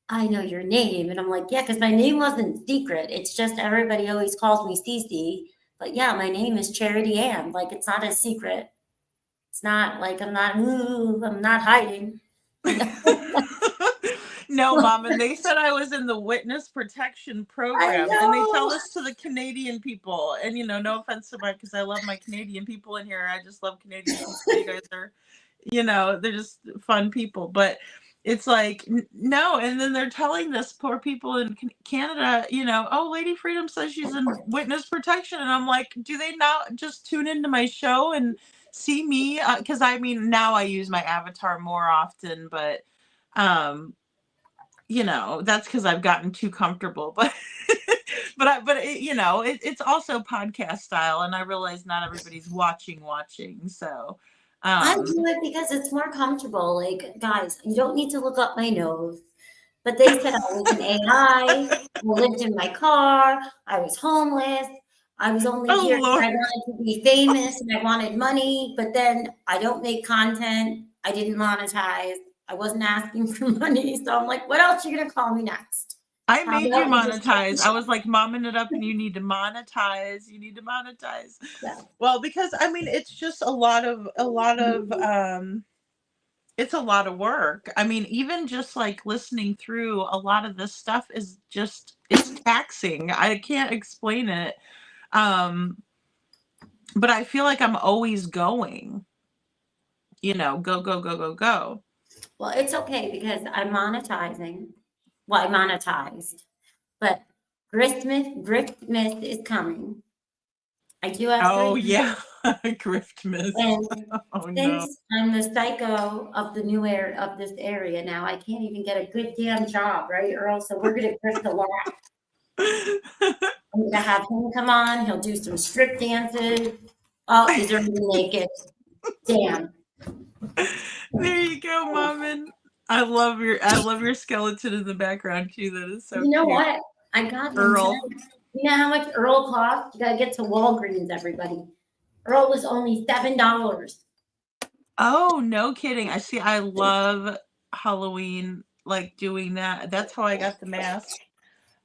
I know your name. And I'm like, yeah, because my name wasn't secret. It's just everybody always calls me Cece. But yeah, my name is Charity Ann. Like, it's not a secret. It's not like I'm not hiding. No, Mom, and they said I was in the witness protection program, and they tell this to the Canadian people. And no offense to because I love my Canadian people in here. I just love Canadian people. You guys are, they're just fun people. But it's like no, and then they're telling this poor people in Canada, oh, Lady Freedom says she's in witness protection, and I'm like, do they not just tune into my show and see me? Because I mean, now I use my avatar more often, but that's because I've gotten too comfortable, but it's also podcast style, and I realize not everybody's watching. So I do it because it's more comfortable. Like, guys, you don't need to look up my nose. But they said I was an AI. I lived in my car. I was homeless. I was only Oh, here because I Lord. wanted to be famous and I wanted money, but then I don't make content. I didn't monetize. I wasn't asking for money. So I'm like, what else are you going to call me next? I How made you about we just take the monetize. I was show? like momming it up and you need to monetize. You need to monetize. Yeah. Well, because I mean, it's just it's a lot of work. I mean, even just like listening through a lot of this stuff is just, it's taxing. I can't explain it. But I feel like I'm always going, go, go, go, go, go. Well, it's okay because I'm monetizing. Well, I monetized, but Griftmas is coming. I do have Oh, good yeah. news. Griftmas. And Oh, no. since I'm the psycho of the new area of this area now, I can't even get a good damn job, right, Earl? So we're gonna grift a lot. I'm gonna have him come on. He'll do some strip dances. Oh, he's already naked. Damn. There you go, Mommin. I love your skeleton in the background too. That is so You know cute. what? I got him Earl. tonight. You know how much Earl cost? You gotta get to Walgreens, everybody. Earl was only $7. Oh, no kidding. I love Halloween, like doing that. That's how I got the mask.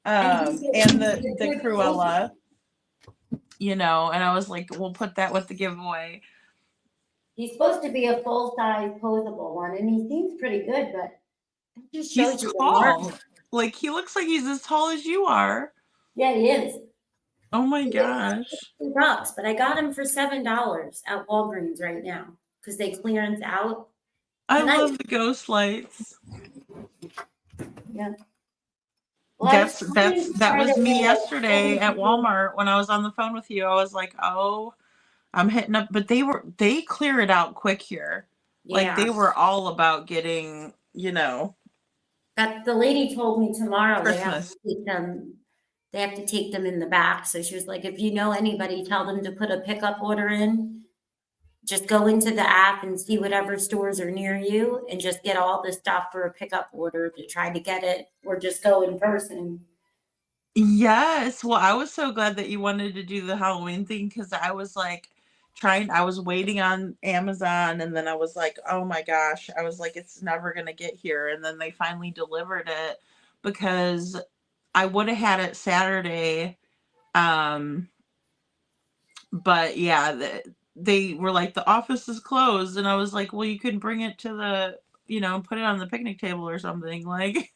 And And the Cruella, and I was like, we'll put that with the giveaway. he's supposed to be a full-size posable one, and he seems pretty good, but it just He's shows you the tall. market. Like, he looks like he's as tall as you are. Yeah, he is. Oh my He gosh. was $60, but I got him for $7 at Walgreens right now because they clearance out. I tonight. love the ghost lights. Yeah. Well, I was That trying was to me like, yesterday at Walmart when I was on the phone with you. I was like, oh, I'm hitting up, but they clear it out quick here. Like, they yeah. were all about getting, That the lady told me tomorrow Christmas. they have to take them in the back. So she was like, if you know anybody, tell them to put a pickup order in. Just go into the app and see whatever stores are near you and just get all the stuff for a pickup order to try to get it, or just go in person. Yes. Well, I was so glad that you wanted to do the Halloween thing because I was like I was waiting on Amazon and then I was like, oh my gosh. I was like, it's never going to get here. And then they finally delivered it because I would have had it Saturday. But yeah, they were like, the office is closed. And I was like, well, you could bring it to put it on the picnic table or something. Like,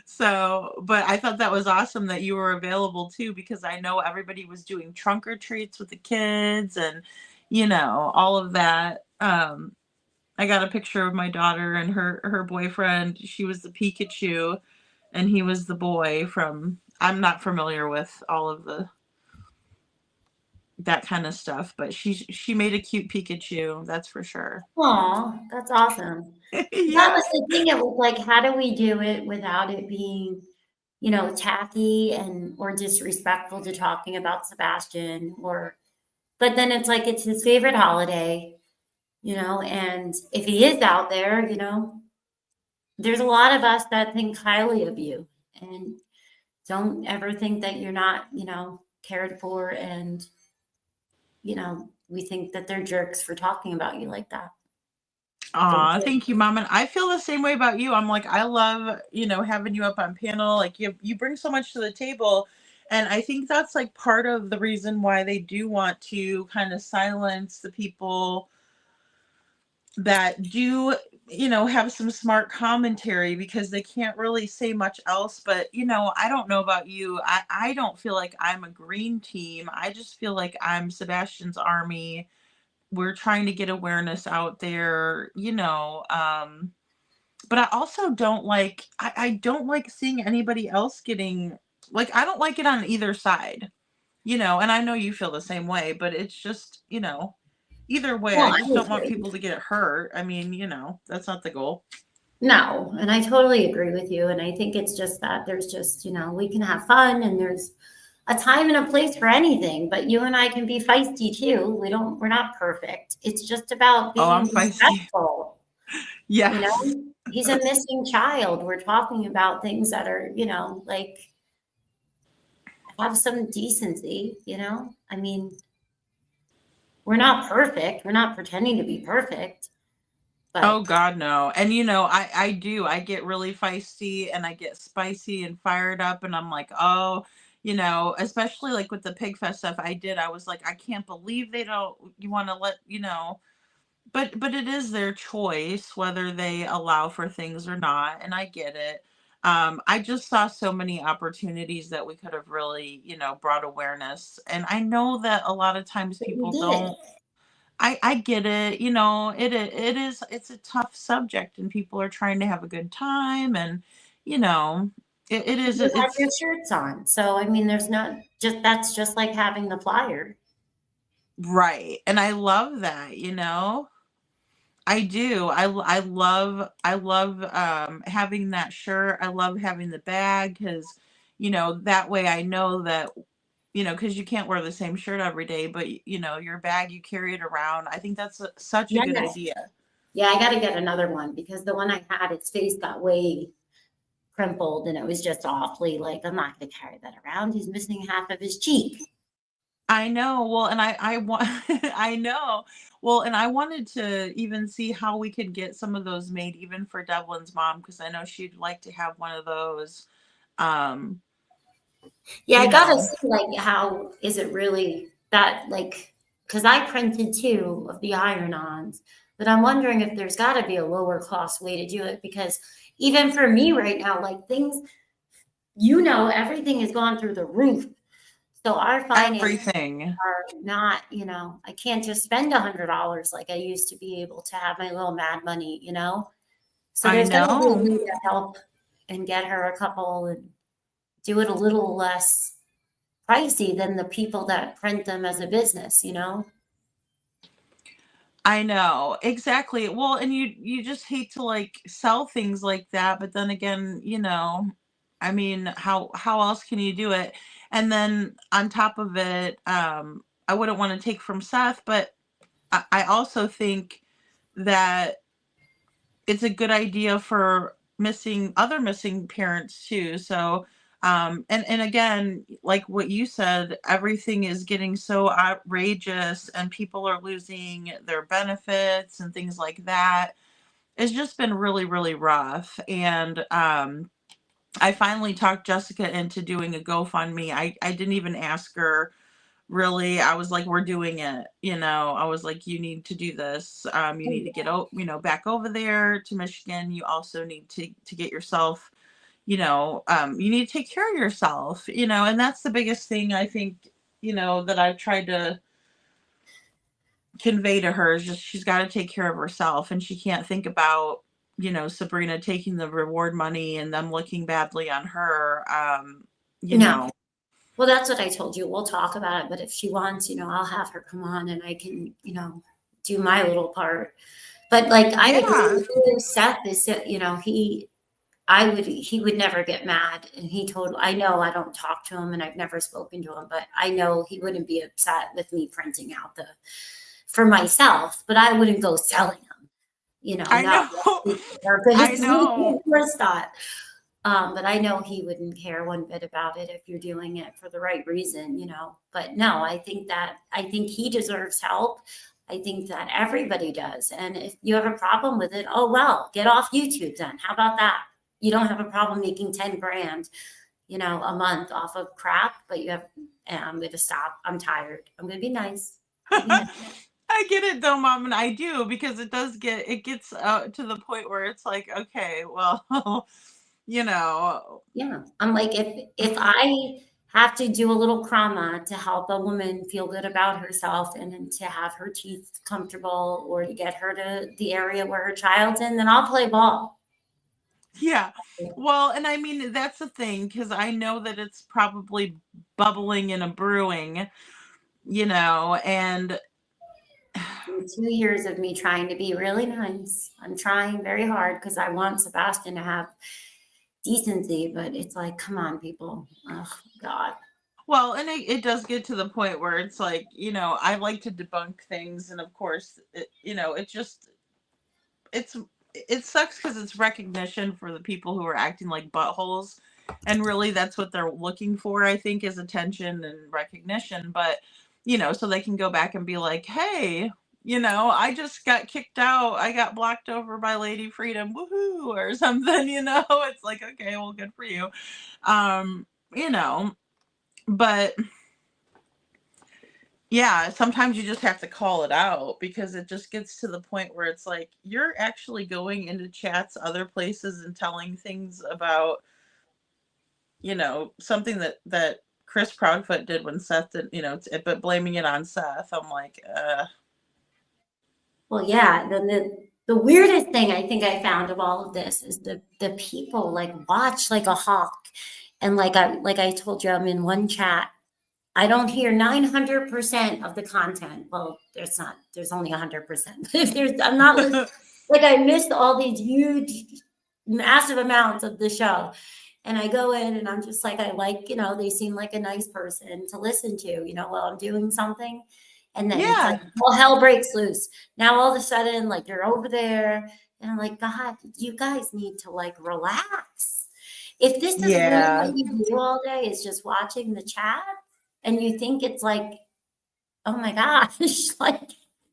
so, but I thought that was awesome that you were available too, because I know everybody was doing trunk or treats with the kids and, all of that. I got a picture of my daughter and her boyfriend. She was the Pikachu and he was the boy I'm not familiar with all of that kind of stuff, but she made a cute Pikachu, that's for sure. Aw, that's awesome. That Yeah. was the thing. It was like, how do we do it without it being, tacky or disrespectful to talking about Sebastian, but then it's like, it's his favorite holiday, and if he is out there, there's a lot of us that think highly of you and don't ever think that you're not, cared for, and we think that they're jerks for talking about you like that. Aw, thank you, Mom. And I feel the same way about you. I'm like, I love, having you up on panel. Like, you bring so much to the table. And I think that's like part of the reason why they do want to kind of silence the people that do, have some smart commentary, because they can't really say much else. But, I don't know about you. I don't feel like I'm a green team. I just feel like I'm Sebastian's army. We're trying to get awareness out there, but I also don't like, I don't like seeing anybody else getting, like, I don't like it on either side, and I know you feel the same way, but it's just, either way, Well, I I just don't want agree. people to get hurt. I mean, that's not the goal. No, and I totally agree with you. And I think it's just that there's just, we can have fun and there's a time and a place for anything, but you and I can be feisty too. We're not perfect. It's just about Oh, I'm being feisty. respectful. Yes. He's a missing child. We're talking about things that are, like, have some decency, I mean, we're not perfect. We're not pretending to be perfect, Oh but God, no. And I get really feisty and I get spicy and fired up and I'm like, oh, especially like with the pig fest stuff I was like, I can't believe they don't you want to let, but it is their choice whether they allow for things or not, and I get it. I just saw so many opportunities that we could have really, brought awareness. And I know that a lot of times we people did. don't. I get it. It's a tough subject, and people are trying to have a good time, and you know, it is. You had It's your shirts on. So, I mean, there's not just that's just like having the flyer. right, and I love that. I do. I love having that shirt. I love having the bag because, that way I know that, because you can't wear the same shirt every day, but your bag, you carry it around. I think that's such a good Yes. idea. Yeah, I got to get another one because the one I had, its face got way crumpled and it was just awfully like, I'm not going to carry that around. He's missing half of his cheek. I know. Well, and I want, I know. Well, and I wanted to even see how we could get some of those made even for Devlin's mom, because I know she'd like to have one of those. Um, Yeah, I you got to know, see like how is it really that like, because I printed two of the iron-ons, but I'm wondering if there's got to be a lower cost way to do it because even for me right now, like things, everything has gone through the roof. So our finances everything. are not, I can't just spend $100 like I used to be able to have my little mad money. So I there's got to be a know. way to help and get her a couple and do it a little less pricey than the people that print them as a business. I know. Exactly. Well, and you just hate to like sell things like that, but then again, I mean, how else can you do it? And then on top of it, I wouldn't want to take from Seth, but I also think that it's a good idea for missing parents too. So and again, like what you said, everything is getting so outrageous and people are losing their benefits and things like that. It's just been really, really rough. And I finally talked Jessica into doing a GoFundMe. I didn't even ask her really. I was like, we're doing it. I was like, you need to do this. You need to get back over there to Michigan. You also need to get yourself, you need to take care of yourself, and that's the biggest thing I think, that I've tried to convey to her is just she's got to take care of herself, and she can't think about, Sabrina taking the reward money and them looking badly on her. You No. know, Well, that's what I told you. We'll talk about it. But if she wants, I'll have her come on and I can, do my little part. But like I agree yeah. with you, Seth is, he would never get mad. And I know I don't talk to him and I've never spoken to him, but I know he wouldn't be upset with me printing out for myself, but I wouldn't go selling them, I not know. I because know. first thought. But I know he wouldn't care one bit about it if you're doing it for the right reason. But no, I think he deserves help. I think that everybody does. And if you have a problem with it, oh well, get off YouTube then. How about that? You don't have a problem making 10 grand, a month off of crap, but and I'm going to stop. I'm tired. I'm going to be nice. I get it though, Mom, and I do because it gets to the point where it's like, okay, well, Yeah. I'm like, if I have to do a little krama to help a woman feel good about herself and to have her teeth comfortable or to get her to the area where her child's in, then I'll play ball. yeah. Well, and I mean, that's the thing, because I know that it's probably bubbling and a brewing, and 2 years of me trying to be really nice. I'm trying very hard because I want Sebastian to have decency, but it's like, come on, people. Oh, God. well, and it does get to the point where it's like, I like to debunk things, and of course, it just it sucks because it's recognition for the people who are acting like buttholes, And really that's what they're looking for, I think, is attention and recognition. But, you know, so they can go back and be like, hey, you know, I just got kicked out. I got blocked over by Lady Freedom, woohoo, or something, you know. It's like, okay, well, good for you. You know, but yeah, sometimes you just have to call it out because it just gets to the point where it's like you're actually going into chats other places and telling things about, you know, something that Chris Proudfoot did when Seth did, you know, but blaming it on Seth. I'm like, Well, yeah, the weirdest thing I think I found of all of this is the people like watch like a hawk. And like I told you, I'm in one chat. I don't hear 900% of the content. Well, there's only 100%. If there's, I'm not listening. Like I missed all these huge, massive amounts of the show. And I go in and I'm just like, I like, you know, they seem like a nice person to listen to, you know, while I'm doing something. And then it's like, well, hell breaks loose. Now all of a sudden, like you're over there. And I'm like, God, you guys need to like relax. If this is really what you do all day is just watching the chat, and you think it's like, oh my gosh, like.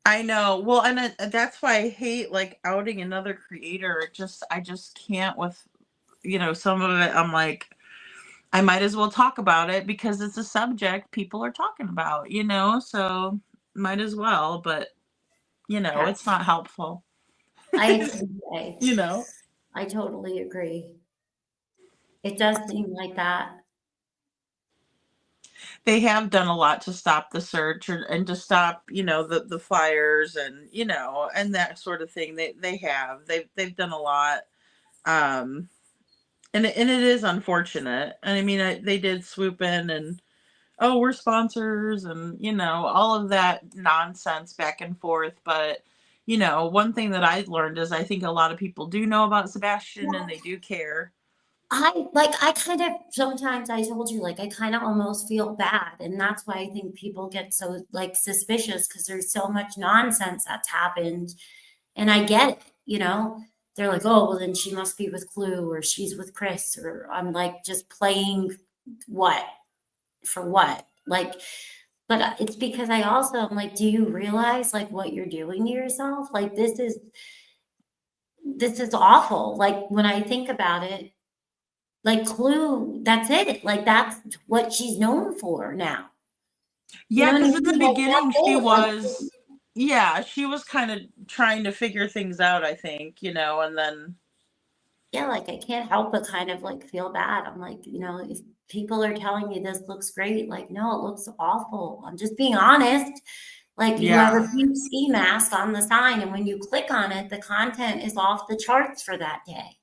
I know. Well, and that's why I hate like outing another creator. I just can't with, you know, some of it. I'm like, I might as well talk about it because it's a subject people are talking about, you know, so might as well, but you know, it's not helpful. You know, I totally agree. It does seem like that. They have done a lot to stop the search and to stop, you know, the fires and, you know, and that sort of thing. They've done a lot. Um, and it is unfortunate. And I mean, they did swoop in and, oh, we're sponsors and, you know, all of that nonsense back and forth. But, you know, one thing that I learned is I think a lot of people do know about Sebastian and they do care. I kind of, sometimes I told you, like, I kind of almost feel bad. And that's why I think people get so like suspicious because there's so much nonsense that's happened. And I get it, you know, they're like, oh, well, then she must be with Clue or she's with Chris, or I'm like, just playing what for what? Like, but it's because I also, I'm like, do you realize like what you're doing to yourself? Like, this is awful. Like, when I think about it, like Clue, that's it. Like, that's what she's known for now. Yeah, You know because what I in the mean? Like, beginning that's she it. Like, was, yeah, she was kind of trying to figure things out, I think, you know, and then. Yeah, like I can't help but kind of like feel bad. I'm like, you know, if people are telling you this looks great, like, no, it looks awful. I'm just being honest. Like you have a huge ski mask on the sign, and when you click on it, the content is off the charts for that day.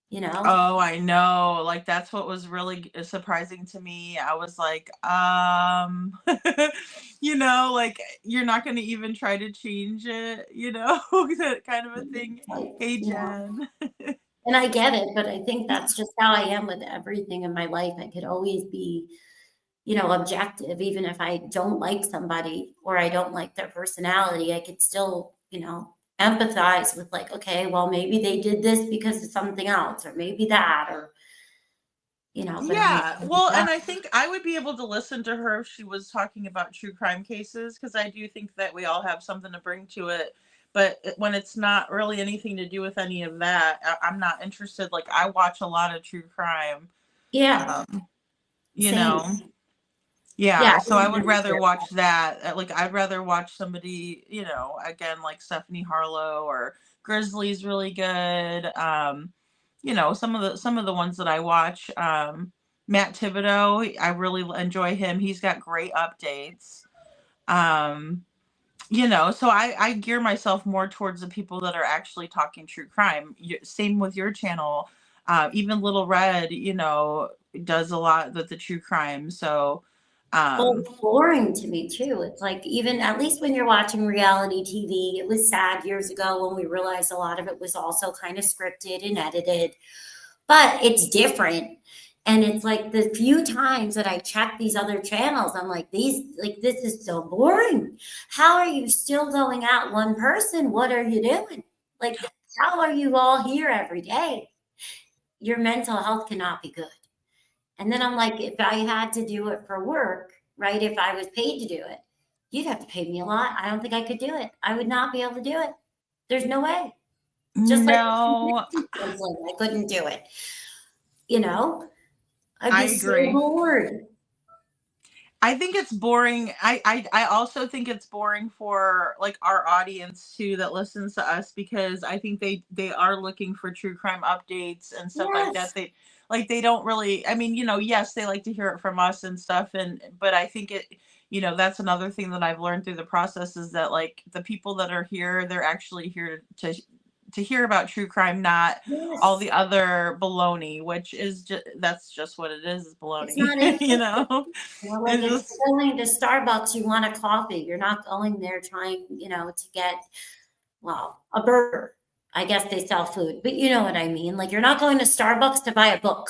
You know? Oh, I know. Like that's what was really surprising to me. I was like, you know, like you're not going to even try to change it, you know, that kind of a thing. Like, Hey, you know, Jen. and I get it, but I think that's just how I am with everything in my life. I could always be, you know, objective, even if I don't like somebody or I don't like their personality, I could still, you know, empathize with like, okay, well, maybe they did this because of something else, or maybe that, or, you know, but I'm like, Yeah, well, and I think I would be able to listen to her if she was talking about true crime cases, because I do think that we all have something to bring to it. But when it's not really anything to do with any of that, I'm not interested. Like I watch a lot of true crime. yeah, You same. know. Yeah, Yeah, so I would rather watch that. Like I'd rather watch somebody, you know, again like Stephanie Harlow or Grizzly's really good. You know, some of the ones that I watch. Matt Thibodeau, I really enjoy him. He's got great updates. You know, so I gear myself more towards the people that are actually talking true crime. Same with your channel. Even Little Red, you know, does a lot with the true crime. So well, it's boring to me too. It's like, even at least when you're watching reality TV, it was sad years ago when we realized a lot of it was also kind of scripted and edited, but it's different. And it's like the few times that I check these other channels, I'm like, this is so boring. How are you still going out one person? What are you doing? Like, how are you all here every day? Your mental health cannot be good. And then I'm like, if I had to do it for work, right? If I was paid to do it, you'd have to pay me a lot. I don't think I could do it. I would not be able to do it. There's no way. Just like No, I couldn't do it. You know, I'd I be so agree. bored. I think it's boring. I also think it's boring for like our audience too that listens to us, because I think they are looking for true crime updates and stuff like that. Yes. They don't really, I mean, yes, they like to hear it from us and stuff, but I think that's another thing that I've learned through the process is that like the people that are here, they're actually here to hear about true crime, not all Yes. the other baloney, which is that's just what it is It's baloney. not interesting. Like It's if just you're going to Starbucks, you want a coffee. You're not going there trying, to get, well, a burger. I guess they sell food, but you know what I mean. Like you're not going to Starbucks to buy a book.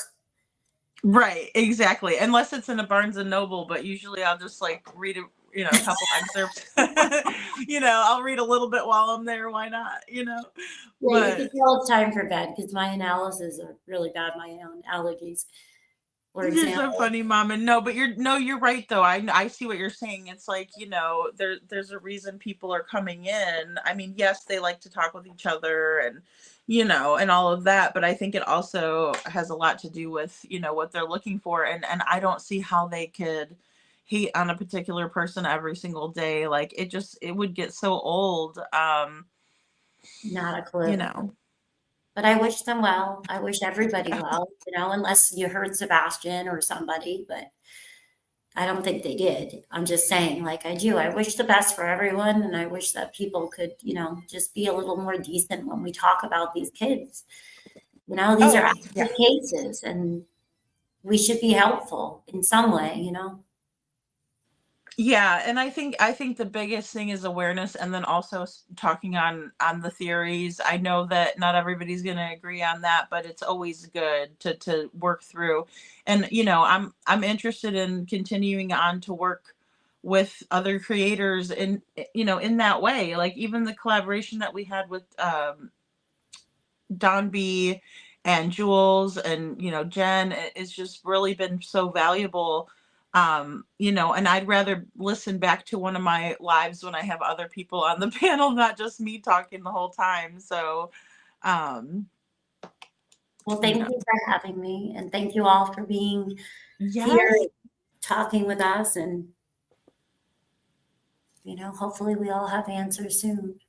right, exactly. Unless it's in a Barnes and Noble, but usually I'll just like read a couple excerpts. I'll read a little bit while I'm there. Why not? Yeah, you can But tell it's time for bed because my analysis are really bad. My own allergies, for you're so example. funny, Mom. And no, but you're right though. I see what you're saying. It's like, there's a reason people are coming in. I mean, yes, they like to talk with each other and and all of that, but I think it also has a lot to do with, what they're looking for, and I don't see how they could hate on a particular person every single day. Like it would get so old. Not a You clue. know. But I wish them well. I wish everybody well, unless you heard Sebastian or somebody, but I don't think they did. I'm just saying, like I do. I wish the best for everyone, and I wish that people could, just be a little more decent when we talk about these kids. These are Oh, yeah. active cases, and we should be helpful in some way, Yeah, and I think the biggest thing is awareness, and then also talking on the theories. I know that not everybody's going to agree on that, but it's always good to work through. And I'm interested in continuing on to work with other creators in that way. Like even the collaboration that we had with Don B and Jules and Jen, it's just really been so valuable. And I'd rather listen back to one of my lives when I have other people on the panel, not just me talking the whole time. So um Well, thank you for having me, and thank you all for being here yes, talking with us, and hopefully we all have answers soon.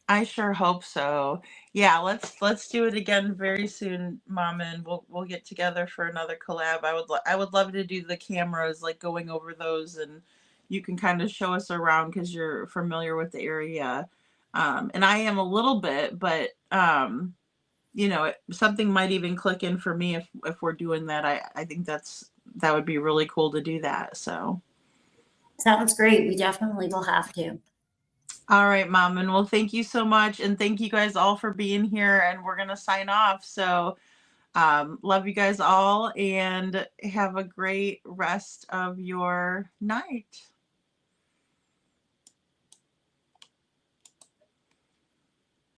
I sure hope so. Yeah, let's do it again very soon, Mama, and we'll get together for another collab. I would love to do the cameras, like going over those, and you can kind of show us around because you're familiar with the area. And I am a little bit, but something might even click in for me if we're doing that. I think that would be really cool to do that. So. Sounds great. We definitely will have to. All right, Mom. And well, thank you so much. And thank you guys all for being here. And we're going to sign off. So, love you guys all and have a great rest of your night.